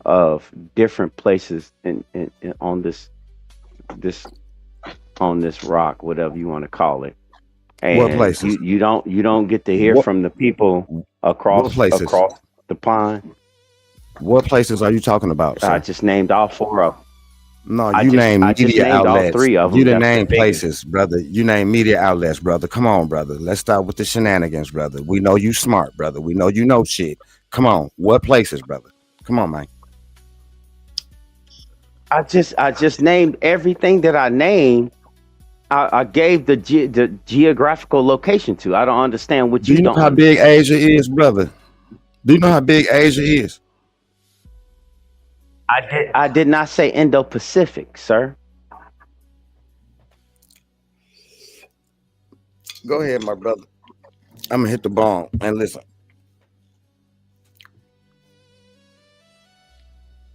of different places in on this on this rock, whatever you want to call it. What And places? you don't get to hear What from the people what across places? the pond. What places are you talking about, I sir? just named all four of them. No, I you just name media named all outlets. three of You them. didn't That's the name biggest. places, brother. You name media outlets, brother. Come on, brother. Let's start with the shenanigans, brother. We know you smart, brother. We know you know shit. Come on. What places, brother? Come on, man. I just named everything that I named. I gave the geographical location to. I don't understand what Do you you know don't how big understand. Asia is, brother? Do you know how big Asia is? I did not say Indo-Pacific, sir. Go ahead, my brother. I'm gonna hit the ball and listen.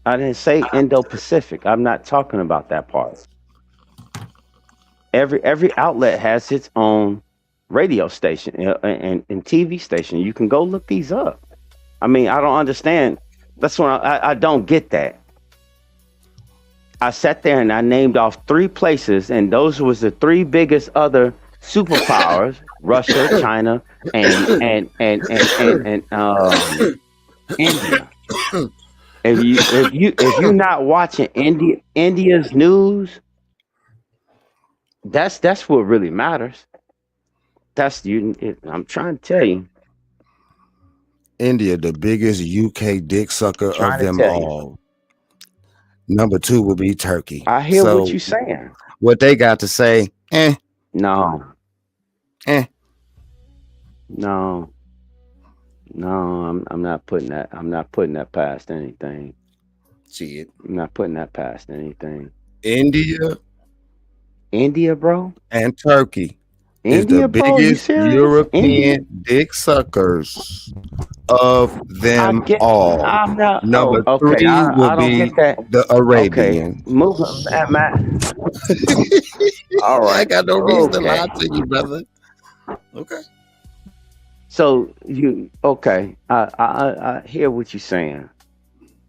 I didn't say Indo-Pacific. I'm not talking about that part. Every outlet has its own radio station and TV station. You can go look these up. I mean, I don't understand. That's what I don't get that. I sat there and I named off 3 places, and those was the 3 biggest other superpowers: Russia, China, and India. If you're not watching India's news, that's what really matters. I'm trying to tell you. India, the biggest UK dick sucker Trying of to them tell you. all. Number 2 would be Turkey. I hear So what you're saying. what they got to say, No, eh. no, I'm not putting that. I'm not putting that past anything. See it. I'm not putting that past anything. India, bro, and Turkey is India, the bro. You biggest serious? India? European dick suckers of them I'm all. not. Number Oh, okay. 3 will I don't be get that. the Okay, Arabian. move, Matt. All I right. got no reason to Okay. lie to you, brother. Okay. So you okay? I hear what you're saying.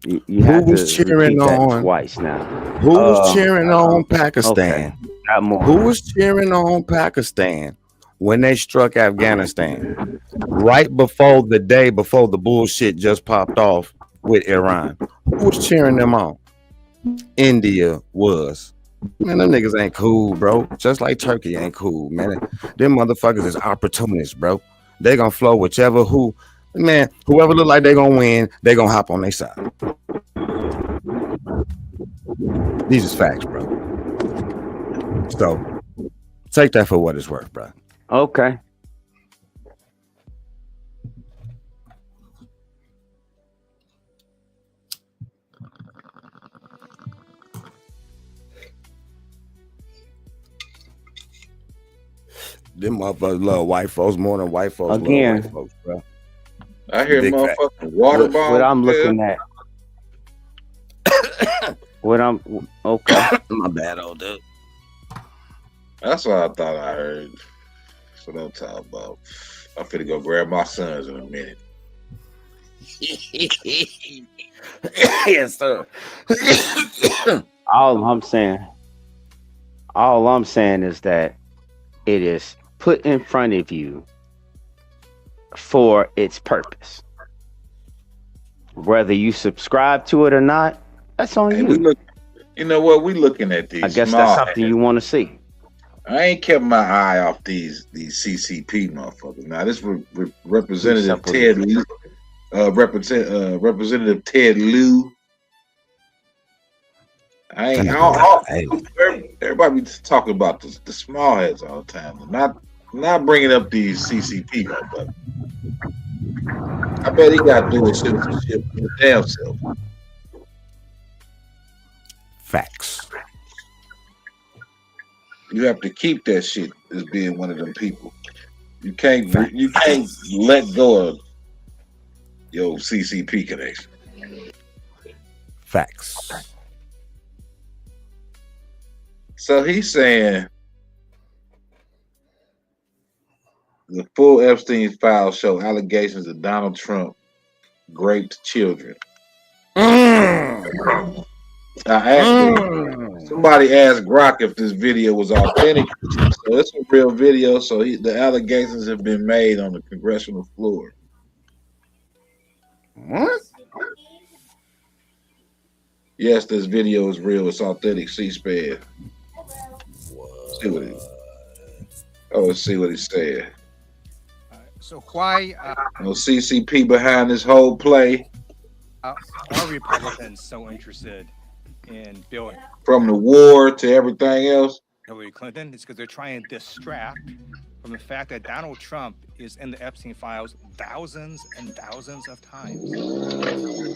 You Who have to was cheering repeat that on? twice now. Who was cheering on Okay. Pakistan? Got more. Who was cheering on Pakistan when they struck Afghanistan? Right before the day before the bullshit just popped off with Iran. Who was cheering them on? India was. Man, them niggas ain't cool, bro. Just like Turkey ain't cool, man. Them motherfuckers is opportunists, bro. They gonna flow whichever whoever look like they gonna win, they gonna hop on their side. These is facts, bro. So take that for what it's worth, bro. Okay. Them motherfuckers love white folks more than white folks love Again. white folks, bro. I hear Big fact. motherfucking water What bombs. I'm looking at. Okay. My bad, old dude. That's what I thought I heard. That's what I'm talking about. I'm finna go grab my sons in a minute. Yes, sir. All I'm saying is that it is put in front of you for its purpose. Whether you subscribe to it or not, that's on Hey, you. you know what? We looking at these. I guess small that's something hats. you want to see. I ain't kept my eye off these CCP motherfuckers. Now this Representative Ted Lieu, Representative Ted Lieu. Everybody be talking about the small heads all the time, not bringing up these CCP motherfuckers. I bet he got doing citizenship for his damn self. Facts. You have to keep that shit as being one of them people. You can't let go of your CCP connection. Facts. So he's saying The full Epstein files show allegations that Donald Trump raped children. Somebody asked Grok if this video was authentic. So it's a real video. So the allegations have been made on the congressional floor. What? Yes, this video is real. It's authentic. C-SPAN. See what he. Oh, let's see what he said. So why No CCP behind this whole play. are Republicans so interested in building From the war to everything else. Hillary Clinton? It's because they're trying to distract from the fact that Donald Trump is in the Epstein files thousands and thousands of times.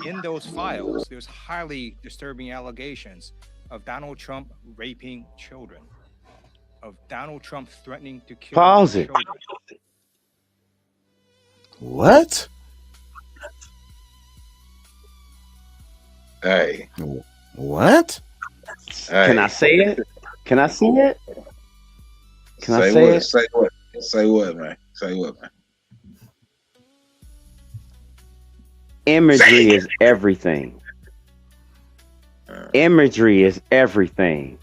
In those files, there's highly disturbing allegations of Donald Trump raping children, of Donald Trump threatening to kill Pause it. children. What? Hey. What? Can I say it? Can I see it? Can I Say say what? it? Say what? Say what, man? Say what, man? Imagery is everything. Imagery is everything.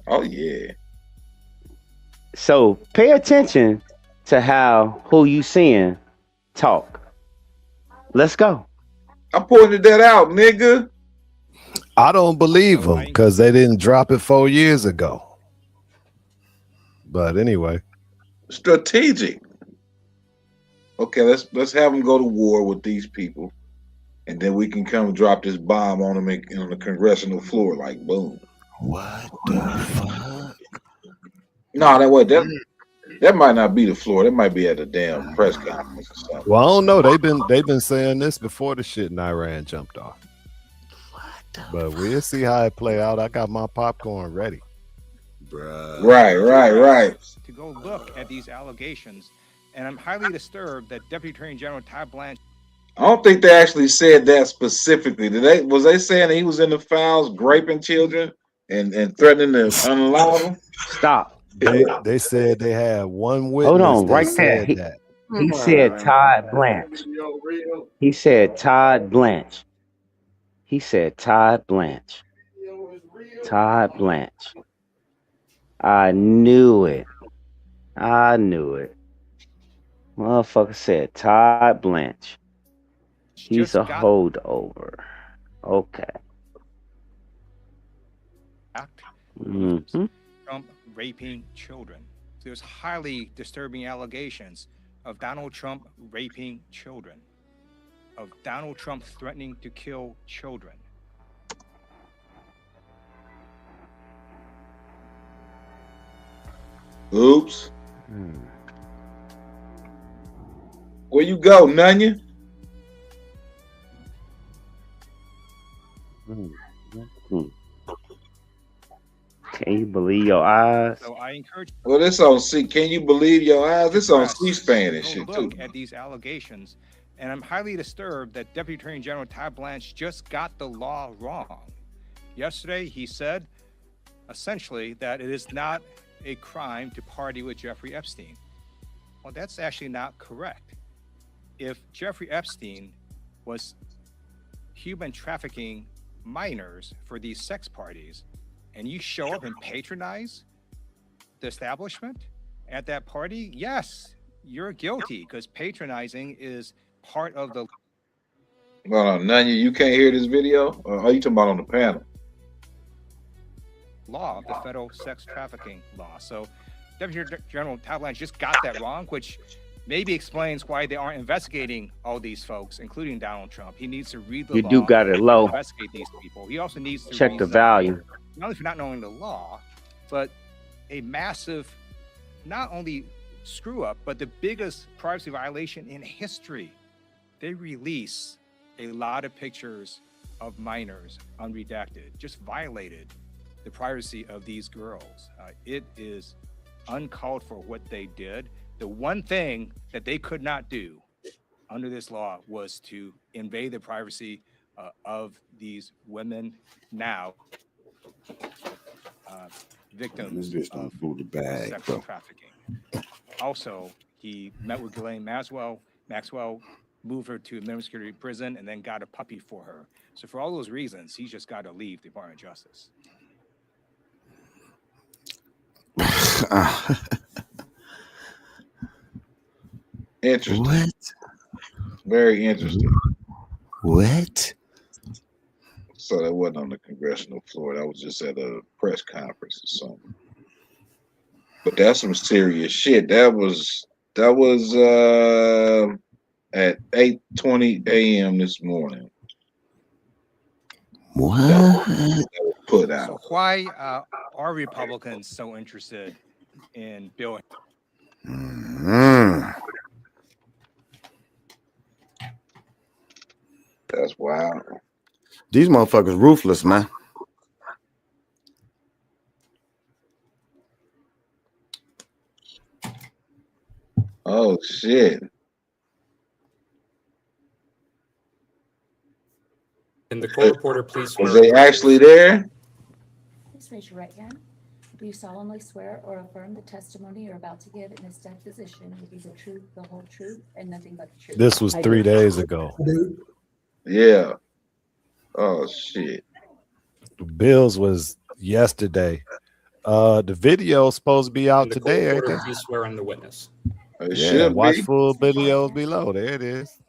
Oh yeah. So pay attention to who you seeing talk. Let's go. I pointed that out, nigga. I don't believe them because they didn't drop it 4 years ago. But anyway, Strategic. Okay, let's have them go to war with these people, and then we can come drop this bomb on them on the congressional floor, like boom. What the fuck? No, that might not be the floor. That might be at a damn press conference or something. Well, I don't know. They've been saying this before the shit in Iran jumped off. But we'll see how it play out. I got my popcorn ready. Bruh. Right. To go look at these allegations, and I'm highly disturbed that Deputy Attorney General Todd Blanche. I don't think they actually said that specifically. Was they saying that he was in the files raping children and threatening to unallow them? Stop. They said they had one witness. Hold on, that right there. said He said Todd Blanche. He said Todd Blanche. He said Todd Blanche. Todd Blanche. I knew it. Motherfucker said Todd Blanche. He's a holdover. Okay. Mm-hmm. Trump raping children. There's highly disturbing allegations of Donald Trump raping children, of Donald Trump threatening to kill children. Oops. Where you go, Nunya? Can you believe your eyes? So I encourage Well, this on C. Can you believe your eyes? This on C-SPAN and to shit go too. look at these allegations, and I'm highly disturbed that Deputy Attorney General Todd Blanche just got the law wrong. Yesterday, he said essentially that it is not a crime to party with Jeffrey Epstein. Well, that's actually not correct. If Jeffrey Epstein was human trafficking minors for these sex parties, and you show up and patronize the establishment at that party, yes, you're guilty because patronizing is part of the Hold on, Nunya, you can't hear this video? Or are you talking about on the panel? law of the federal sex trafficking law. So Deputy General Todd Blanche just got that wrong, which maybe explains why they aren't investigating all these folks, including Donald Trump. He needs to read the You law. do got it low. Investigate these people. He also needs to Check read the some- volume. Not only for not knowing the law, but a massive, not only screw up, but the biggest privacy violation in history. They release a lot of pictures of minors unredacted, just violated the privacy of these girls. It is uncalled for what they did. The one thing that they could not do under this law was to invade the privacy of these women, now victims This bitch of don't fool the bag, sexual bro. trafficking. Also, He met with Ghislaine Maxwell. Maxwell moved her to minimum security prison and then got a puppy for her. So for all those reasons, he's just got to leave the Department of Justice. Interesting. What? Very interesting. What? So that wasn't on the congressional floor. That was just at a press conference or something. But that's some serious shit. That was at 8:20 a.m. this morning. What? That was put out. So why are Republicans so interested in Bill? That's wild. These motherfuckers ruthless, man. Oh shit. And the court reporter, please swear. Was they actually there? Please raise your right hand. Do you solemnly swear or affirm the testimony you're about to give in this deposition will be the truth, the whole truth, and nothing but the truth? This was 3 days ago. Yeah. Oh shit. Bills was yesterday. The video's supposed to be out And the today. court Ain't reporter, it? please swear on the witness. It Yeah, should watch be. full videos below. There it is.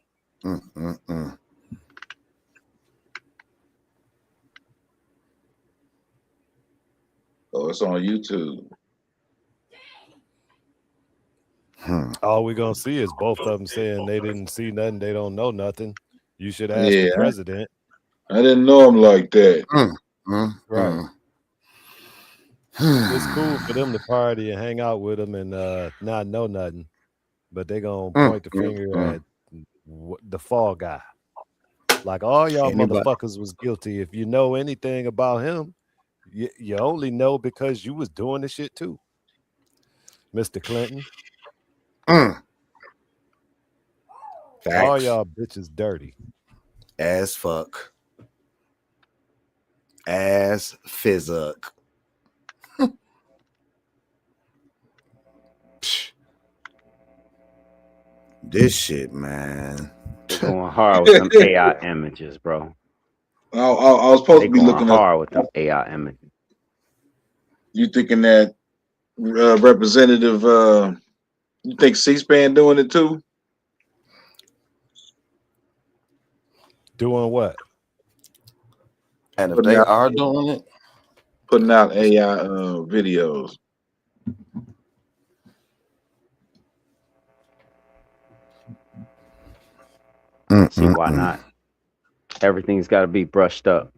Oh, it's on YouTube. All we're gonna see is both of them saying they didn't see nothing, they don't know nothing. You should ask the Yeah. president. I didn't know him like that. Right. It's cool for them to party and hang out with him and not know nothing, but they gonna point the finger at the fall guy. Like all y'all Anybody- motherfuckers was guilty. If you know anything about him, you only know because you was doing the shit too, Mr. Clinton. All Facts. y'all bitches dirty. As fuck. As physic. This shit, man. They're going hard with them AI images, bro. I was supposed They to be going looking hard up. with them AI images. You thinking that representative? You think C-SPAN doing it too? Doing what? And if Putting they out- are doing it, Putting out AI videos. See why not? Everything's got to be brushed up.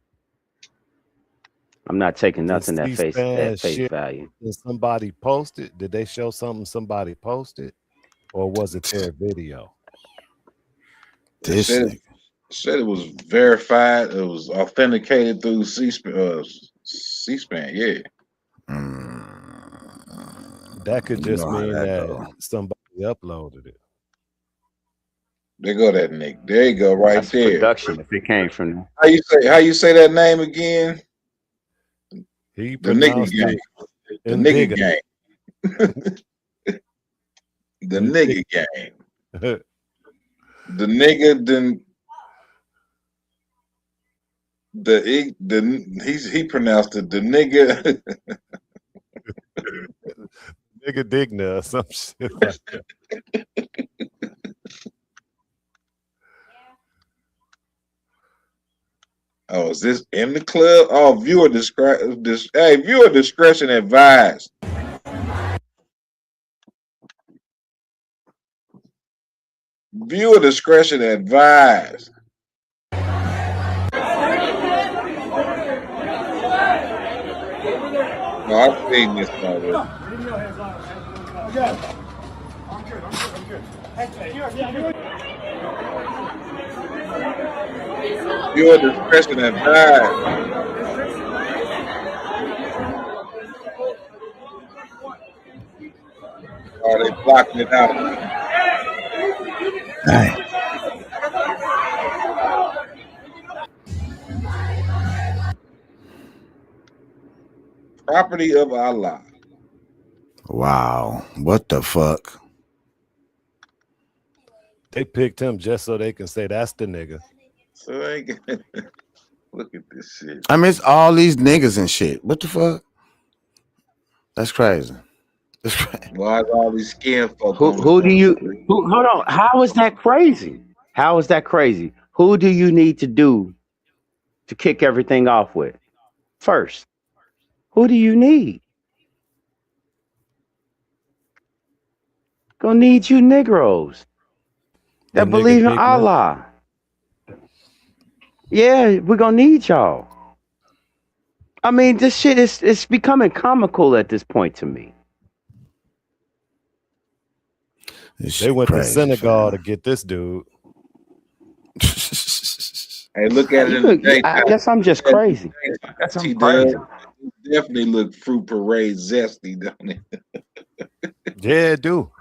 I'm not taking nothing at face C-SPAN shit value. Did somebody post it? Did they show something somebody posted, or was it their video? this Said, nigga. said it was verified. It was authenticated through C-SPAN. C-SPAN, yeah. That could You just know how mean that that go. somebody uploaded it. There go that Nick. There you go, right That's there. production. If it came from them. How you say that name again? He The nigga pronounced gang. it The nigga indicative. gang. The nigga gang. The nigga then he pronounced it the nigga. Nigga Digna or some shit like that. Oh, is this in the club? Oh, viewer discretion advised. Viewer discretion advised. No, I've seen this already. Viewer discretion advised. Oh, they blocking it out. Property of Allah. Wow. What the fuck? They picked him just so they can say that's the nigga. So they can look at this shit. I mean, it's all these niggas and shit. What the fuck? That's crazy. That's crazy. Why is all these skin folk? Who do you? Hold on. How is that crazy? How is that crazy? Who do you need to do to kick everything off with? First, who do you need? Gonna need you Negroes that The believe nigga in Big Nut. Allah. Yeah, we're gonna need y'all. I mean, this shit is it's becoming comical at this point to me. They went to Senegal to get this dude. Hey, look at it in the daytime. I guess I'm just crazy. He does. Definitely look fruit parade zesty, don't it? Yeah, it do.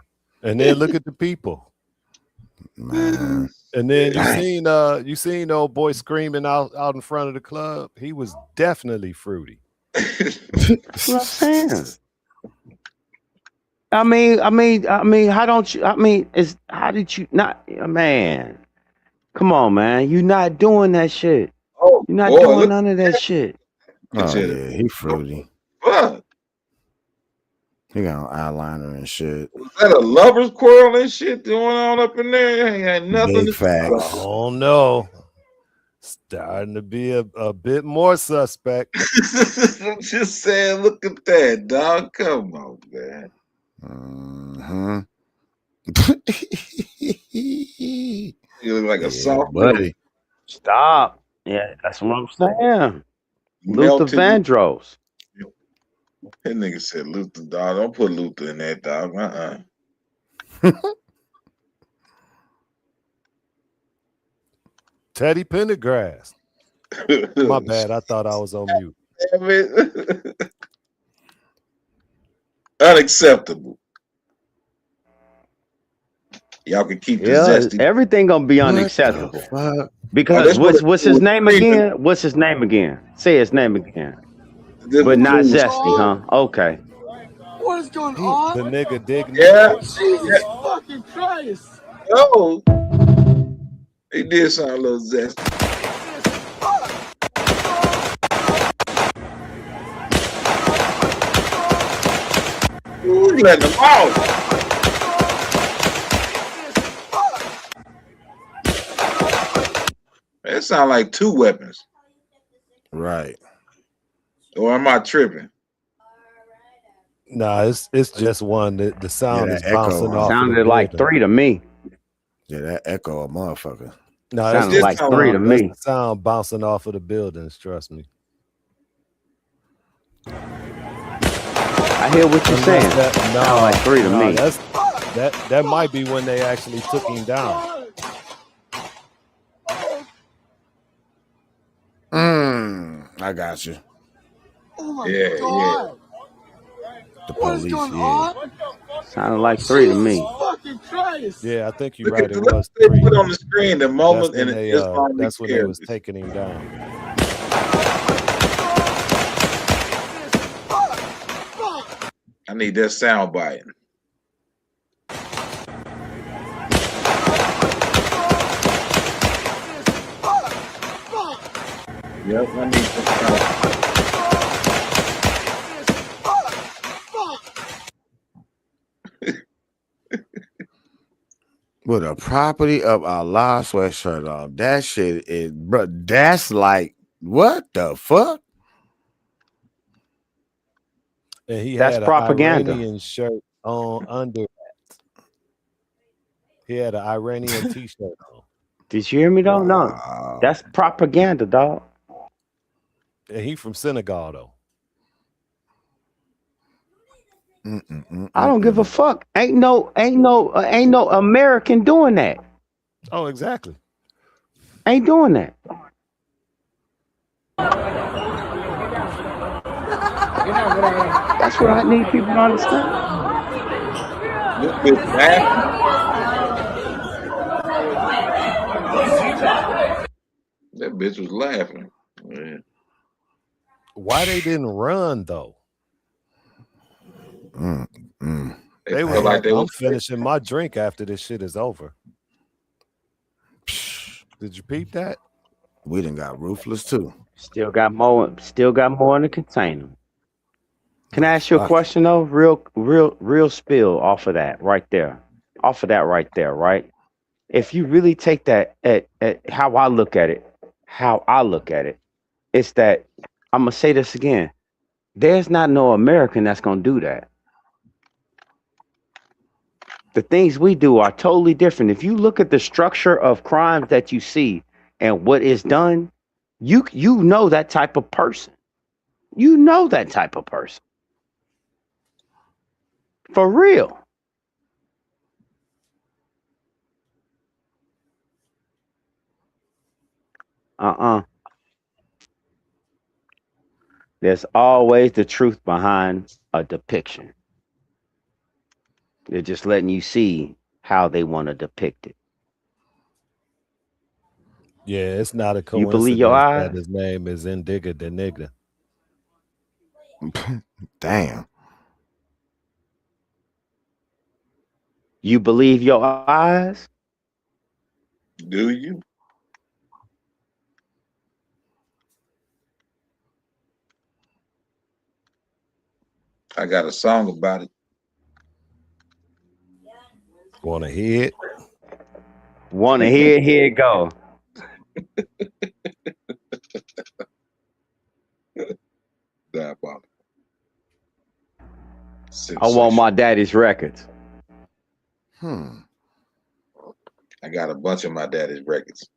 And then look at the people. Man. And then you seen old boy screaming out in front of the club. He was definitely fruity. That's what I'm saying. I mean, how don't you? How did you not, man? Come on, man. You're not doing that shit. Oh, You're not boy, doing look none of that shit. Oh yeah, he fruity. Fuck. He got an eyeliner and shit. Is that a lover's quarrel and shit going on up in there? Ain't nothing. Big facts. Oh no. Starting to be a bit more suspect. I'm just saying, look at that, dog. Come on, man. You look like a soft buddy. Stop. Yeah, that's what I'm saying. Luther Melted. Vandross. That nigga said Luther, dog. Don't put Luther in that, dog. Teddy Pendergrass. My bad. I thought I was on mute. Damn it. Unacceptable. Y'all can keep the Yeah, zesty. everything gonna be unacceptable. Because what's his name again? What's his name again? Say his name again. But not zesty, huh? Okay. What is going on? The nigga digging. Yeah. Jesus fucking Christ. Oh, he did sound a little zesty. Ooh, he letting them out. That sound like two weapons. Right. Or am I tripping? Nah, it's just one. The sound Yeah, is that echo. bouncing off. Sounded like three to me. Yeah, that echo a motherfucker. No, Sounded it's like just three to me. the sound bouncing off of the buildings. Trust me. I hear what you're saying. Sound like three to me. That might be when they actually took him down. I got you. Oh my Yeah, God. The What is police, going yeah. on? Sounded like three to me. Jesus fucking Christ. Yeah, I think you're Look right. at It the was they three. put on the screen the moment, That's when and they it just finally that's when they scared was us. taking him down. I need that sound bite. Yep, I need that sound. With a property of Allah sweatshirt on. That shit is, bro. That's like, what the fuck? And he That's had an propaganda. Iranian shirt on under that. He had an Iranian t-shirt on. Did you hear me though? No. That's propaganda, dog. And he from Senegal though. I don't give a fuck. Ain't no American doing that. Oh, exactly. Ain't doing that. That's what I need people to understand. This bitch laughing. That bitch was laughing. Yeah. Why they didn't run though? They They were felt like, like they I'm was finishing my drink after this shit is over. Did you peep that? We done got Ruthless too. Still got more in the container. Can I ask you a Fuck. question though? Real spill off of that right there. Off of that right there, right? If you really take that at how I look at it, it's that I'm gonna say this again. There's not no American that's gonna do that. The things we do are totally different. If you look at the structure of crimes that you see and what is done, you know that type of person. You know that type of person. For real. There's always the truth behind a depiction. They're just letting you see how they want to depict it. Yeah, it's not a You coincidence believe your that eyes? his name is Indiga the Nigga. Damn. You believe your eyes? Do you? I got a song about it. Want to hear it? Want to hear it? Here it go. Diabolical. I want my daddy's records. I got a bunch of my daddy's records.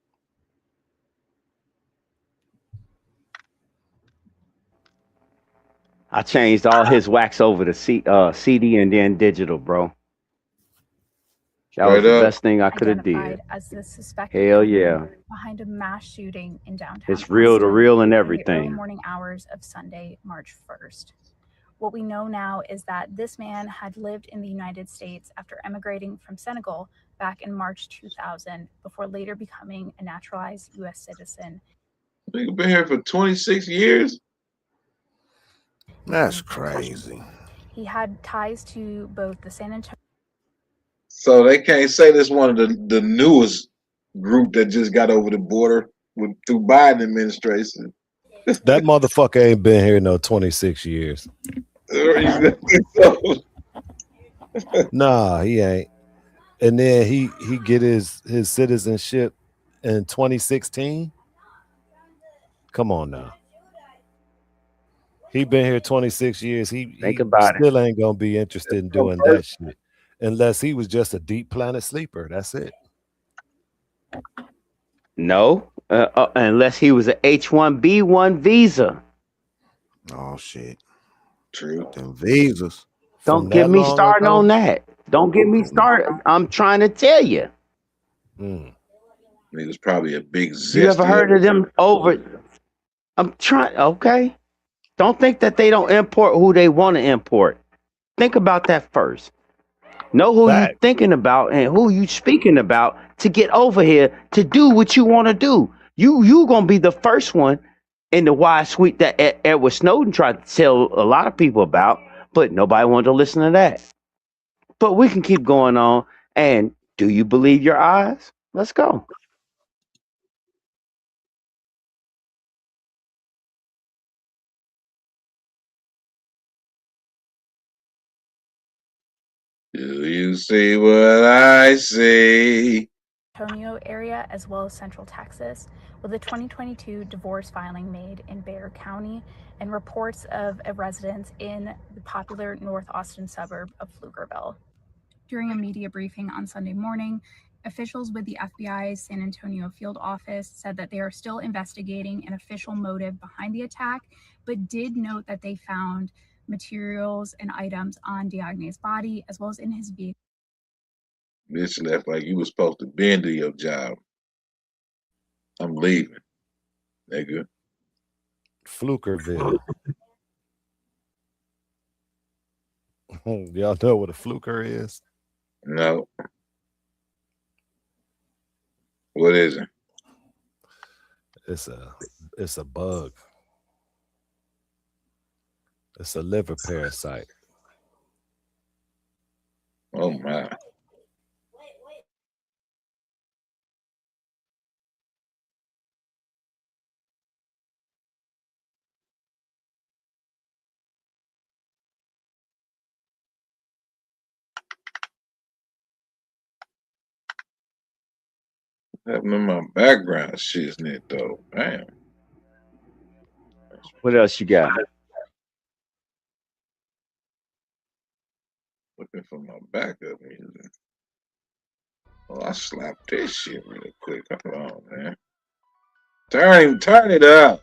I changed all his wax over to CD and then digital, bro. That was Straight the up. best thing I could have Identified did. as the suspected Hell gunman yeah. behind a mass shooting in downtown It's real to Austin real and in the early everything. morning hours of Sunday, March 1st. What we know now is that this man had lived in the United States after emigrating from Senegal back in March 2000 before later becoming a naturalized U.S. citizen. Nigga been here for 26 years. That's crazy. He had ties to both the San Antonio So they can't say this one of the newest group that just got over the border through Biden administration. That motherfucker ain't been here no 26 years. Nah, he ain't. And then he get his citizenship in 2016. Come on now. He been here 26 years. He about it. still ain't gonna be interested in doing that shit. Unless he was just a deep planet sleeper. That's it. No, unless he was an H-1B1 visa. Oh shit. True. Them visas. Don't get me started on that. Don't get me started. I'm trying to tell you. Nigga's probably a big zesty. You ever heard of them over? I'm trying. Okay. Don't think that they don't import who they want to import. Think about that first. Know who you thinking about and who you speaking about to get over here to do what you want to do. You gonna be the first one in the wide suite that Edward Snowden tried to tell a lot of people about, but nobody wanted to listen to that. But we can keep going on. And do you believe your eyes? Let's go. Do you see what I see? Antonio area as well as Central Texas, with a 2022 divorce filing made in Bexar County and reports of a residence in the popular North Austin suburb of Pflugerville. During a media briefing on Sunday morning, officials with the FBI's San Antonio field office said that they are still investigating an official motive behind the attack, but did note that they found materials and items on Diagne's body as well as in his vehicle. Bitch left like you was supposed to bend to your job. I'm leaving, nigga. Flukerville. Y'all know what a fluker is? No. What is it? It's a bug. It's a liver parasite. Oh, my. Happened in my background shit's in it though. Damn. What else you got? Looking for my backup music. Oh, I slapped this shit real quick. Come on, man. Turn it up.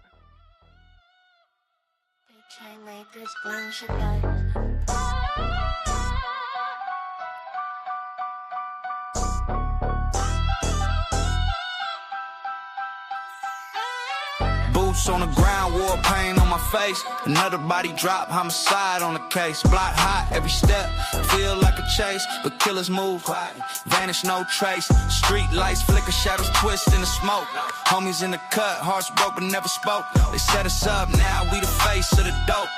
Boots on the ground, war paint on my face. Another body drop, homicide on the case. Block hot every step, feel like a chase. But killers move quiet, vanish no trace. Street lights flicker, shadows twist in the smoke. Homies in the cut, hearts broke but never spoke. They set us up, now we the face of the dope.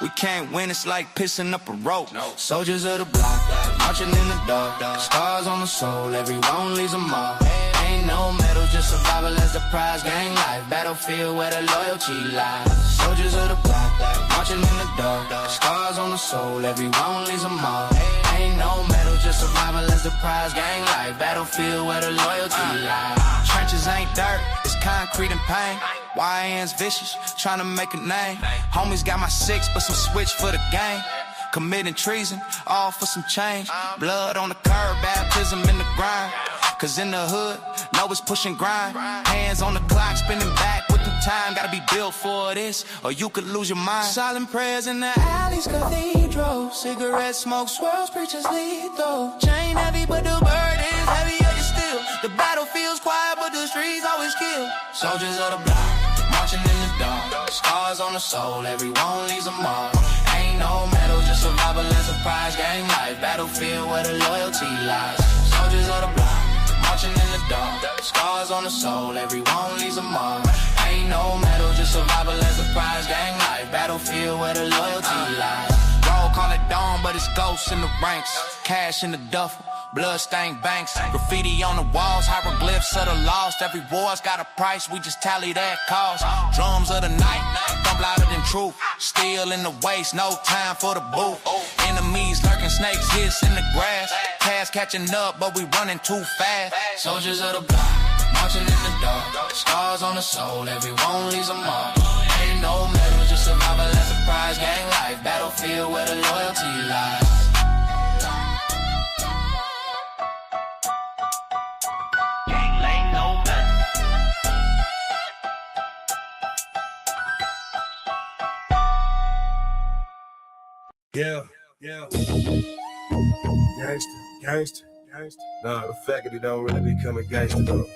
We can't win, it's like pissing up a rope. Soldiers of the block, marching in the dark. Scars on the soul, everyone leaves a mark. Ain't no medal, just survival as the prize. Gang life, battlefield where the loyalty lies. Soldiers of the block, marching in the dark. Scars on the soul, everyone leaves a mark. Ain't no medal, just survival as the prize. Gang life, battlefield where the loyalty lies. Trenches ain't dirt, it's concrete and pain. YN's vicious, trying to make a name. Homies got my 6, but some switch for the game. Committing treason, all for some change. Blood on the curb, baptism in the grind. Cause in the hood, no it's pushing grind. Hands on the clock, spinning back with the time. Gotta be built for this, or you could lose your mind. Silent prayers in the alleys, cathedral. Cigarette smoke swirls, preachers lead though. Chain heavy, but the bird is heavier still. The battlefield's quiet, but the streets always kill. Soldiers of the block, marching in the dark. Scars on the soul, everyone leaves a mark. Ain't no medal, just survival and surprise. Gang life, battlefield where the loyalty lies. Soldiers of the block, marching in the dark. Scars on the soul, everyone leaves a mark. Ain't no medal, just survival and surprise. Gang life, battlefield where the loyalty lies. Roll, call it dawn, but it's ghosts in the ranks. Cash in the duffel, blood-stained banks. Graffiti on the walls, hieroglyphs of the lost. Every war's got a price, we just tally that cost. Drums of the night, thump louder than truth. Steel in the waist, no time for the booth. Enemies lurking, snakes hiss in the grass. Cash catching up, but we running too fast. Soldiers of the block, marching in the dark. Scars on the soul, everyone leaves a mark. Ain't no medal, just survival and surprise. Gang life, battlefield where the loyalty lies. Yeah. Gangster. Nah, the faculty don't really be coming gangster though.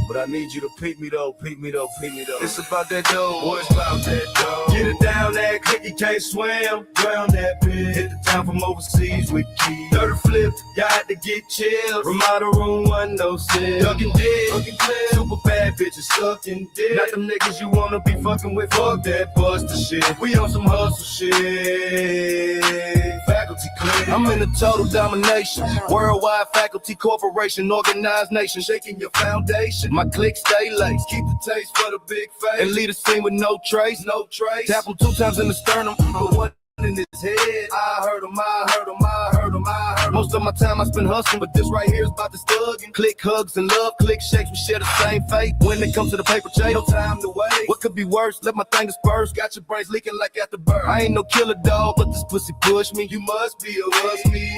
But I need you to peep me though. It's about that dough, boy, it's about that dough. Get it down that quick, you can't swim. Drown that bitch, hit the town from overseas with keys. 30 flip, got to get chills. Ramada room 106. Ducking dead, super bad bitches sucking dick. Not them niggas you wanna be fucking with. Fuck that buster shit. We on some hustle shit. Faculty clear. I'm in a total domination. Worldwide faculty corporation, organized nation, shaking your foundation. My clique stay laced, keep the taste for the big face, and lead a scene with no trace. Tap him 2 times in the sternum, but one in his head. I heard him. Most of my time I spend hustling, but this right here is about the thugging. Click hugs and love, click shakes, we share the same fate. When it comes to the paper chase, no time to wait. What could be worse? Let my thing disperse. Got your brains leaking like at the birth. I ain't no killer dog, but this pussy push me. You must be or was me.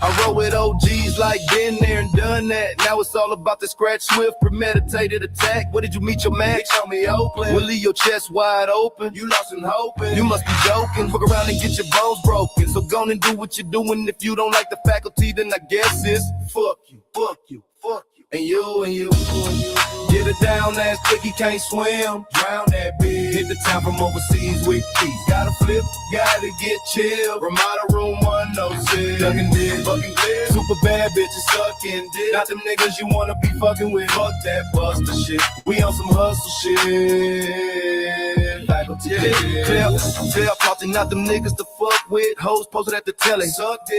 I roll with OGs like been there and done that. Now it's all about the scratch swift, premeditated attack. Where did you meet your match? Show me open. We'll leave your chest wide open. You lost and hoping. You must be joking. Fuck around and get your bones broken. So go and do what you're doing. If you don't like the faculty, then I guess it's fuck you. And you. Get it down as quick, he can't swim. Drown that bitch. Hit the town from overseas with keys. Gotta flip, gotta get chill. Ramada room 106. Ducking dick, fucking clear. Super bad bitches sucking dick. Not them niggas you wanna be fucking with. Fuck that buster shit. We on some hustle shit. Faculty clear, plotting not them niggas to fuck with. Hoes posted at the telly.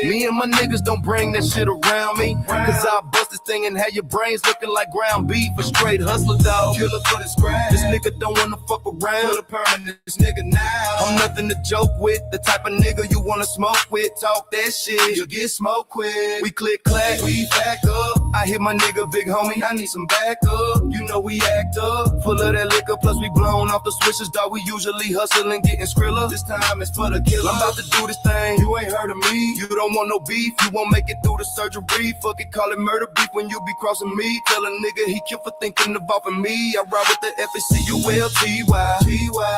Me and my niggas don't bring that shit around me. Cause I bust this thing and have your brains looking like ground beef. A straight hustler dog. Killer for the scratch. This nigga don't wanna fuck around. Put a permanent this nigga now. I'm nothing to joke with. The type of nigga you wanna smoke with. Talk that shit, you'll get smoked with. We click clack, we back up. I hit my nigga, big homie, I need some backup. You know we act up, full of that liquor, plus we blown off the switches, dog. We usually hustling, getting skrilla. This time it's for the killer. I'm about to do this thing, you ain't heard of me. You don't want no beef, you won't make it through the surgery. Fuck it, call it murder beef when you be crossing me. Tell a nigga he killed for thinking of offing me. I ride with the FACULTY.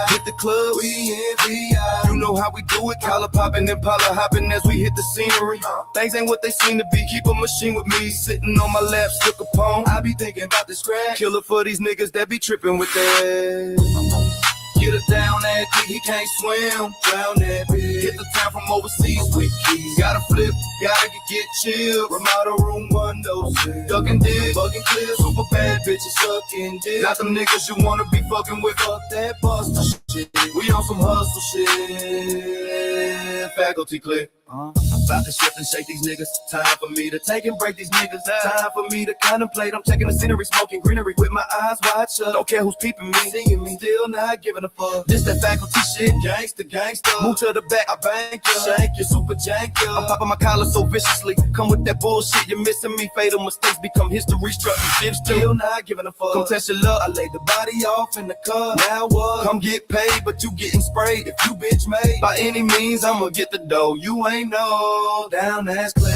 Hit the club, we in VI. You know how we do it, collar popping and Impala hopping as we hit the scenery. Things ain't what they seem to be. Keep a machine with me, sitting on my lap, stuck upon. I be thinking about this crack. Killer for these niggas that be tripping with that. Get it down that quick, he can't swim. Drown that bitch. Hit the town from overseas with keys. Gotta flip, gotta get chill. Remodel room windows. Ducking dick, bugging clear. Super bad bitches sucking dick. Not them niggas you wanna be fucking with. Fuck that buster shit. We on some hustle shit. Faculty click. About to shift and shake these niggas. Time for me to take and break these niggas out. Time for me to contemplate. I'm checking the scenery, smoking greenery with my eyes wide shut. Don't care who's peeping me, seeing me, still not giving a fuck. This that faculty shit, gangsta, gangsta. Move to the back, I bank you, shank you, super jank you. I'm popping my collar so viciously. Come with that bullshit, you're missing me. Fatal mistakes become history. Struck and ships, still not giving a fuck. Come test your luck, I laid the body off in the car. Now what? Come get paid, but you getting sprayed. If you bitch made, by any means, I'ma get the dough. You ain't know, down ass clear.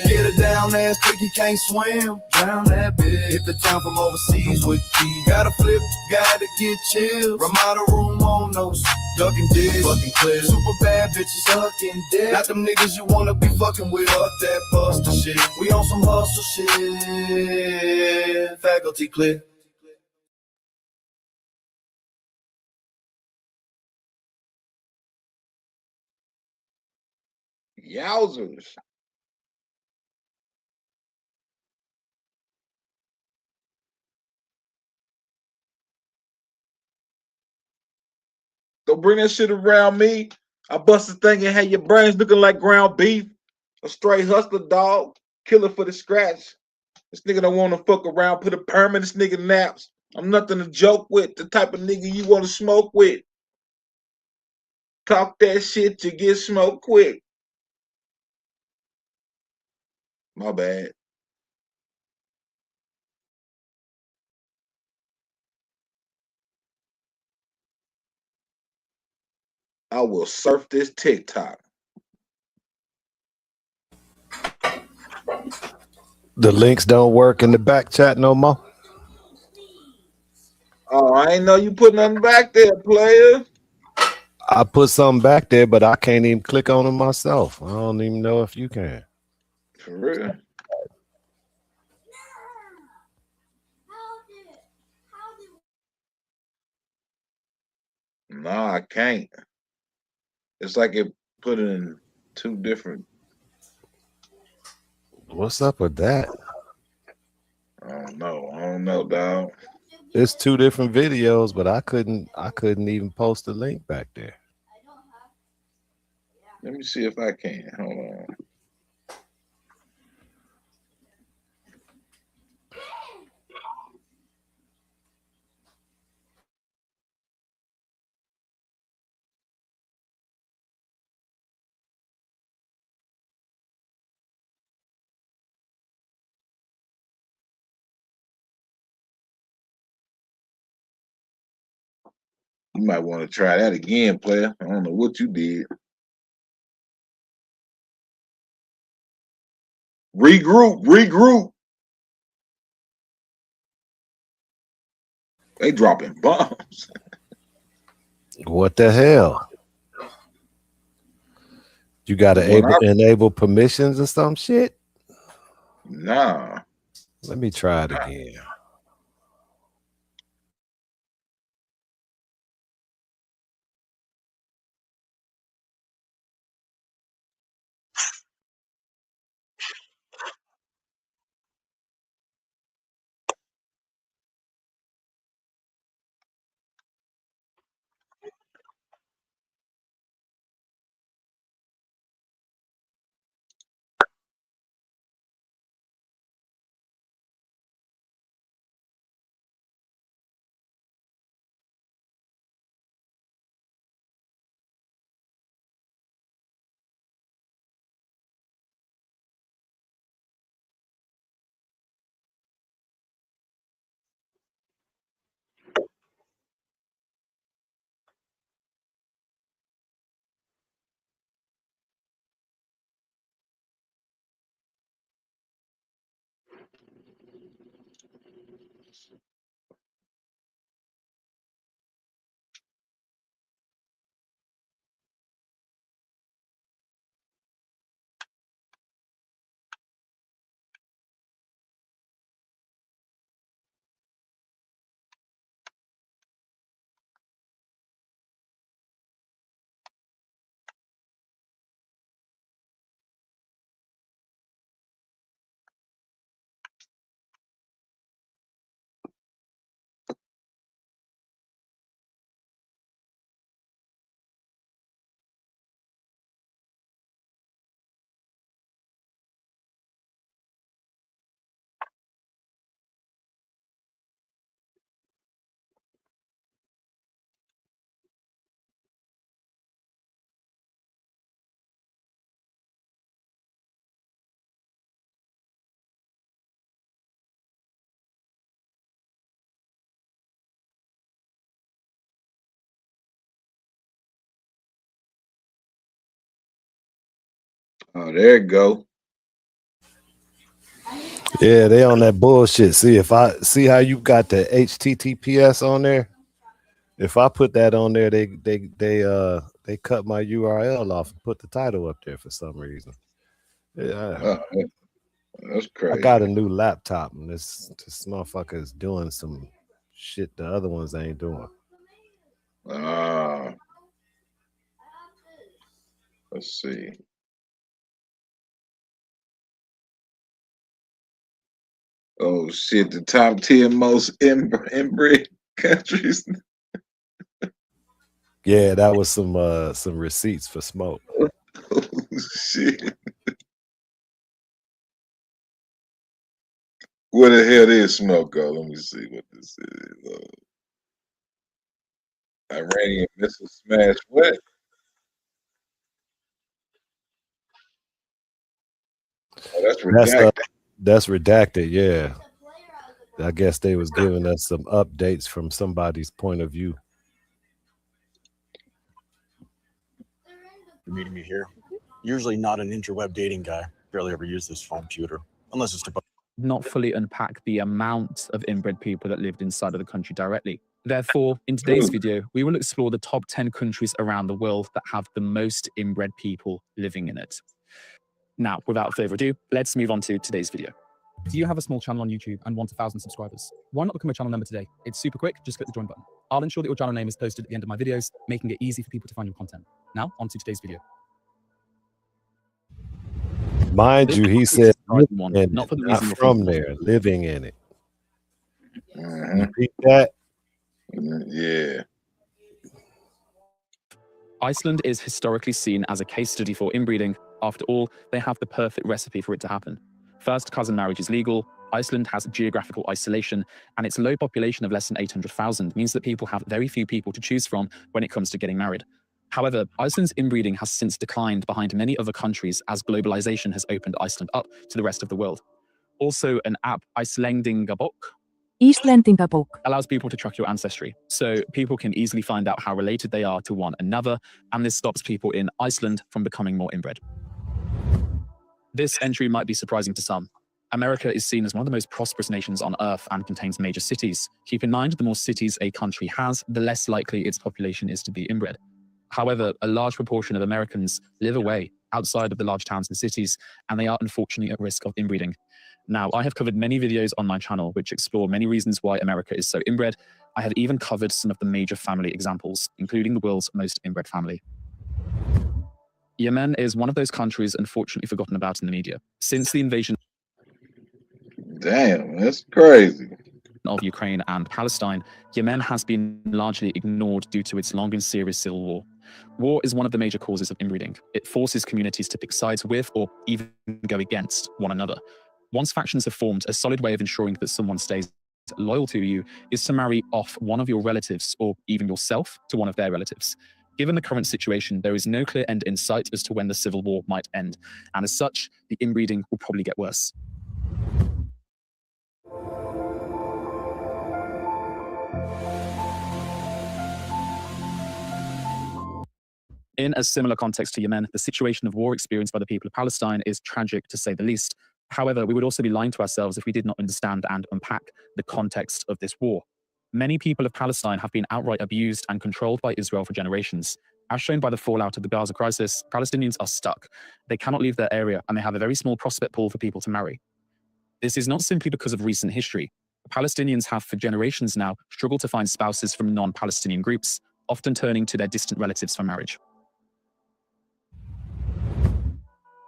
Get it down ass quick, he can't swim. Drown that bitch. Hit the town from overseas with keys. Gotta flip, gotta get chill. Remodel room on those ducking dick. Fucking clear. Super bad bitches sucking dick. Not them niggas you wanna be fucking with. Up that buster shit. We on some hustle shit. Faculty clear. Yowzers. Don't bring that shit around me. I bust a thing and have your brains looking like ground beef. A straight hustler dog. Killer for the scratch. This nigga don't want to fuck around. Put a perm in this nigga naps. I'm nothing to joke with. The type of nigga you want to smoke with. Talk that shit to get smoked quick. My bad. I will surf this TikTok. The links don't work in the back chat no more. Oh, I ain't know you put nothing back there, player. I put something back there, but I can't even click on it myself. I don't even know if you can. For real. Nah, I can't. It's like it put it in two different. What's up with that? I don't know, dog. It's two different videos, but I couldn't even post the link back there. Let me see if I can. Hold on. You might want to try that again, player. I don't know what you did. Regroup. They dropping bombs. What the hell? You got to enable permissions or some shit? Nah. Let me try it again. Oh, there it go. Yeah, they on that bullshit. See if I see how you got the HTTPS on there. If I put that on there, they cut my URL off and put the title up there for some reason. Yeah, That's crazy. I got a new laptop and this motherfucker is doing some shit the other ones ain't doing. Let's see. Oh shit! The top 10 most inbred countries. Yeah, that was some receipts for smoke. Oh shit! Where the hell did smoke go? Let me see what this is. Iranian missile smash. What? Oh, that's redacted. That's redacted. Yeah, I guess they was giving us some updates from somebody's point of view. You're meeting me here. Usually not an interweb dating guy. Barely ever use this phone computer unless it's to. Not fully unpack the amount of inbred people that lived inside of the country directly. Therefore, in today's video, we will explore the top 10 countries around the world that have the most inbred people living in it. Now, without further ado, let's move on to today's video. Do you have a small channel on YouTube and want 1,000 subscribers? Why not become a channel member today? It's super quick, just click the join button. I'll ensure that your channel name is posted at the end of my videos, making it easy for people to find your content. Now, on to today's video. Mind you, he said not for the reason you're from there, living in it. Repeat that. Yeah. Iceland is historically seen as a case study for inbreeding. After all, they have the perfect recipe for it to happen. First cousin marriage is legal. Iceland has geographical isolation, and its low population of less than 800,000 means that people have very few people to choose from when it comes to getting married. However, Iceland's inbreeding has since declined behind many other countries as globalization has opened Iceland up to the rest of the world. Also, an app, Íslendingabók, allows people to track your ancestry, so people can easily find out how related they are to one another, and this stops people in Iceland from becoming more inbred. This entry might be surprising to some. America is seen as one of the most prosperous nations on Earth and contains major cities. Keep in mind, the more cities a country has, the less likely its population is to be inbred. However, a large proportion of Americans live away outside of the large towns and cities, and they are unfortunately at risk of inbreeding. Now, I have covered many videos on my channel which explore many reasons why America is so inbred. I have even covered some of the major family examples, including the world's most inbred family. Yemen is one of those countries unfortunately forgotten about in the media. Since the invasion Damn, that's crazy. of Ukraine and Palestine, Yemen has been largely ignored due to its long and serious civil war. War is one of the major causes of inbreeding. It forces communities to pick sides with or even go against one another. Once factions have formed, a solid way of ensuring that someone stays loyal to you is to marry off one of your relatives or even yourself to one of their relatives. Given the current situation, there is no clear end in sight as to when the civil war might end, and as such, the inbreeding will probably get worse. In a similar context to Yemen, the situation of war experienced by the people of Palestine is tragic to say the least. However, we would also be lying to ourselves if we did not understand and unpack the context of this war. Many people of Palestine have been outright abused and controlled by Israel for generations. As shown by the fallout of the Gaza crisis, Palestinians are stuck. They cannot leave their area, and they have a very small prospect pool for people to marry. This is not simply because of recent history. Palestinians have for generations now struggled to find spouses from non-Palestinian groups, often turning to their distant relatives for marriage.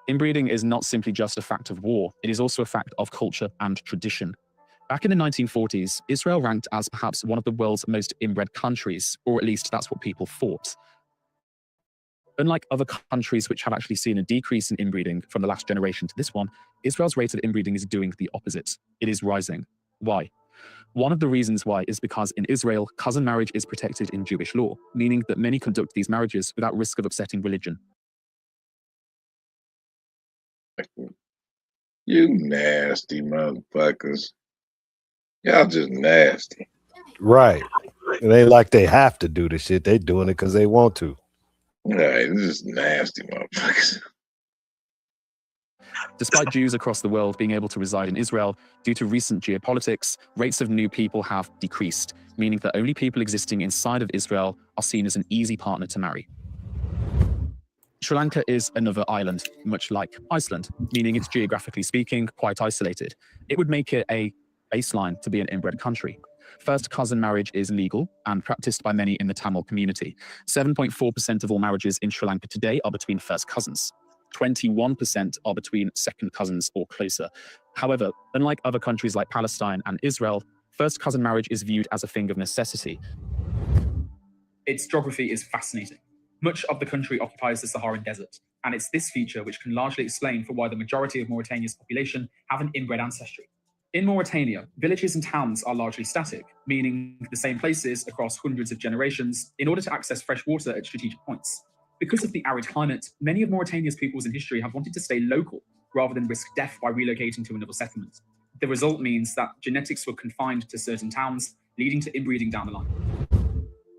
Inbreeding is not simply just a fact of war, it is also a fact of culture and tradition. Back in the 1940s, Israel ranked as perhaps one of the world's most inbred countries, or at least that's what people thought. Unlike other countries which have actually seen a decrease in inbreeding from the last generation to this one, Israel's rate of inbreeding is doing the opposite. It is rising. Why? One of the reasons why is because in Israel, cousin marriage is protected in Jewish law, meaning that many conduct these marriages without risk of upsetting religion. You nasty motherfuckers. Y'all just nasty. Right. It ain't like they have to do the shit. They doing it because they want to. Right, this is nasty motherfuckers. Despite Jews across the world being able to reside in Israel, due to recent geopolitics, rates of new people have decreased, meaning that only people existing inside of Israel are seen as an easy partner to marry. Sri Lanka is another island, much like Iceland, meaning it's geographically speaking quite isolated. It would make it a baseline to be an inbred country. First cousin marriage is legal and practiced by many in the Tamil community. 7.4% of all marriages in Sri Lanka today are between first cousins. 21% are between second cousins or closer. However, unlike other countries like Palestine and Israel, first cousin marriage is viewed as a thing of necessity. Its geography is fascinating. Much of the country occupies the Saharan Desert, and it's this feature which can largely explain for why the majority of Mauritania's population have an inbred ancestry. In Mauritania, villages and towns are largely static, meaning the same places across hundreds of generations in order to access fresh water at strategic points. Because of the arid climate, many of Mauritania's peoples in history have wanted to stay local rather than risk death by relocating to another settlement. The result means that genetics were confined to certain towns, leading to inbreeding down the line.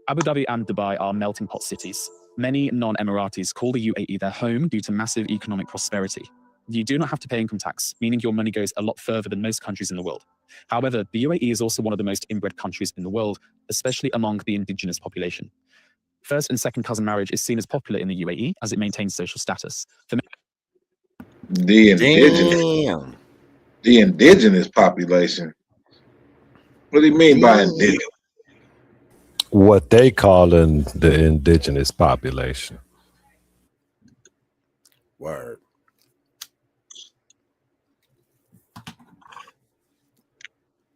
Abu Dhabi and Dubai are melting pot cities. Many non-Emiratis call the UAE their home due to massive economic prosperity. You do not have to pay income tax, meaning your money goes a lot further than most countries in the world. However, the UAE is also one of the most inbred countries in the world, especially among the indigenous population. First and second cousin marriage is seen as popular in the UAE as it maintains social status. For The indigenous population. What do you mean by indigenous? What they calling the indigenous population. Word.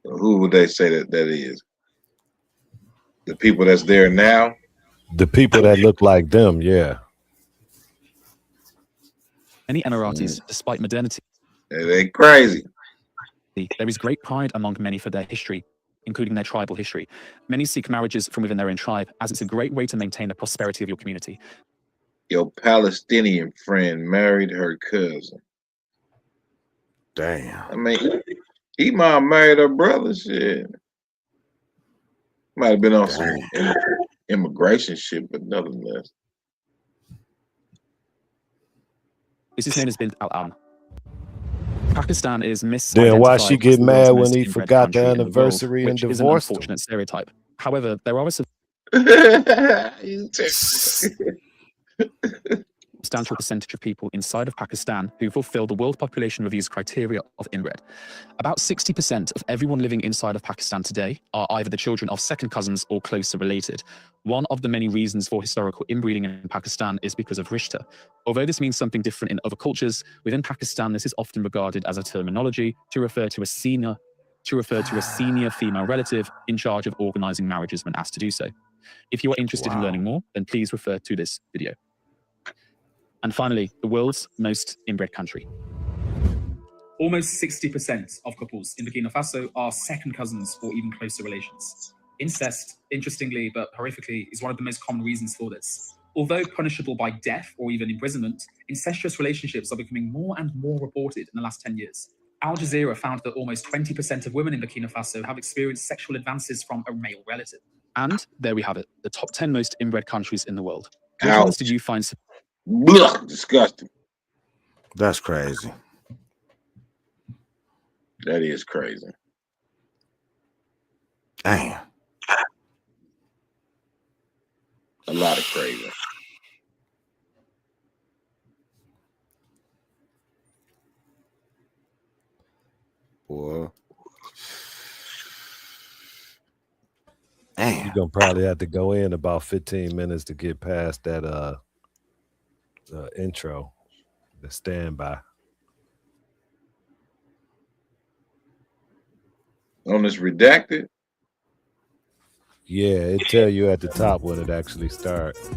Who would they say that is? The people that's there now? The people that look like them, yeah. many Emiratis, despite modernity, they crazy. There is great pride among many for their history, including their tribal history. Many seek marriages from within their own tribe, as it's a great way to maintain the prosperity of your community. Your Palestinian friend married her cousin. Damn. I mean, he might have married her brother. Shit. Might have been on some immigration shit, but nonetheless. This is known as Bint al-Am. Pakistan is misidentified. Then why she get as the mad world's when he most forgot the inbred country in world, anniversary and which is an divorced him? unfortunate stereotype. However, there are a substantial percentage of people inside of Pakistan who fulfill the World Population Review's criteria of inbred. About 60% of everyone living inside of Pakistan today are either the children of second cousins or closer related. One of the many reasons for historical inbreeding in Pakistan is because of rishta. Although this means something different in other cultures, within Pakistan this is often regarded as a terminology to refer to a senior female relative in charge of organizing marriages when asked to do so. If you are interested in learning more, then please refer to this video. And finally, the world's most inbred country. Almost 60% of couples in Burkina Faso are second cousins or even closer relations. Incest, interestingly but horrifically, is one of the most common reasons for this. Although punishable by death or even imprisonment, incestuous relationships are becoming more and more reported in the last 10 years. Al Jazeera found that almost 20% of women in Burkina Faso have experienced sexual advances from a male relative. And there we have it, the top 10 most inbred countries in the world. Which ones did you find? Blah, disgusting. That's crazy. That is crazy. Damn. A lot of crazy. Boy. You're gonna probably have to go in about 15 minutes to get past that intro, the standby. On this redacted? Yeah, it tell you at the top when it actually starts.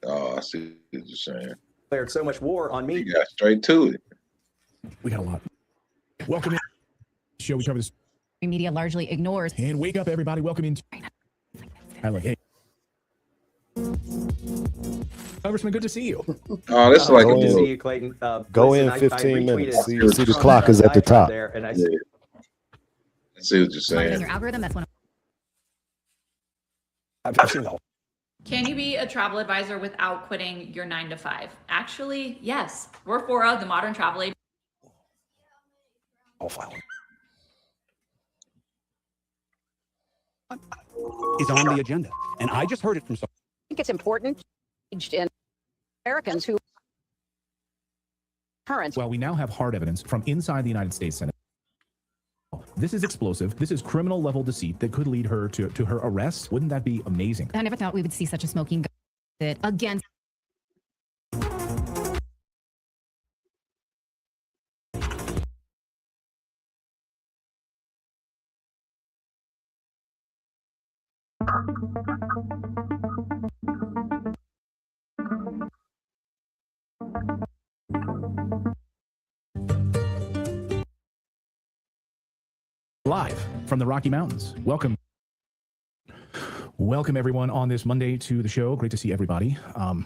Oh, I see what you're saying. Declared so much war on me. You got straight to it. We got a lot. Welcome in. Show we cover this. Media largely ignores. And wake up, everybody. Welcome into. I like, hey. Congressman, good to see you. Oh, this is like good a to little. see you, Clayton. Go Listen, in 15 minutes. See retweeted the clock is at the top. there, and I I see what you're Marketing saying. your algorithm. That's one of. I've seen the whole. Can you be a travel advisor without quitting your 9 to 5? Actually, yes. We're Fora, the modern travel agent. I'll file. Is on the agenda, and I just heard it from someone. I think it's important in Americans who current. Well, we now have hard evidence from inside the United States Senate. This is explosive. This is criminal level deceit that could lead her to her arrest. Wouldn't that be amazing? I never thought we would see such a smoking gun that against. Live from the Rocky Mountains. Welcome. Welcome, everyone, on this Monday to the show. Great to see everybody.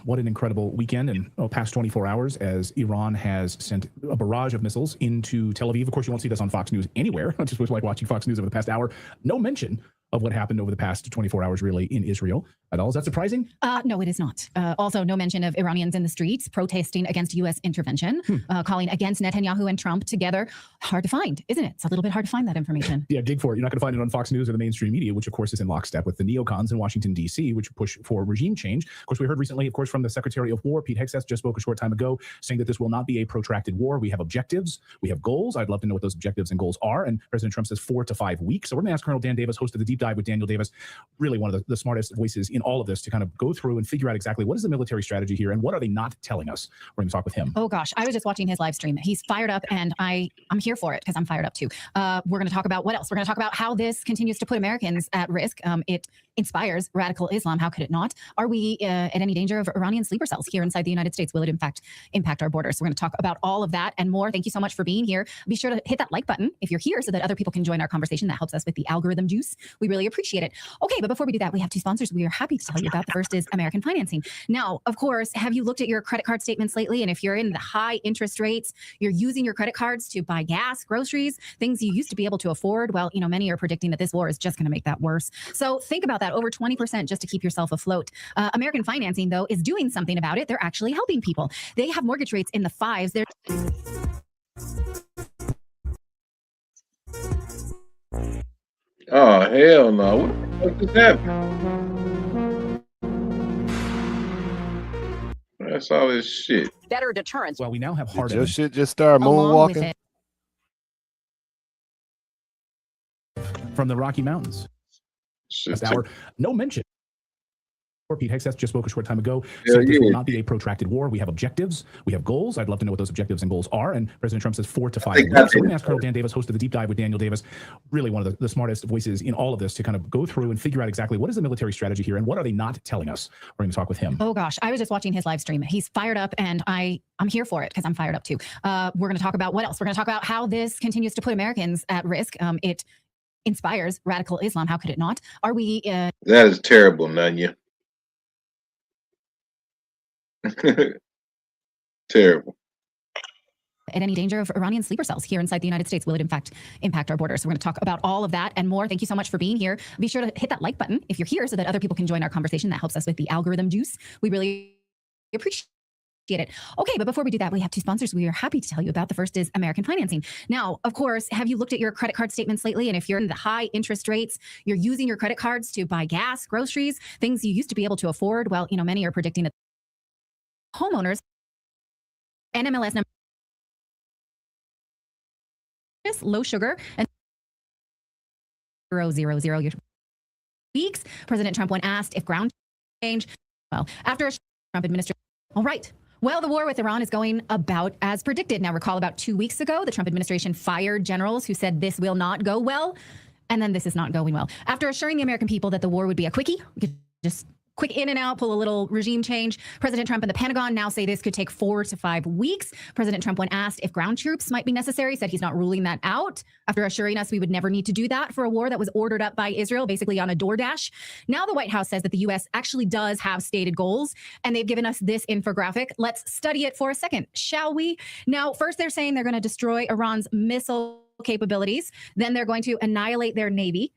What an incredible weekend and past 24 hours as Iran has sent a barrage of missiles into Tel Aviv. Of course, you won't see this on Fox News anywhere. I just was like watching Fox News over the past hour. No mention of what happened over the past 24 hours, really, in Israel at all. Is that surprising? No, it is not. Also, no mention of Iranians in the streets protesting against U.S. intervention, calling against Netanyahu and Trump together. Hard to find, isn't it? It's a little bit hard to find that information. Yeah, dig for it. You're not going to find it on Fox News or the mainstream media, which, of course, is in lockstep with the neocons in Washington, D.C., which push for regime change. Of course, we heard recently, of course, from the Secretary of War, Pete Hegseth, just spoke a short time ago, saying that this will not be a protracted war. We have objectives. We have goals. I'd love to know what those objectives and goals are. And President Trump says 4 to 5 weeks. So we're going to ask Colonel Dan Davis, host of the Deep Dive with Daniel Davis, really one of the smartest voices in all of this, to kind of go through and figure out exactly what is the military strategy here and what are they not telling us. We're going to talk with him. Oh gosh, I was just watching his live stream. He's fired up, and I'm here for it because I'm fired up too. We're going to talk about what else? We're going to talk about how this continues to put Americans at risk. It inspires radical Islam. How could it not? Are we at any danger of Iranian sleeper cells here inside the United States? Will it in fact impact our borders? So we're going to talk about all of that and more. Thank you so much for being here. Be sure to hit that like button if you're here so that other people can join our conversation. That helps us with the algorithm juice. We really appreciate it. Okay, but before we do that, we have 2 sponsors we are happy to tell you about. The first is American Financing. Now, of course, have you looked at your credit card statements lately? And if you're in the high interest rates, you're using your credit cards to buy gas, groceries, things you used to be able to afford. Well, many are predicting that this war is just going to make that worse. So think about that, over 20% just to keep yourself afloat. American Financing, though, is doing something about it. They're actually helping people. They have mortgage rates in the 5s. They're Oh, hell no. What the fuck is that? That's all this shit. better deterrence. Well, we now have hard Did your evidence. shit just start Along with moonwalking? it. From the Rocky Mountains. Shit. Last hour, no mention. Pete Hegseth just spoke a short time ago, Yeah, saying this will yeah. not be a protracted war. We have objectives. We have goals. I'd love to know what those objectives and goals are. And President Trump says 4 to 5 think weeks. that's So we're going to it. ask Colonel Dan Davis, host of the Deep Dive with Daniel Davis, really one of the smartest voices in all of this, to kind of go through and figure out exactly what is the military strategy here and what are they not telling us. We're going to talk with him. Oh gosh, I was just watching his live stream. He's fired up, and I'm here for it because I'm fired up too. We're going to talk about what else? We're going to talk about how this continues to put Americans at risk. It inspires radical Islam. How could it not? Are we? That is terrible, Nunya. Terrible. at any danger of Iranian sleeper cells here inside the United States. Will it in fact impact our borders? So we're going to talk about all of that and more. Thank you so much for being here. Be sure to hit that like button if you're here so that other people can join our conversation. That helps us with the algorithm juice. We really appreciate it. Okay, but before we do that, we have two sponsors we are happy to tell you about. The first is American Financing. Now, of course, have you looked at your credit card statements lately? And if you're in the high interest rates, you're using your credit cards to buy gas, groceries, things you used to be able to afford. Well, many are predicting that homeowners NMLS number low sugar and 000 weeks. President Trump, when asked if ground change, well, after a Trump administration, all right. Well, the war with Iran is going about as predicted. Now, recall about 2 weeks ago, the Trump administration fired generals who said this will not go well. And then this is not going well. After assuring the American people that the war would be a quickie, we could just quick in and out, pull a little regime change. President Trump and the Pentagon now say this could take 4 to 5 weeks. President Trump, when asked if ground troops might be necessary, said he's not ruling that out after assuring us we would never need to do that for a war that was ordered up by Israel, basically on a DoorDash. Now the White House says that the U.S. actually does have stated goals, and they've given us this infographic. Let's study it for a second, shall we? Now, first they're saying they're going to destroy Iran's missile capabilities. Then they're going to annihilate their Navy.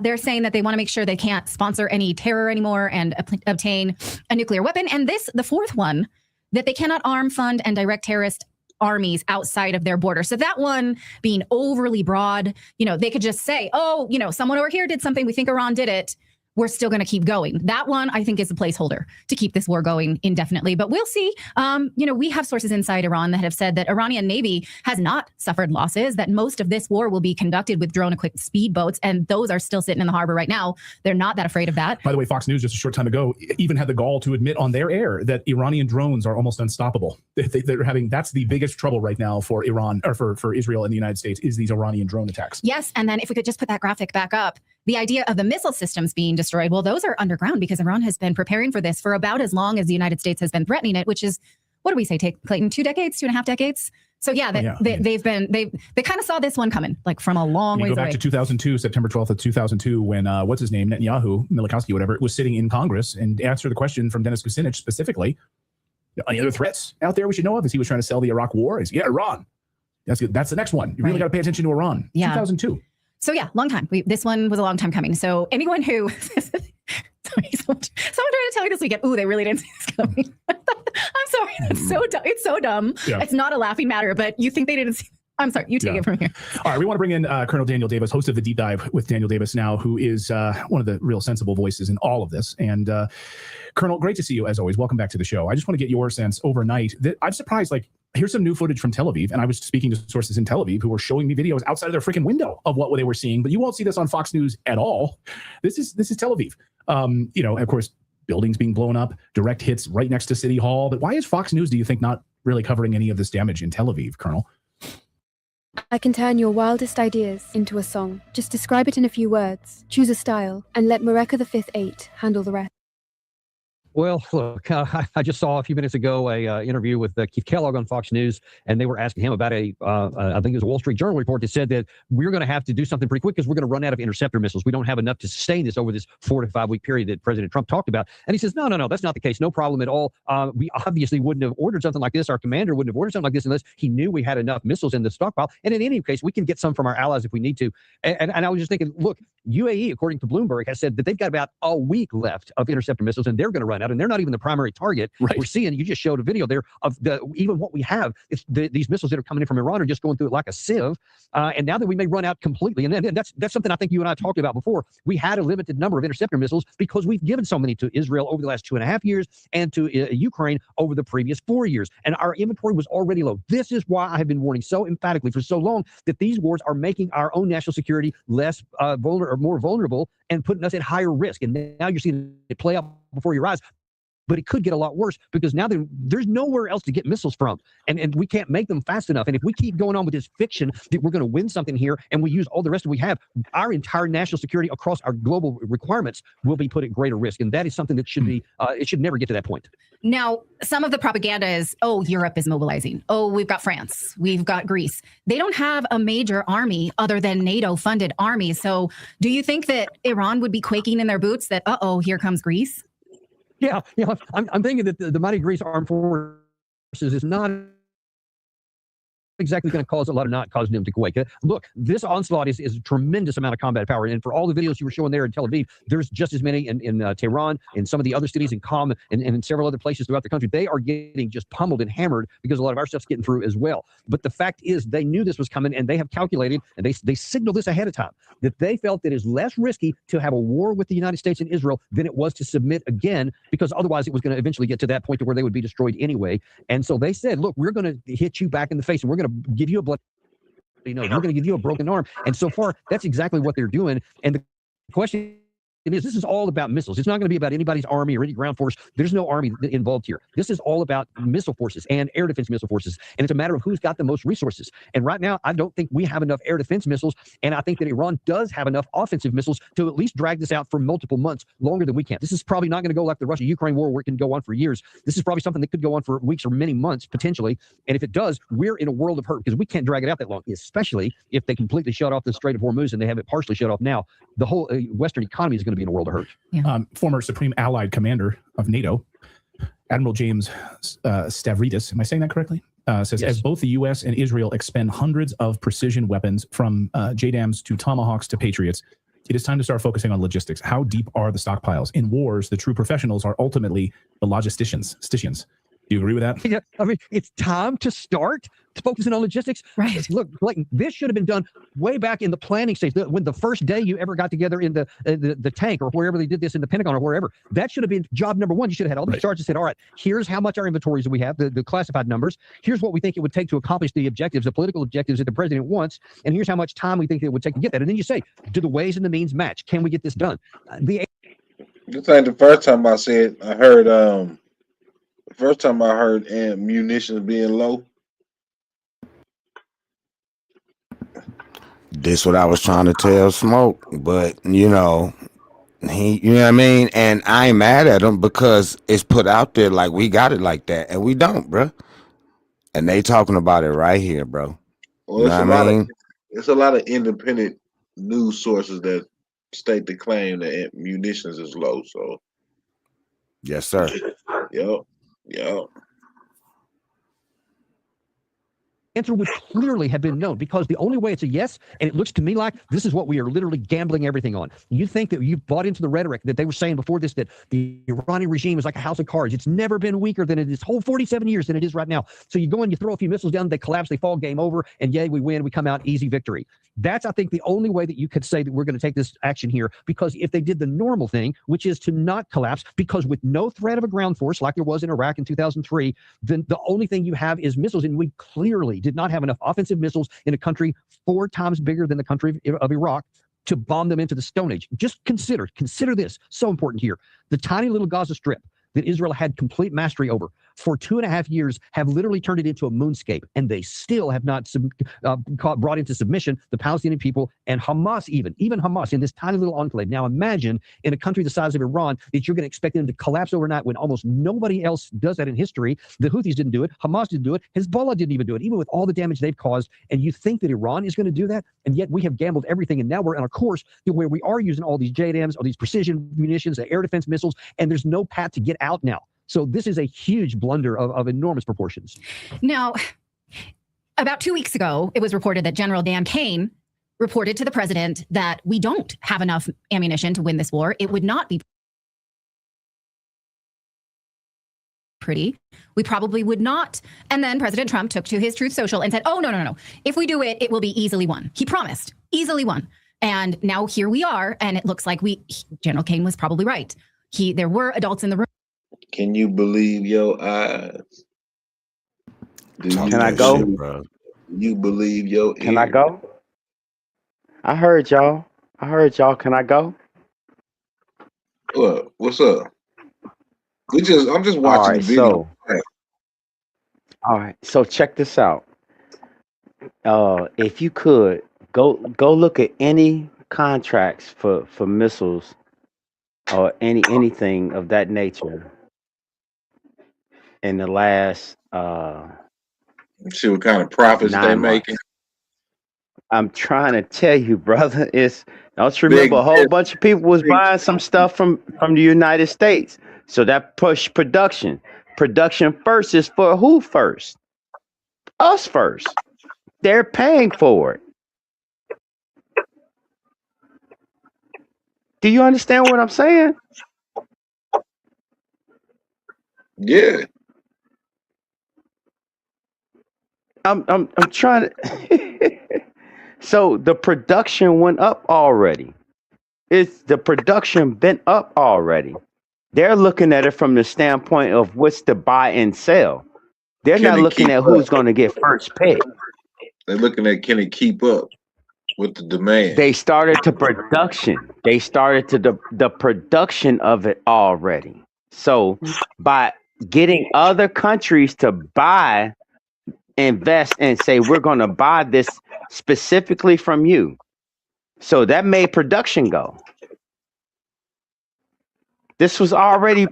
They're saying that they want to make sure they can't sponsor any terror anymore and obtain a nuclear weapon. And the fourth one, that they cannot arm, fund, and direct terrorist armies outside of their border. So that one being overly broad, they could just say, oh, someone over here did something. We think Iran did it. We're still going to keep going. That one, I think, is a placeholder to keep this war going indefinitely. But we'll see. We have sources inside Iran that have said that Iranian Navy has not suffered losses, that most of this war will be conducted with drone-equipped speedboats, and those are still sitting in the harbor right now. They're not that afraid of that. By the way, Fox News just a short time ago even had the gall to admit on their air that Iranian drones are almost unstoppable. That's the biggest trouble right now for Iran, or for Israel and the United States, is these Iranian drone attacks. Yes, and then if we could just put that graphic back up, the idea of the missile systems being destroyed, well, those are underground because Iran has been preparing for this for about as long as the United States has been threatening it, which is, what do we say, Clayton, 2 decades, 2.5 decades? So yeah, they kind of saw this one coming, like from a long ways away. Go back to 2002, September 12th of 2002, when what's his name, Netanyahu, Milikowski, whatever, was sitting in Congress and answered the question from Dennis Kucinich specifically, any other threats out there we should know of? As he was trying to sell the Iraq war, Iran. That's the next one. You really got to pay attention to Iran. Yeah. 2002. So yeah, long time. This one was a long time coming. So anyone who, someone tried to tell me this weekend, ooh, they really didn't see this coming. I'm sorry, that's so dumb. It's so dumb. Yeah. It's not a laughing matter, but you think they didn't see. I'm sorry, you take it from here. All right, we want to bring in Colonel Daniel Davis, host of the Deep Dive with Daniel Davis now, who is one of the real sensible voices in all of this. And Colonel, great to see you as always. Welcome back to the show. I just want to get your sense overnight that I'm surprised, here's some new footage from Tel Aviv, and I was speaking to sources in Tel Aviv who were showing me videos outside of their freaking window of what they were seeing, but you won't see this on Fox News at all. This is Tel Aviv. Of course, buildings being blown up, direct hits right next to City Hall. But why is Fox News, do you think, not really covering any of this damage in Tel Aviv, Colonel? I can turn your wildest ideas into a song. Just describe it in a few words, choose a style, and let Mareka the Fifth Eight handle the rest. Well, look, I just saw a few minutes ago a interview with Keith Kellogg on Fox News, and they were asking him about I think it was a Wall Street Journal report that said that we're going to have to do something pretty quick because we're going to run out of interceptor missiles. We don't have enough to sustain this over this 4 to 5 week period that President Trump talked about. And he says, no, that's not the case. No problem at all. We obviously wouldn't have ordered something like this. Our commander wouldn't have ordered something like this unless he knew we had enough missiles in the stockpile. And in any case, we can get some from our allies if we need to. And I was just thinking, look, UAE, according to Bloomberg, has said that they've got about a week left of interceptor missiles, and they're going to run out, and they're not even the primary target. Right. We're seeing, you just showed a video there of even what we have. It's these missiles that are coming in from Iran are just going through it like a sieve. And now that we may run out completely, and then that's something I think you and I talked about before. We had a limited number of interceptor missiles because we've given so many to Israel over the last 2.5 years and to Ukraine over the previous 4 years. And our inventory was already low. This is why I have been warning so emphatically for so long that these wars are making our own national security less more vulnerable and putting us at higher risk. And now you're seeing it play out before your eyes. But it could get a lot worse because now there's nowhere else to get missiles from. And we can't make them fast enough. And if we keep going on with this fiction that we're going to win something here and we use all the rest we have, our entire national security across our global requirements will be put at greater risk. And that is something that should be, it should never get to that point. Now, some of the propaganda is, oh, Europe is mobilizing. Oh, we've got France. We've got Greece. They don't have a major army other than NATO-funded armies. So do you think that Iran would be quaking in their boots that, uh-oh, here comes Greece? Yeah, I'm thinking that the mighty Greece armed forces is not exactly going to cause a lot of not causing them to quake. Look, this onslaught is a tremendous amount of combat power. And for all the videos you were showing there in Tel Aviv, there's just as many in Tehran and some of the other cities in Qom and in several other places throughout the country. They are getting just pummeled and hammered because a lot of our stuff's getting through as well. But the fact is they knew this was coming, and they have calculated, and they signaled this ahead of time, that they felt that it is less risky to have a war with the United States and Israel than it was to submit again, because otherwise it was going to eventually get to that point to where they would be destroyed anyway. And so they said, look, we're going to hit you back in the face, and we're going to give you a blood, we're going to give you a broken arm. And so far, that's exactly what they're doing. And the question is, this is all about missiles. It's not going to be about anybody's army or any ground force. There's no army involved here. This is all about missile forces and air defense missile forces. And it's a matter of who's got the most resources. And right now, I don't think we have enough air defense missiles. And I think that Iran does have enough offensive missiles to at least drag this out for multiple months, longer than we can. This is probably not going to go like the Russia-Ukraine war, where it can go on for years. This is probably something that could go on for weeks or many months, potentially. And if it does, we're in a world of hurt, because we can't drag it out that long, especially if they completely shut off the Strait of Hormuz, and they have it partially shut off now. The whole Western economy is going to be in a world of hurt. Former Supreme Allied Commander of NATO, Admiral James Stavridis, am I saying that correctly? Says, Yes. as both the U.S. and Israel expend hundreds of precision weapons, from JDAMs to Tomahawks to Patriots, it is time to start focusing on logistics. How deep are the stockpiles? In wars, the true professionals are ultimately the logisticians. Do you agree with that? Yeah, I mean, it's time to start focusing on logistics. Right. Look, like, this should have been done way back in the planning stage. When the first day you ever got together in the tank, or wherever they did this, in the Pentagon or wherever, that should have been job number one. You should have had all the charts and said, all right, here's how much our inventories we have, the classified numbers. Here's what we think it would take to accomplish the objectives, the political objectives that the president wants. And here's how much time we think it would take to get that. And then you say, do the ways and the means match? Can we get this done? This ain't the first time I said, the first time I heard munitions being low. This what I was trying to tell Smoke, but you know what I mean? And I ain't mad at him, because it's put out there like we got it like that, and we don't, bro. And they talking about it right here, bro. Well, it's a lot of independent news sources that state the claim that munitions is low. So, yes, sir. Yep. Answer would clearly have been known, because the only way it's a yes, and it looks to me like this is what we are literally gambling everything on. You think that you've bought into the rhetoric that they were saying before this, that the Iranian regime is like a house of cards. It's never been weaker than it is, whole 47 years than it is right now. So you go and you throw a few missiles down, they collapse, they fall, game over, and yay, we win, we come out easy victory. That's, I think, the only way that you could say that we're going to take this action here, because if they did the normal thing, which is to not collapse, because with no threat of a ground force like there was in Iraq in 2003, then the only thing you have is missiles, and we clearly did not have enough offensive missiles in a country 4 times bigger than the country of Iraq to bomb them into the Stone Age. Just consider this, so important here. The tiny little Gaza Strip that Israel had complete mastery over for 2.5 years have literally turned it into a moonscape, and they still have not brought into submission the Palestinian people and Hamas, even Hamas in this tiny little enclave. Now imagine in a country the size of Iran that you're going to expect them to collapse overnight when almost nobody else does that in history. The Houthis didn't do it, Hamas didn't do it, Hezbollah didn't even do it, even with all the damage they've caused. And you think that Iran is going to do that? And yet we have gambled everything, and now we're on a course where we are using all these JDAMs, all these precision munitions, air defense missiles, and there's no path to get out now. So this is a huge blunder of enormous proportions. Now, about 2 weeks ago, it was reported that General Dan Kane reported to the president that we don't have enough ammunition to win this war. It would not be pretty. We probably would not. And then President Trump took to his Truth Social and said, oh, no. If we do it, it will be easily won. He promised, easily won. And now here we are. And it looks like General Kane was probably right. There were adults in the room. Can you believe your eyes? Can I go? Bro? You believe your ears? Can I go? I heard y'all. Can I go? What? What's up? I'm just watching the video. All right. So check this out. If you could go look at any contracts for missiles or anything of that nature in the last see what kind of profits they're making. I'm trying to tell you, brother. Don't you remember a whole bunch of people was buying some stuff from the United States. So that pushed production. Production first is for who first? Us first. They're paying for it. Do you understand what I'm saying? Yeah. I'm trying to. So the production went up already. It's the production been up already. They're looking at it from the standpoint of what's to buy and sell. They're Can not it looking keep at who's up? going to get first pick. They're looking at can it keep up with the demand? They started to production. They started to the production of it already. So by getting other countries to buy, invest, and say we're going to buy this specifically from you, so that made production go. This was already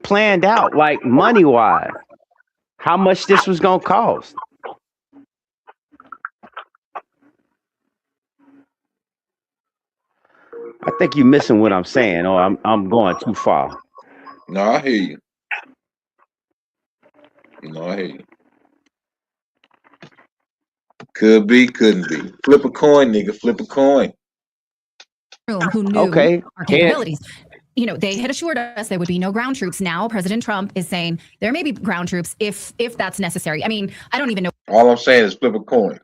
planned out, like money wise, how much this was going to cost. I think you're missing what I'm saying, or I'm going too far. No, I hear you. I hear you. Could be, couldn't be. Flip a coin, nigga. Flip a coin. Who knew Okay. our capabilities. They had assured us there would be no ground troops. Now President Trump is saying there may be ground troops if that's necessary. I mean, I don't even know All I'm saying is flip a coin.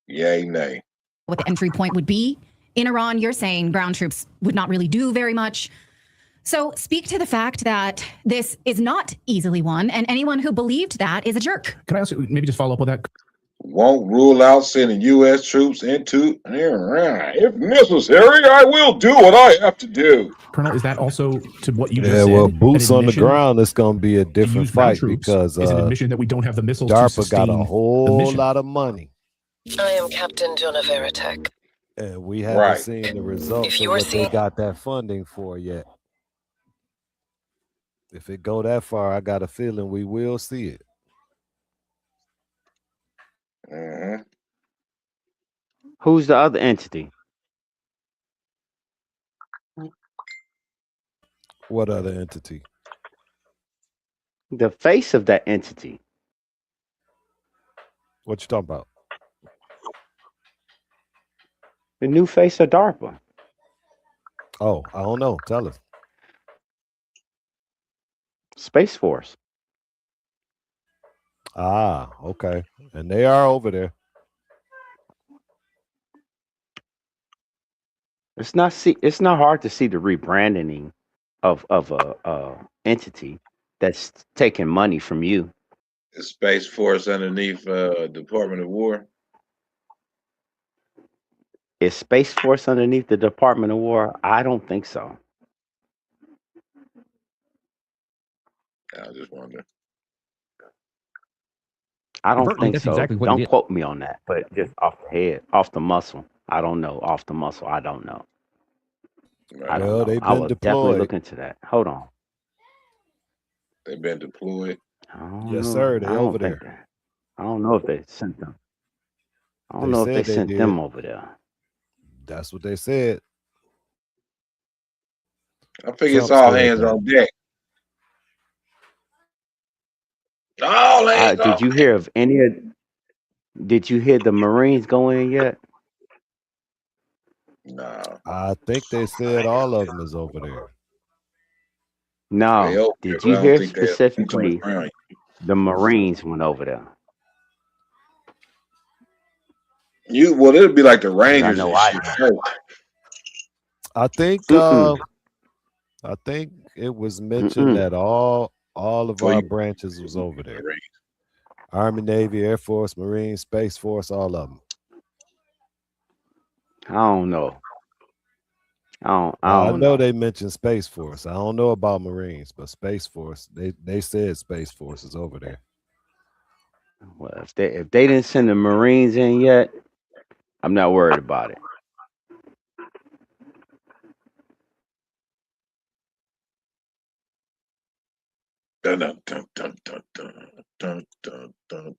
Yay, nay. what the entry point would be. In Iran, you're saying ground troops would not really do very much. So speak to the fact that this is not easily won, and anyone who believed that is a jerk. Can I also maybe just follow up with that? Won't rule out sending U.S. troops into Iran. If necessary, I will do what I have to do. Colonel, is that also to what you just Yeah, said? well, boots an on the admission ground, it's going to be a to different use ground fight troops because is an admission that we don't have the missiles to DARPA sustain got a the whole mission. lot of money, I am Captain Jonah Veritek. and we haven't Right. seen the results If of you are what they seeing- got that funding for yet. If it go that far, I got a feeling we will see it. Mhm. Who's the other entity? What other entity? The face of that entity. What you talking about? The new face of DARPA. Oh, I don't know. Tell us. Space Force. Ah, okay. And they are over there. It's not hard to see the rebranding of a entity that's taking money from you. The Space Force underneath Department of War. Is Space Force underneath the Department of War? I don't think so. I just wonder. I don't Certainly, think that's so. exactly what it Don't is. quote me on that, but just off the head, off the muscle. I don't know. Off the muscle, I don't know. I don't Well, know. they've I been will definitely deployed. look into that. Hold on. They've been deployed. I don't Yes, know. sir. They I don't over think there. that. I don't know if they sent them. I don't They know if they said they sent did. them over there. That's what they said. I figure it's Trump all said hands that. on deck. All hands Did on you hear of any of? Did you hear the Marines go in yet? No. I think they said all of them is over there. They No. over there, Did but you I hear don't think they have specifically boots on the ground. the Marines went over there? Well, it'll be like the 'Cause I Rangers know and I shit have. first. I think Mm-mm. I think it was mentioned Mm-mm. that all of Well, our you branches was over there. Army, Navy, Air Force, Marines, Space Force, all of them. I don't know. I I don't know know. they mentioned Space Force. I don't know about Marines, but Space Force, they said Space Force is over there. Well, if they didn't send the Marines in yet, I'm not worried about it. Dun, dun, dun, dun, dun, dun, dun, dun.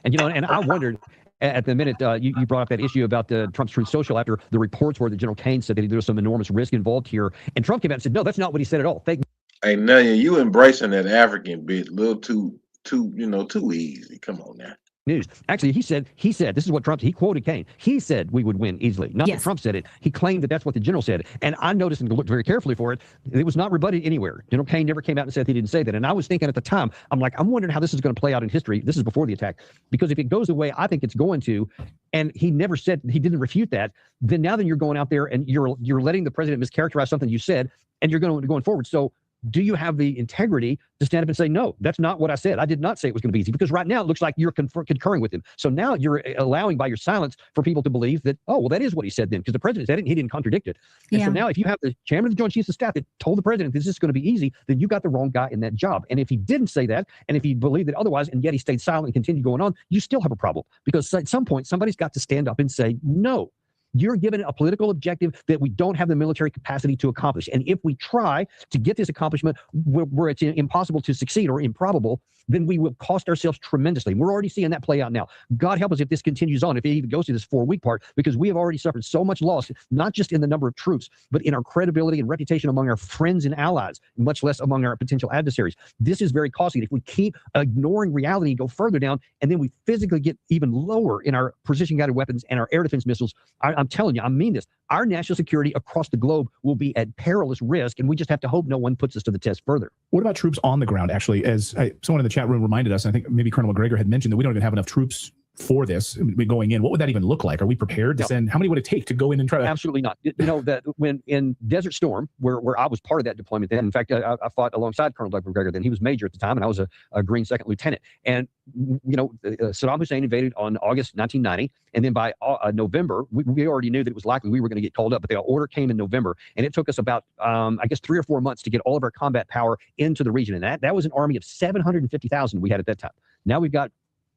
And I wondered at the minute you brought up that issue about Trump's Truth Social after the reports where the General Kane said that there was some enormous risk involved here, and Trump came out and said, no, that's not what he said at all. Fake. Hey, Nelly, you embracing that African bit a little too too easy. Come on now. News. Actually, he said, this is what Trump, he quoted Kane. He said we would win easily. Not that Trump said it. He claimed that that's what the general said. And I noticed and looked very carefully for it. It was not rebutted anywhere. General Kane never came out and said he didn't say that. And I was thinking at the time, I'm wondering how this is going to play out in history. This is before the attack. Because if it goes the way I think it's going to, and he never said, he didn't refute that, then you're going out there and you're letting the president mischaracterize something you said, and you're going forward. So do you have the integrity to stand up and say, no, that's not what I said. I did not say it was going to be easy, because right now it looks like you're concurring with him. So now you're allowing by your silence for people to believe that, oh, well, that is what he said then, because the president said it and he didn't contradict it. And so now if you have the chairman of the Joint Chiefs of Staff that told the president this is going to be easy, then you got the wrong guy in that job. And if he didn't say that, and if he believed it otherwise, and yet he stayed silent and continued going on, you still have a problem, because at some point somebody's got to stand up and say, no. You're given a political objective that we don't have the military capacity to accomplish. And if we try to get this accomplishment where it's impossible to succeed or improbable, then we will cost ourselves tremendously. We're already seeing that play out now. God help us if this continues on, if it even goes to this 4-week part, because we have already suffered so much loss, not just in the number of troops, but in our credibility and reputation among our friends and allies, much less among our potential adversaries. This is very costly. If we keep ignoring reality and go further down, and then we physically get even lower in our precision-guided weapons and our air defense missiles, I'm telling you, I mean this, our national security across the globe will be at perilous risk, and we just have to hope no one puts us to the test further. What about troops on the ground? Actually, as someone in the chat room reminded us, I think maybe Colonel McGregor had mentioned that we don't even have enough troops for this going in. What would that even look like? Are we prepared to send? How many would it take to go in and try to? Absolutely not. You know that when in Desert Storm, where I was part of that deployment then, in fact, I fought alongside Colonel Doug McGregor then. He was major at the time, and I was a Green second lieutenant. And Saddam Hussein invaded on August 1990, and then by November, we already knew that it was likely we were going to get called up. But the order came in November, and it took us about I guess 3 or 4 months to get all of our combat power into the region. And that was an army of 750,000 we had at that time. Now we've got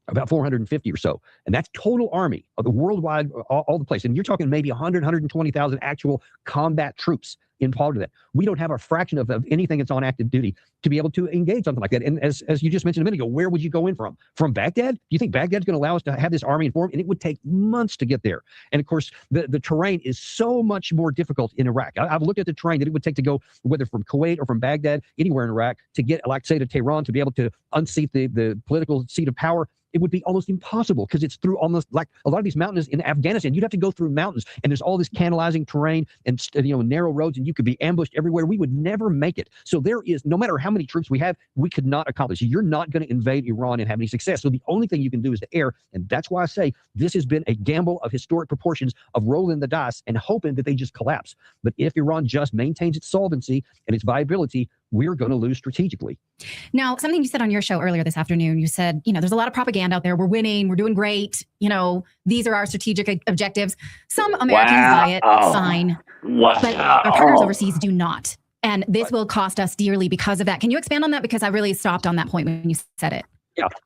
about 450 or so. And that's total army of the worldwide, all the place. And you're talking maybe 100, 120,000 actual combat troops in part of that. We don't have a fraction of anything that's on active duty to be able to engage something like that. And as you just mentioned a minute ago, where would you go in from? From Baghdad? Do you think Baghdad's going to allow us to have this army informed? And it would take months to get there. And of course, the terrain is so much more difficult in Iraq. I've looked at the terrain that it would take to go, whether from Kuwait or from Baghdad, anywhere in Iraq, to get, like, say, to Tehran, to be able to unseat the political seat of power. It would be almost impossible, because it's through almost like a lot of these mountains in Afghanistan. You'd have to go through mountains, and there's all this canalizing terrain and narrow roads, and you could be ambushed everywhere. We would never make it. So there is, no matter how many troops we have, we could not accomplish. You're not going to invade Iran and have any success. So the only thing you can do is the air, and that's why I say this has been a gamble of historic proportions of rolling the dice and hoping that they just collapse. But if Iran just maintains its solvency and its viability, we're going to lose strategically. Now, something you said on your show earlier this afternoon, you said, there's a lot of propaganda out there. We're winning. We're doing great. These are our strategic objectives. Some Americans buy it, fine. But our partners overseas do not. And this will cost us dearly because of that. Can you expand on that? Because I really stopped on that point when you said it.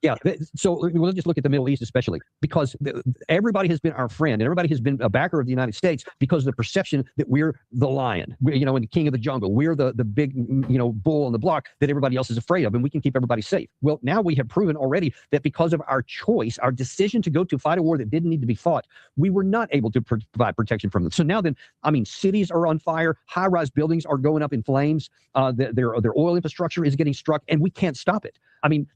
Yeah. So let's just look at the Middle East, especially, because everybody has been our friend, and everybody has been a backer of the United States because of the perception that we're the lion, and the king of the jungle. We're the big, bull on the block that everybody else is afraid of, and we can keep everybody safe. Well, now we have proven already that because of our choice, our decision to go to fight a war that didn't need to be fought, we were not able to provide protection from them. So now then, cities are on fire, high-rise buildings are going up in flames, their oil infrastructure is getting struck, and we can't stop it.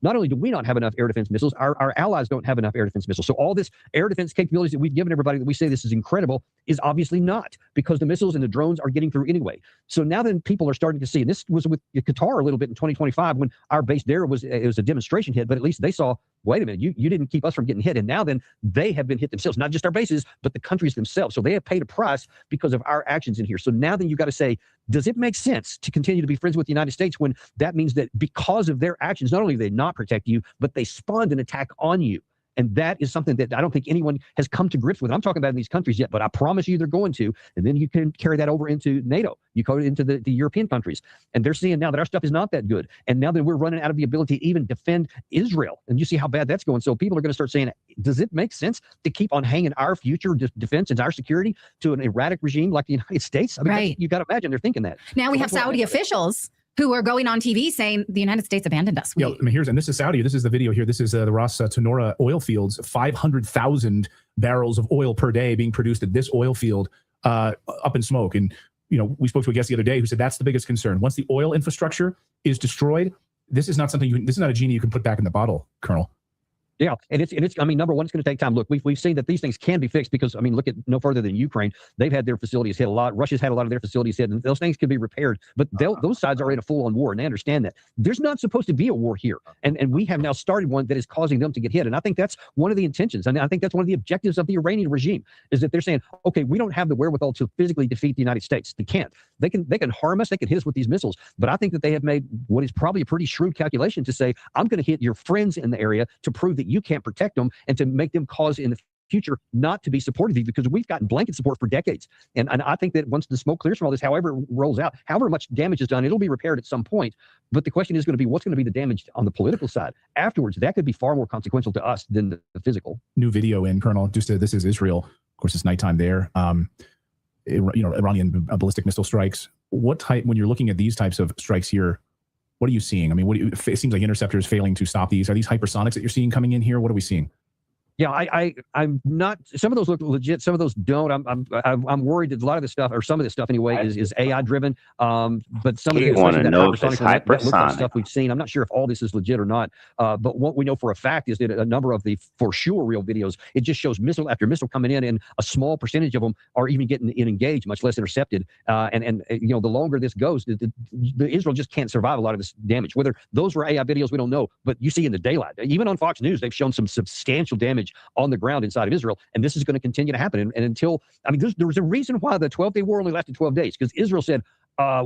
Not only do we not have enough air defense missiles, our allies don't have enough air defense missiles. So all this air defense capabilities that we've given everybody that we say this is incredible is obviously not, because the missiles and the drones are getting through anyway. So now then people are starting to see, and this was with Qatar a little bit in 2025 when our base there was a demonstration hit, but at least they saw, wait a minute, you didn't keep us from getting hit. And now then they have been hit themselves, not just our bases, but the countries themselves. So they have paid a price because of our actions in here. So now then you got to say, does it make sense to continue to be friends with the United States when that means that because of their actions, not only do they not protect you, but they spawned an attack on you? And that is something that I don't think anyone has come to grips with. I'm talking about in these countries yet, but I promise you they're going to. And then you can carry that over into NATO. You go into the European countries. And they're seeing now that our stuff is not that good. And now that we're running out of the ability to even defend Israel. And you see how bad that's going. So people are going to start saying, does it make sense to keep on hanging our future defense and our security to an erratic regime like the United States? Right. You got to imagine they're thinking that. Now we have Saudi officials who are going on TV saying the United States abandoned us. And this is Saudi. This is the video here. This is the Ras Tanura oil fields. 500,000 barrels of oil per day being produced at this oil field up in smoke. And we spoke to a guest the other day who said that's the biggest concern. Once the oil infrastructure is destroyed, this is not something this is not a genie you can put back in the bottle, Colonel. Yeah, and it's. I mean, number one, it's going to take time. Look, we've seen that these things can be fixed because, I mean, look at no further than Ukraine. They've had their facilities hit a lot. Russia's had a lot of their facilities hit, and those things can be repaired. But those sides are in a full-on war, and they understand that. There's not supposed to be a war here, and we have now started one that is causing them to get hit. And I think that's one of the intentions, and I think that's one of the objectives of the Iranian regime is that they're saying, okay, we don't have the wherewithal to physically defeat the United States. They can't. They can harm us. They can hit us with these missiles. But I think that they have made what is probably a pretty shrewd calculation to say, I'm going to hit your friends in the area to prove that you can't protect them, and to make them cause in the future not to be supportive of you, because we've gotten blanket support for decades. And I think that once the smoke clears from all this, however it rolls out, however much damage is done, it'll be repaired at some point. But the question is going to be, what's going to be the damage on the political side afterwards? That could be far more consequential to us than the physical. New video in, Colonel. Just this is Israel. Of course, it's nighttime there. Iranian ballistic missile strikes. What type? When you're looking at these types of strikes here, what are you seeing? I mean, it seems like interceptors failing to stop these. Are these hypersonics that you're seeing coming in here? What are we seeing? Yeah, I'm not. Some of those look legit. Some of those don't. I'm worried that a lot of this stuff, or some of this stuff anyway, is AI driven. But some of it want to know if it's that looks like hypersonic. stuff we've seen. I'm not sure if all this is legit or not. But what we know for a fact is that a number of the for sure real videos, it just shows missile after missile coming in, and a small percentage of them are even getting engaged, much less intercepted. And you know, the longer this goes, the Israel just can't survive a lot of this damage. Whether those were AI videos, we don't know. But you see in the daylight, even on Fox News, they've shown some substantial damage on the ground inside of Israel, and this is going to continue to happen. And until, I mean, there was a reason why the 12-day war only lasted 12 days, because Israel said,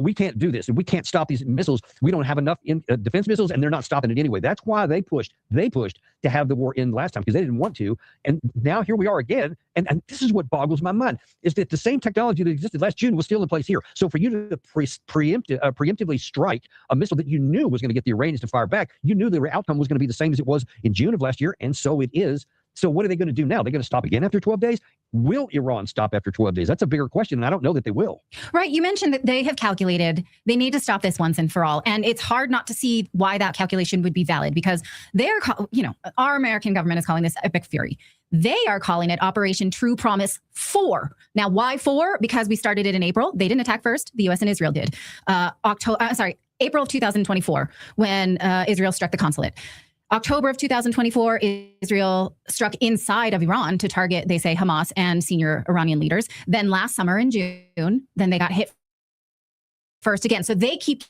we can't do this, and we can't stop these missiles. We don't have enough defense missiles, and they're not stopping it anyway. That's why they pushed to have the war end last time, because they didn't want to. And now here we are again. And this is what boggles my mind, is that the same technology that existed last June was still in place here. So for you to preemptively strike a missile that you knew was going to get the Iranians to fire back, you knew the outcome was going to be the same as it was in June of last year, and so it is. So what are they going to do now? They're going to stop again after 12 days? Will Iran stop after 12 days? That's a bigger question, and I don't know that they will. Right. You mentioned that they have calculated they need to stop this once and for all. And it's hard not to see why that calculation would be valid, because they're, our American government is calling this Epic Fury. They are calling it Operation True Promise 4. Now, why 4? Because we started it in April. They didn't attack first. The U.S. and Israel did. April of 2024, when Israel struck the consulate. October of 2024, Israel struck inside of Iran to target, they say, Hamas and senior Iranian leaders. Then last summer in June, then they got hit first again. So they keep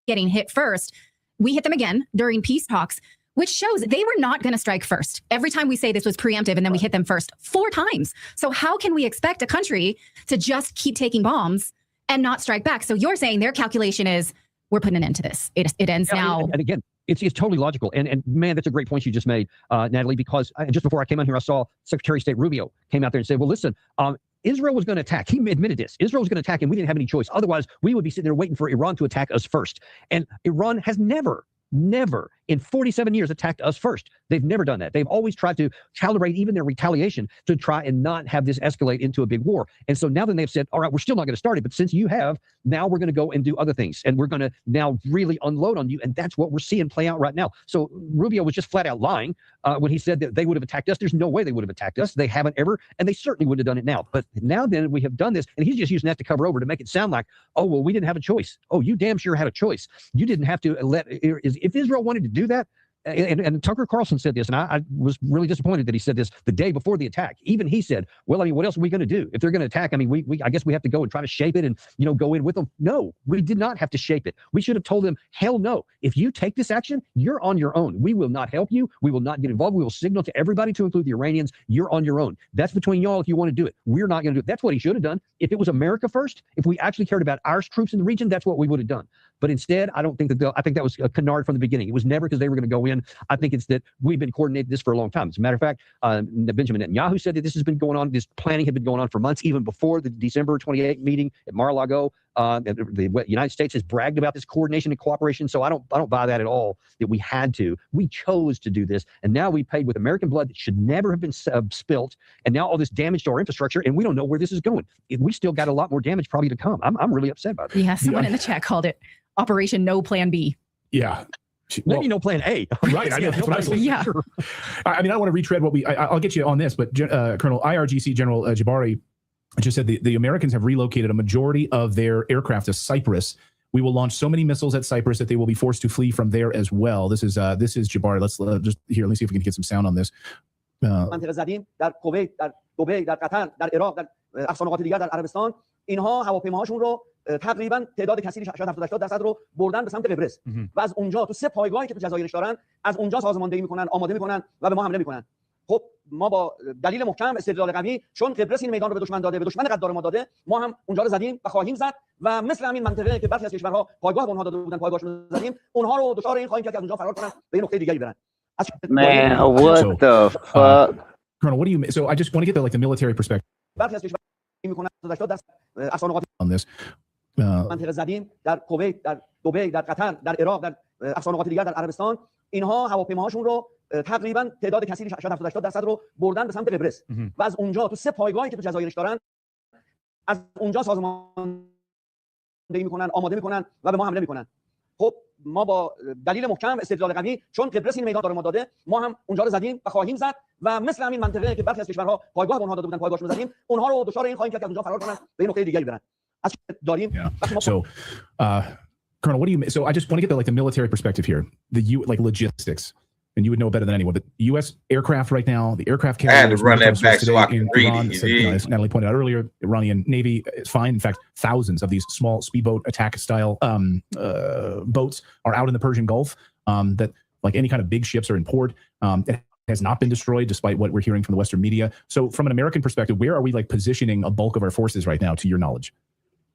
getting hit first. We hit them again during peace talks, which shows they were not going to strike first. Every time we say this was preemptive and then we hit them first 4 times. So how can we expect a country to just keep taking bombs and not strike back? So you're saying their calculation is, we're putting an end to this. It ends now. And again, it's totally logical. And man, that's a great point you just made, Natalie, because just before I came on here, I saw Secretary of State Rubio came out there and said, well, listen, Israel was going to attack. He admitted this. Israel was going to attack, and we didn't have any choice. Otherwise, we would be sitting there waiting for Iran to attack us first. And Iran has never in 47 years attacked us first. They've never done that. They've always tried to calibrate even their retaliation to try and not have this escalate into a big war. And so now that they've said, all right, we're still not going to start it, but since you have, now we're going to go and do other things, and we're going to now really unload on you. And that's what we're seeing play out right now. So Rubio was just flat out lying when he said that they would have attacked us. There's no way they would have attacked us. They haven't ever, and they certainly wouldn't have done it now. But now then we have done this, and he's just using that to cover over to make it sound like, oh, well, we didn't have a choice. Oh, you damn sure had a choice. You didn't have to if Israel wanted to do that. And Tucker Carlson said this, and I was really disappointed that he said this the day before the attack. Even he said, well, I mean, what else are we going to do? If they're going to attack, I mean, I guess we have to go and try to shape it and, go in with them. No, we did not have to shape it. We should have told them, hell no. If you take this action, you're on your own. We will not help you. We will not get involved. We will signal to everybody, to include the Iranians, you're on your own. That's between y'all if you want to do it. We're not going to do it. That's what he should have done. If it was America first, if we actually cared about our troops in the region, that's what we would have done. But instead, I don't think I think that was a canard from the beginning. It was never because they were going to go in. I think it's that we've been coordinating this for a long time. As a matter of fact, Benjamin Netanyahu said that this has been going on. This planning had been going on for months, even before the December 28th meeting at Mar-a-Lago. The United States has bragged about this coordination and cooperation. So I don't buy that at all, that we had to. We chose to do this, and now we paid with American blood that should never have been spilt. And now all this damage to our infrastructure, and we don't know where this is going. We still got a lot more damage probably to come. I'm really upset about this. Yeah, someone in the chat called it Operation No Plan B. Yeah. Maybe no plan A. Right. I know, that's what I was yeah. Sure. I mean, I don't want to retread what I'll get you on this, but Colonel IRGC General Jabari just said the Americans have relocated a majority of their aircraft to Cyprus, We will launch so many missiles at Cyprus that they will be forced to flee from there as well. This is Jabari. Let's just here. Let me see if we can get some sound on this. منطقه زدیم در کویت، در دبی، در قطر، در عراق، در اقصا نقاط دیگر در عربستان، اینها هواپیماهاشون رو تقریبا تعداد کثیری شاید 70-80% رو بردن به سمت قبرس و از اونجا تو 3 پایگاهی که تو جزایرش دارن از اونجا سازماندهی میکنن، آماده میکنن و به ما حمله میکنن. خب ما با دلیل محکم، استدلال قوی، چون قبرس این میدان رو به دشمن داده، به دشمن غدار ما داده، ما هم اونجا رو زدیم و خواهیم زد و مثل همین منطقه که برخی از کشورها پایگاه به اونها داده بودن، پایگاهشون رو زدیم، اونها رو دچار این خواهیم کرد که از اونجا فرار کنن به نقطه دیگری برن. Man, what the fuck? Colonel, what do you? So I just want to get the military perspective برخی از کشورها میکنن در اقصا نقاط on this. منطقه زدیم در کویت، در دبی، در قطر، در عراق، در اقصا نقاط دیگر در عربستان، اینها هواپیماهاشون رو تقریبا تعداد کثیری شاید 70-80% رو بردن به سمت قبرس و از اونجا تو 3 پایگاهی که تو جزایرش دارن از اونجا سازماندهی میکنن، آماده میکنن و به ما حمله میکنن. خب ما با دلیل محکم، استدلال قوی، چون قبرس این میدان داره ما داده، ما هم اونجا رو زدیم و خواهیم زد و مثل همین منطقه که برخی از کشورها پایگاه به اونها داده بودن، پایگاهشون رو زدیم، اونها رو دچار این خواهیم کرد که از اونجا فرار کنن به نقطه دیگری برن. داریم. So, Colonel, what do you? So I just want to get the military perspective here. Logistics. And you would know better than anyone. The U.S. aircraft right now, the aircraft carriers. I had to run that back so I can read Iran, it. As Natalie pointed out earlier, Iranian Navy is fine. In fact, thousands of these small speedboat attack style boats are out in the Persian Gulf. That like any kind of big ships are in port. It has not been destroyed, despite what we're hearing from the Western media. So, from an American perspective, where are we positioning a bulk of our forces right now, to your knowledge?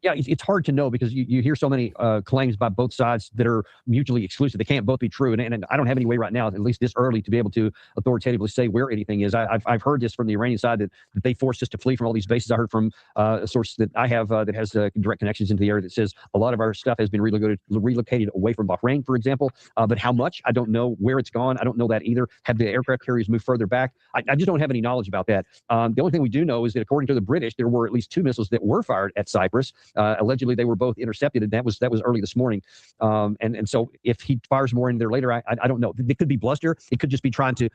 Yeah, it's hard to know because you hear so many claims by both sides that are mutually exclusive. They can't both be true. And I don't have any way right now, at least this early, to be able to authoritatively say where anything is. I've heard this from the Iranian side that they forced us to flee from all these bases. I heard from a source that I have that has direct connections into the area that says a lot of our stuff has been relocated away from Bahrain, for example. But how much? I don't know where it's gone. I don't know that either. Have the aircraft carriers moved further back? I just don't have any knowledge about that. The only thing we do know is that according to the British, there were at least 2 missiles that were fired at Cyprus. Allegedly, they were both intercepted, and that was early this morning. And so if he fires more in there later, I don't know. It could be bluster. It could just be trying to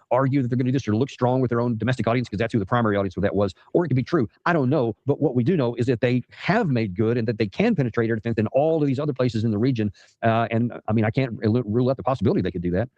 argue that they're going to do this or look strong with their own domestic audience, because that's who the primary audience for that was. Or it could be true. I don't know. But what we do know is that they have made good and that they can penetrate air defense in all of these other places in the region. And I mean, I can't rule out the possibility they could do that.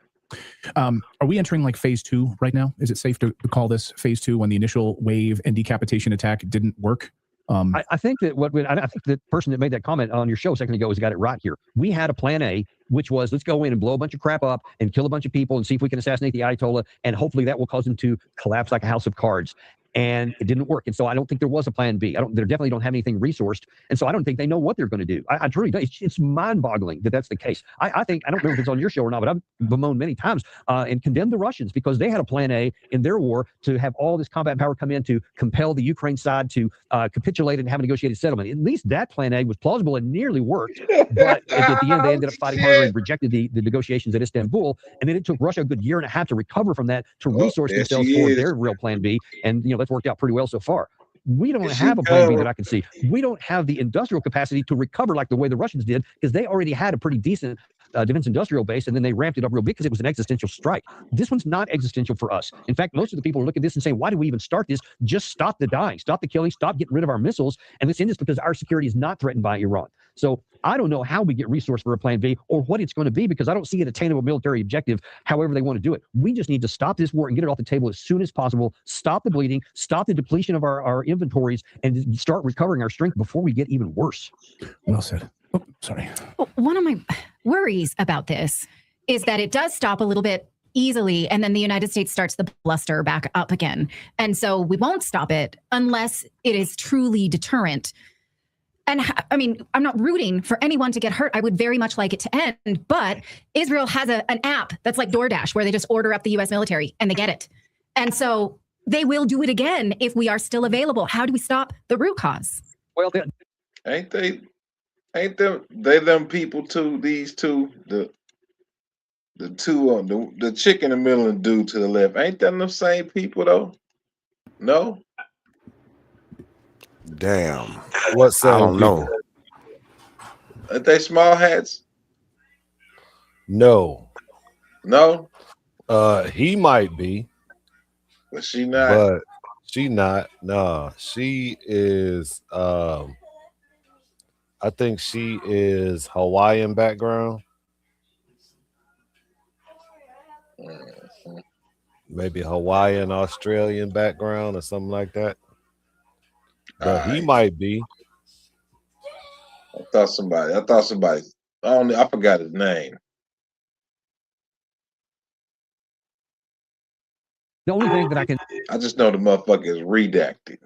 Are we entering phase 2 right now? Is it safe to call this phase 2 when the initial wave and decapitation attack didn't work? I think that I think the person that made that comment on your show a second ago has got it right here. We had a plan A, which was let's go in and blow a bunch of crap up and kill a bunch of people and see if we can assassinate the Ayatollah, and hopefully that will cause him to collapse like a house of cards. And it didn't work. And so I don't think there was a plan B. They definitely don't have anything resourced. And so I don't think they know what they're going to do. I truly don't. It's mind-boggling that that's the case. I think, I don't know if it's on your show or not, but I've bemoaned many times and condemned the Russians because they had a plan A in their war to have all this combat power come in to compel the Ukraine side to capitulate and have a negotiated settlement. At least that plan A was plausible and nearly worked. But at the end, they ended up fighting harder and rejected the negotiations at Istanbul. And then it took Russia a good year and a half to recover from that, to resource themselves for their real plan B. And, that's worked out pretty well so far. We don't have a plan B that I can see. We don't have the industrial capacity to recover like the way the Russians did, because they already had a pretty decent defense industrial base, and then they ramped it up real big because it was an existential strike. This one's not existential for us. In fact, most of the people look at this and say, why do we even start this? Just stop the dying, stop the killing, stop getting rid of our missiles, and let's end this because our security is not threatened by Iran. So I don't know how we get resource for a plan B or what it's going to be, because I don't see an attainable military objective however they want to do it. We just need to stop this war and get it off the table as soon as possible, stop the bleeding, stop the depletion of our inventories, and start recovering our strength before we get even worse. Well said. Oh, sorry. One of my worries about this is that it does stop a little bit easily, and then the United States starts the bluster back up again. And so we won't stop it unless it is truly deterrent. And I mean, I'm not rooting for anyone to get hurt. I would very much like it to end. But Israel has an app that's like DoorDash, where they just order up the U.S. military and they get it. And so they will do it again if we are still available. How do we stop the root cause? Well, ain't them people too? These two, the two on the chick in the middle and dude to the left. Ain't them the same people though? No. Damn. What's I don't know. Ain't they small hats? No. No. He might be. But she not. But she not. No. She is I think she is Hawaiian background. Maybe Hawaiian, Australian background or something like that. But he might be. I thought somebody. I forgot his name. The only thing that I just know the motherfucker is redacted.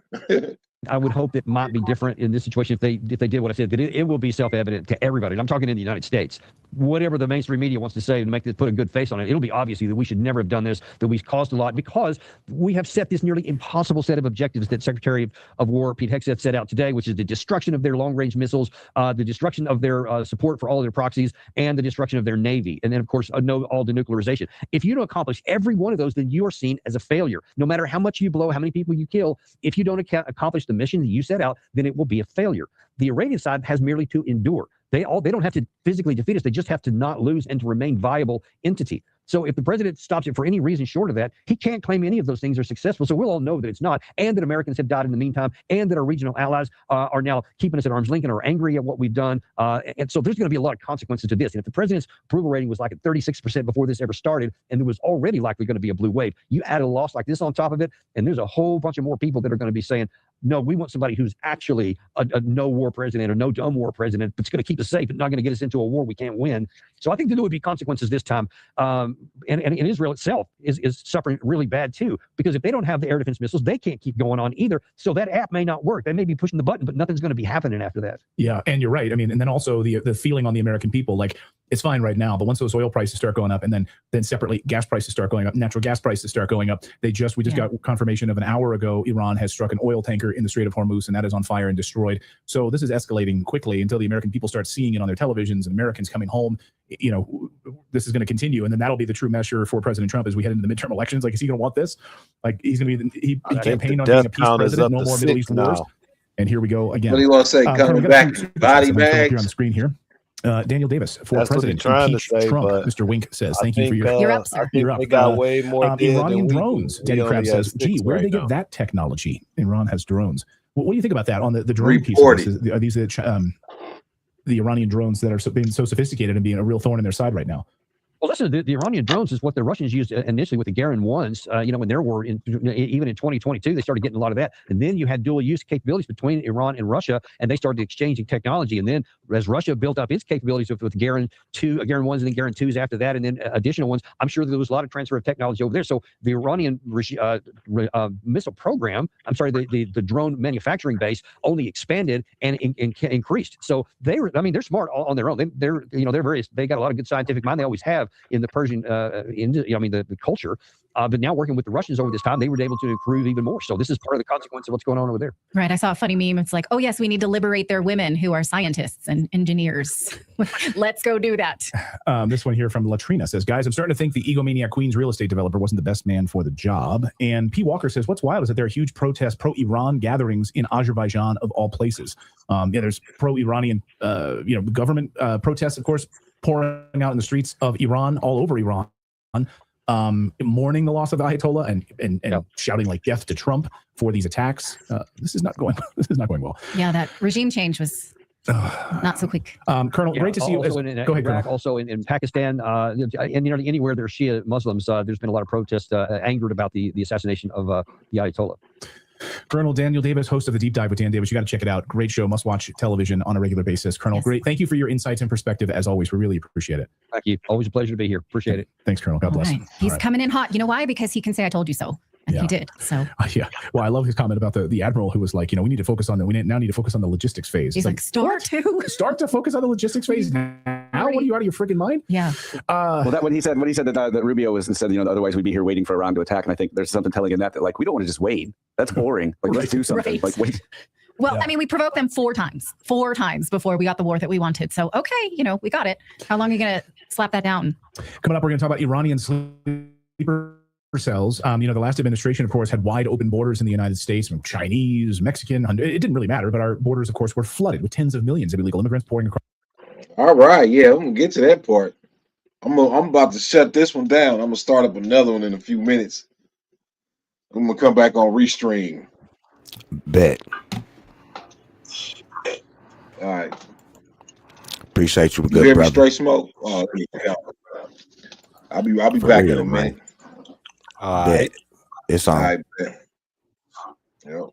I would hope it might be different in this situation if they did what I said, that it will be self-evident to everybody. And I'm talking in the United States. Whatever the mainstream media wants to say and put a good face on it, it'll be obvious that we should never have done this, that we caused a lot, because we have set this nearly impossible set of objectives that Secretary of War Pete Hegseth set out today, which is the destruction of their long-range missiles, the destruction of their support for all of their proxies, and the destruction of their Navy. And then, of course, all denuclearization. If you don't accomplish every one of those, then you are seen as a failure. No matter how much you blow, how many people you kill, if you don't accomplish the mission that you set out, then it will be a failure. The Iranian side has merely to endure. They don't have to physically defeat us. They just have to not lose and to remain viable entity. So if the president stops it for any reason short of that, he can't claim any of those things are successful. So we'll all know that it's not, and that Americans have died in the meantime, and that our regional allies are now keeping us at arm's length and are angry at what we've done. And so there's going to be a lot of consequences to this. And if the president's approval rating was like at 36% before this ever started, and there was already likely going to be a blue wave, you add a loss like this on top of it, and there's a whole bunch of more people that are going to be saying, no, we want somebody who's actually a no-war president or no dumb war president, but it's going to keep us safe and not going to get us into a war we can't win. So I think there would be consequences this time. And Israel itself is suffering really bad too, because if they don't have the air defense missiles, they can't keep going on either. So that app may not work. They may be pushing the button, but nothing's going to be happening after that. Yeah, and you're right. I mean, and then also the feeling on the American people, like, it's fine right now, but once those oil prices start going up, and then separately gas prices start going up, natural gas prices start going up, we just got confirmation of an hour ago, Iran has struck an oil tanker in the Strait of Hormuz, and that is on fire and destroyed. So this is escalating quickly until the American people start seeing it on their televisions and Americans coming home. You know, this is going to continue, and then that'll be the true measure for President Trump as we head into the midterm elections. Like, is he going to want this? Like, he's going to be he campaigned on being a peace president, no more Middle East wars. And here we go again. What do you want to say? Coming back, body bags here on the screen here. Daniel Davis for That's president. trying to Impeach say, Trump. but Mr. Wink says, I "Thank you for think, your." You're up, sir. You're up. They got way more dead than Iranian we do. drones. We Danny only Krabs have says, 6 "Gee, where did they right get now." that technology? Iran has drones. What do you think about that on the drone piece of this? Are these the Iranian drones that are being so sophisticated and being a real thorn in their side right now? Well, listen, the Iranian drones is what the Russians used initially with the Garin 1s. When there were, even in 2022, they started getting a lot of that. And then you had dual use capabilities between Iran and Russia, and they started exchanging technology. And then as Russia built up its capabilities with Garin 1s and then Garin 2s after that, and then additional ones, I'm sure there was a lot of transfer of technology over there. So the Iranian missile program, the drone manufacturing base only expanded and increased. So they're smart on their own. They're they got a lot of good scientific mind. They always have in the Persian, the culture. But now working with the Russians over this time, they were able to improve even more. So this is part of the consequence of what's going on over there. Right. I saw a funny meme. It's like, oh, yes, we need to liberate their women who are scientists and engineers. Let's go do that. This one here from Latrina says, guys, I'm starting to think the egomaniac Queens real estate developer wasn't the best man for the job. And P. Walker says, what's wild is that there are huge protests, pro-Iran gatherings in Azerbaijan of all places. There's pro-Iranian, government protests, of course, pouring out in the streets of Iran, all over Iran. Mourning the loss of the Ayatollah and shouting like death to Trump for these attacks. This is not going well. Yeah, that regime change was not so quick. Colonel, great to see you. Also Go ahead, Iraq, Colonel. also in Pakistan, and anywhere there are Shia Muslims, there's been a lot of protests angered about the assassination of the Ayatollah. Colonel Daniel Davis, host of the Deep Dive with Dan Davis. You got to check it out. Great show. Must watch television on a regular basis. Colonel, great. Thank you for your insights and perspective as always. We really appreciate it. Thank you. Always a pleasure to be here. Appreciate it. Thanks, Colonel. God bless. Right. He's coming in hot. You know why? Because he can say, I told you so. And he did. So yeah. Well, I love his comment about the admiral who was like, we need to focus on we now need to focus on the logistics phase. He's like start to focus on the logistics phase now. What are you out of your freaking mind? Yeah. When he said that Rubio said otherwise we'd be here waiting for Iran to attack, and I think there's something telling in that like we don't want to just wait. That's boring. Like let's do something. Right. Like wait. Well, I mean, we provoked them 4 times before we got the war that we wanted. So, okay, we got it. How long are you going to slap that down? Coming up, we're going to talk about Iranian sleeper cells. The last administration, of course, had wide open borders in the United States from Chinese, Mexican. It didn't really matter, but our borders, of course, were flooded with tens of millions of illegal immigrants pouring across. All right, yeah, I'm gonna get to that part. I'm about to shut this one down. I'm gonna start up another one in a few minutes. I'm gonna come back on Restream. Bet. All right. Appreciate you, You good hear me, brother. Straight Smoke? Oh, yeah. I'll be For back in real, a minute. Bet. It's All on. right, bet. Yep.